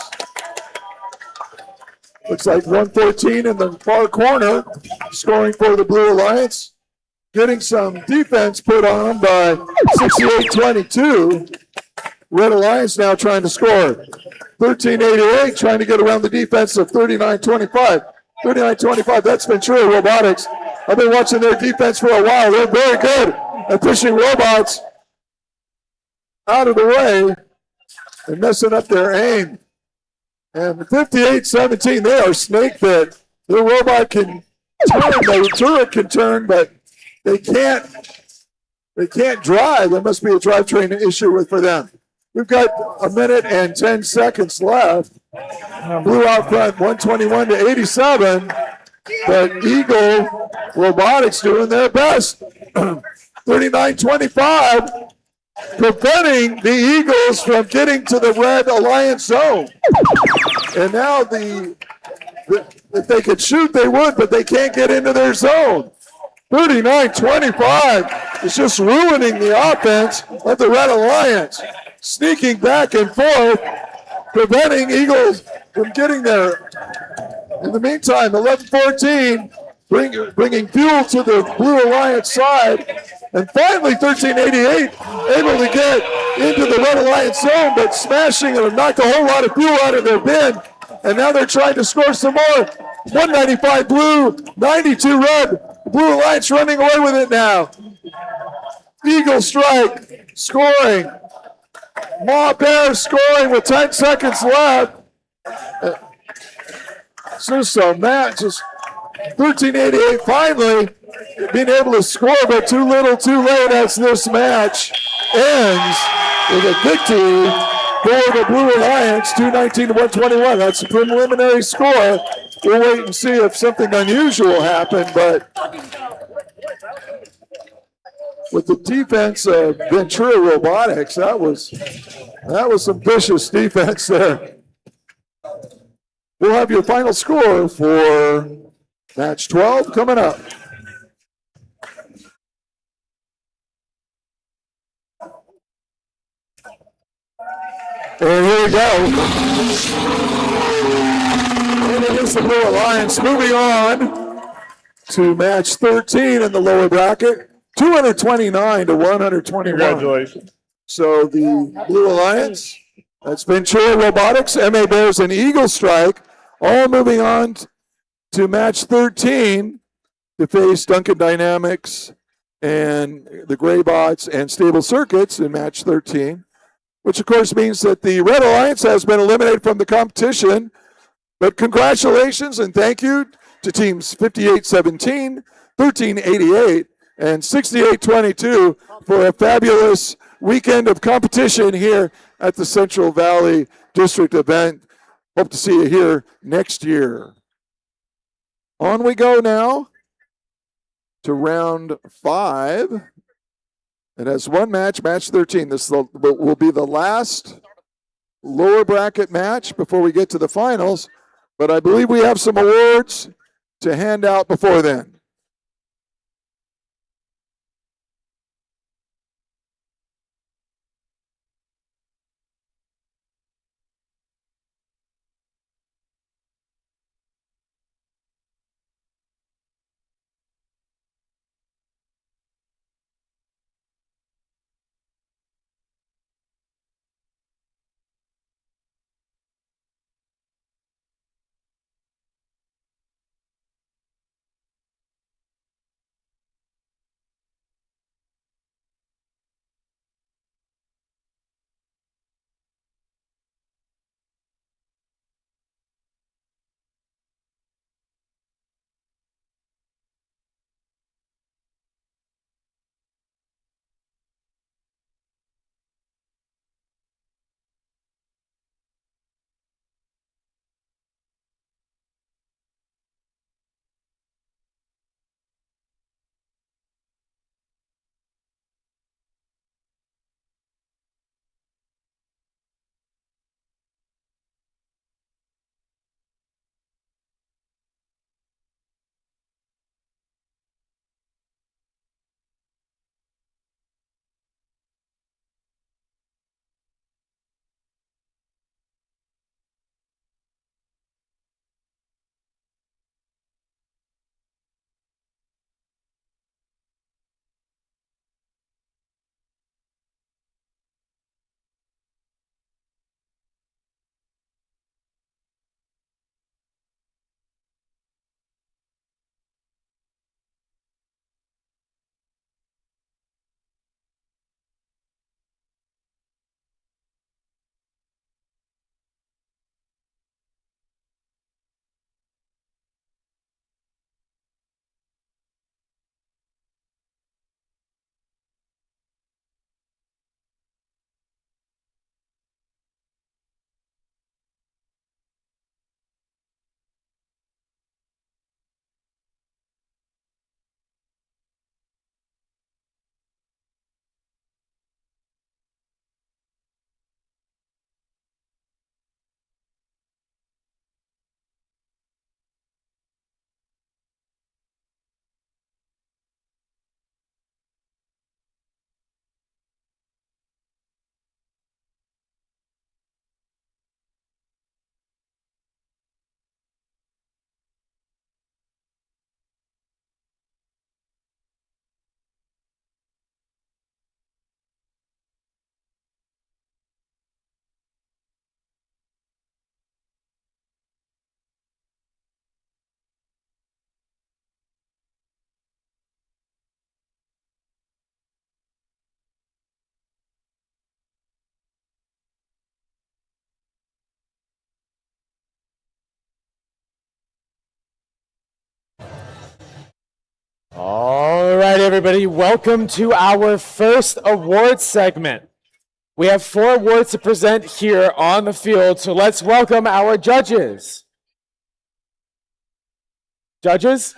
Looks like 114 in the far corner, scoring for the Blue Alliance. Getting some defense put on by 6822. Red Alliance now trying to score. 1388 trying to get around the defense of 3925. 3925, that's Ventura Robotics. I've been watching their defense for a while. They're very good at pushing robots out of the way and messing up their aim. And 58-17, they are snake bit. Their robot can turn, the turret can turn, but they can't drive. There must be a drivetrain issue for them. We've got a minute and 10 seconds left. Blue out front, 121-87. But Eagle Robotics doing their best. 39-25. Preventing the Eagles from getting to the Red Alliance zone. And now if they could shoot, they would, but they can't get into their zone. 39-25 is just ruining the offense of the Red Alliance. Sneaking back and forth, preventing Eagles from getting there. In the meantime, 11-14, bringing fuel to the Blue Alliance side. And finally, 1388 able to get into the Red Alliance zone, but smashing and knocked a whole lot of fuel out of their bin. And now they're trying to score some more. 195 blue, 92 red. Blue Alliance running away with it now. Eagle strike, scoring. Ma Bear scoring with 10 seconds left. It's just a match. Just 1388 finally being able to score, but too little, too late as this match ends with a victory for the Blue Alliance, 219 to 121. That's the preliminary score. We'll wait and see if something unusual happened, but with the defense of Ventura Robotics, that was some vicious defense there. We'll have your final score for match 12 coming up. And here we go. And it is the Blue Alliance moving on to match 13 in the lower bracket, 229 to 121. Congratulations. So the Blue Alliance, that's Ventura Robotics, MA Bears, and Eagle Strike, all moving on to match 13 to face Duncan Dynamics and the Graybots and Stable Circuits in match 13, which of course means that the Red Alliance has been eliminated from the competition. But congratulations and thank you to teams 58-17, 13-88, and 68-22 for a fabulous weekend of competition here at the Central Valley District event. Hope to see you here next year. On we go now to round 5. It has one match, match 13. This will be the last lower bracket match before we get to the finals, but I believe we have some awards to hand out before then. All right, everybody, welcome to our first award segment. We have 4 awards to present here on the field, so let's welcome our judges. Judges?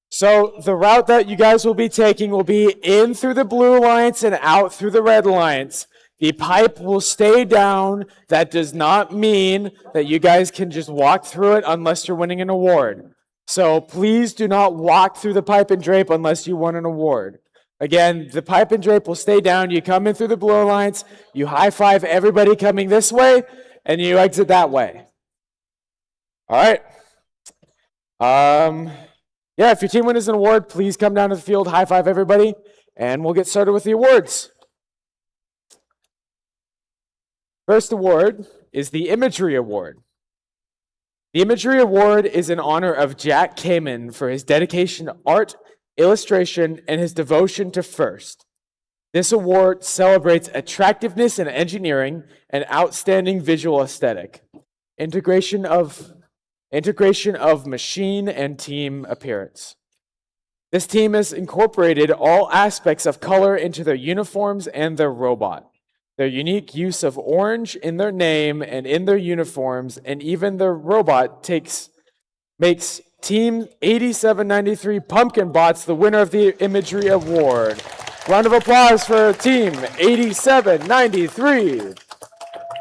So the route that you guys will be taking will be in through the blue alliance and out through the red alliance. The pipe will stay down. That does not mean that you guys can just walk through it unless you're winning an award. So please do not walk through the pipe and drape unless you won an award. Again, the pipe and drape will stay down. You come in through the blue alliance, you high five everybody coming this way, and you exit that way. All right. Yeah, if your team wins an award, please come down to the field, high five everybody, and we'll get started with the awards. First award is the Imagery Award. The Imagery Award is in honor of Jack Kamen for his dedication to art, illustration, and his devotion to FIRST. This award celebrates attractiveness in engineering and outstanding visual aesthetic, integration of machine and team appearance. This team has incorporated all aspects of color into their uniforms and their robot. Their unique use of orange in their name and in their uniforms, and even their robot makes Team 8793 Pumpkin Bots the winner of the Imagery Award. Round of applause for Team 8793.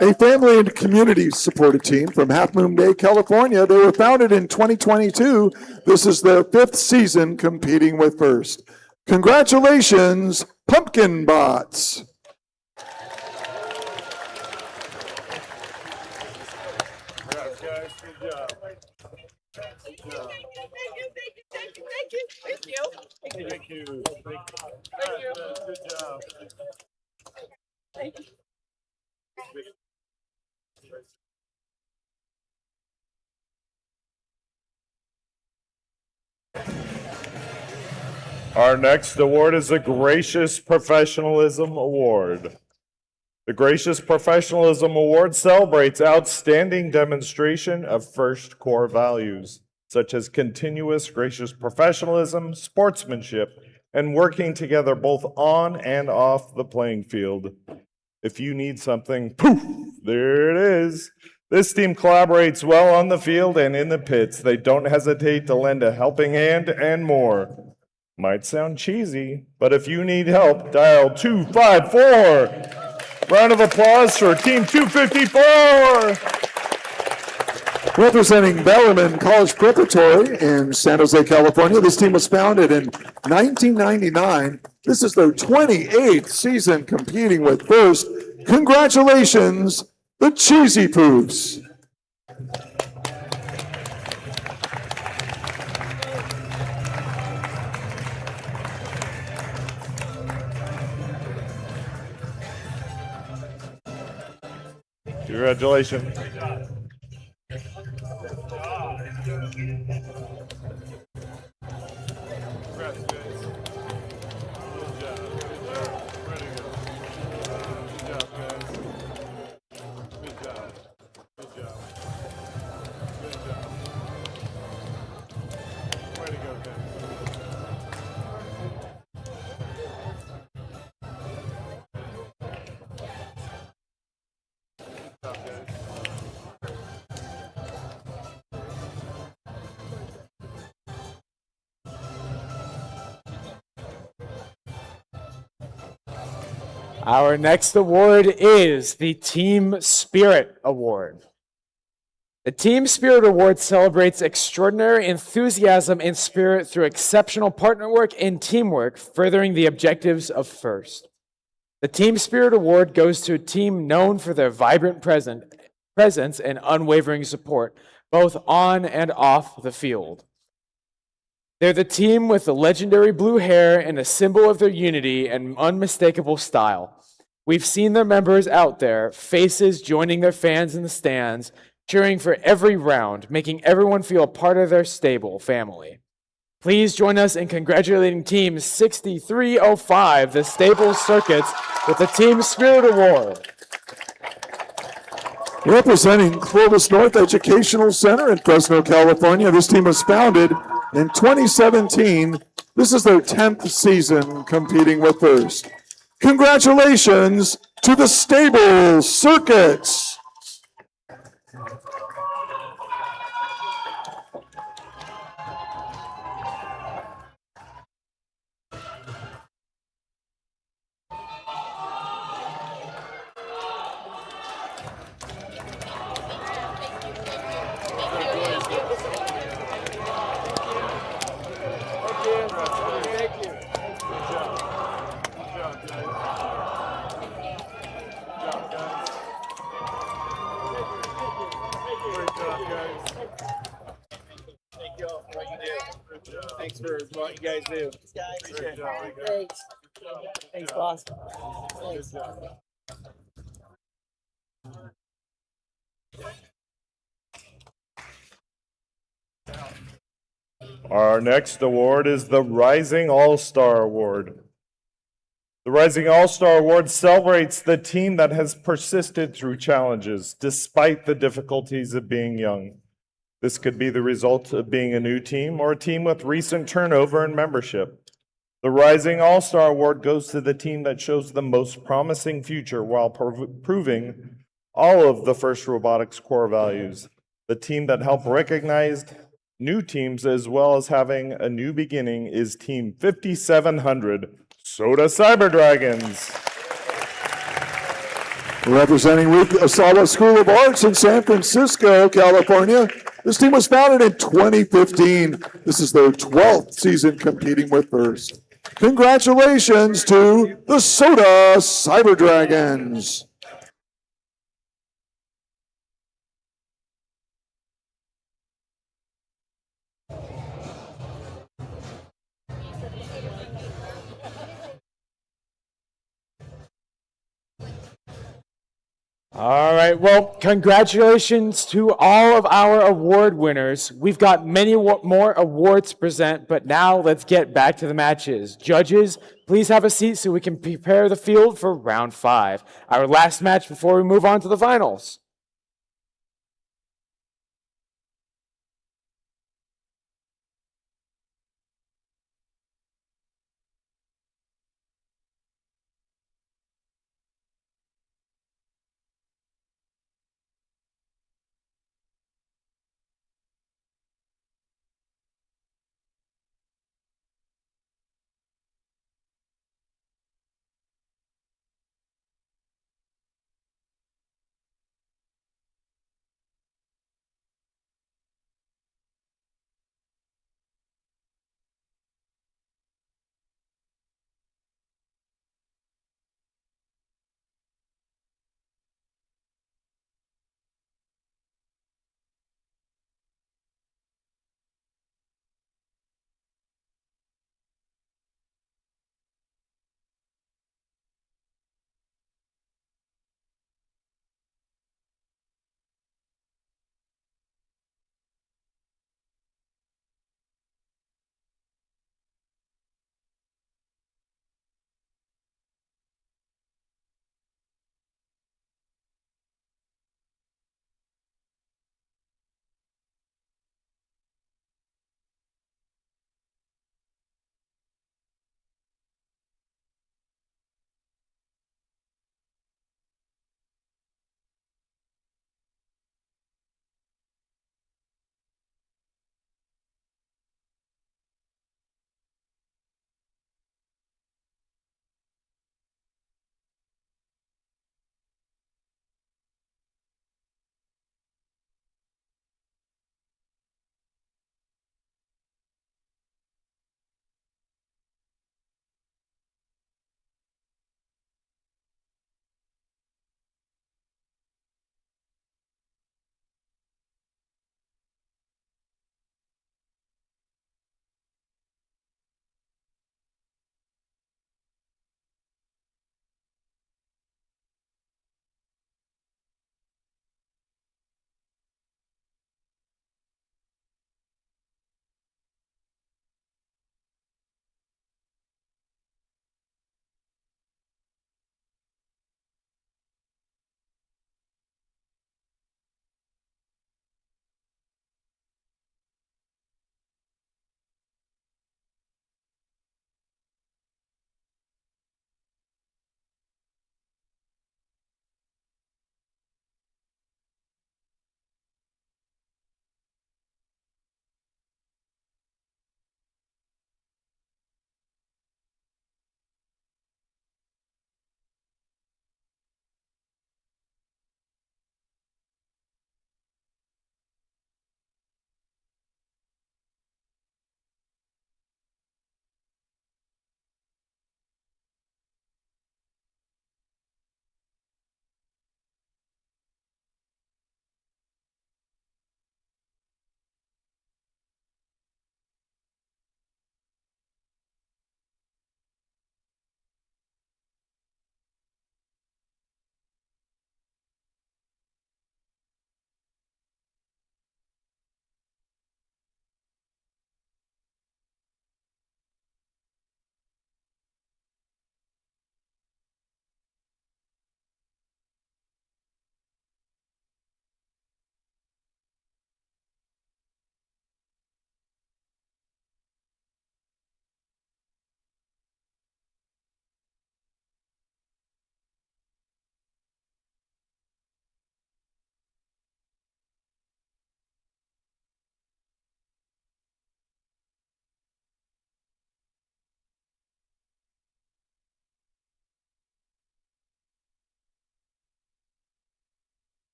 A family and community supported team from Half Moon Bay, California. They were founded in 2022. This is their 5th season competing with FIRST. Congratulations, Pumpkin Bots. Thank you. Good job. Thank you. Our next award is the Gracious Professionalism Award. The Gracious Professionalism Award celebrates outstanding demonstration of FIRST core values, such as continuous gracious professionalism, sportsmanship, and working together both on and off the playing field. If you need something, poof, there it is. This team collaborates well on the field and in the pits. They don't hesitate to lend a helping hand and more. Might sound cheesy, but if you need help, dial 254. Round of applause for Team 254. Representing Bellarmine College Preparatory in San Jose, California. This team was founded in 1999. This is their 28th season competing with FIRST. Congratulations, the Cheesy Poofs. Congratulations. Our next award is the Team Spirit Award. The Team Spirit Award celebrates extraordinary enthusiasm and spirit through exceptional partner work and teamwork, furthering the objectives of FIRST. The Team Spirit Award goes to a team known for their vibrant presence and unwavering support, both on and off the field. They're the team with the legendary blue hair and a symbol of their unity and unmistakable style. We've seen their members out there, faces joining their fans in the stands, cheering for every round, making everyone feel a part of their stable family. Please join us in congratulating Team 6305, the Staples Circuits, with the Team Spirit Award. Representing Clovis North Educational Center in Fresno, California, this team was founded in 2017. This is their 10th season competing with First. Congratulations to the Stable Circuits. Thanks for what you guys do. Thanks. Thanks, boss. Thanks. Our next award is the Rising All-Star Award. The Rising All-Star Award celebrates the team that has persisted through challenges despite the difficulties of being young. This could be the result of being a new team or a team with recent turnover in membership. The Rising All-Star Award goes to the team that shows the most promising future while proving all of the First Robotics core values. The team that helped recognize new teams as well as having a new beginning is Team 5700, Soda Cyber Dragons. Representing Ruth Asawa School of Arts in San Francisco, California, this team was founded in 2015. This is their 12th season competing with First. Congratulations to the Soda Cyber Dragons. All right, well, congratulations to all of our award winners. We've got many more awards to present, but now let's get back to the matches. Judges, please have a seat so we can prepare the field for round 5, our last match before we move on to the finals.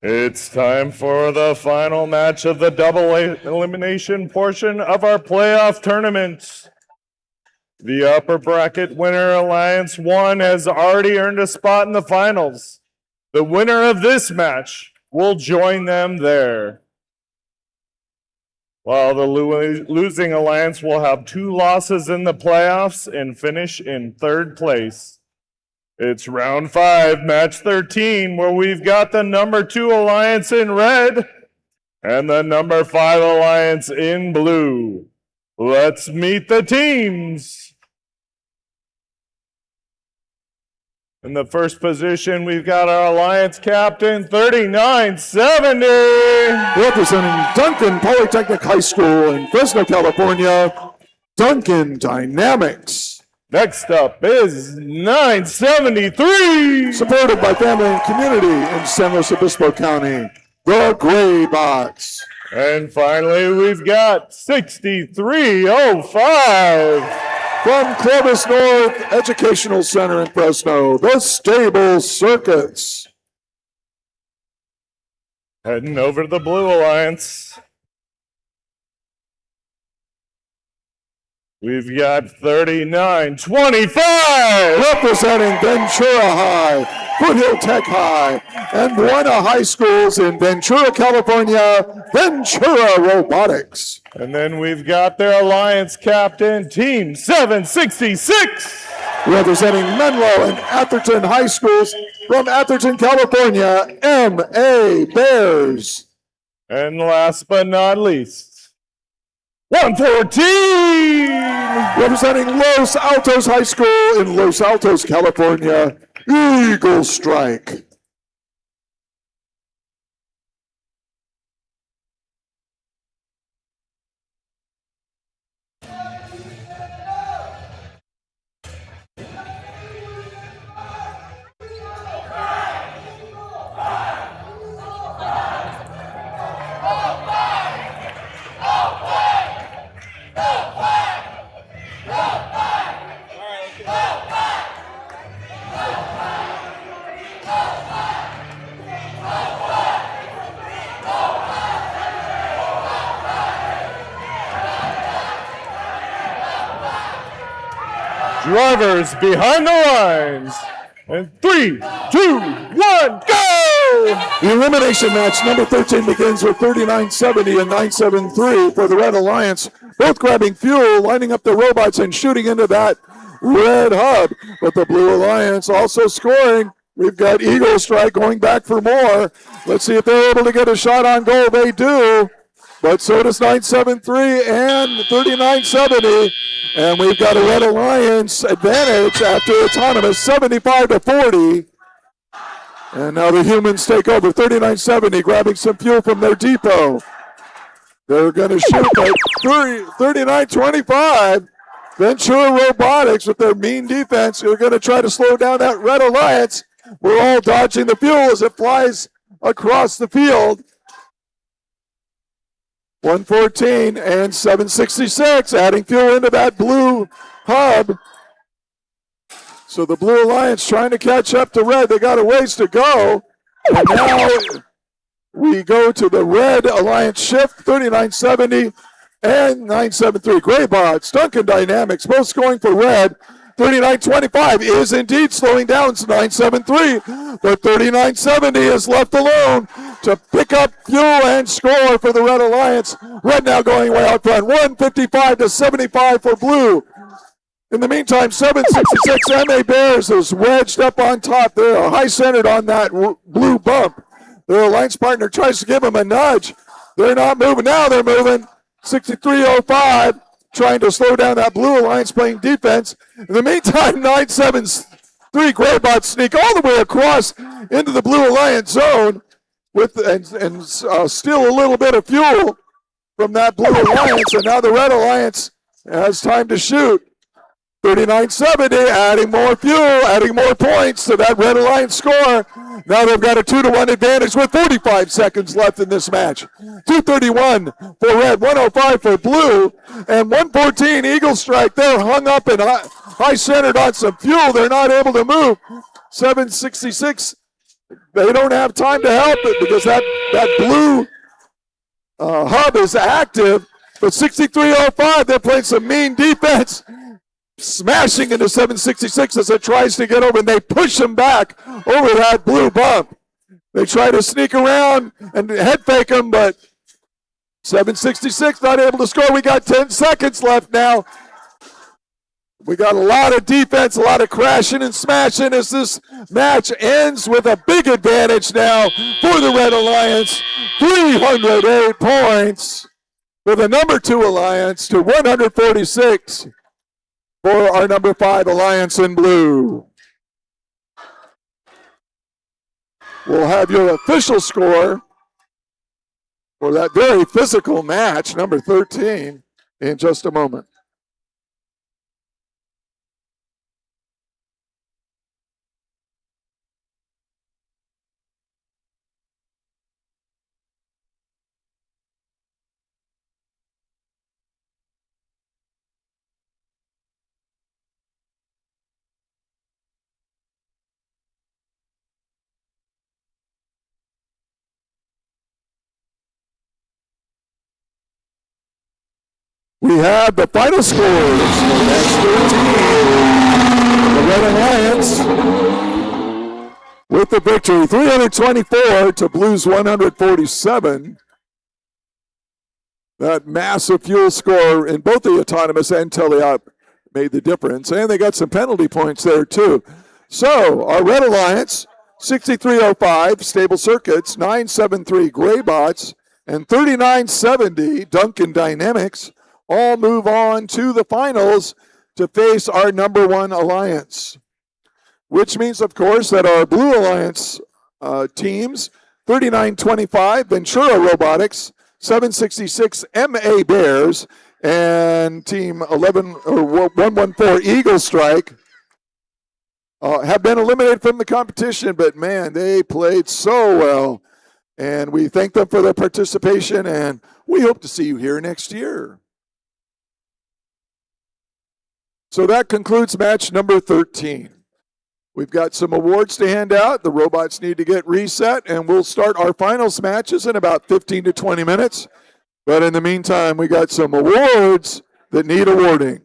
It's time for the final match of the double elimination portion of our playoff tournament. The upper bracket winner, Alliance 1, has already earned a spot in the finals. The winner of this match will join them there, while the losing Alliance will have 2 losses in the playoffs and finish in 3rd place. It's round 5, match 13, where we've got the number 2 Alliance in red and the number 5 Alliance in blue. Let's meet the teams. In the first position, we've got our Alliance captain, 3970. Representing Duncan Polytechnic High School in Fresno, California, Duncan Dynamics. Next up is 973. Supported by family and community in San Luis Obispo County, the Gray Box. And finally, we've got 6305. From Clovis North Educational Center in Fresno, the Stable Circuits. Heading over to the Blue Alliance. We've got 3925. Representing Ventura High, Foothill Tech High, and Buena High Schools in Ventura, California, Ventura Robotics. And then we've got their Alliance captain, Team 766. Representing Menlo and Atherton High Schools from Atherton, California, MA Bears. And last but not least, 114! Representing Los Altos High School in Los Altos, California, Eagle Strike. Drivers behind the lines. And 3, 2, 1, go! The elimination match number 13 begins with 3970 and 973 for the Red Alliance, both grabbing fuel, lining up the robots and shooting into that red hub. But the Blue Alliance also scoring. We've got Eagle Strike going back for more. Let's see if they're able to get a shot on goal. They do. But so does 973 and 3970. And we've got a Red Alliance advantage after autonomous 75-40. And now the humans take over. 3970 grabbing some fuel from their depot. They're going to shoot at 3925. Ventura Robotics with their mean defense. They're going to try to slow down that Red Alliance. We're all dodging the fuel as it flies across the field. 114 and 766 adding fuel into that blue hub. So the Blue Alliance trying to catch up to Red. They got a ways to go. And now we go to the Red Alliance shift, 3970 and 973. Graybots, Duncan Dynamics, both scoring for Red. 3925 is indeed slowing down to 973, but 3970 is left alone to pick up fuel and score for the Red Alliance. Red now going way out front, 155-75 for Blue. In the meantime, 766 MA Bears is wedged up on top. They're high-centered on that blue bump. Their alliance partner tries to give them a nudge. They're not moving. Now they're moving. 6305 trying to slow down that Blue Alliance playing defense. In the meantime, 973 Graybots sneak all the way across into the Blue Alliance zone and steal a little bit of fuel from that Blue Alliance. And now the Red Alliance has time to shoot. 3970, adding more fuel, adding more points to that Red Alliance score. Now they've got a 2-1 advantage with 45 seconds left in this match. 231 for Red, 105 for Blue, and 114 Eagle Strike. They're hung up and high-centered on some fuel. They're not able to move. 766 They don't have time to help it because that blue hub is active. But 6305, they're playing some mean defense, smashing into 766 as it tries to get over, and they push him back over that blue bump. They try to sneak around and head fake him, but 766 not able to score. We got 10 seconds left now. We got a lot of defense, a lot of crashing and smashing as this match ends with a big advantage now for the Red Alliance. 308 points for the number 2 Alliance to 146 for our number 5 Alliance in blue. We'll have your official score for that very physical match, number 13, in just a moment. We have the final scores. That's 13. The Red Alliance with the victory, 324 to Blues 147. That massive fuel score in both the autonomous and teleop made the difference, and they got some penalty points there too. So our Red Alliance, 6305 Stable Circuits, 973 Graybots, and 3970 Duncan Dynamics all move on to the finals to face our number 1 Alliance, which means, of course, that our Blue Alliance teams, 3925 Ventura Robotics, 766 MA Bears, and Team 114 Eagle Strike have been eliminated from the competition, but man, they played so well, and we thank them for their participation, and we hope to see you here next year. So that concludes match number 13. We've got some awards to hand out. The robots need to get reset, and we'll start our finals matches in about 15 to 20 minutes. But in the meantime, we got some awards that need awarding.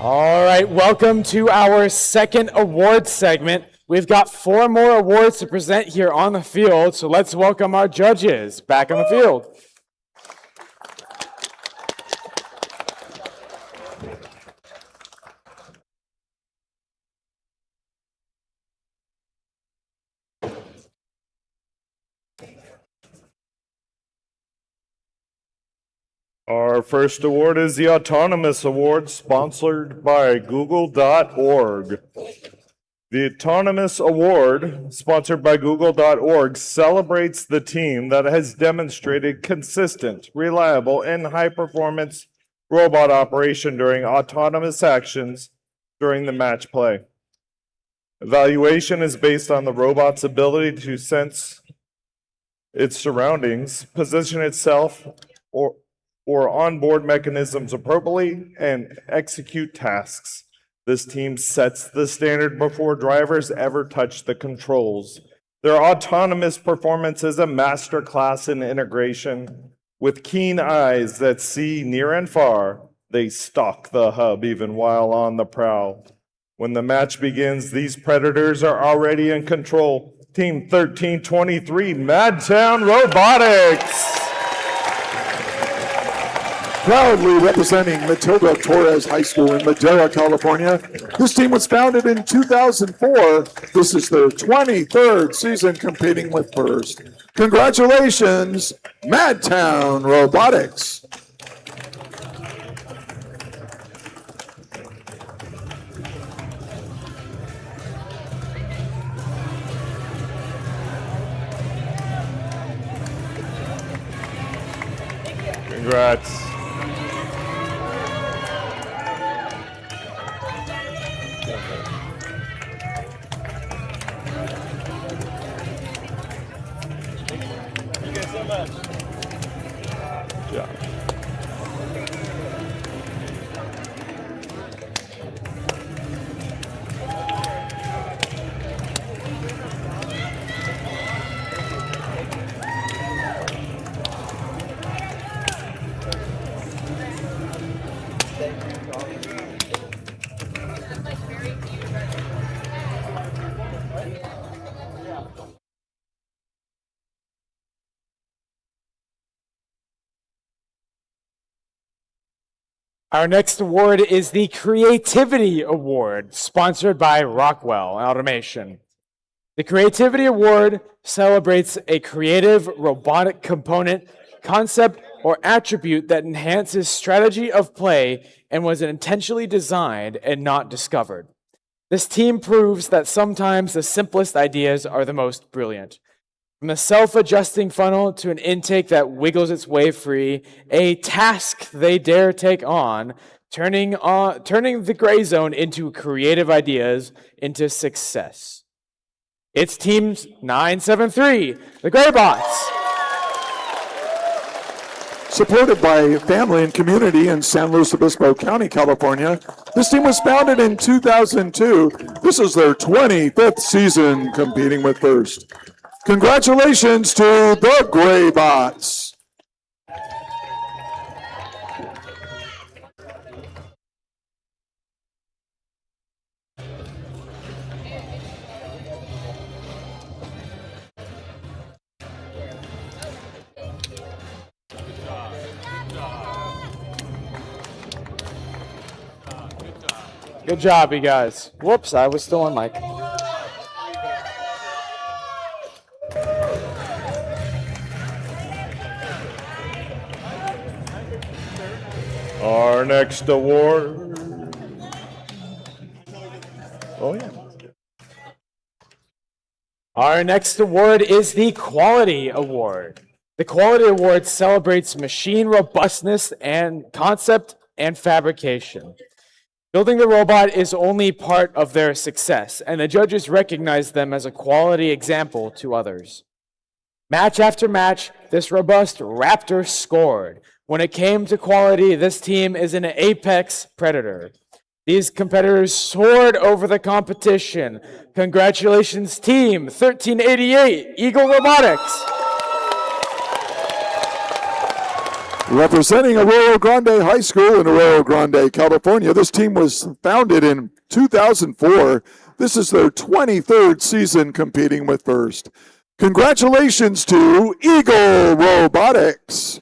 All right, welcome to our second award segment. We've got 4 more awards to present here on the field, so let's welcome our judges back on the field. Our first award is the Autonomous Award, sponsored by Google.org. The Autonomous Award, sponsored by Google.org, celebrates the team that has demonstrated consistent, reliable, and high-performance robot operation during autonomous actions during the match play. Evaluation is based on the robot's ability to sense its surroundings, position itself, or onboard mechanisms appropriately, and execute tasks. This team sets the standard before drivers ever touch the controls. Their autonomous performance is a masterclass in integration. With keen eyes that see near and far, they stalk the hub even while on the prowl. When the match begins, these predators are already in control. Team 1323, Madtown Robotics. Proudly representing Matilda Torres High School in Madera, California. This team was founded in 2004. This is their 23rd season competing with FIRST. Congratulations, Madtown Robotics. Congrats. Our next award is the Creativity Award, sponsored by Rockwell Automation. The Creativity Award celebrates a creative robotic component, concept, or attribute that enhances strategy of play and was intentionally designed and not discovered. This team proves that sometimes the simplest ideas are the most brilliant. From a self-adjusting funnel to an intake that wiggles its way free, a task they dare take on, turning the gray zone into creative ideas into success. It's Team 973, the Graybots. Supported by family and community in San Luis Obispo County, California, this team was founded in 2002. This is their 25th season competing with FIRST. Congratulations to the Graybots. Good job, you guys. Whoops, I was still on mic. Our next award. Oh, yeah. Our next award is the Quality Award. The Quality Award celebrates machine robustness and concept and fabrication. Building the robot is only part of their success, and the judges recognize them as a quality example to others. Match after match, this robust Raptor scored. When it came to quality, this team is an apex predator. These competitors soared over the competition. Congratulations, Team 1388, Eagle Robotics. Representing Arroyo Grande High School in Arroyo Grande, California, this team was founded in 2004. This is their 23rd season competing with First. Congratulations to Eagle Robotics.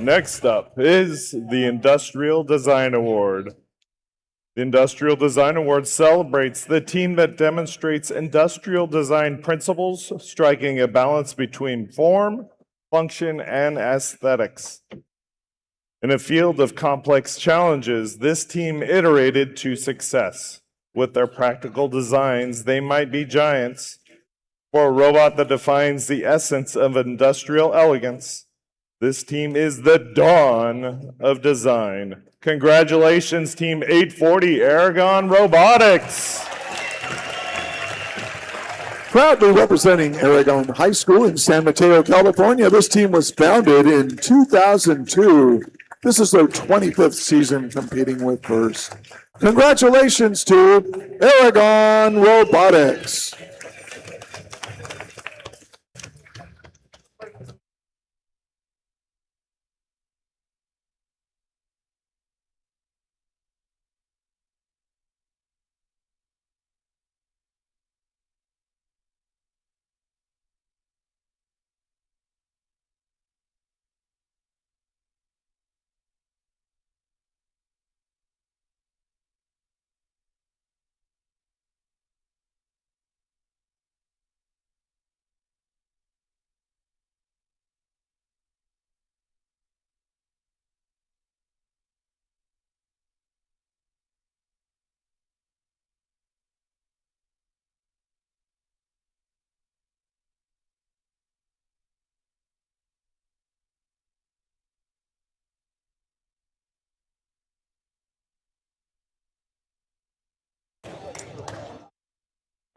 Next up is the Industrial Design Award. The Industrial Design Award celebrates the team that demonstrates industrial design principles, striking a balance between form, function, and aesthetics. In a field of complex challenges, this team iterated to success. With their practical designs, they might be giants. For a robot that defines the essence of industrial elegance, this team is the dawn of design. Congratulations, Team 840 Aragon Robotics. Proudly representing Aragon High School in San Mateo, California, this team was founded in 2002. This is their 25th season competing with First. Congratulations to Aragon Robotics.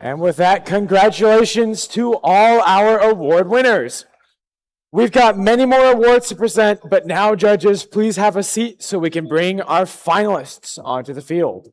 And with that, congratulations to all our award winners. We've got many more awards to present, but now, judges, please have a seat so we can bring our finalists onto the field.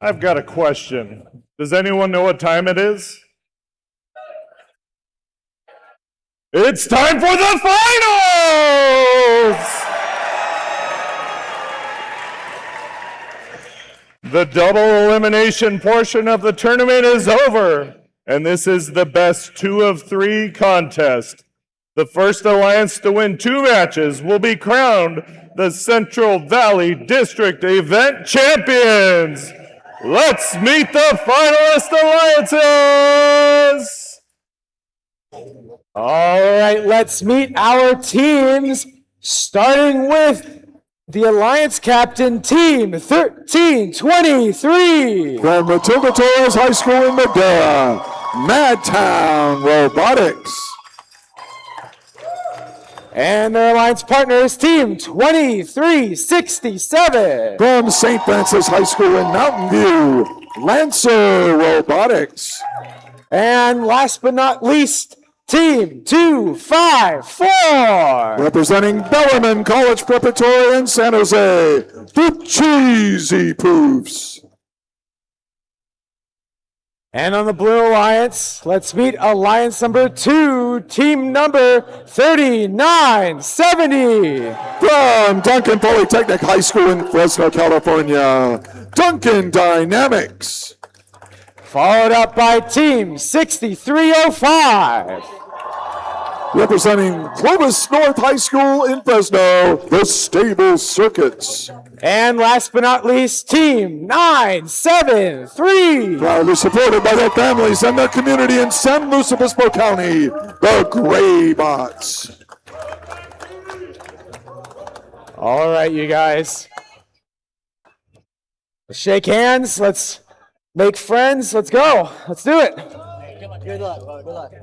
I've got a question. Does anyone know what time it is? It's time for the finals! The double elimination portion of the tournament is over, and this is the best 2 of 3 contest. The first alliance to win 2 matches will be crowned the Central Valley District Event Champions. Let's meet the finalist alliances! All right, let's meet our teams, starting with the Alliance Captain, Team 1323. From Matilda Torres High School in Madera, Madtown Robotics. And their alliance partner is Team 2367. From St. Francis High School in Mountain View, Lancer Robotics. And last but not least, Team 254. Representing Bellarmine College Preparatory in San Jose, the Cheesy Poofs. And on the Blue Alliance, let's meet Alliance number 2, team number 3970. From Duncan Polytechnic High School in Fresno, California, Duncan Dynamics. Followed up by Team 6305. Representing Clovis North High School in Fresno, the Stable Circuits. And last but not least, Team 973. Proudly supported by their families and their community in San Luis Obispo County, the Gray Bots. All right, you guys. Let's shake hands. Let's make friends. Let's go. Let's do it. Good luck. Good luck.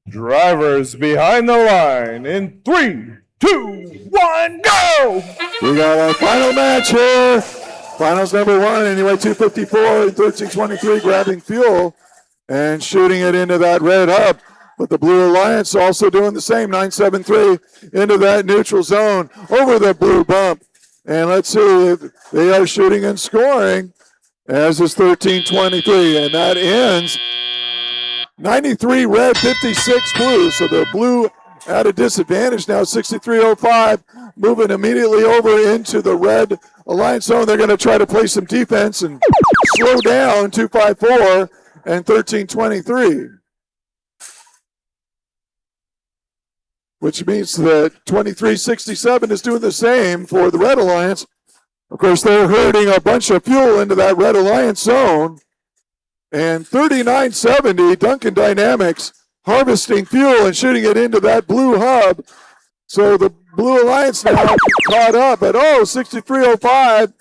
Drivers behind the line in 3, 2, 1, go! We got our final match here. Finals number one, anyway, 254 and 1323 grabbing fuel and shooting it into that red hub. But the Blue Alliance also doing the same, 973 into that neutral zone over the blue bump. And let's see if they are shooting and scoring as is 1323. And that ends 93 red, 56 blue. So the blue at a disadvantage now, 6305, moving immediately over into the red alliance zone. They're going to try to play some defense and slow down 254 and 1323. Which means that 2367 is doing the same for the Red Alliance. Of course, they're herding a bunch of fuel into that Red Alliance zone. And 3970, Duncan Dynamics harvesting fuel and shooting it into that blue hub. So the Blue Alliance now caught up, but 6305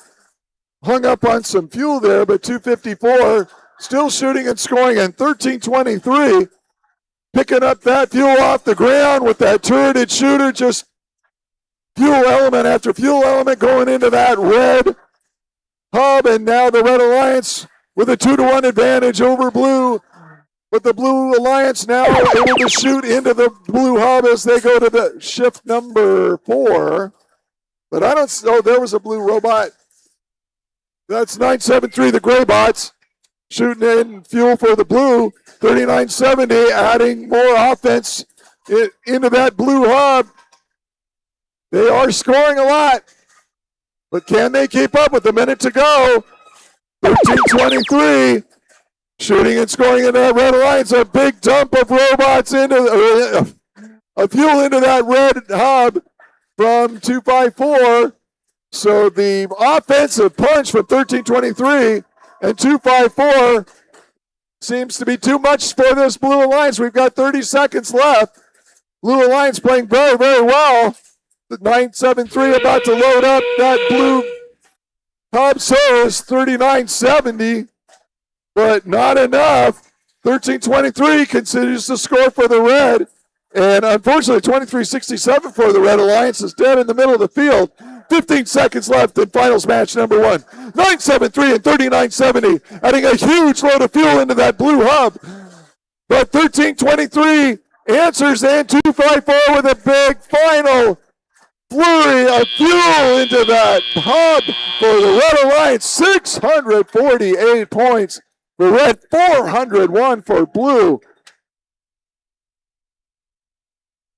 hung up on some fuel there, but 254 still shooting and scoring, and 1323 picking up that fuel off the ground with that turreted shooter, just fuel element after fuel element going into that red hub, and now the Red Alliance with a 2-1 advantage over blue. But the Blue Alliance now able to shoot into the blue hub as they go to the shift number 4. But I don't, there was a blue robot. That's 973, the gray bots, shooting in fuel for the blue. 3970 adding more offense into that blue hub. They are scoring a lot, but can they keep up with a minute to go? 1323 shooting and scoring into that Red Alliance. A big dump of robots into fuel into that red hub from 254. So the offensive punch from 1323 and 254 seems to be too much for this Blue Alliance. We've got 30 seconds left. Blue Alliance playing very, very well. The 973 about to load up that blue hub. So is 3970, but not enough. 1323 continues to score for the red. And unfortunately, 2367 for the Red Alliance is dead in the middle of the field. 15 seconds left in finals match number 1. 973 and 3970 adding a huge load of fuel into that blue hub. But 1323 answers, and 254 with a big final flurry of fuel into that hub for the Red Alliance. 648 points for red, 401 for blue.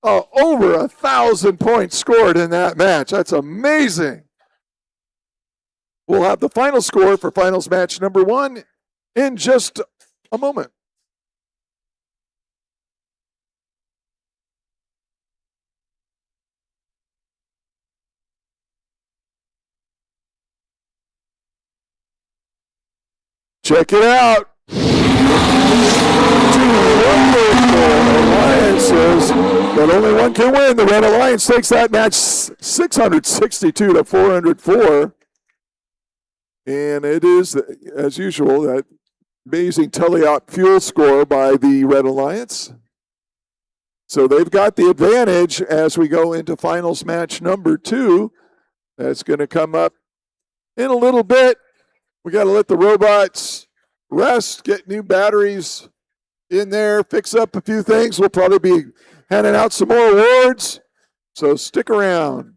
Over 1,000 points scored in that match. That's amazing. We'll have the final score for finals match number 1 in just a moment. Check it out. Alliances, but only one can win. The Red Alliance takes that match 662 to 404. And it is, as usual, that amazing teleop fuel score by the Red Alliance. So they've got the advantage as we go into finals match number 2. That's going to come up in a little bit. We got to let the robots rest, get new batteries in there, fix up a few things. We'll probably be handing out some more awards, so stick around.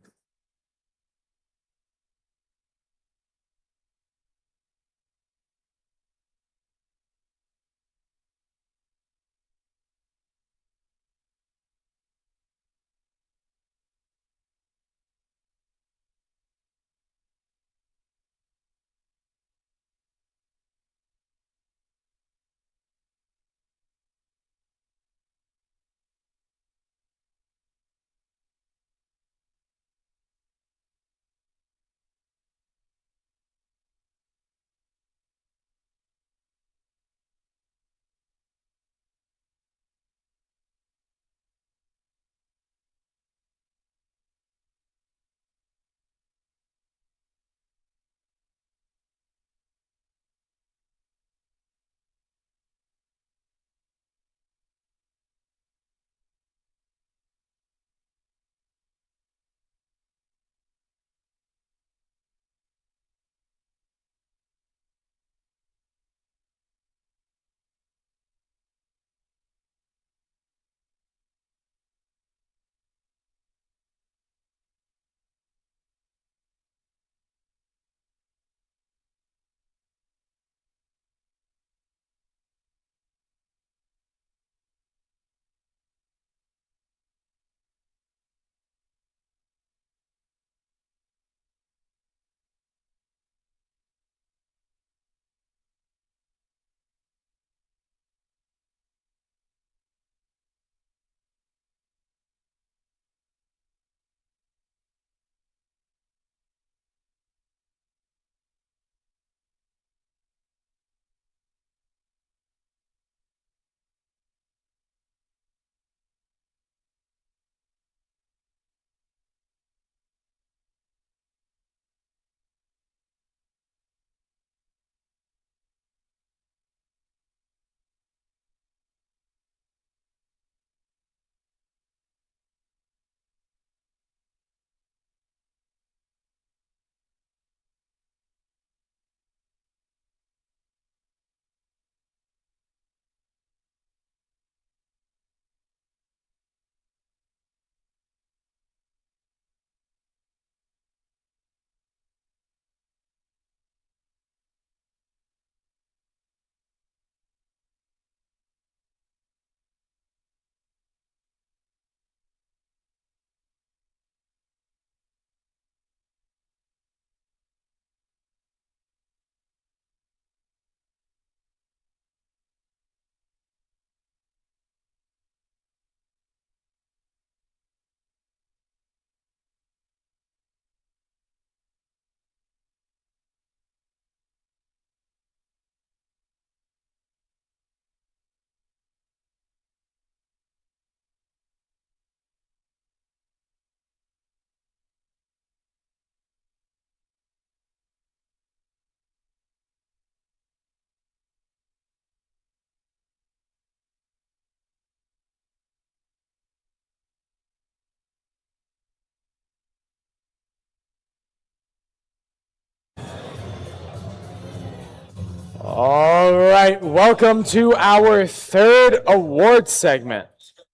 All right, welcome to our third award segment.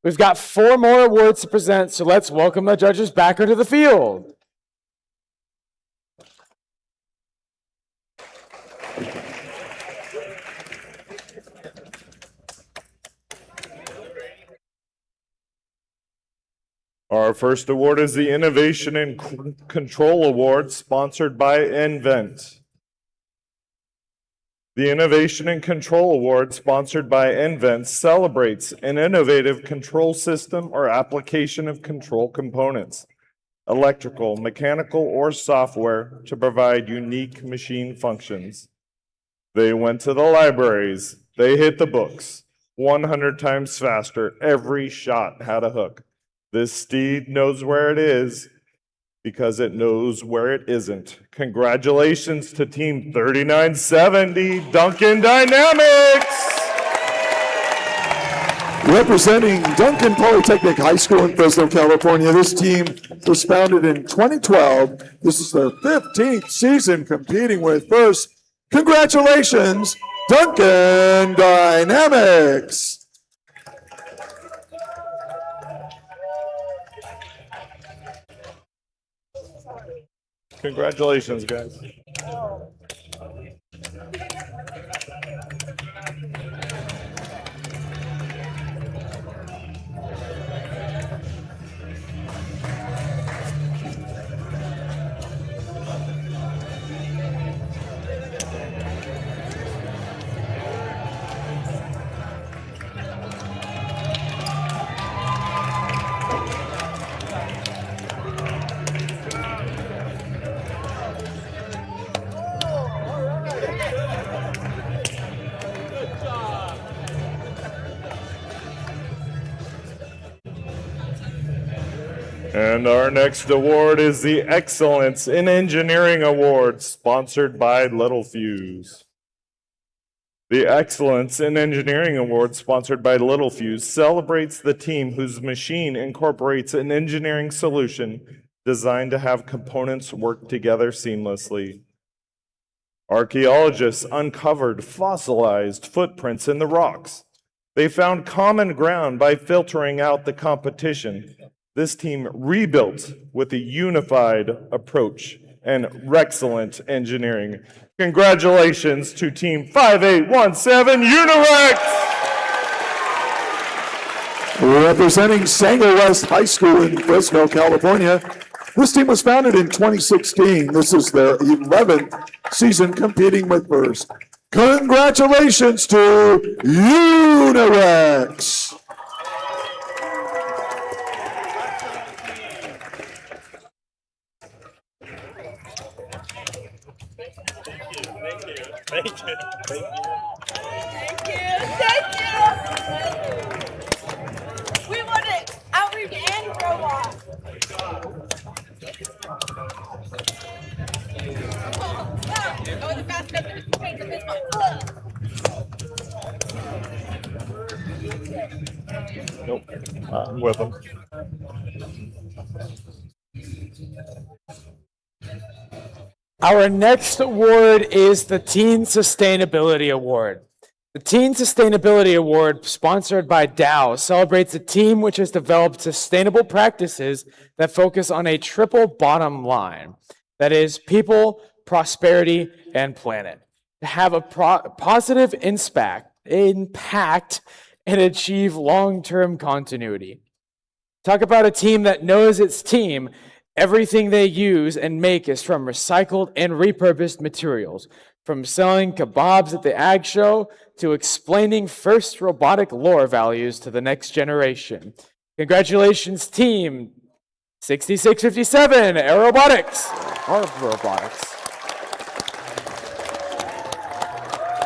We've got 4 more awards to present, so let's welcome the judges back onto the field. Our first award is the Innovation and Control Award, sponsored by nVent. The Innovation and Control Award, sponsored by nVent, celebrates an innovative control system or application of control components, electrical, mechanical, or software, to provide unique machine functions. They went to the libraries, they hit the books, 100 times faster, every shot had a hook. This steed knows where it is because it knows where it isn't. Congratulations to Team 3970, Duncan Dynamics! Representing Duncan Polytechnic High School in Fresno, California, this team was founded in 2012. This is their 15th season competing with First. Congratulations, Duncan Dynamics! Congratulations, guys. And our next award is the Excellence in Engineering Award, sponsored by Littlefuse. The Excellence in Engineering Award, sponsored by Littlefuse, celebrates the team whose machine incorporates an engineering solution designed to have components work together seamlessly. Archaeologists uncovered fossilized footprints in the rocks. They found common ground by filtering out the competition. This team rebuilt with a unified approach and excellent engineering. Congratulations to Team 5817 Unirex! Representing Sanger West High School in Fresno, California, this team was founded in 2016. This is their 11th season competing with First. Congratulations to Unirex! Thank you. We want it. Outreach and robot. Nope, I'm with them. Our next award is the Teen Sustainability Award. The Teen Sustainability Award, sponsored by Dow, celebrates a team which has developed sustainable practices that focus on a triple bottom line. That is, people, prosperity, and planet. To have a positive impact and achieve long-term continuity. Talk about a team that knows its team. Everything they use and make is from recycled and repurposed materials, from selling kebabs at the Ag Show to explaining First robotic lore values to the next generation. Congratulations, Team 6657, Robotics.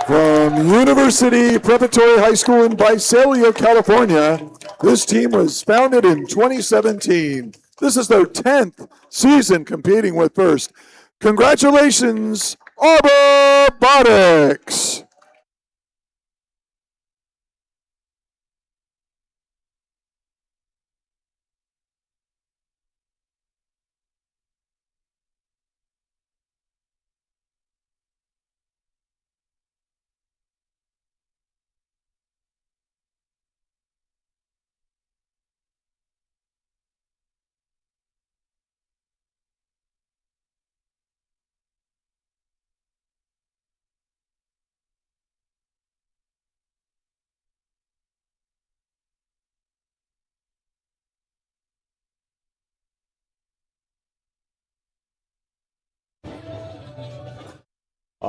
From University Preparatory High School in Visalia, California, this team was founded in 2017. This is their 10th season competing with First. Congratulations, Robotics!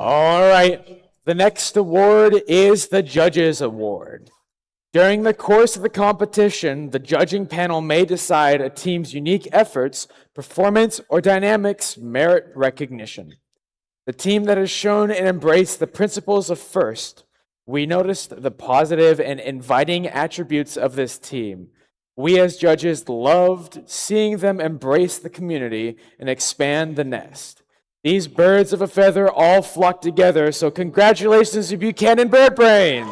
All right. The next award is the Judges Award. During the course of the competition, the judging panel may decide a team's unique efforts, performance, or dynamics merit recognition. The team that has shown and embraced the principles of FIRST, we noticed the positive and inviting attributes of this team. We as judges loved seeing them embrace the community and expand the nest. These birds of a feather all flock together, so congratulations to Buchanan Bird Brains!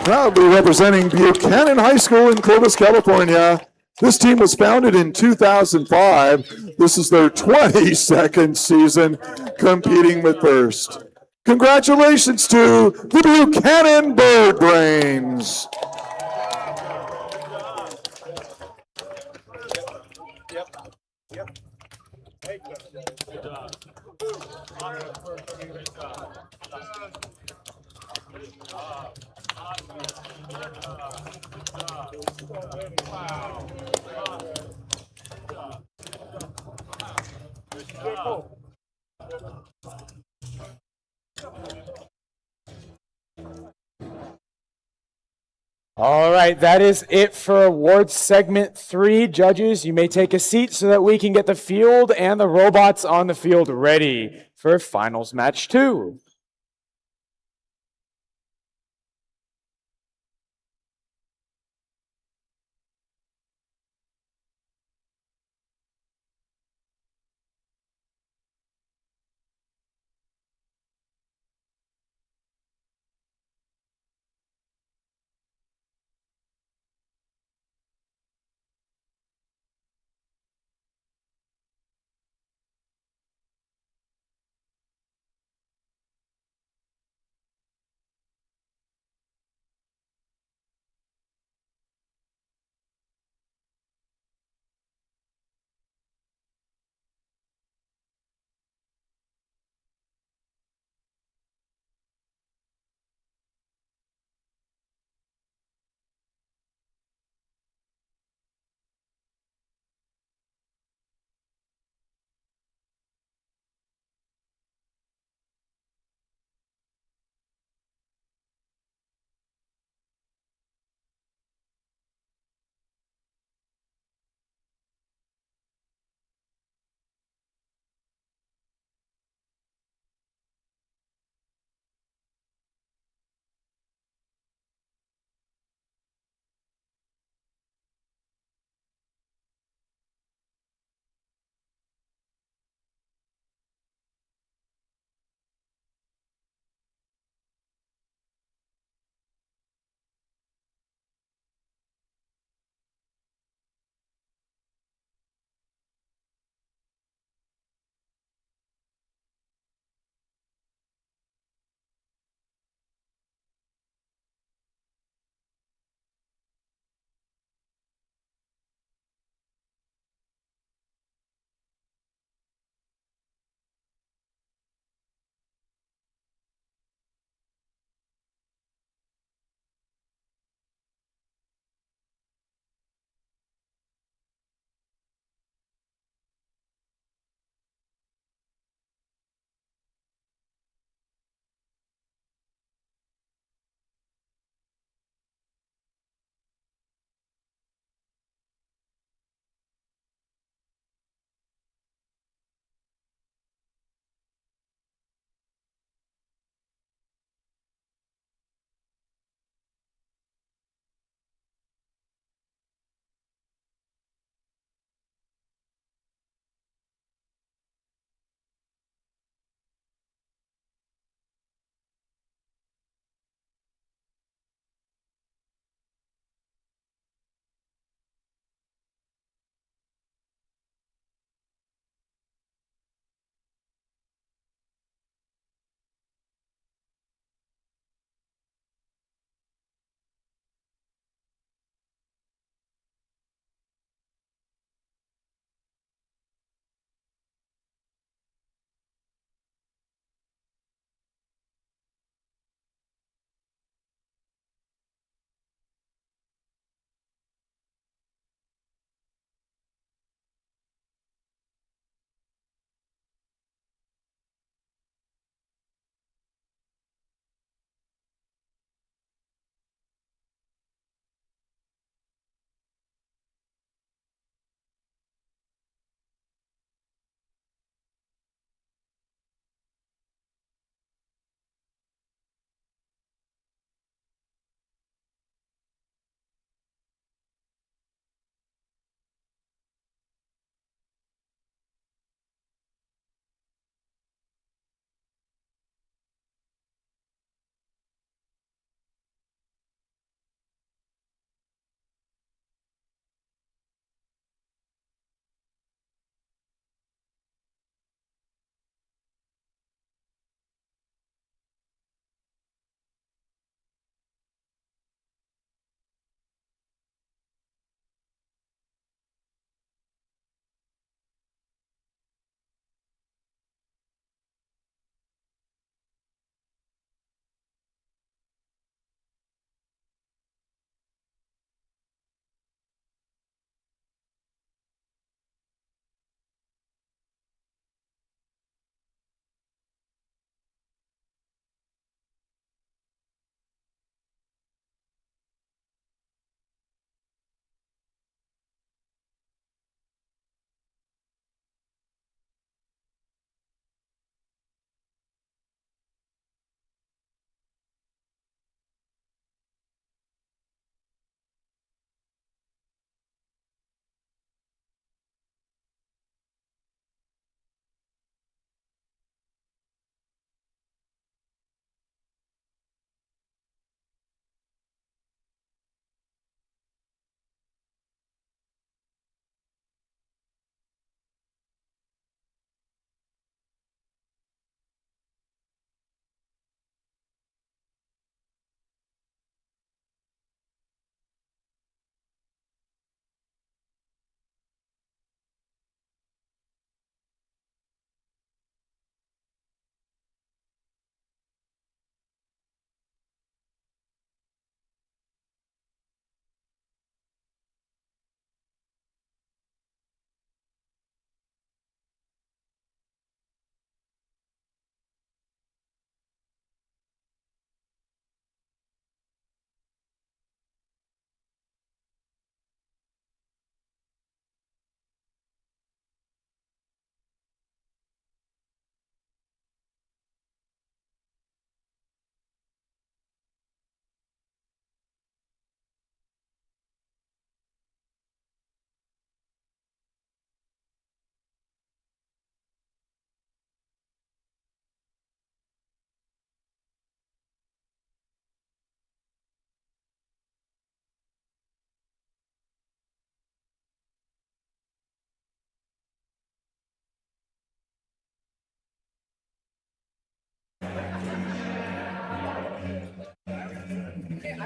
Proudly representing Buchanan High School in Clovis, California. This team was founded in 2005. This is their 22nd season competing with FIRST. Congratulations to the Buchanan Bird Brains. All right, that is it for awards segment 3. Judges, you may take a seat so that we can get the field and the robots on the field ready for finals match 2.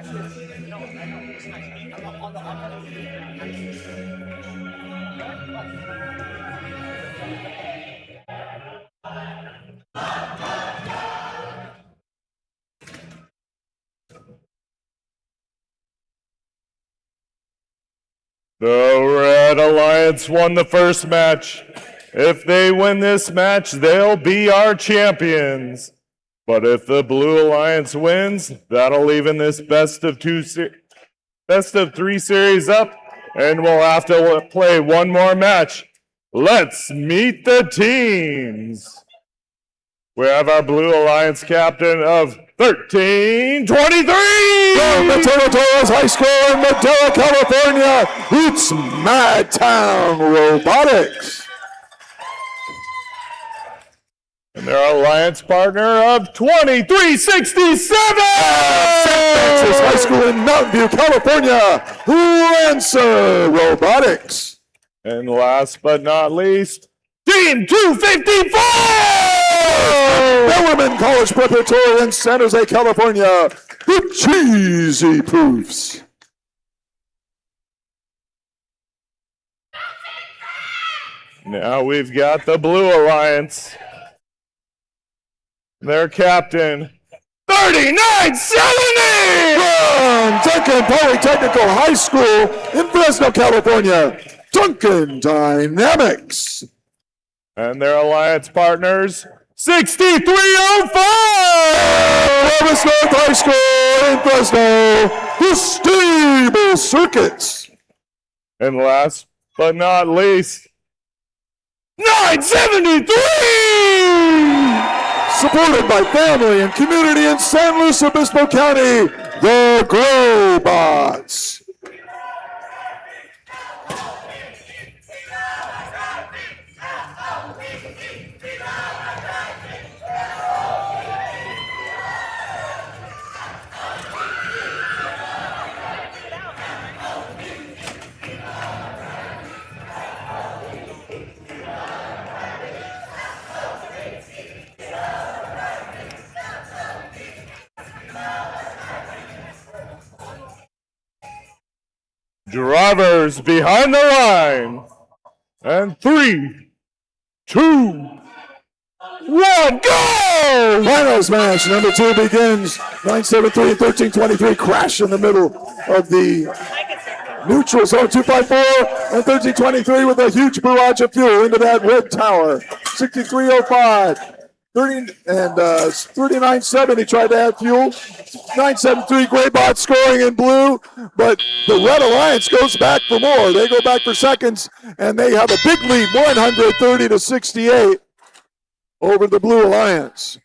The Red Alliance won the first match. If they win this match, they'll be our champions. But if the Blue Alliance wins, that'll even this best of three series up, and we'll have to play one more match. Let's meet the teams. We have our Blue Alliance captain of 1323! From Mateo Torres High School in Madera, California, it's Madtown Robotics. And their alliance partner of 2367! Texas High School in Mountain View, California, Lancer Robotics. And last but not least, Team 254! Bellarmine College Preparatory in San Jose, California, the Cheesy Proofs. Now we've got the Blue Alliance. Their captain, 3970! From Duncan Polytechnical High School in Fresno, California, Duncan Dynamics. And their alliance partners, 6305! Travis North High School in Fresno, the Stable Circuits. And last but not least, 973! Supported by family and community in San Luis Obispo County, the Growbots. Drivers behind the line. And 3, 2, 1, go! Finals match number 2 begins. 973 and 1323 crash in the middle of the neutral zone. 254 and 1323 with a huge barrage of fuel into that red tower. 6305. 3970 tried to add fuel. 973 Graybot scoring in blue, but the Red Alliance goes back for more. They go back for seconds, and they have a big lead, 130-68 over the Blue Alliance.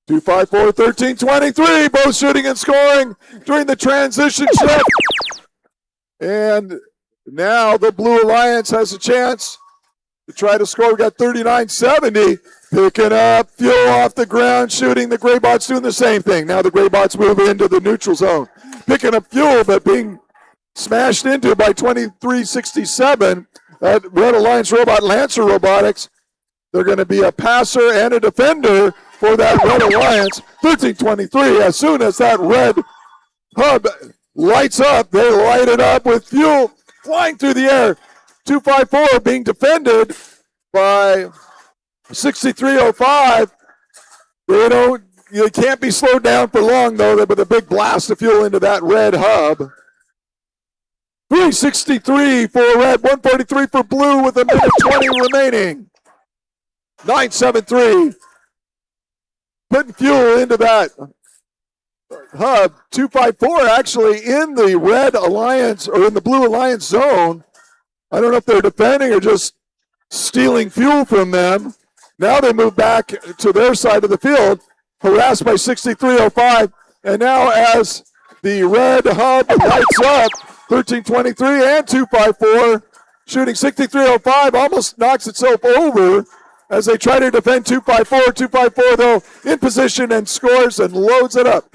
254, 1323, both shooting and scoring during the transition shift. And now the Blue Alliance has a chance to try to score. We got 3970. Picking up fuel off the ground, shooting. The Graybots doing the same thing. Now the Graybots move into the neutral zone. Picking up fuel, but being smashed into by 2367. That Red Alliance robot, Lancer Robotics. They're going to be a passer and a defender for that Red Alliance. 1323, as soon as that red hub lights up, they light it up with fuel flying through the air. 254 being defended by 6305. They can't be slowed down for long, though, with a big blast of fuel into that red hub. 363 for red, 143 for blue with a minute 20 remaining. 973 putting fuel into that hub. 254 actually in the Red Alliance or in the Blue Alliance zone. I don't know if they're defending or just stealing fuel from them. Now they move back to their side of the field, harassed by 6305. And now as the red hub lights up, 1323 and 254, shooting 6305, almost knocks itself over as they try to defend 254. 254, though, in position and scores and loads it up.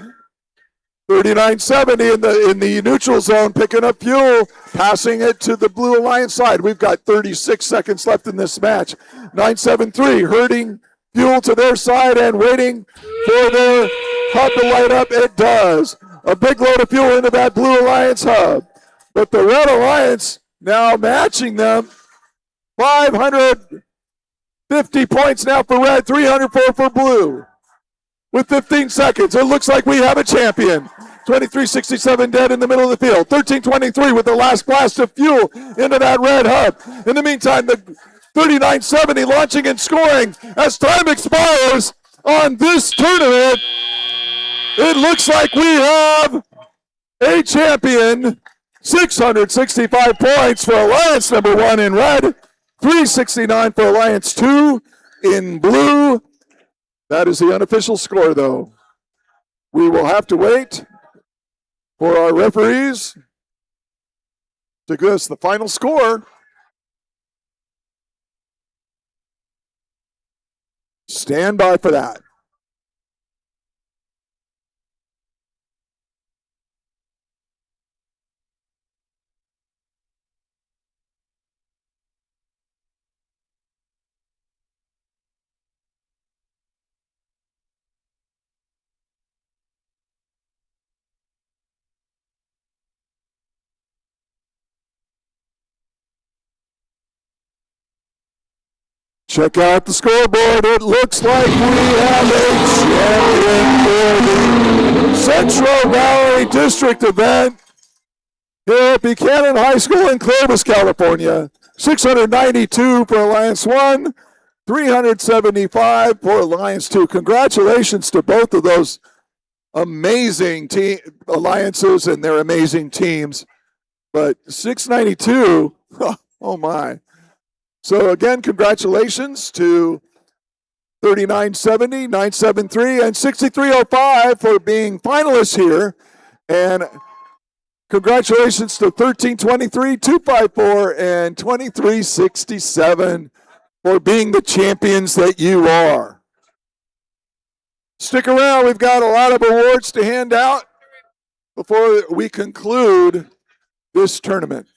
3970 in the neutral zone, picking up fuel, passing it to the Blue Alliance side. We've got 36 seconds left in this match. 973 herding fuel to their side and waiting for their hub to light up. It does. a big load of fuel into that Blue Alliance hub. But the Red Alliance now matching them. 550 points now for Red, 304 for Blue. With 15 seconds, it looks like we have a champion. 2367 dead in the middle of the field. 1323 with the last blast of fuel into that red hub. In the meantime, the 3970 launching and scoring as time expires on this tournament. It looks like we have a champion. 665 points for Alliance number 1 in red. 369 for Alliance 2 in blue. That is the unofficial score, though. We will have to wait for our referees to give us the final score. Stand by for that. Check out the scoreboard. It looks like we have a champion for the Central Valley District event here at Buchanan High School in Clovis, California. 692 for Alliance 1, 375 for Alliance 2. Congratulations to both of those amazing alliances and their amazing teams. But 692, oh my. So again, congratulations to 3970, 973, and 6305 for being finalists here. And congratulations to 1323, 254, and 2367 for being the champions that you are. Stick around, we've got a lot of awards to hand out before we conclude this tournament.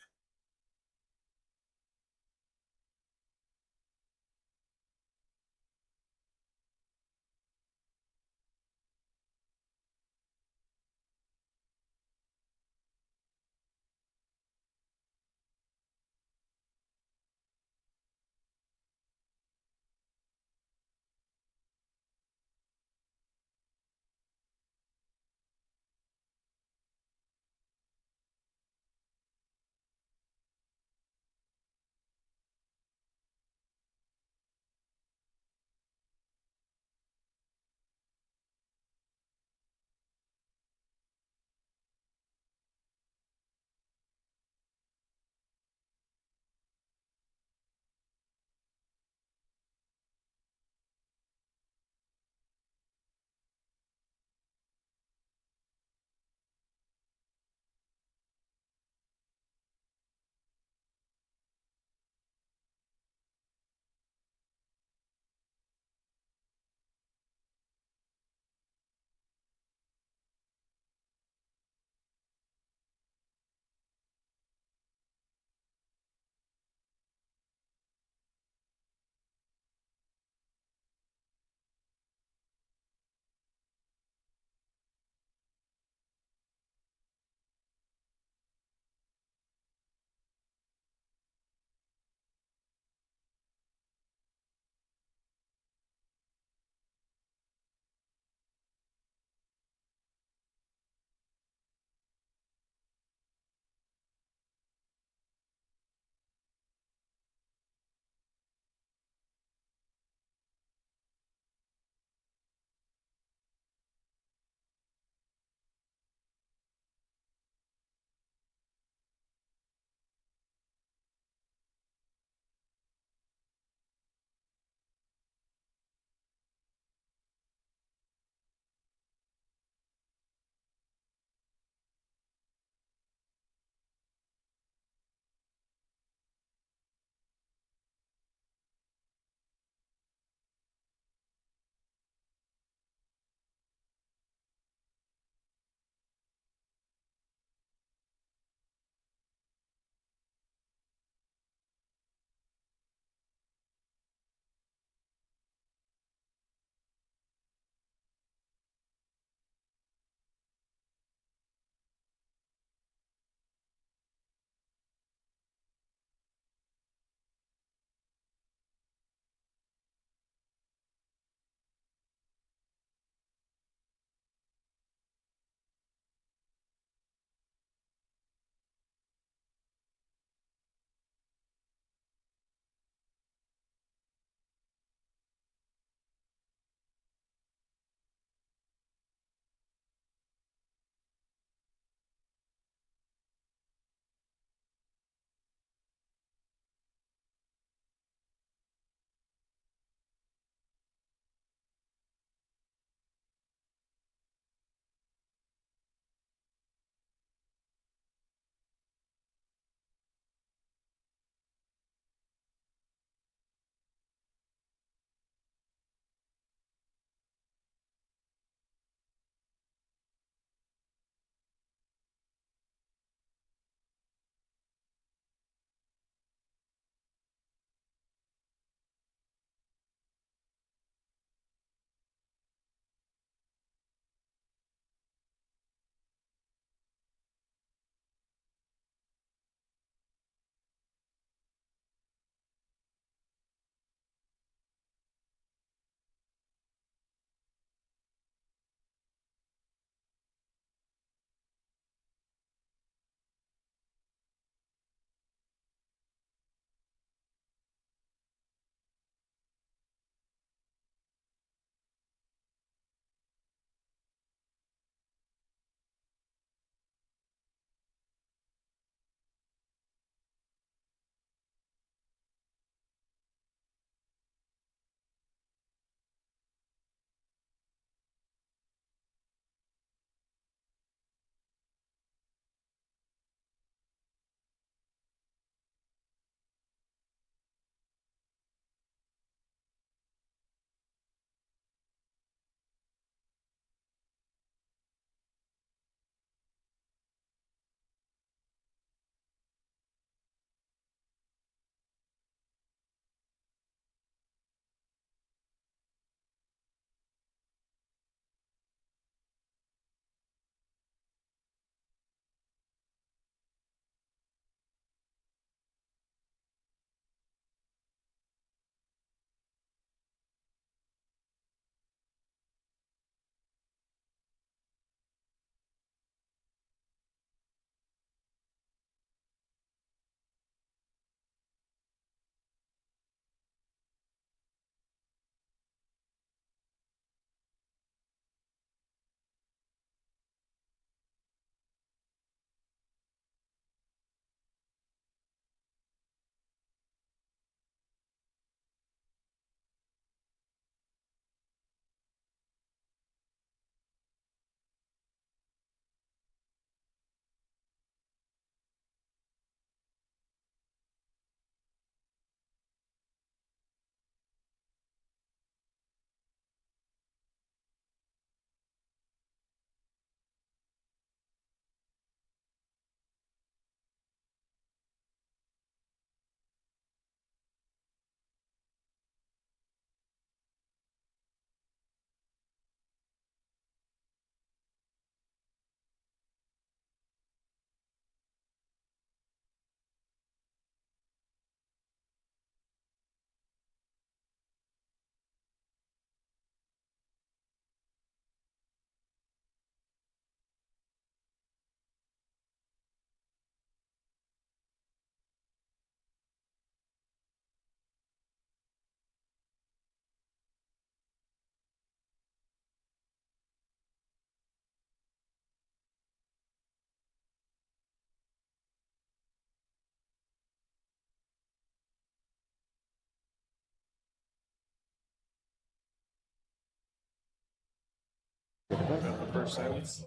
first sentence.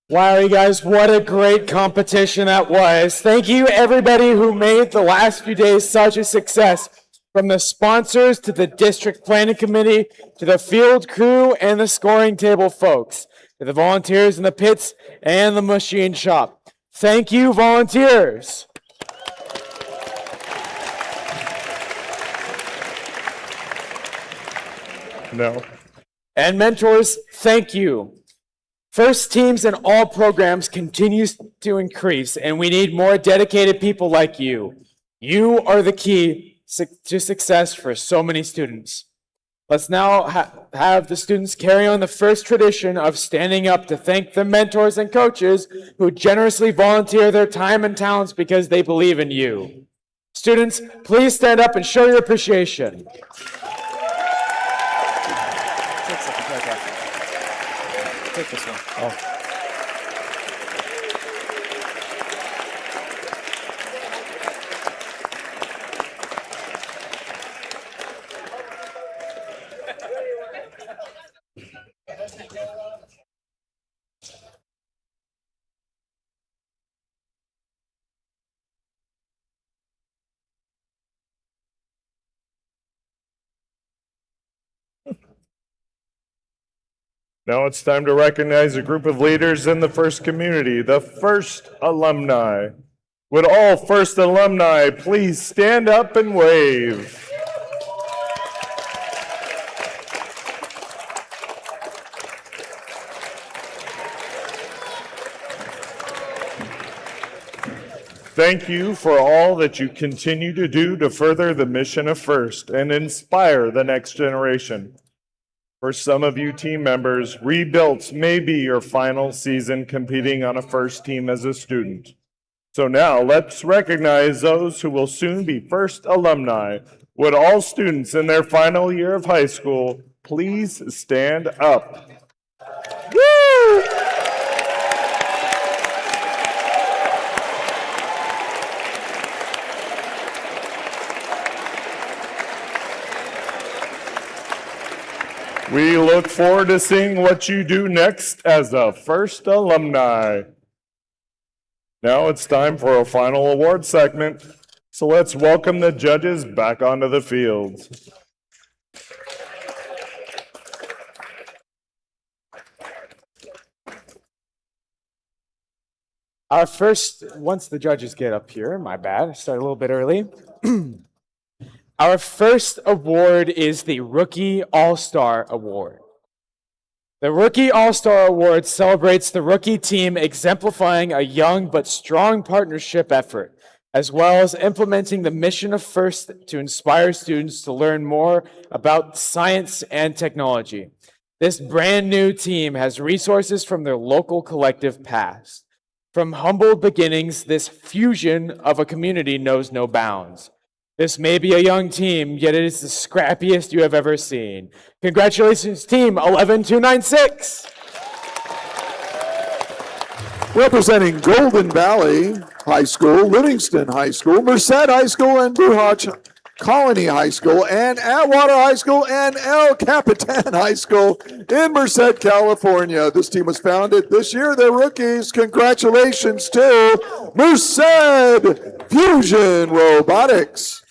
Wow, you guys, what a great competition that was. Thank you, everybody who made the last few days such a success. From the sponsors to the district planning committee, to the field crew and the scoring table folks, to the volunteers in the pits and the machine shop. Thank you, volunteers. No. And mentors, thank you. First teams in all programs continues to increase, and we need more dedicated people like you. You are the key to success for so many students. Let's now have the students carry on the first tradition of standing up to thank the mentors and coaches who generously volunteer their time and talents because they believe in you. Students, please stand up and show your appreciation. Take this one. Oh. Now it's time to recognize a group of leaders in the first community, the first alumni. Would all first alumni please stand up and wave? Thank you for all that you continue to do to further the mission of FIRST and inspire the next generation. For some of you team members, Rebuilt may be your final season competing on a FIRST team as a student. So now let's recognize those who will soon be FIRST alumni. Would all students in their final year of high school please stand up? Woo! We look forward to seeing what you do next as a first alumni. Now it's time for a final award segment, so let's welcome the judges back onto the field. Our first, once the judges get up here, my bad, I started a little bit early. Our first award is the Rookie All-Star Award. The Rookie All-Star Award celebrates the rookie team exemplifying a young but strong partnership effort, as well as implementing the mission of FIRST to inspire students to learn more about science and technology. This brand new team has resources from their local collective past. From humble beginnings, this fusion of a community knows no bounds. This may be a young team, yet it is the scrappiest you have ever seen. Congratulations, Team 11296. Representing Golden Valley High School, Livingston High School, Merced High School, and Blue Hawk Colony High School, and Atwater High School, and El Capitan High School in Merced, California. This team was founded this year. They're rookies. Congratulations to Merced Fusion Robotics.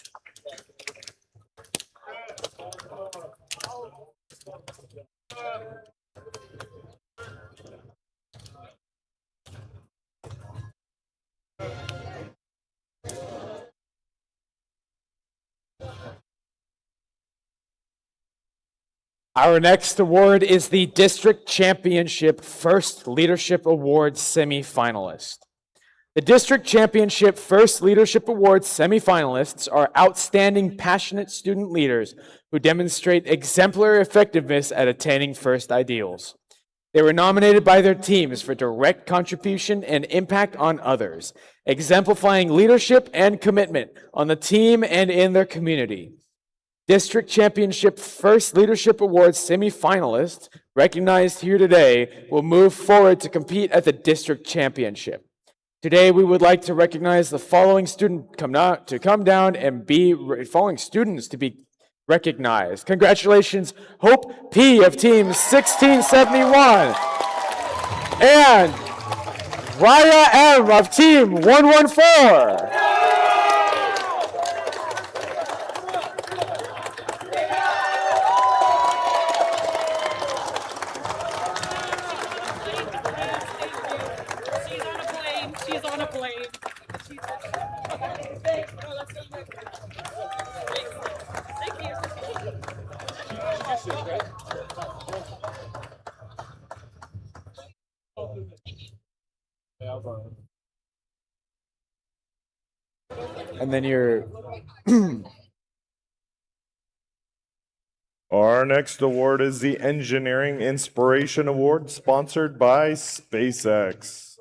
Our next award is the District Championship First Leadership Award semifinalist. The District Championship First Leadership Award semifinalists are outstanding, passionate student leaders who demonstrate exemplary effectiveness at attaining FIRST ideals. They were nominated by their teams for direct contribution and impact on others, exemplifying leadership and commitment on the team and in their community. District Championship First Leadership Award semifinalists recognized here today will move forward to compete at the District Championship. Today, we would like to recognize the following students to be recognized. Congratulations, Hope P. of Team 1671 and Raya M. of Team 114. She's on a plane. And then your Our next award is the Engineering Inspiration Award, sponsored by SpaceX.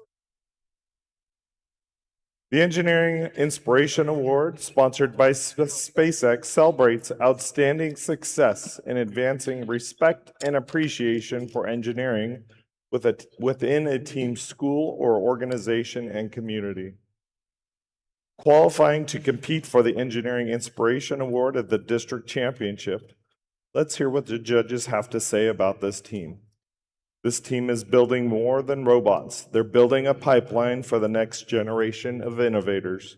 The Engineering Inspiration Award, sponsored by SpaceX, celebrates outstanding success in advancing respect and appreciation for engineering within a team's school or organization and community. Qualifying to compete for the Engineering Inspiration Award at the District Championship, let's hear what the judges have to say about this team. This team is building more than robots. They're building a pipeline for the next generation of innovators.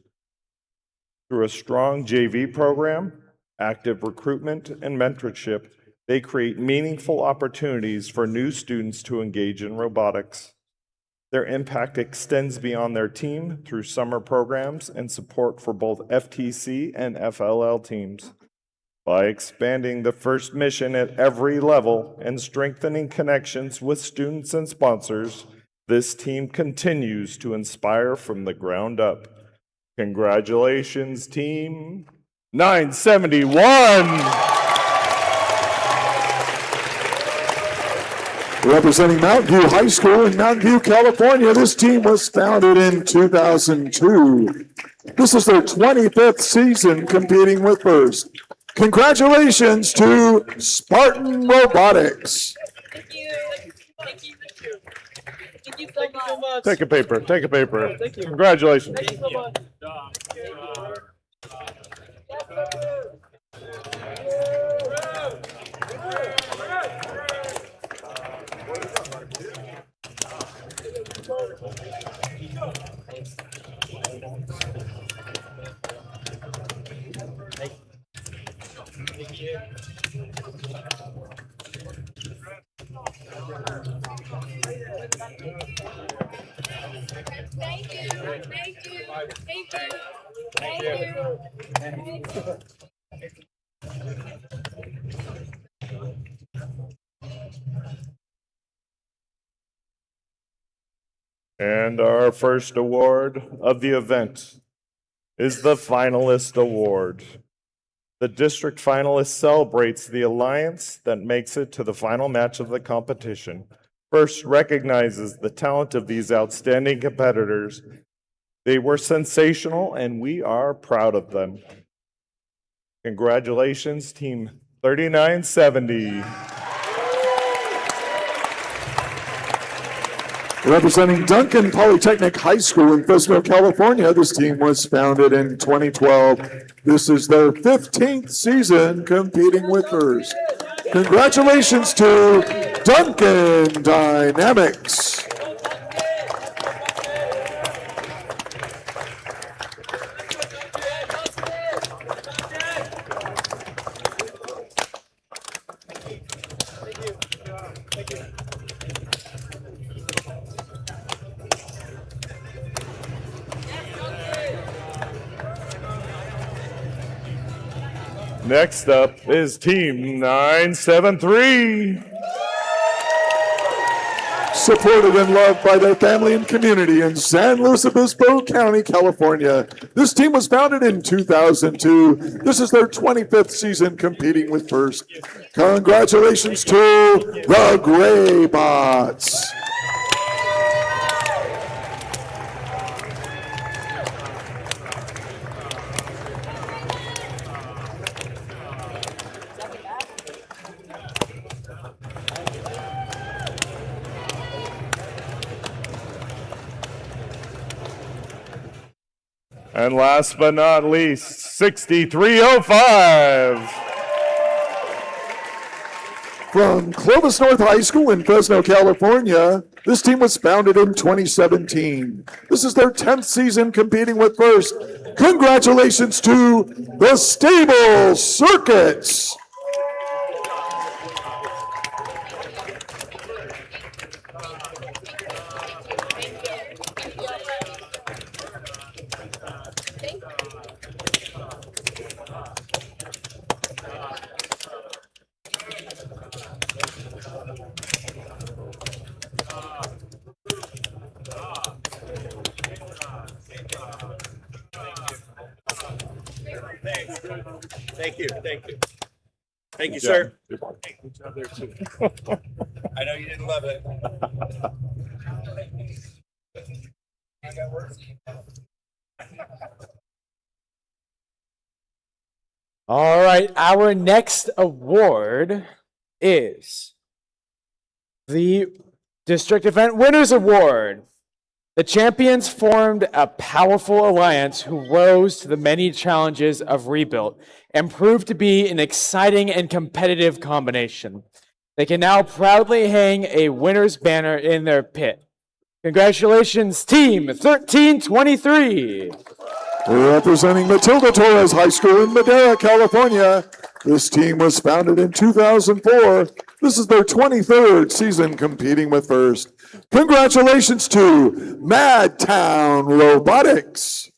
Through a strong JV program, active recruitment, and mentorship, they create meaningful opportunities for new students to engage in robotics. Their impact extends beyond their team through summer programs and support for both FTC and FLL teams. By expanding the FIRST mission at every level and strengthening connections with students and sponsors, this team continues to inspire from the ground up. Congratulations, Team 971! Representing Mountain View High School in Mountain View, California, this team was founded in 2002. This is their 25th season competing with FIRST. Congratulations to Spartan Robotics. Thank you. Thank you. Thank you so much. Take a paper, take a paper. Thank you. Congratulations. Thank you so much. Thank you. Thank you. Thank you. Thank you. Thank you. And our first award of the event is the Finalist Award. The district finalist celebrates the alliance that makes it to the final match of the competition. First recognizes the talent of these outstanding competitors. They were sensational and we are proud of them. Congratulations, Team 3970. Representing Duncan Polytechnic High School in Fresno, California, this team was founded in 2012. This is their 15th season competing with FIRST. Congratulations to Duncan Dynamics. Next up is Team 973. Supported and loved by their family and community in San Luis Obispo County, California. This team was founded in 2002. This is their 25th season competing with FIRST. Congratulations to the Graybots. And last but not least, 6305. From Clovis North High School in Fresno, California, this team was founded in 2017. This is their 10th season competing with First. Congratulations to the Stable Circuits. Thank you. Thank you. Thank you, Good job. sir. I know you didn't love it. All right, our next award is the District Event Winners Award. The champions formed a powerful alliance who rose to the many challenges of Rebuilt and proved to be an exciting and competitive combination. They can now proudly hang a winner's banner in their pit. Congratulations, Team 1323. Representing Matilda Torres High School in Madera, California, this team was founded in 2004. This is their 23rd season competing with First. Congratulations to Madtown Robotics.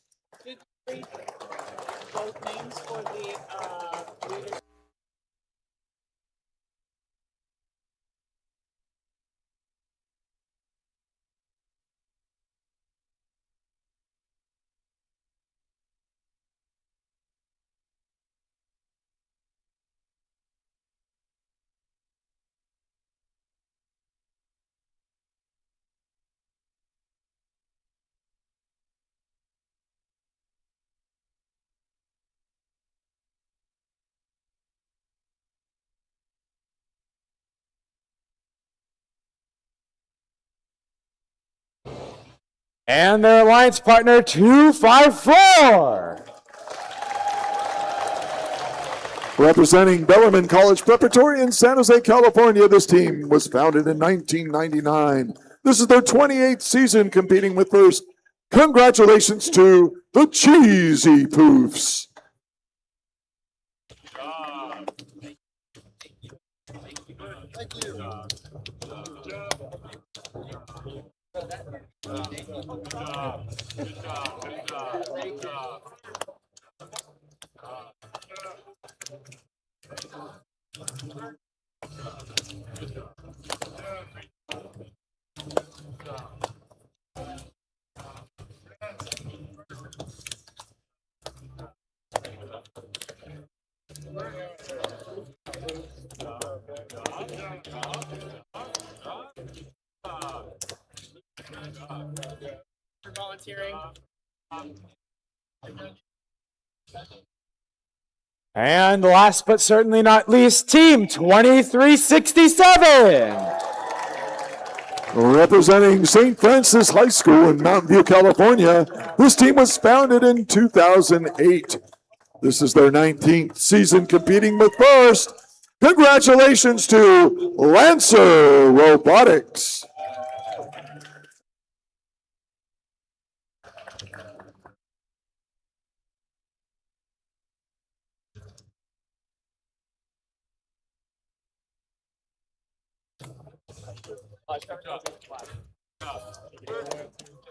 And their alliance partner, 254. Representing Bellarmine College Preparatory in San Jose, California, this team was founded in 1999. This is their 28th season competing with First. Congratulations to the Cheesy Poofs. For volunteering. And last but certainly not least, Team 2367. Representing St. Francis High School in Mountain View, California, this team was founded in 2008. This is their 19th season competing with First. Congratulations to Lancer Robotics.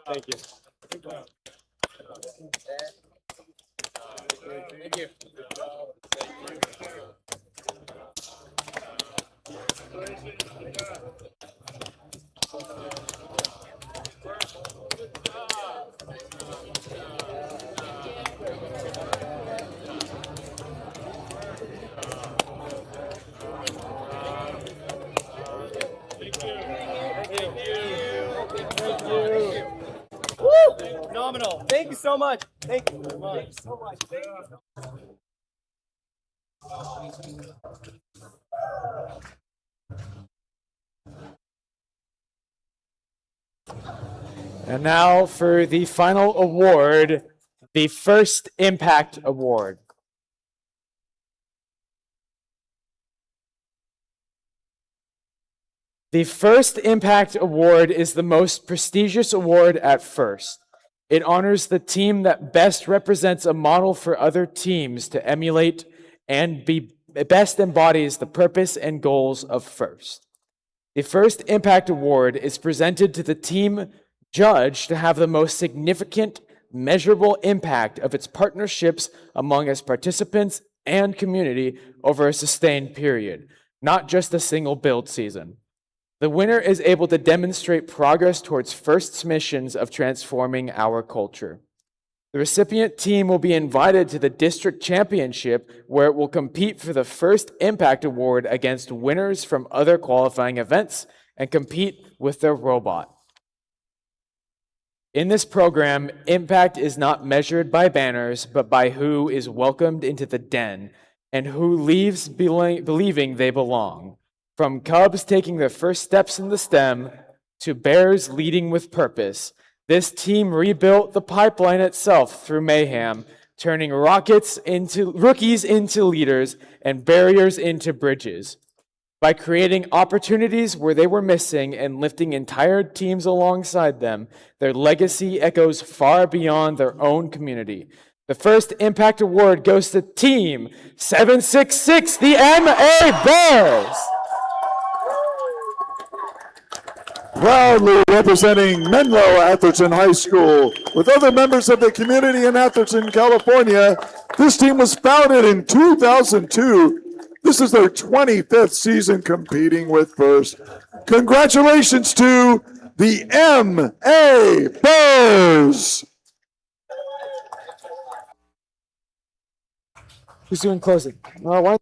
Thank you. Thank you. Woo! Phenomenal. Thank you so much. Thank you so much. Thank you. And now for the final award, The first Impact Award. The first Impact Award is the most prestigious award at First. It honors the team that best represents a model for other teams to emulate and best embodies the purpose and goals of First. The first Impact Award is presented to the team judged to have the most significant, measurable impact of its partnerships among its participants and community over a sustained period, not just a single build season. The winner is able to demonstrate progress towards First's missions of transforming our culture. The recipient team will be invited to the district championship, where it will compete for the first Impact Award against winners from other qualifying events and compete with their robot. In this program, impact is not measured by banners, but by who is welcomed into the den and who leaves believing they belong. From Cubs taking their first steps in the STEM to Bears leading with purpose, this team rebuilt the pipeline itself through mayhem, turning rookies into leaders and barriers into bridges. By creating opportunities where they were missing and lifting entire teams alongside them, their legacy echoes far beyond their own community. The first Impact Award goes to Team 766, the MA Bears! Proudly representing Menlo Atherton High School with other members of the community in Atherton, California. This team was founded in 2002. This is their 25th season competing with First. Congratulations to the MA Bears! Who's doing closing? Why?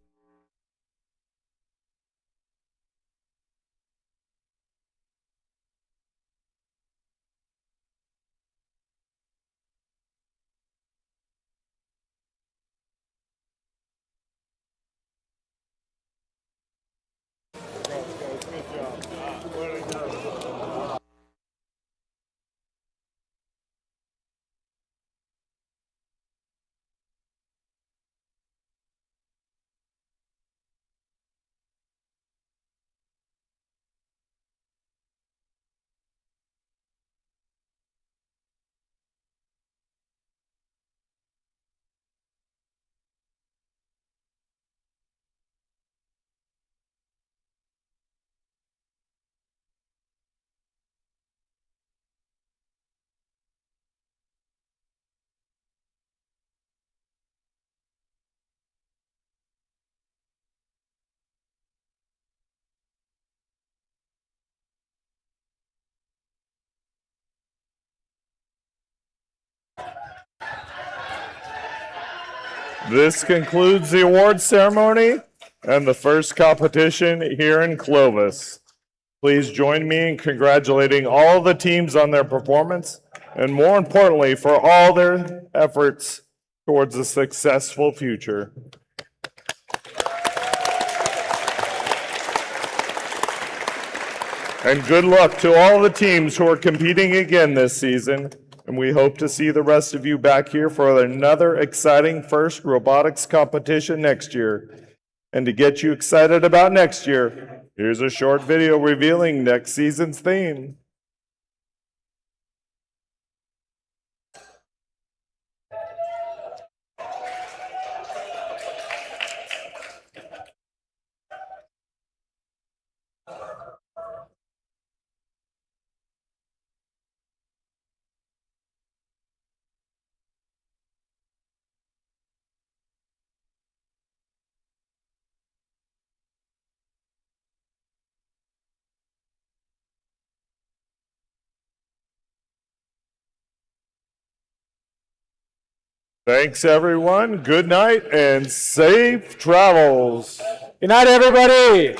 This concludes the award ceremony and the first competition here in Clovis. Please join me in congratulating all the teams on their performance and, more importantly, for all their efforts towards a successful future. And good luck to all the teams who are competing again this season. And we hope to see the rest of you back here for another exciting first robotics competition next year. And to get you excited about next year, here's a short video revealing next season's theme. Thanks, everyone. Good night and safe travels. Good night, everybody.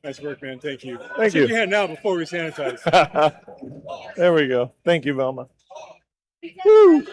Nice work, man. Thank you. Thank Shake you. your hand now before we sanitize. There we go. Thank you, Velma. Woo.